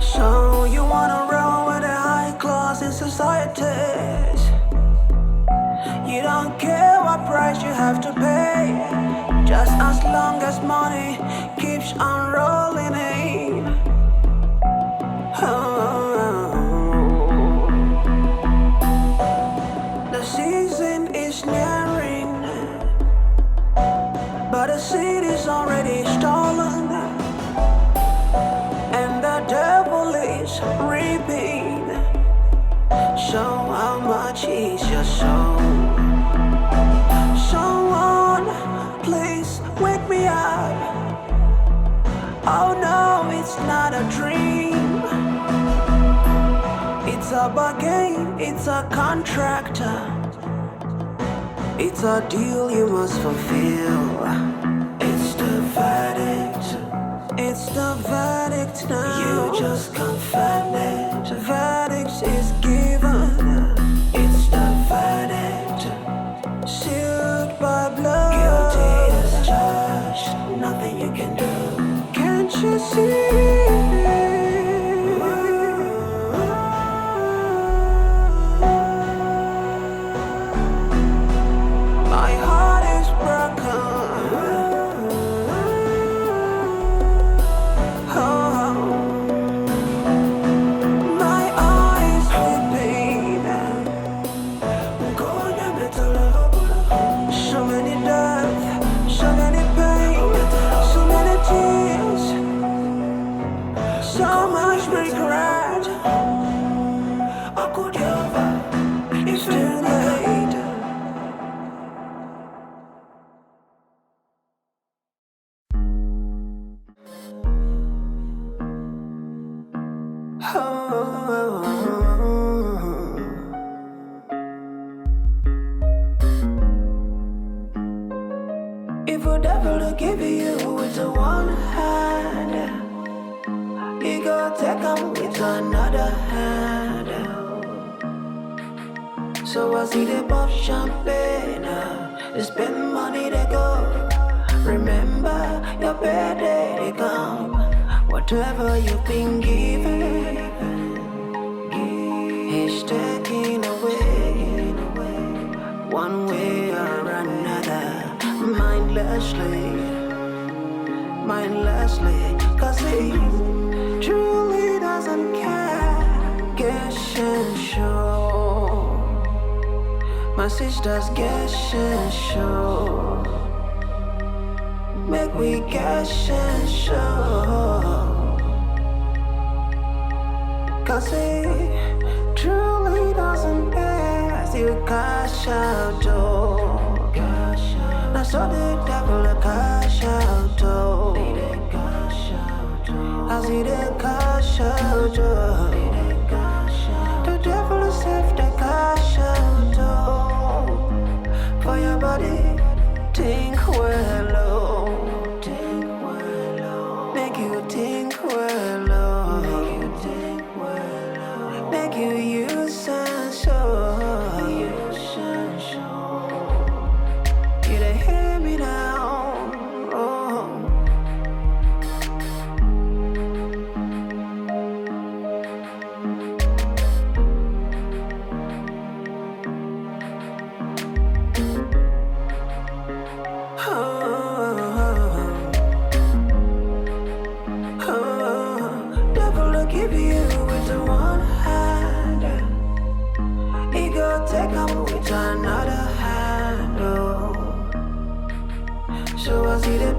So you wanna roll with the high class in societies. You don't care what price you have to pay, just as long as money keeps on rolling in. cheats your soul. Someone, please wake me up. Oh no, it's not a dream. It's a bargain, it's a contract. It's a deal you must fulfill. It's the verdict. It's the verdict now. You just confirm it. The verdict is given. It's the verdict. Sealed by blood. Guilty as charged. Nothing you can do. Can't you see? If a devil to give you with a one hand, he go take him with another hand. So I see they pop champagne, they spend money, they go. Remember your bad day, they come. Whatever you've been given, he's taking away, one way or another. Mindlessly, cause he truly doesn't care. Guess and show. My sisters guess and show. Make we guess and show. Cause he truly doesn't care. You cash out, now so the devil a cash out, I see the cash out, the devil is safe the cash out, for your body, think well, make you think well, make you use and show.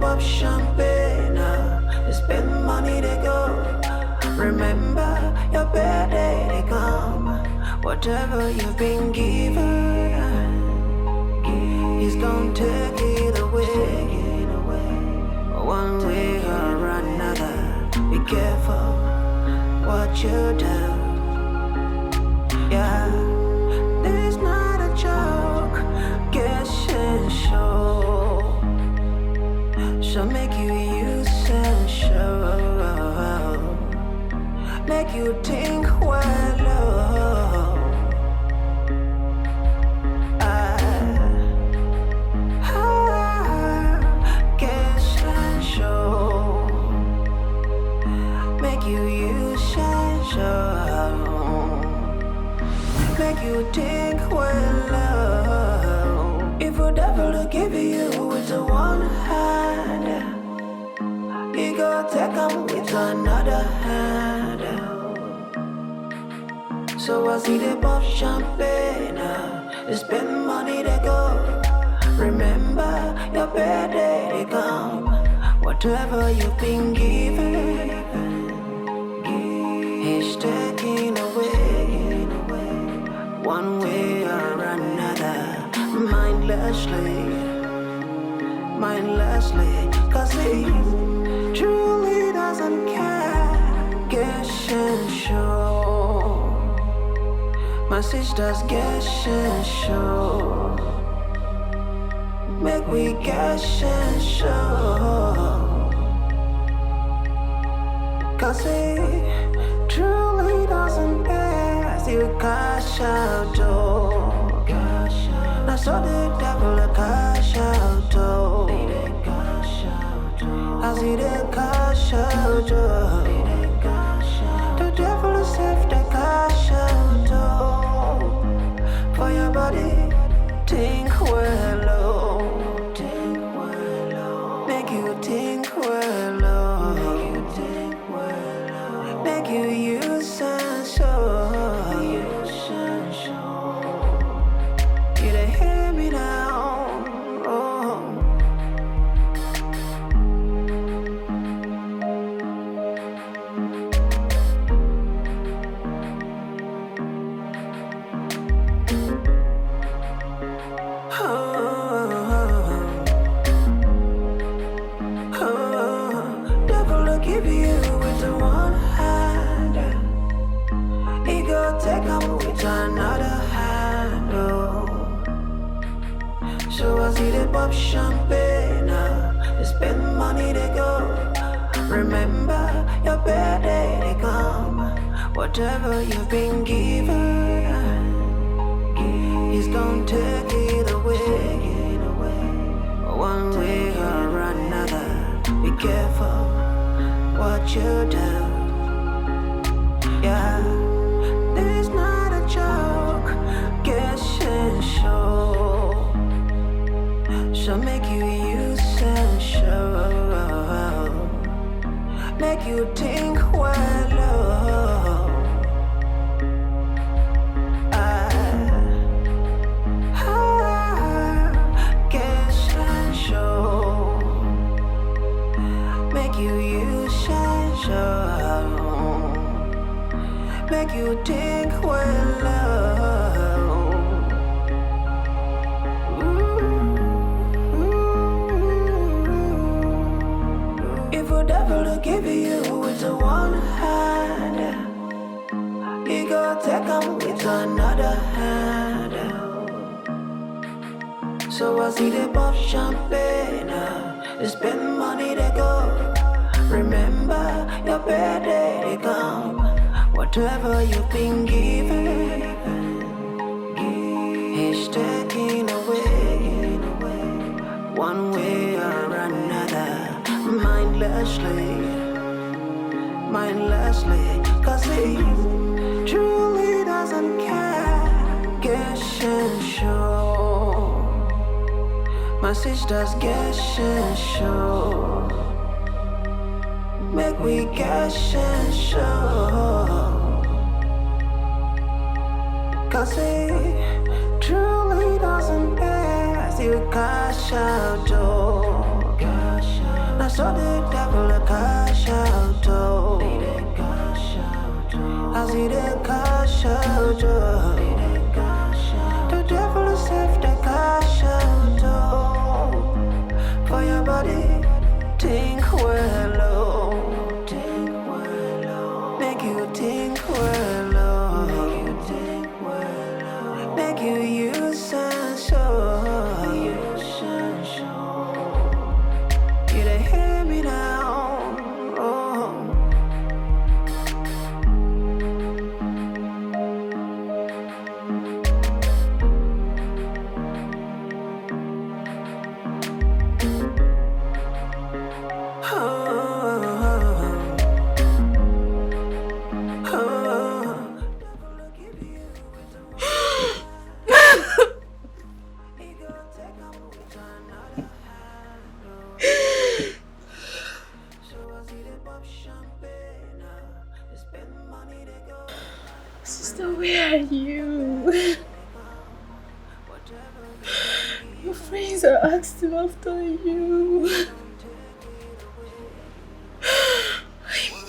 Pop champagne, they spend money, they go. Remember your bad day, they come. Whatever you've been given, he's gonna take it away, one way or another. Be careful what you do. Yeah, this not a joke. Guess and show. So make you use and show. Make you think well. Guess and show. Make you use and show. Make you think well. If a devil to give you with a one hand, he go take him with another hand. So I see they pop champagne, they spend money, they go. Remember your bad day, they come. Whatever you've been given, he's taking away, one way or mindlessly, cause he truly doesn't care. Getting sure, my sisters getting sure, make we getting sure, cause he truly doesn't care. As you cash out, now so the devil a cash out, as he the cash out, the devil is safe the cash out, for your body, think well, make you think well, make you use sense, you dey hear me now, devil will give you with the one hand, he go take up with another hand, so I see the pop champagne, they spend money they go, remember your bad day they come, whatever you've been given, he's gonna take it away, one way or another. Be careful what you do. Yeah, this not a joke. Getting sure, so make you use and show, make you think well. Make you think well, if a devil to give you with the one hand, he go take him with another hand, so I see the pop champagne, they spend money they go, remember your bad day they come, whatever you've been given, he's taking away, one way or another, mindlessly, cause he truly doesn't care. Getting sure, my sisters getting sure, make we getting sure, cause he truly doesn't care. As you cash out, now so the devil a cash out, as he the cash out, the devil is safe the cash out, for your body, think well, make you think well, make you use sense, you dey hear me now, Sister, where are you? Your friends are asking after you. I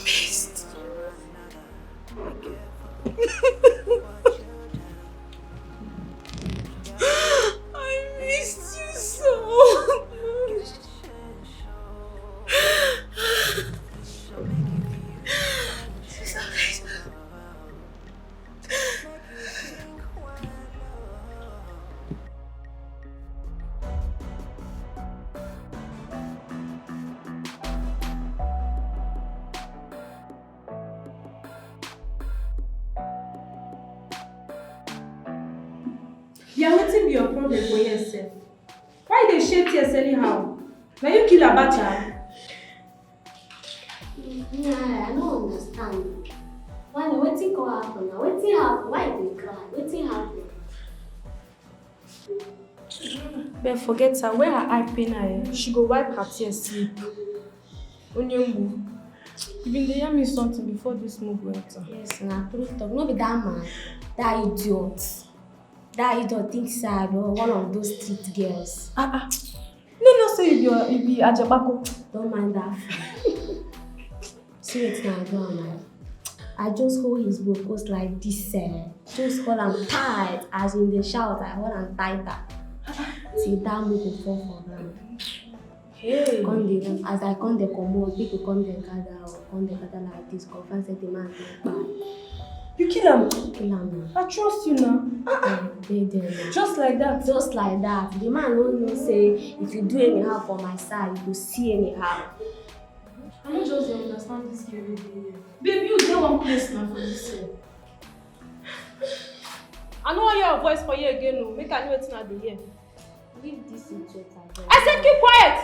missed you. I miss Yeah, wetin be your problem for yourself? Why you dey shed tears anyhow? Na you kill Abacha? Nah, I don't understand. Why wetin go happen now? Wetin happen? Why you dey cry? Wetin happen? But forget her. When her eye pain her, she go wipe her tears sleep. Onyembu, you been dey yarn me something before this move went on. Yes, na true talk. No be that man, that idiot. That idiot thinks I be one of those street girls. No, say you be Ajabako. Don't mind that. See wetin I do now. I just hold his vocals like this. Just hold am tight. As in the shout, I hold am tighter. Till that move go fall for ground. Hey. As I come dey comot, people come dey gather like this. Confirm say the man dey bad. You kill him? Kill him. I trust you now. Just like that? Just like that. The man no know say if you do anyhow for my side, you go see anyhow. I no just dey understand this girl wey dey here. Baby, you dey one place now for this year. I no wan hear your voice for here again o. Make I know wetin I dey hear. Leave this idiot abeg. I said keep quiet!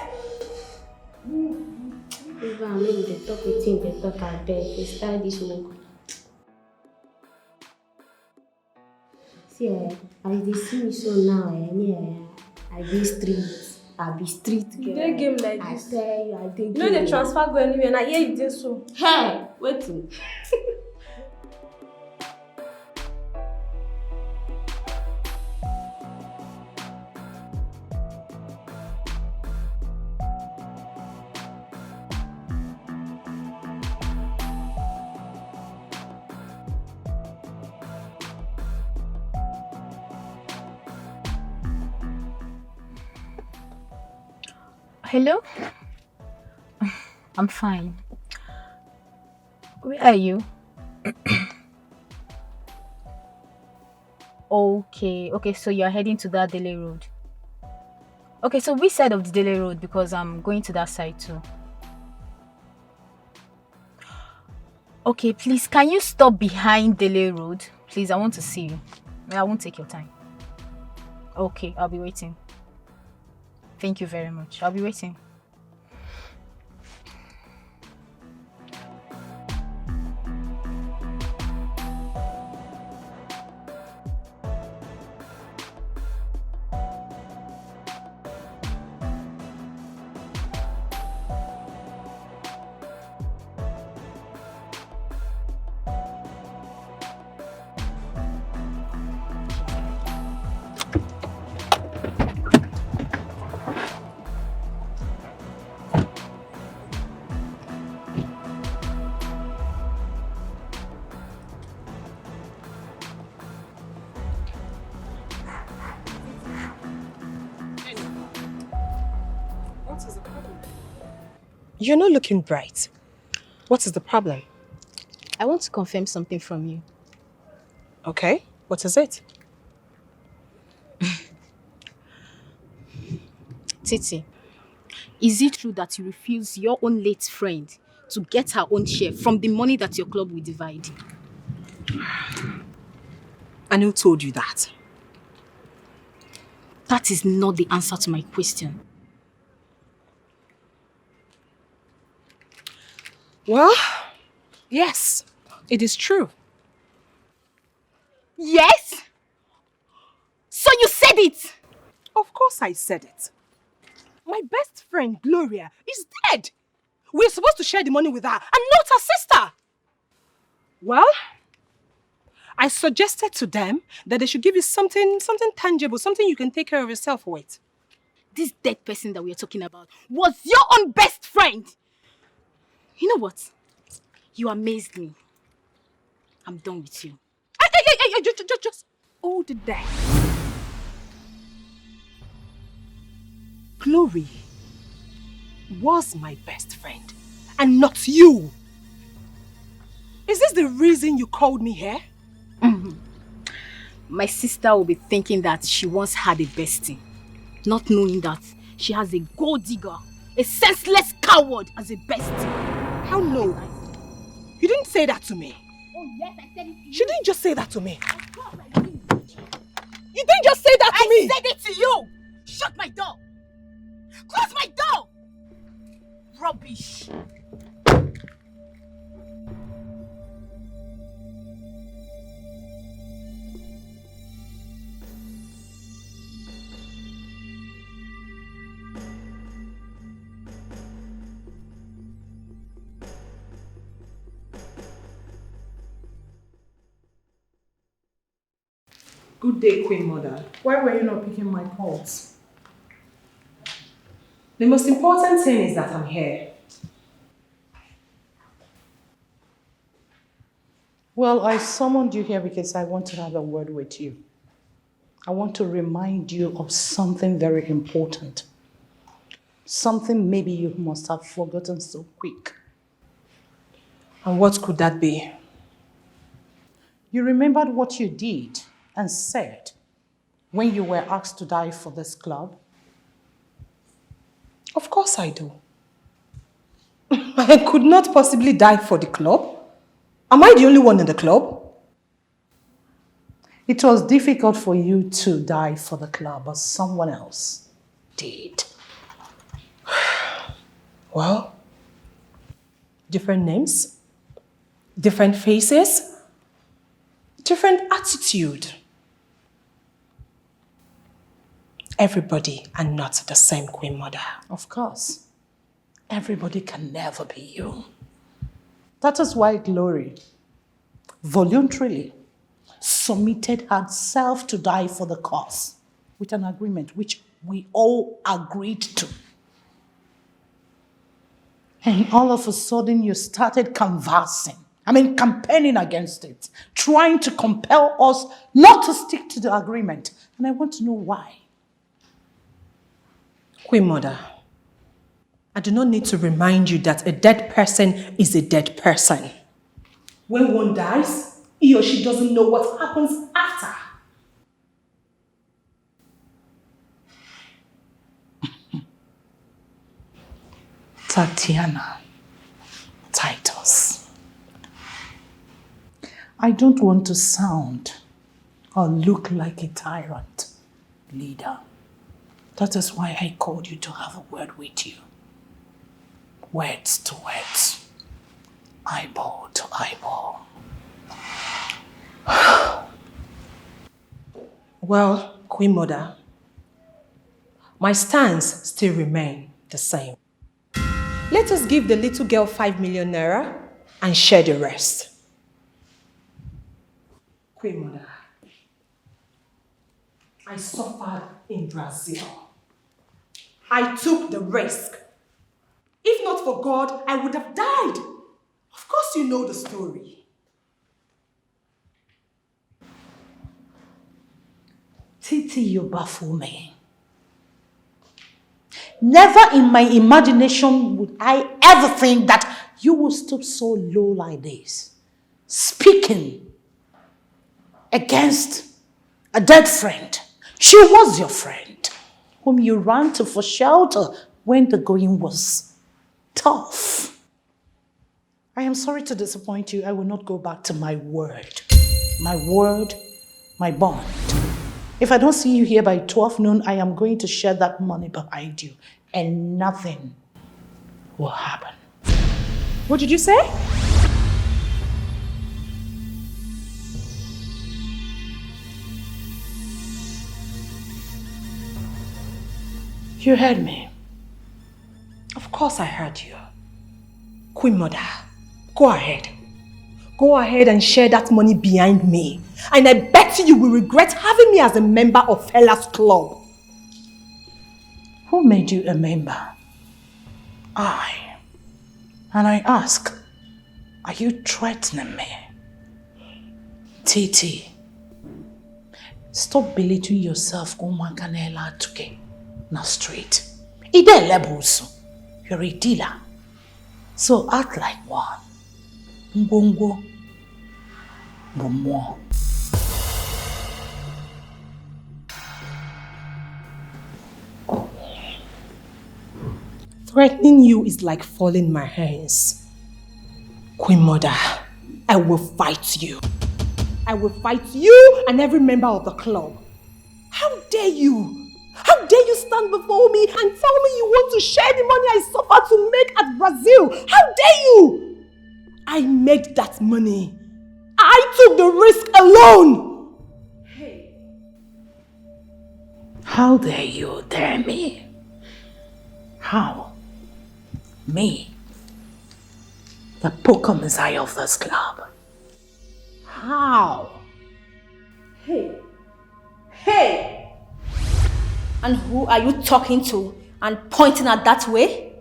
Leave am make dey talk wetin dey talk abeg. Dey start this work. See as you dey see me so now, I dey street. I be street girl. You dey game like this. I tell you, I dey game. You no dey transfer go anywhere, na here you dey so. Hey, wetin? Hello? I'm fine. Where are you? Okay, so you're heading to that Delay Road. Okay, so which side of the Delay Road? Because I'm going to that side too. Okay, please, can you stop behind Delay Road? Please, I want to see you. I won't take your time. Okay, I'll be waiting. Thank you very much. I'll be waiting. You're not looking bright. What is the problem? I want to confirm something from you. Okay, what is it? Titi, is it true that you refuse your own late friend to get her own share from the money that your club will divide? And who told you that? That is not the answer to my question. Well, yes, it is true. Yes? So you said it? Of course I said it. My best friend, Gloria, is dead. We're supposed to share the money with her and not her sister. Well, I suggested to them that they should give you something tangible, something you can take care of yourself with. This dead person that we are talking about was your own best friend. You know what? You amazed me. I'm done with you. Just hold it there. Glory was my best friend and not you. Is this the reason you called me here? Mm-hmm. My sister will be thinking that she once had a bestie, not knowing that she has a gold digger, a senseless coward as a bestie. How no? You didn't say that to me. Oh yes, I said it to you. She didn't just say that to me. Of course I did. You didn't just say that to me! I said it to you! Shut my door! Close my door! Rubbish! Good day, Queen Mother. Why were you not picking my calls? The most important thing is that I'm here. Well, I summoned you here because I want to have a word with you. I want to remind you of something very important. Something maybe you must have forgotten so quick. And what could that be? You remembered what you did and said when you were asked to die for this club? Of course I do. I could not possibly die for the club. Am I the only one in the club? It was difficult for you to die for the club, but someone else did. Well, different names, different faces, different attitude. Everybody are not the same, Queen Mother. Of course. Everybody can never be you. That is why Glory voluntarily submitted herself to die for the cause with an agreement which we all agreed to. And all of a sudden you started campaigning against it, trying to compel us not to stick to the agreement. And I want to know why. Queen Mother, I do not need to remind you that a dead person is a dead person. When one dies, he or she doesn't know what happens after. Tatiana Titus. I don't want to sound or look like a tyrant leader. That is why I called you to have a word with you. Words to words. Eyeball to eyeball. Well, Queen Mother, my stance still remains the same. Let us give the little girl 5 million naira and share the rest. Queen Mother, I suffered in Brazil. I took the risk. If not for God, I would have died. Of course you know the story. Titi, you baffle me. Never in my imagination would I ever think that you will stoop so low like this, speaking against a dead friend. She was your friend, whom you ran to for shelter when the going was tough. I am sorry to disappoint you. I will not go back to my word. My word, my bond. If I don't see you here by 12 noon, I am going to share that money behind you and nothing will happen. What did you say? You heard me. Of course I heard you. Queen Mother, go ahead. Go ahead and share that money behind me. And I bet you will regret having me as a member of Fella's Club. Who made you a member? I. And I ask, are you threatening me? Titi, stop belittling yourself na street. Ide levels. You're a dealer. So act like one. Mbongo. Bomo. Threatening you is like falling in my hands. Queen Mother, I will fight you. I will fight you and every member of the club. dare you? How dare you stand before me and tell me you want to share the money I suffered to make at Brazil? How dare you? I made that money. I took the risk alone. How dare you dare me? How? Me? The poker messiah of this club. How? Hey! And who are you talking to and pointing at that way?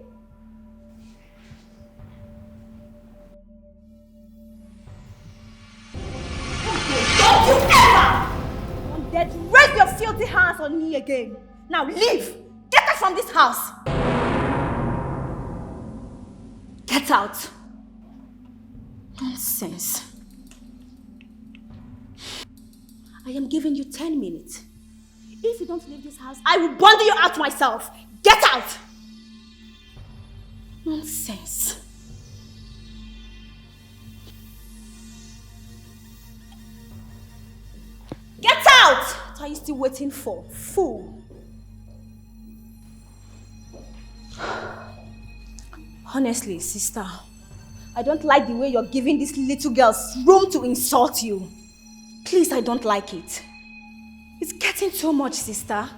Don't you ever dare to raise your filthy hands on me again. Now leave! Get out from this house! Get out! Nonsense. I am giving you 10 minutes. If you don't leave this house, I will bundle you out myself. Get out! Nonsense. Get out! What are you still waiting for? Fool. Honestly, sister, I don't like the way you're giving this little girl room to insult you. Please, I don't like it. It's getting too much, sister.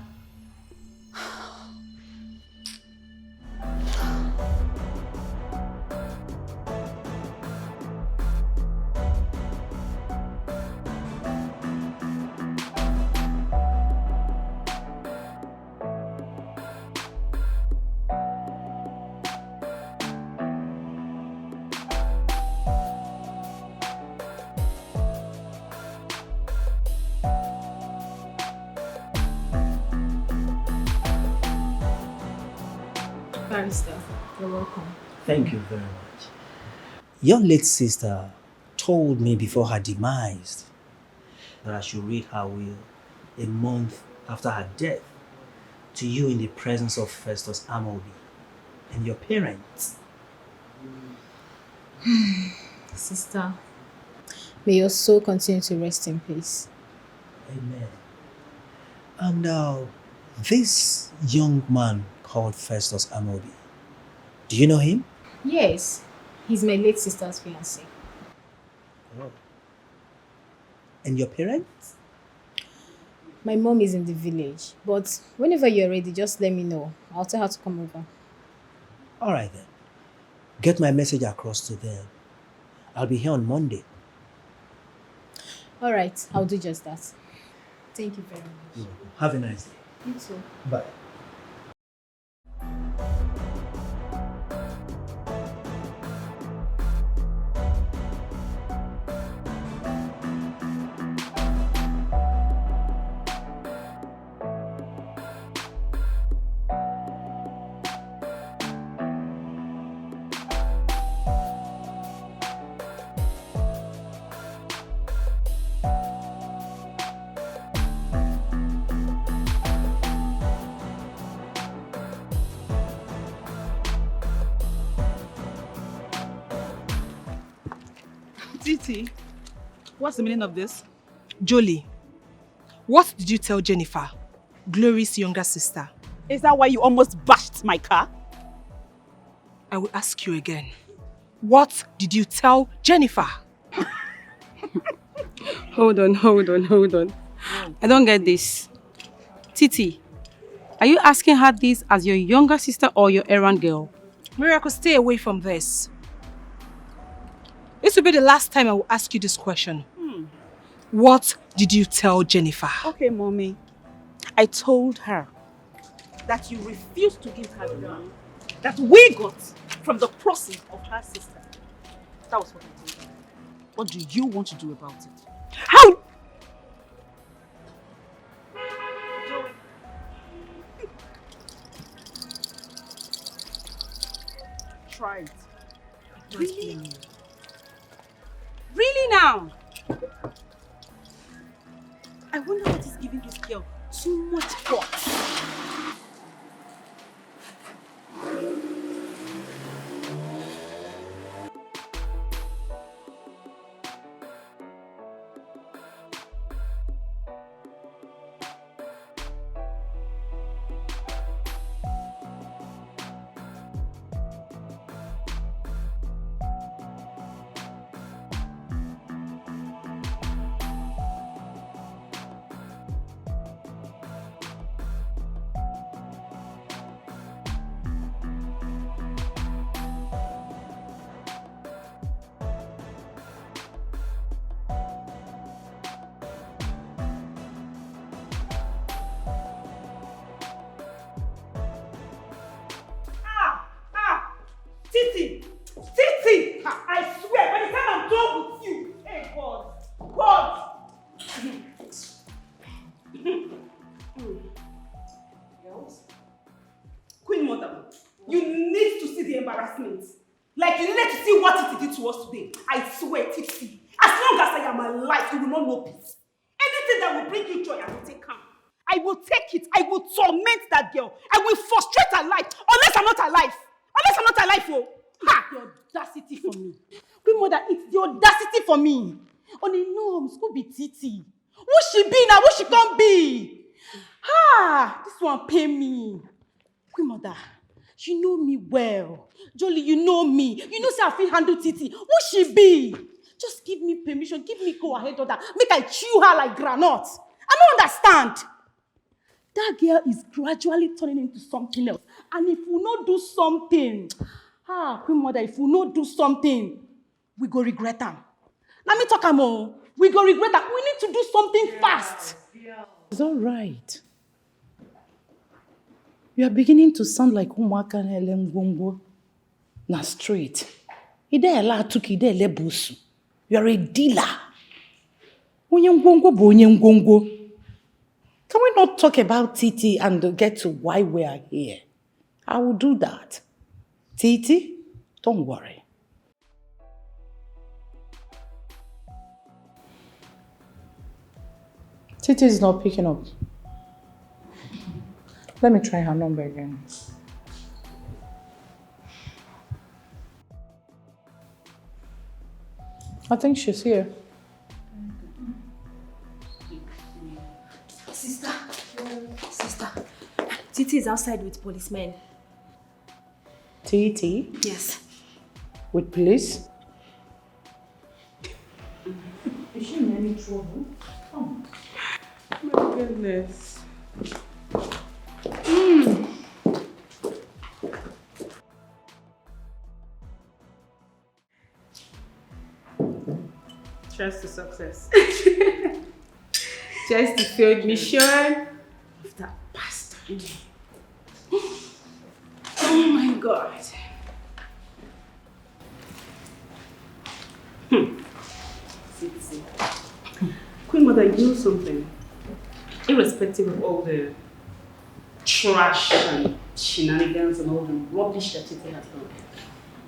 Barrister, you're welcome. Thank you very much. Your late sister told me before her demise that I should read her will a month after her death to you in the presence of Festus Amobi and your parents. Sister, may your soul continue to rest in peace. Amen. And this young man called Festus Amobi, do you know him? Yes, he's my late sister's fiancé. Oh. And your parents? My mom is in the village, but whenever you're ready, just let me know. I'll tell her to come over. All right then. Get my message across to them. I'll be here on Monday. All right, I'll do just that. Thank you very much. Have a nice day. You too. Bye. Titi, what's the meaning of this? Jolie, what did you tell Jennifer, Glory's younger sister? Is that why you almost bashed my car? I will ask you again. What did you tell Jennifer? Hold on. I don't get this. Titi, are you asking her this as your younger sister or your errand girl? Miracle, stay away from this. This will be the last time I will ask you this question. What did you tell Jennifer? Okay, mommy. I told her that you refused to give her the money that we got from the proceeds of her sister. That was what I told her. What do you want to do about it? How? Try it. Really? Really now? I wonder what is giving this girl too much thought. Girls? Queen Mother, you need to see the embarrassment. Like you needed to see what it did to us today. I swear, Tipsy. As long as I am alive, you will not know peace. Anything that will bring you joy, I will take calm. I will take it. I will torment that girl. I will frustrate her life. Unless I'm not alive. Unless I'm not alive, oh. Ha! The audacity for me. Queen Mother, it's the audacity for me. On a norm, school be Titi. Who she be now? Who she can be? Ha! This one pay me. Queen Mother, you know me well. Jolly, you know me. You know say I fit handle Titi. Who she be? Just give me permission. Give me go ahead order. Make I chew her like granite. I don't understand. That girl is gradually turning into something else. And if we not do something, Queen Mother, if we not do something, we go regret them. Let me talk more. We go regret that. We need to do something fast. It's all right. You are beginning to sound like Umwaka Ngongo. Na straight. You are a dealer. Can we not talk about Titi and get to why we are here? I will do that. Titi, don't worry. Titi is not picking up. Let me try her number again. I think she's here. Sister, Titi is outside with policemen. Titi? Yes. With police? Is she in any trouble? Oh. My goodness. Cheers to success. Just to failed mission of that bastard. Oh my God. Queen Mother, you know something? Irrespective of all the trash and shenanigans and all the rubbish that Titi has done,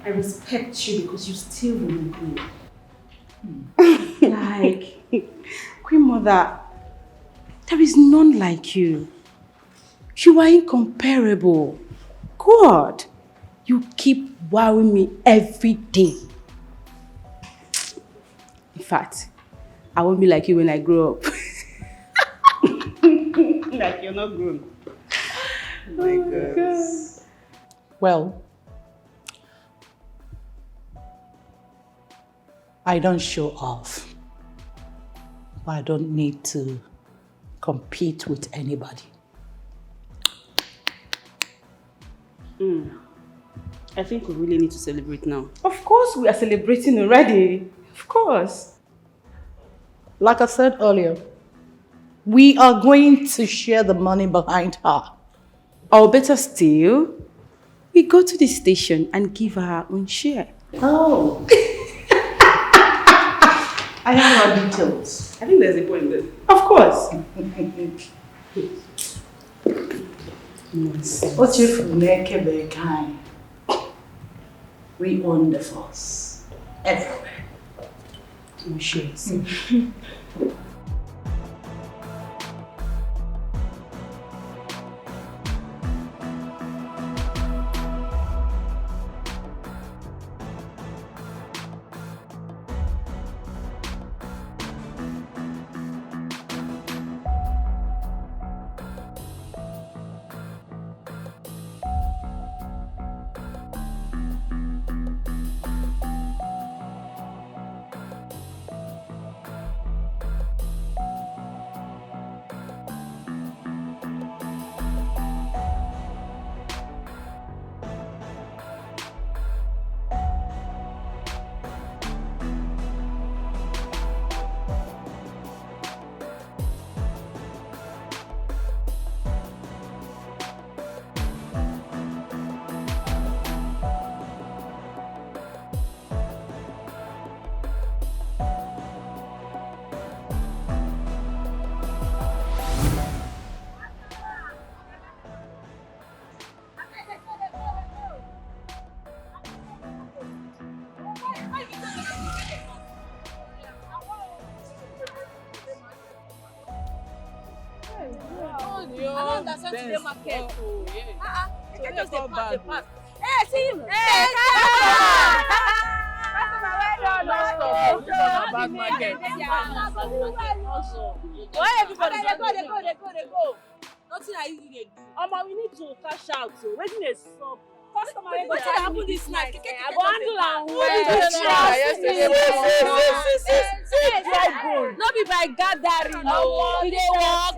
I respect you because you still remain queen. Like, Queen Mother, there is none like you. You are incomparable. God, you keep wowing me every day. In fact, I won't be like you when I grow up. Like you're not grown. Oh my God. Well, I don't show off. But I don't need to compete with anybody. I think we really need to celebrate now. Of course we are celebrating already. Of course. Like I said earlier, we are going to share the money behind her. Or better still, we go to the station and give her her own share. Oh. I have our details. I think there's a point there. Of course. What if we own the force everywhere? I'm sure. understand today market. So Just they dey come pass, dey back. pass. Hey, see him. Hey, customer, well done. No stop. This one na bad market. Why everybody dey go? Nothing I usually dey do. Omo, we need to cash out. So wetin dey sup? Customer wey go Wetin happen this night? I go handle am well. No be by gathering, no. We dey work.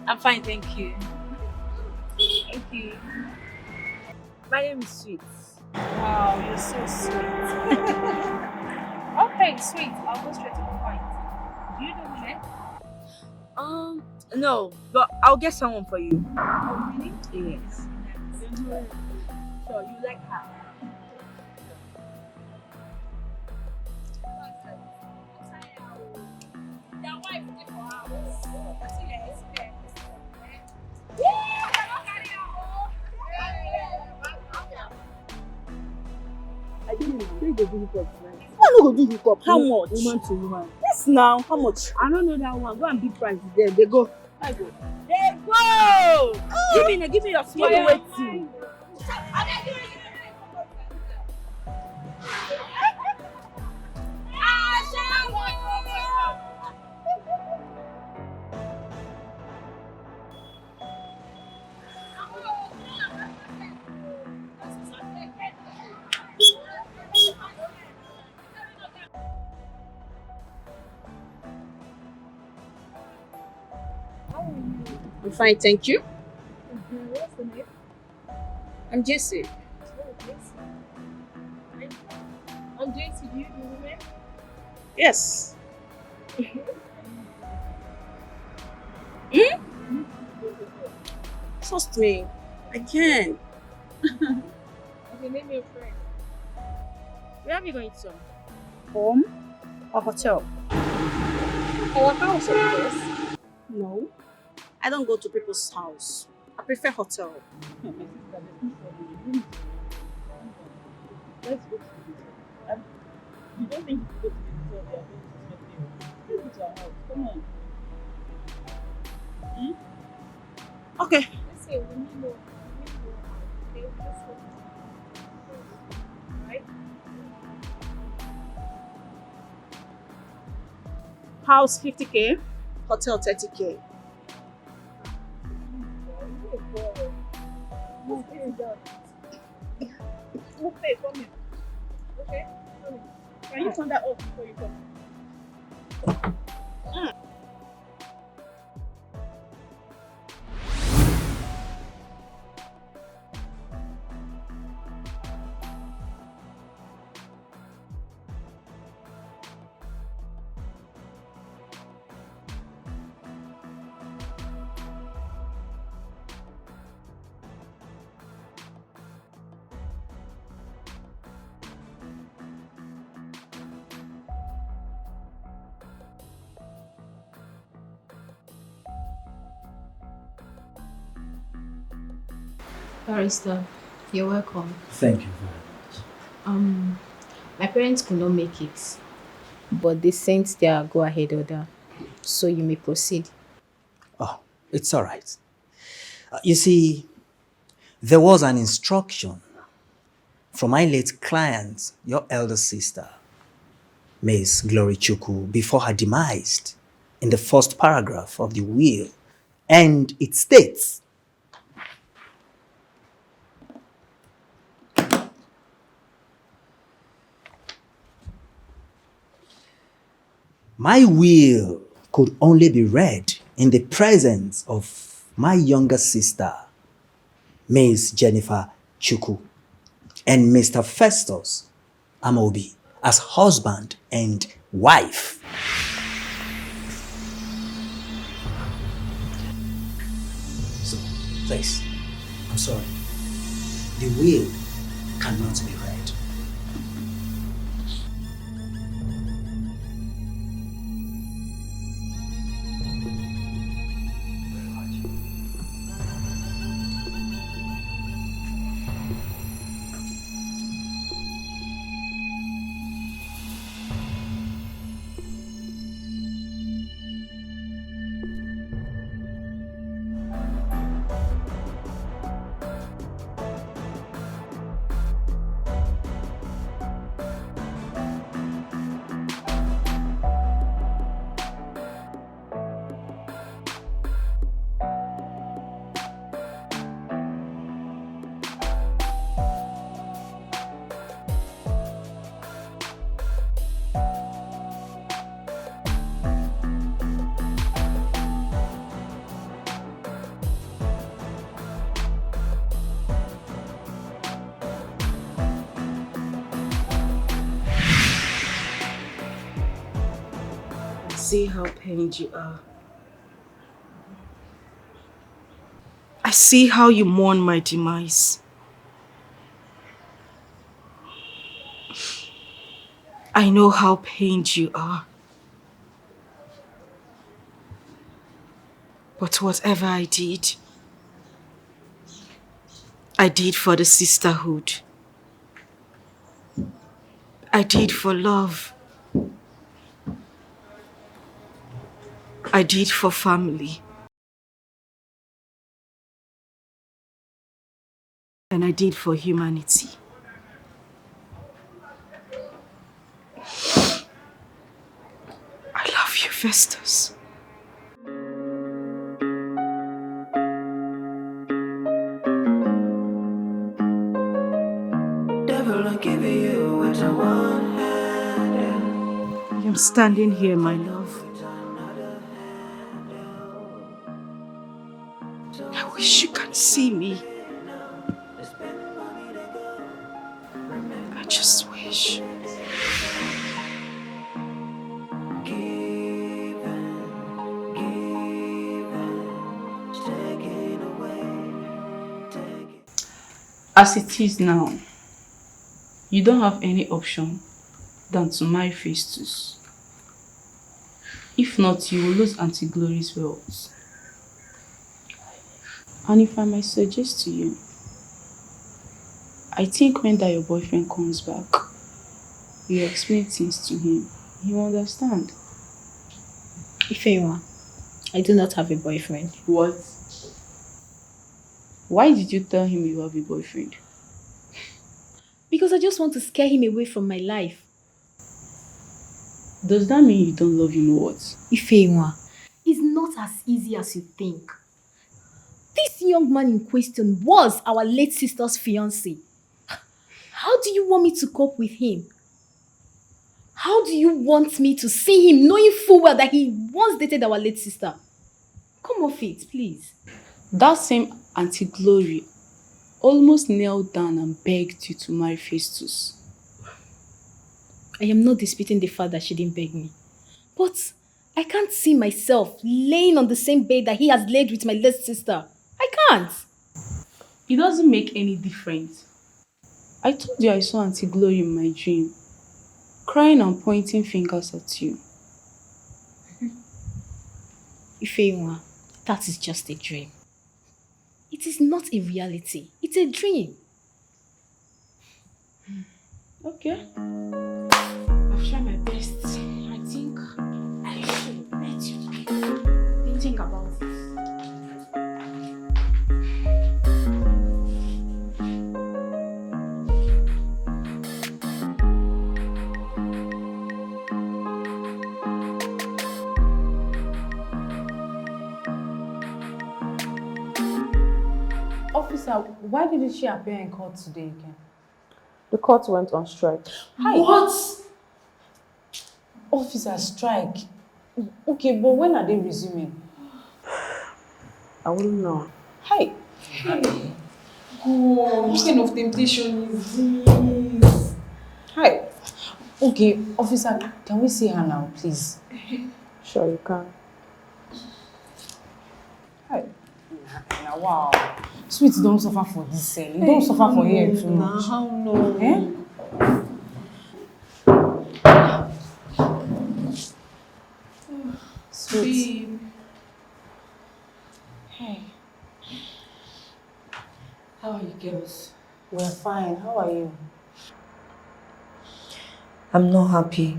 I'm fine, thank you. Thank you. My name is Sweet. Wow, you're so sweet. Okay, sweet. I'll go straight to the point. Do you know women? No, but I'll get someone for you. Oh, really? Yes. Sure, you like her. I didn't know. You go do hookup tonight. I no go do hookup. How much? Woman to woman. Yes, now. How much? I don't know that one. Go and big price with them. They go. I go. They go. Give me your small waiting. I'm fine, thank you. What's the name? I'm Jesse. I'm JC. Do you do women? Yes. Trust me, I can. Okay, name your friend. Where are we going to? Home or hotel? Our house, of course. No. I don't go to people's house. I prefer hotel. Let's go to the hotel. You don't think you go to the hotel, they are going to sweat you. Let's go to our house. Come on. Okay. Listen, we need more. Okay, let's go. Right? House 50K, hotel 30K. We'll pay, come here. Okay? Come here. Can you turn that off before you come? Barrister, you're welcome. Thank you very much. My parents could not make it, but they sent their go-ahead order, so you may proceed. Oh, it's all right. You see, there was an instruction from my late client, your elder sister, Miss Glory Chuku, before her demise in the first paragraph of the will, and it states, my will could only be read in the presence of my younger sister, Miss Jennifer Chuku, and Mr. Festus Amobi as husband and wife. Please, I'm sorry. The will cannot be read. See how pained you are. I see how you mourn my demise. I know how pained you are. But whatever I did for the sisterhood. I did for love. I did for family. And I did for humanity. I love you, Festus. Devil, I give you what I want. I am standing here, my love. I wish you can see me. I just wish. As it is now, you don't have any option than to marry Festus. If not, you will lose Auntie Glory's wealth. And if I might suggest to you, I think when that your boyfriend comes back, you explain things to him, he will understand. Ifeoma, I do not have a boyfriend. What? Why did you tell him you have a boyfriend? Because I just want to scare him away from my life. Does that mean you don't love him or what? Ifeoma, it's not as easy as you think. This young man in question was our late sister's fiancé. How do you want me to cope with him? How do you want me to see him knowing full well that he once dated our late sister? Come off it, please. That same Auntie Glory almost knelt down and begged you to marry Festus. I am not disputing the fact that she didn't beg me. But I can't see myself laying on the same bed that he has laid with my late sister. I can't. It doesn't make any difference. I told you I saw Auntie Glory in my dream, crying and pointing fingers at you. Ifeoma, that is just a dream. It is not a reality. It's a dream. Okay. I've tried my best. I think I should let you think about it. Officer, why didn't she appear in court today again? The court went on strike. Hi. What? Officer, strike? Okay, but when are they resuming? I wouldn't know. Hi. Hey. Oh, what kind of temptation is this? Hi. Okay, officer, can we see her now, please? Sure, you can. Hi. Wow. Sweet, don't suffer for this cell. You don't suffer for here too much. How no? Eh? Sweet. Babe. Hey. How are you girls? We're fine. How are you? I'm not happy.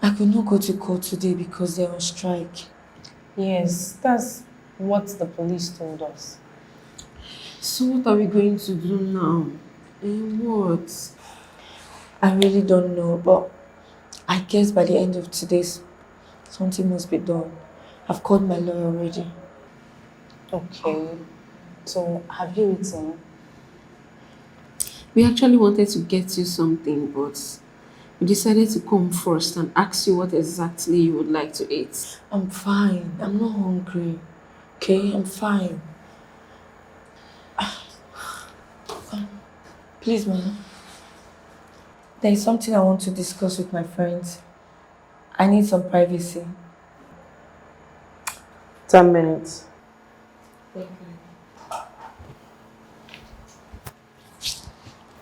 I could not go to court today because they're on strike. Yes, that's what the police told us. So what are we going to do now? What? I really don't know, but I guess by the end of today, something must be done. I've called my lawyer already. Okay. So, have you eaten? We actually wanted to get you something, but we decided to come first and ask you what exactly you would like to eat. I'm fine. I'm not hungry. Okay, I'm fine. Please, man. There is something I want to discuss with my friends. I need some privacy. 10 minutes. Thank you.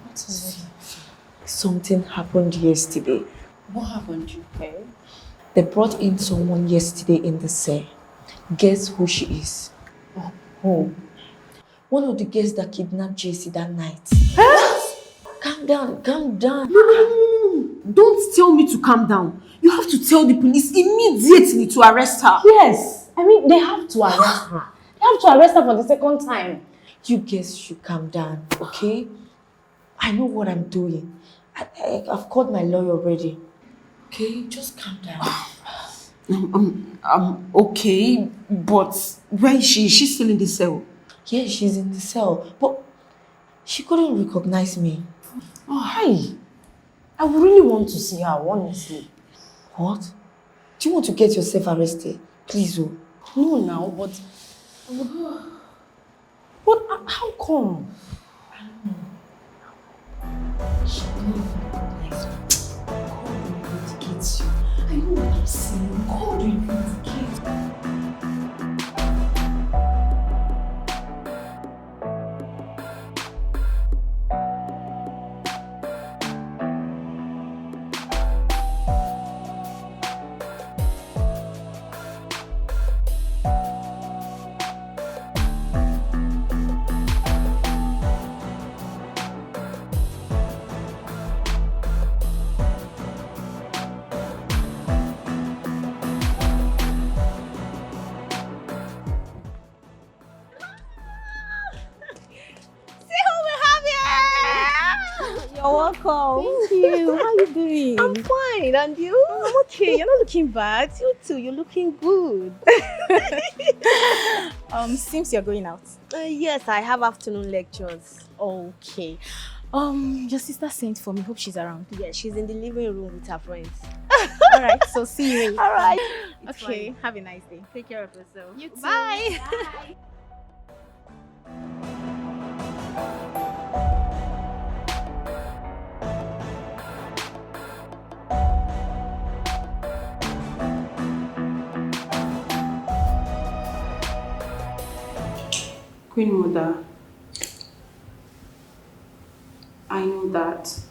What is it? Something happened yesterday. What happened, okay? They brought in someone yesterday in the cell. Guess who she is? Who? One of the girls that kidnapped JC that night. Calm down, calm down. No. Don't tell me to calm down. You have to tell the police immediately to arrest her. Yes. I mean, they have to arrest her. They have to arrest her for the second time. You guys should calm down, okay? I know what I'm doing. I've called my lawyer already. Okay, just calm down. Okay, but where is she? Is she still in the cell? Yeah, she's in the cell, but she couldn't recognize me. Oh, hi. I really want to see her, honestly. What? Do you want to get yourself arrested? Please, oh. No, now, but... But how come? I don't know. She couldn't recognize me. God will vindicate you. I know what I'm saying. God will vindicate you. You're welcome. Thank you. How you doing? I'm fine, and you? I'm okay. You're not looking bad. You too, you're looking good. Seems you're going out. Yes, I have afternoon lectures. Okay. Your sister sent for me. Hope she's around. Yeah, she's in the living room with her friends. All right, so see you later. All right. Okay, Fine. have a nice day. Take care of yourself. You too. Bye. Bye. Queen Mother, I know that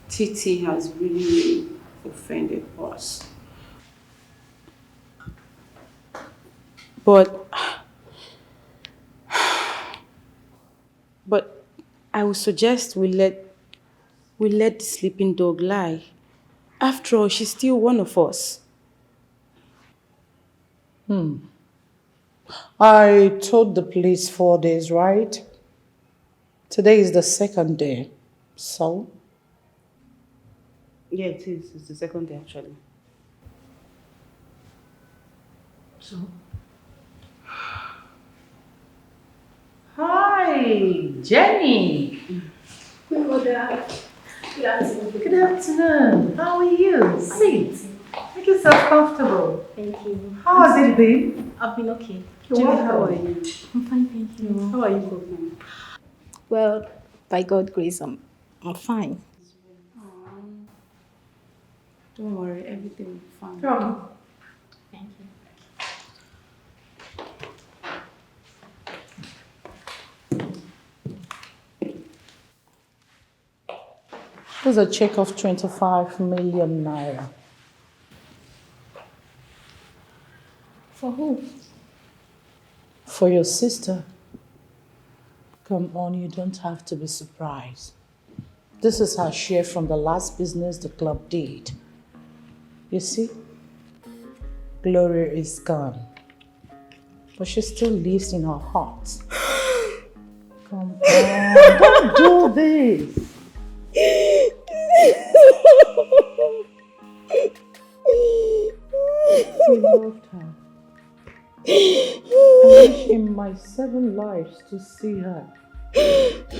Titi has really offended us. But I would suggest we let the sleeping dog lie. After all, she's still one of us. I told the police 4 days, right? Today is the 2nd day. So? Yeah, it is. It's the 2nd day, actually. So? Hi, Jenny. Good mother. Good afternoon. Good afternoon. How are you? Sit. Make yourself comfortable. Thank you. How has it been? I've been okay. Jenny, welcome. how are you? I'm fine, thank you. How are you coping? Well, by God's grace, I'm fine. Don't worry, everything will be fine. Come. Thank you. There's a check of 25 million naira. For who? For your sister. Come on, you don't have to be surprised. This is her share from the last business the club did. You see, Gloria is gone, but she still lives in our hearts. Come on, don't do this. We loved her. I wish in my 7 lives to see her.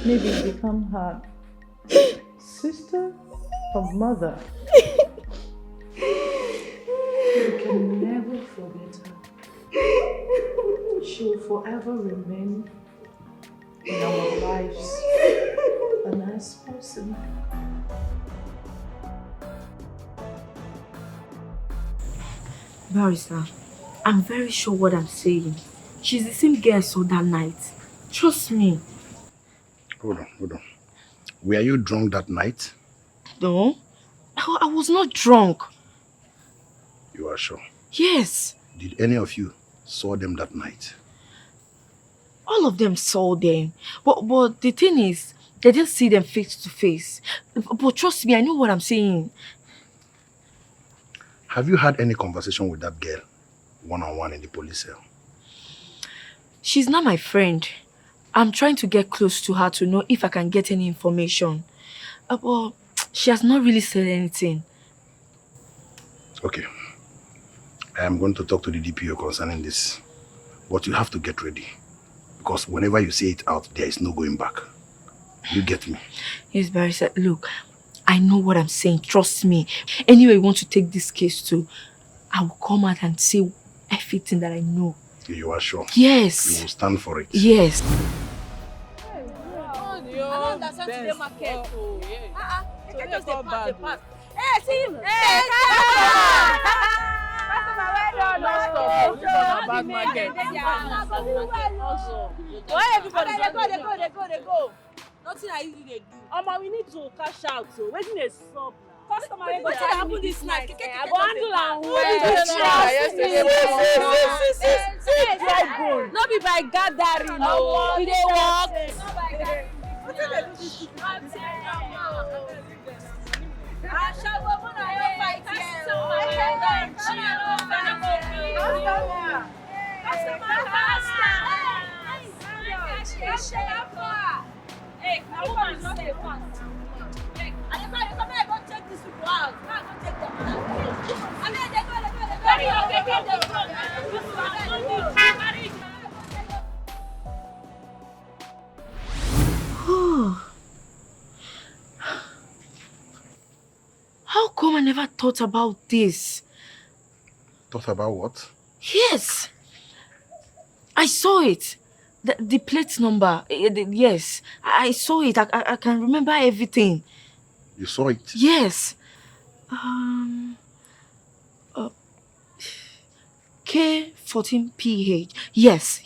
Maybe become her sister or mother. We can never forget her. She will forever remain in our lives a nice person. Barrister, I'm very sure what I'm saying. She's the same girl I saw that night. Trust me. Hold on. Were you drunk that night? No, I was not drunk. You are sure? Yes. Did any of you saw them that night? All of them saw them. But the thing is, they didn't see them face to face. But trust me, I know what I'm saying. Have you had any conversation with that girl, one-on-one in the police cell? She's not my friend. I'm trying to get close to her to know if I can get any information. But she has not really said anything. Okay. I am going to talk to the DPO concerning this. But you have to get ready. Because whenever you say it out, there is no going back. You get me? Yes, Barrister. Look, I know what I'm saying. Trust me. Anyway, you want to take this case to, I will come out and say everything that I know. You are sure? Yes. You will stand for it? Yes. I don't understand today market. You can just pass. Hey, see him. Hey, customer, well done. This is a bad market. Why everybody they go. Nothing I usually they do. Omo, we need to cash out. So wetin dey sup now? Customer, what happen this night? I go handle am well. No be by gathering. No, we dey work. Hey, now woman is not a fan. I go check this people out. I go check them out. How come I never thought about this? Thought about what? Yes. I saw it. The plate number. Yes. I saw it. I can remember everything. You saw it? Yes. K14PH. Yes.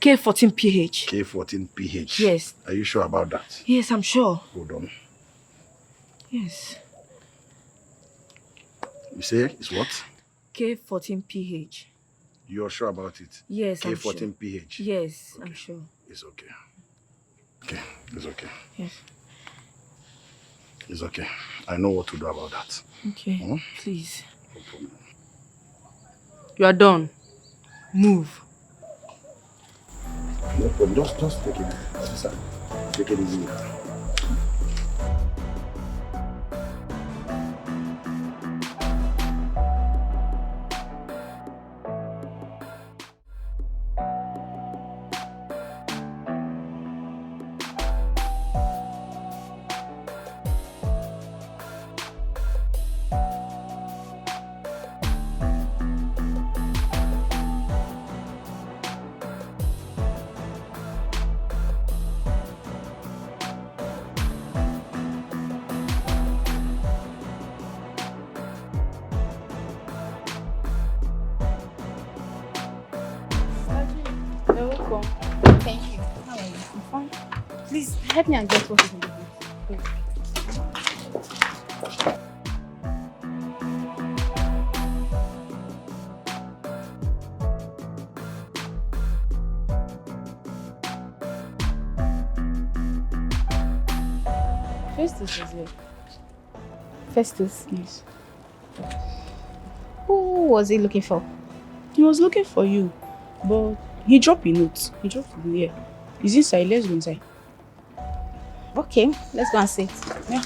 K14PH. K14PH. Yes. Are you sure about that? Yes, I'm sure. Hold on. Yes. You say it's what? K14PH. You're sure about it? Yes, I'm sure. K14PH. Yes, okay. I'm sure. It's okay. Okay, it's okay. Yes. It's okay. I know what to do about that. Okay, please. No problem. You are done. Move. No problem. Just take it easy. Take it easy. Help me and get what is in the book. Festus is here. Festus? Yes. Who was he looking for? He was looking for you, but he dropped a note. He dropped it here. He's inside. Let's go inside. Okay, let's go and see it. Yeah.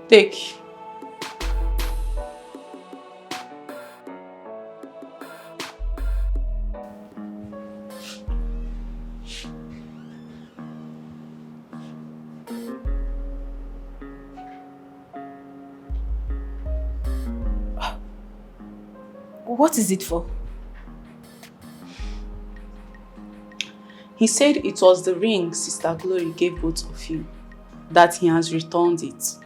Take. What is it for? He said it was the ring Sister Glory gave both of you, that he has returned it.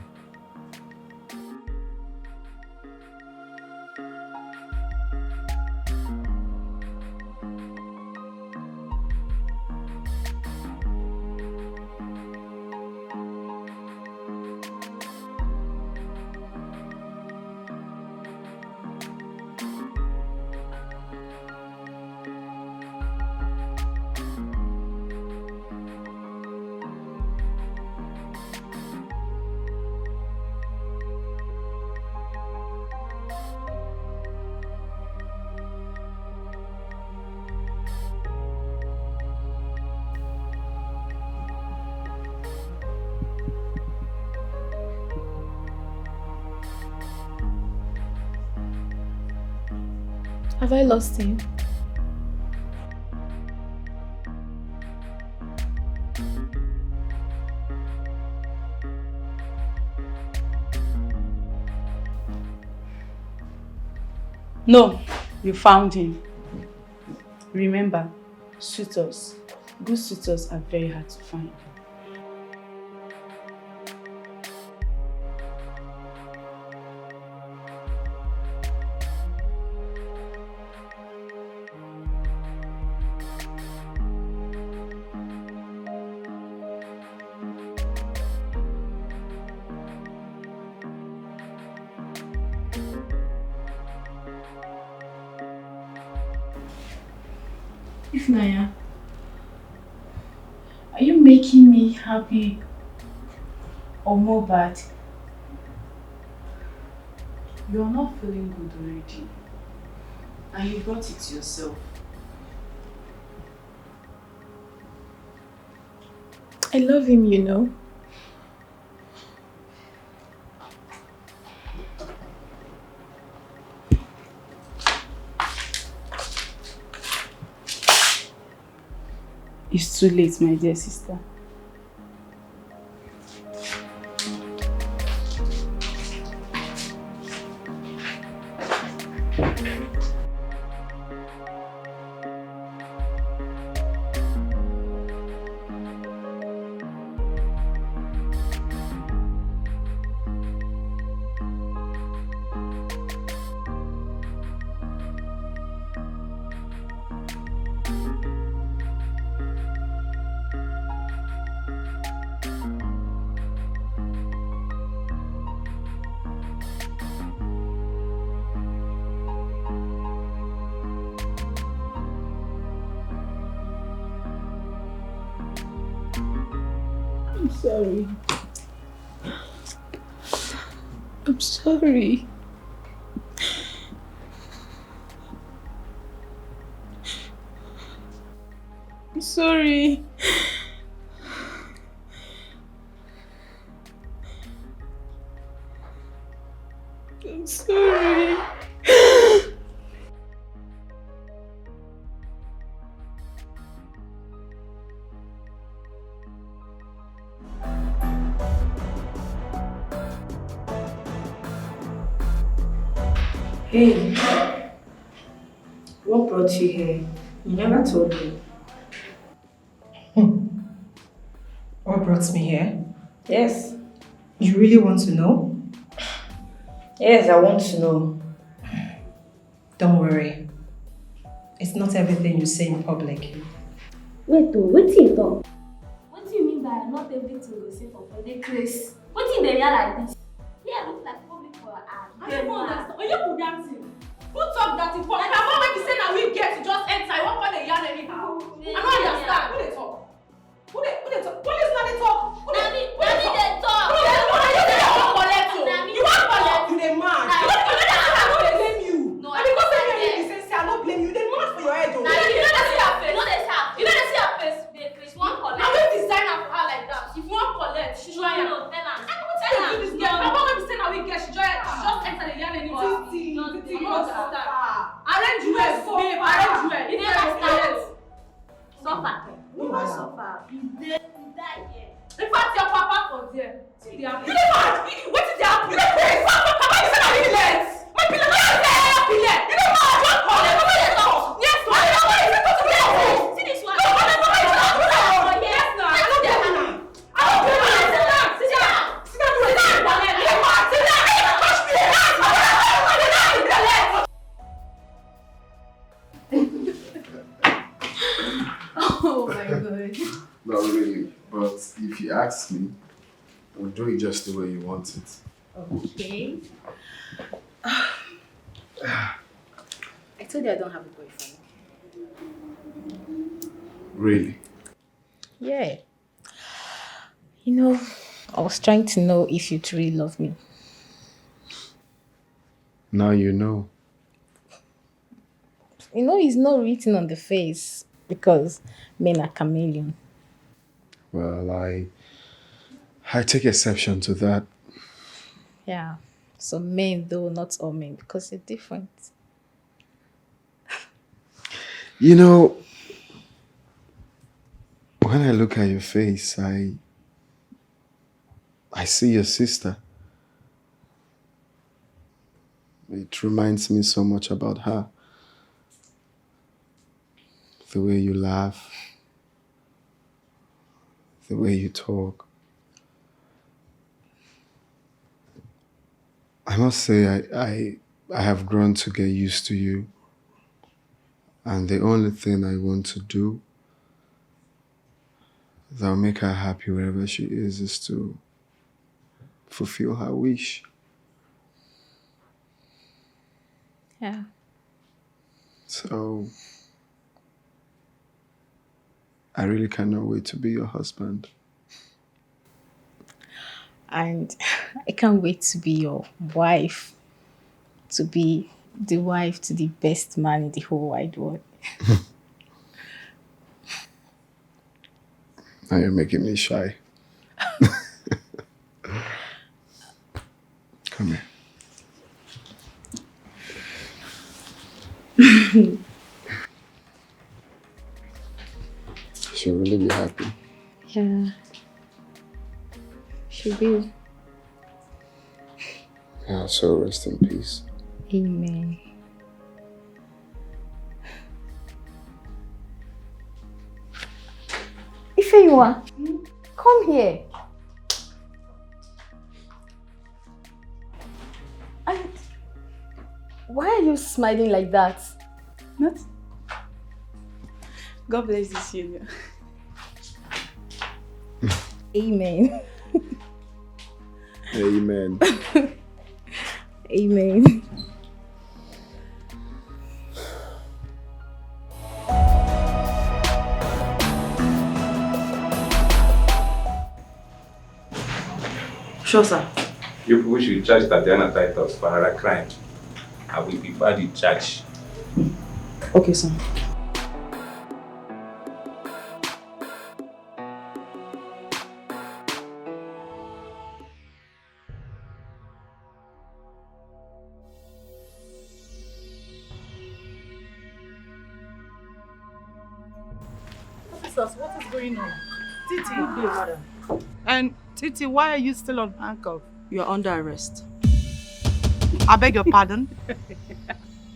Have I lost him? No, you found him. Remember, suitors, good suitors are very hard to find. Ifnaya, are you making me happy or more bad? You are not feeling good already, and you brought it yourself. I love him, you know. It's too late, my dear sister. I'm sorry. I'm sorry. I'm sorry. I'm sorry. Hey, what brought you here? You never told me. What brought me here? Yes. You really want to know? Yes, I want to know. Don't worry. It's not everything you say in public. Wait, what you talk? What do you mean by not everything you say for public? Chris, what in the real like this? Yeah, look like public for our eye. I don't understand. When you put that thing, who talk that thing? For my mom, when we say that we get to just enter, I won't call the yarn anyhow. I don't understand. Who they talk? Who they talk? Police man they talk. Who they talk? Who they talk? Collect you. You want collect? You the man. You don't collect. I don't blame you. No, I because I don't say I don't blame you. They mad for your head. You know they see her face. You know they see her face. Chris, one collect. Now we design her for her like that. If you want collect, she try. No, tell her. I don't tell her. This girl. Papa when we say now we get, she just enter the yarn and Titi. You understand? Arrange well, babe. Arrange well. You never collect. Suffer. You must suffer. You die here. In fact, your papa for there. See the happen. You dey mad? What is the happen? You dey crazy? Papa, you say na pillet. My pillet. You say pillet. You dey mad? Don't call it. Papa dey talk. Yes, ma. I know you say to me. See this one. No, Papa, you say to me. Yes, na. I don't care now. I don't care now. Sit down. Sit down. Sit down. Sit down. You dey mad? Sit down. You dey touch me. Sit down. Oh my god. Not really, but if you ask me, I'll do it just the way you want it. Okay. I told you I don't have a boyfriend. Really? Yeah. You know, I was trying to know if you truly love me. Now you know. You know, it's not written on the face because men are chameleon. Well, I take exception to that. Yeah. So men, though, not all men, because they're different. You know, when I look at your face, I see your sister. It reminds me so much about her. The way you laugh, the way you talk. I must say I have grown to get used to you. And the only thing I want to do that'll make her happy wherever she is to fulfill her wish. Yeah. So I really cannot wait to be your husband. And I can't wait to be your wife. To be the wife to the best man in the whole wide world. Now you're making me shy. Come here. She'll really be happy. Yeah. She will. Yeah, so rest in peace. Amen. Ifeyiwa, come here. And why are you smiling like that? Not. God bless this union. Amen. Amen. Amen. Sure, sir. You people should charge Tatiana Titus for another crime. I will prefer the charge. Okay, sir. Officers, what is going on? Titi. And Titi, why are you still on handcuff? You are under arrest. I beg your pardon?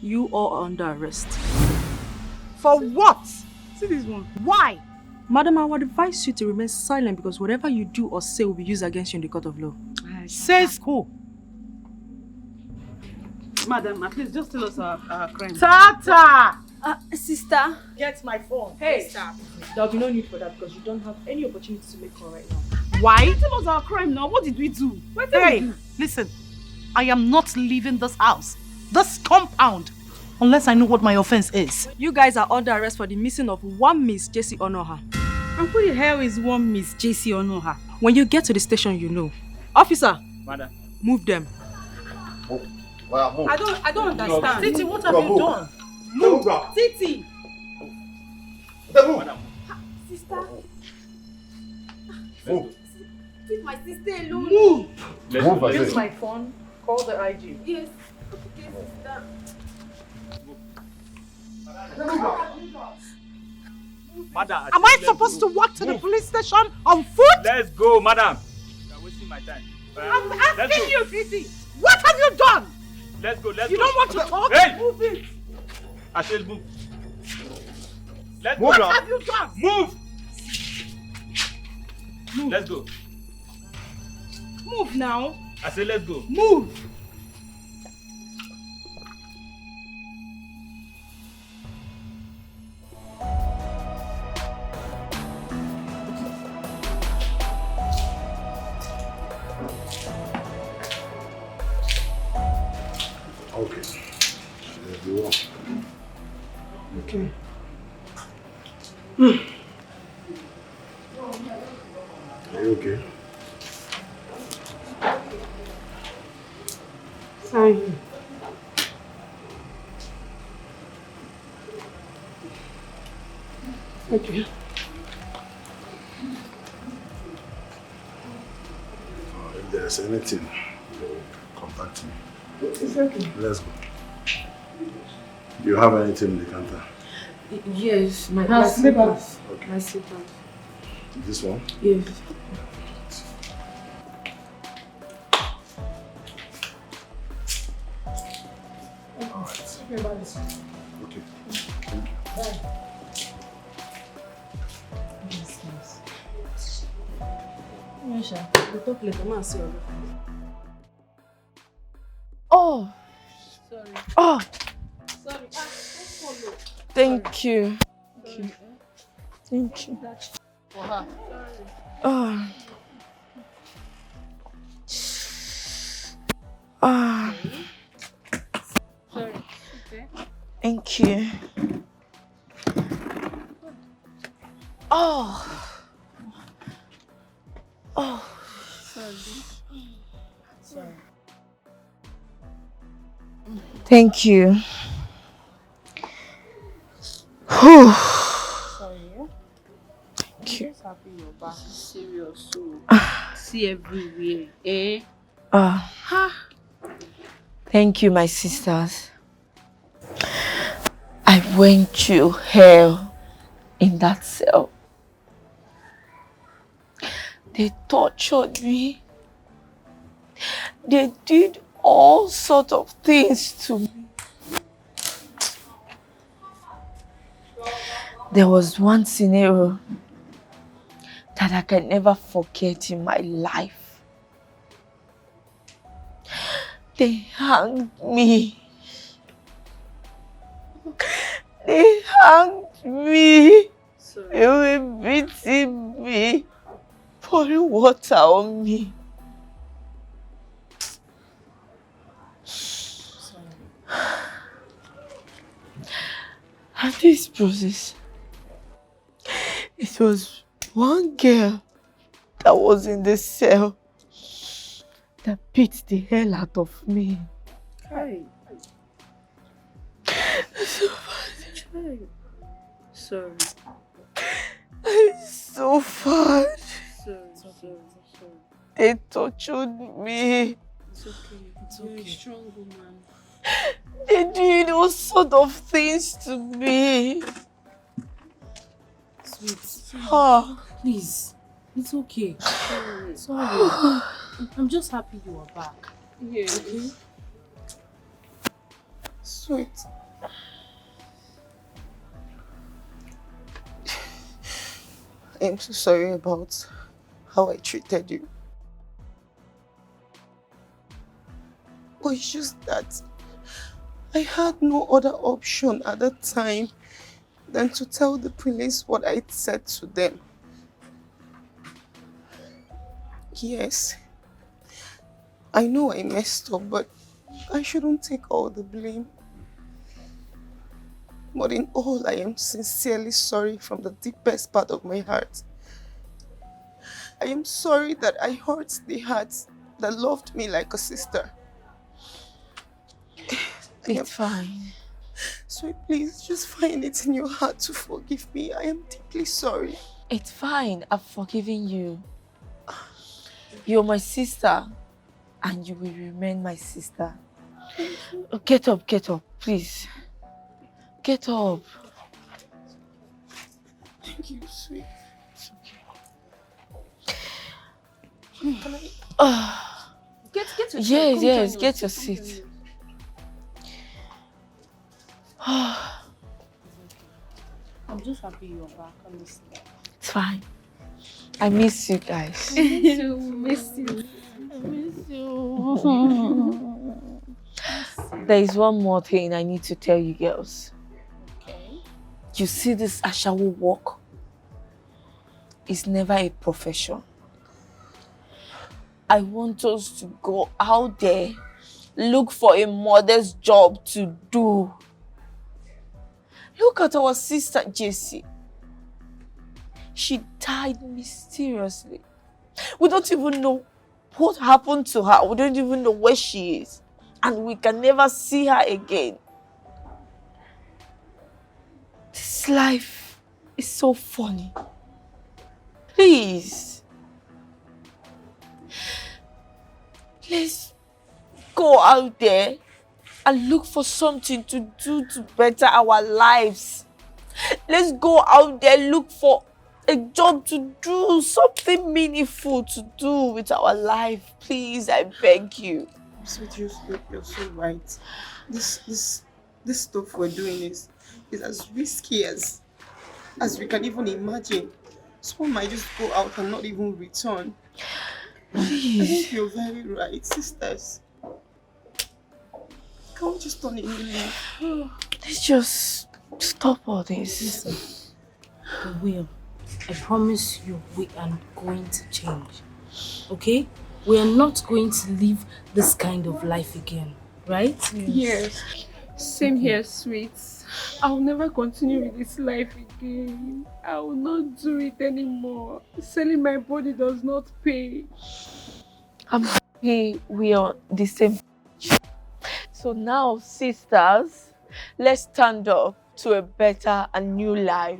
You are under arrest. For what? See this one. Why? Madam, I would advise you to remain silent because whatever you do or say will be used against you in the court of law. Says who? Madam, please just tell us our crime. Tata! Sister. Get my phone. Hey. Stop. There'll be no need for that because you don't have any opportunity to make call right now. Why? Tell us our crime now. What did we do? What did we Hey, do? listen. I am not leaving this house, this compound, unless I know what my offense is. You guys are under arrest for the missing of one Miss JC Onoha. And who the hell is one Miss JC Onoha? When you get to the station, you know. Officer, Madam. move them. Move. Wow, move. I don't understand. Titi, what have you done? Move. Titi. Move. Sister. Move. Leave my sister alone. Move. Let's move, I Use say. my phone. Call the IG. Yes. Okay, sister. Madam, Am I supposed to walk to the police station on foot? Let's go, madam. You're wasting my time. I'm Let's asking go. you, Titi. What have you done? Let's go, let's You go. don't want to talk? Hey! Move it. I said move. Let's What go. have you done? Move. Let's go. Move now. I said let's go. Move. Okay. Let's go on. Okay. Are you okay? Sorry. Okay. If there's anything, contact me. It's okay. Let's go. Do you have anything in the counter? Yes, my Slippers. slippers. Okay. My slippers. This one? Yes. Okay. Thank you. We'll talk later. Ma, see you. Oh. Sorry. Oh. Sorry. Don't follow. Thank you. Thank you. Thank you. For her. Oh. Ah. Sorry. Okay. Thank you. Oh. Oh. Sorry. Sorry. Thank you. Whew. Sorry. Thank you. I'm just happy you're back. Serious. So, see everywhere. Eh? Ah. Thank you, my sisters. I went through hell in that cell. They tortured me. They did all sorts of things to me. There was one scenario that I can never forget in my life. They hanged me. They hanged me. They were beating me, pouring water on me. And this process, it was one girl that was in the cell that beat the hell out of me. Hi. So bad. Sorry. It's so bad. Sorry. They tortured me. It's okay. You're a strong woman. They did all sorts of things to me. Sweet. Ah. Please. It's okay. Sorry. I'm just happy you are back. Yeah. Okay? Sweet. I'm so sorry about how I treated you. But it's just that I had no other option at that time than to tell the police what I said to them. Yes, I know I messed up, but I shouldn't take all the blame. But in all, I am sincerely sorry from the deepest part of my heart. I am sorry that I hurt the hearts that loved me like a sister. It's fine. So please, just find it in your heart to forgive me. I am deeply sorry. It's fine. I've forgiven you. You're my sister, and you will remain my sister. Get up, please. Get up. Thank you, sweet. It's okay. Can I... Get your seat. Yes, get your seat. I'm just happy you're back, honestly. It's fine. I miss you guys. Miss you. I miss you. There is one more thing I need to tell you girls. Okay. You see this Ashawo work? It's never a profession. I want us to go out there, look for a modest job to do. Look at our sister Jessie. She died mysteriously. We don't even know what happened to her. We don't even know where she is. And we can never see her again. This life is so funny. Please. Let's go out there and look for something to do to better our lives. Let's go out there, look for a job to do, something meaningful to do with our life. Please, I beg you. Sweet, you're so right. This stuff we're doing is as risky as we can even imagine. Someone might just go out and not even return. Please. I think you're very right, sisters. Can't we just turn it in the leaf? Let's just stop all this. Listen, we will. I promise you we are going to change. Okay? We are not going to live this kind of life again, right? Yes. Same here, sweets. I'll never continue with this life again. I will not do it anymore. Selling my body does not pay. I'm happy we are the same. So now, sisters, let's stand up to a better and new life.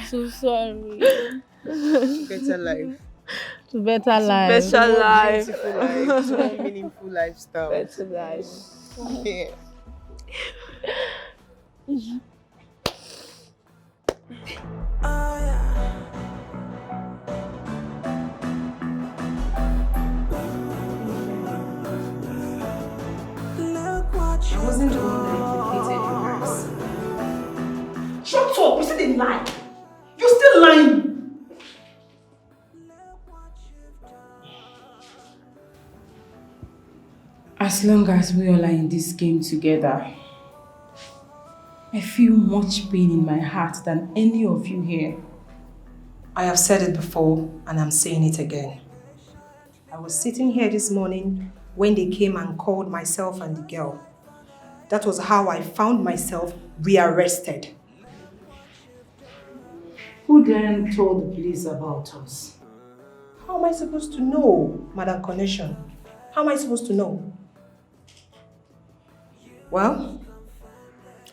So sorry. Better life. To better life. Better life. Beautiful life. To more meaningful lifestyle. Better life. Yeah. I wasn't the one that implicated your verse. Shut up! You said a lie. You're still lying. As long as we all are in this game together, I feel much pain in my heart than any of you here. I have said it before and I'm saying it again. I was sitting here this morning when they came and called myself and the girl. That was how I found myself rearrested. Who then told the police about us? How am I supposed to know, Madam Connection? How am I supposed to know? Well,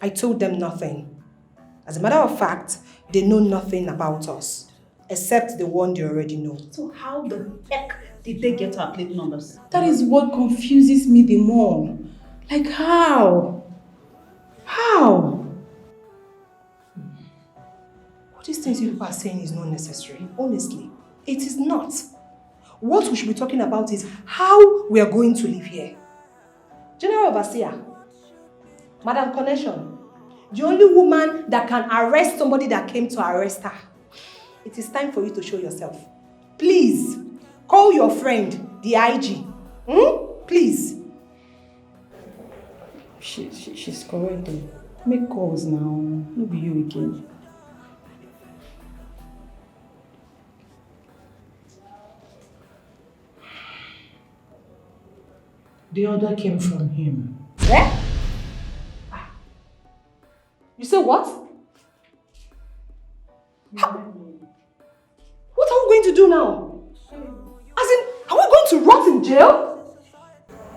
I told them nothing. As a matter of fact, they know nothing about us, except the one they already know. So how the heck did they get our plate numbers? That is what confuses me the more. Like how? How? All these things you people are saying is not necessary. Honestly, it is not. What we should be talking about is how we are going to live here. General Overseer, Madam Connection, the only woman that can arrest somebody that came to arrest her. It is time for you to show yourself. Please, call your friend, the IG. Please. She's correct though. Make calls now. No be you again. The order came from him. Eh? You say what? What are we going to do now? As in, are we going to rot in jail?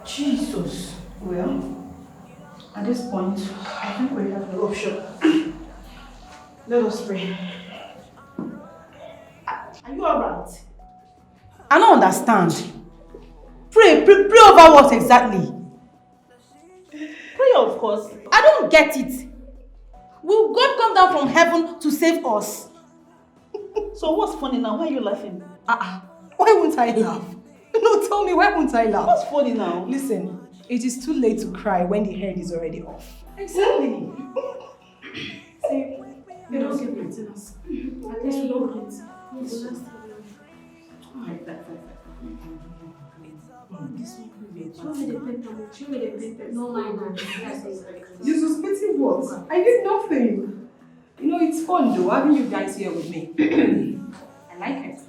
Jesus. Well, at this point, I think we have no option. Let us pray. Are you alright? I don't understand. Pray over what exactly? Pray, of course. I don't get it. Will God come down from heaven to save us? So what's funny now? Why are you laughing? Why won't I laugh? No, tell me, why won't I laugh? What's funny now? Listen, it is too late to cry when the head is already off. Exactly. See, They don't get beaten us. At least we don't get. Yes. No mind. You suspecting what? I did nothing. You know, it's fun though, having you guys here with me. I like it.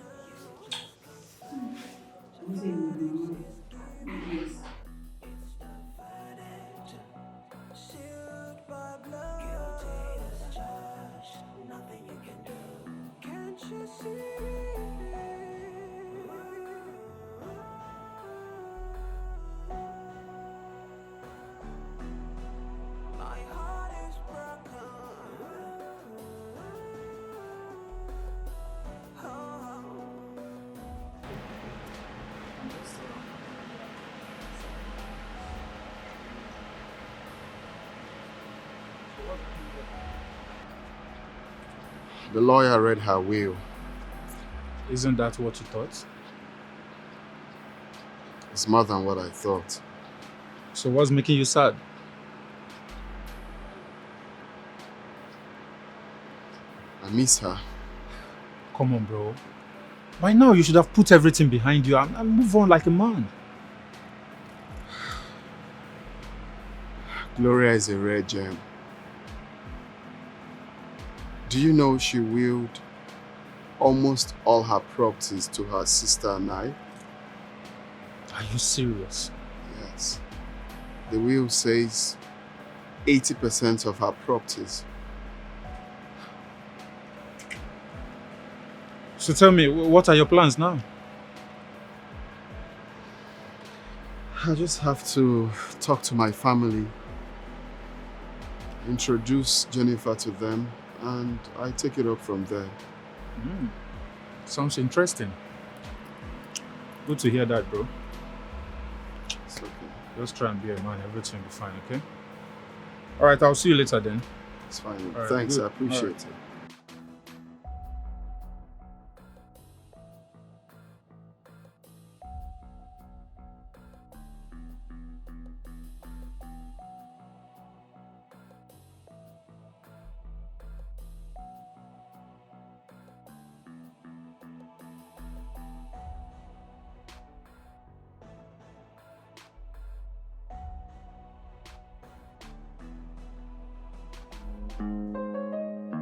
The lawyer read her will. Isn't that what you thought? It's more than what I thought. So what's making you sad? I miss her. Come on, bro. By now you should have put everything behind you and move on like a man. Gloria is a rare gem. Do you know she willed almost all her properties to her sister and I? Are you serious? Yes. The will says 80% of her properties. So tell me, what are your plans now? I just have to talk to my family, introduce Jennifer to them, and I take it up from there. Sounds interesting. Good to hear that, bro. It's okay. Just try and be a man, everything will be fine, okay? Alright, I'll see you later then. It's fine. All right, Thanks, good. I appreciate All right. it.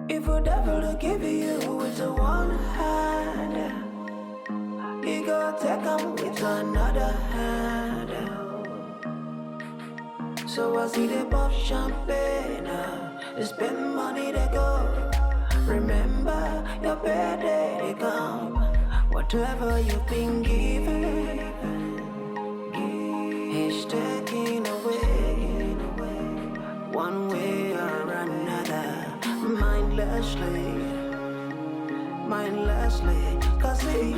If a devil to give you with a one hand, he go take him with another hand. So I see the pop champagne, they spend money they go. Remember your birthday they come. Whatever you've been given, he's taking away, one way or another. Mindlessly, cause he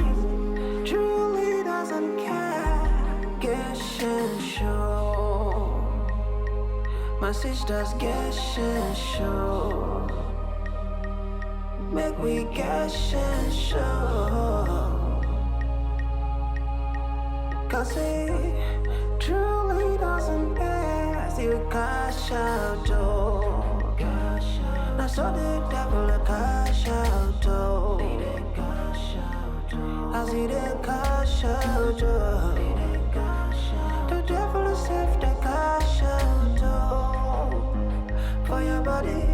truly doesn't care. Guess and show. My sisters guess and show. Make we guess and show. Cause he truly doesn't care. You cash out door. Now so the devil a cash out door. I see the cash out door. The devil is safe the cash out door. body.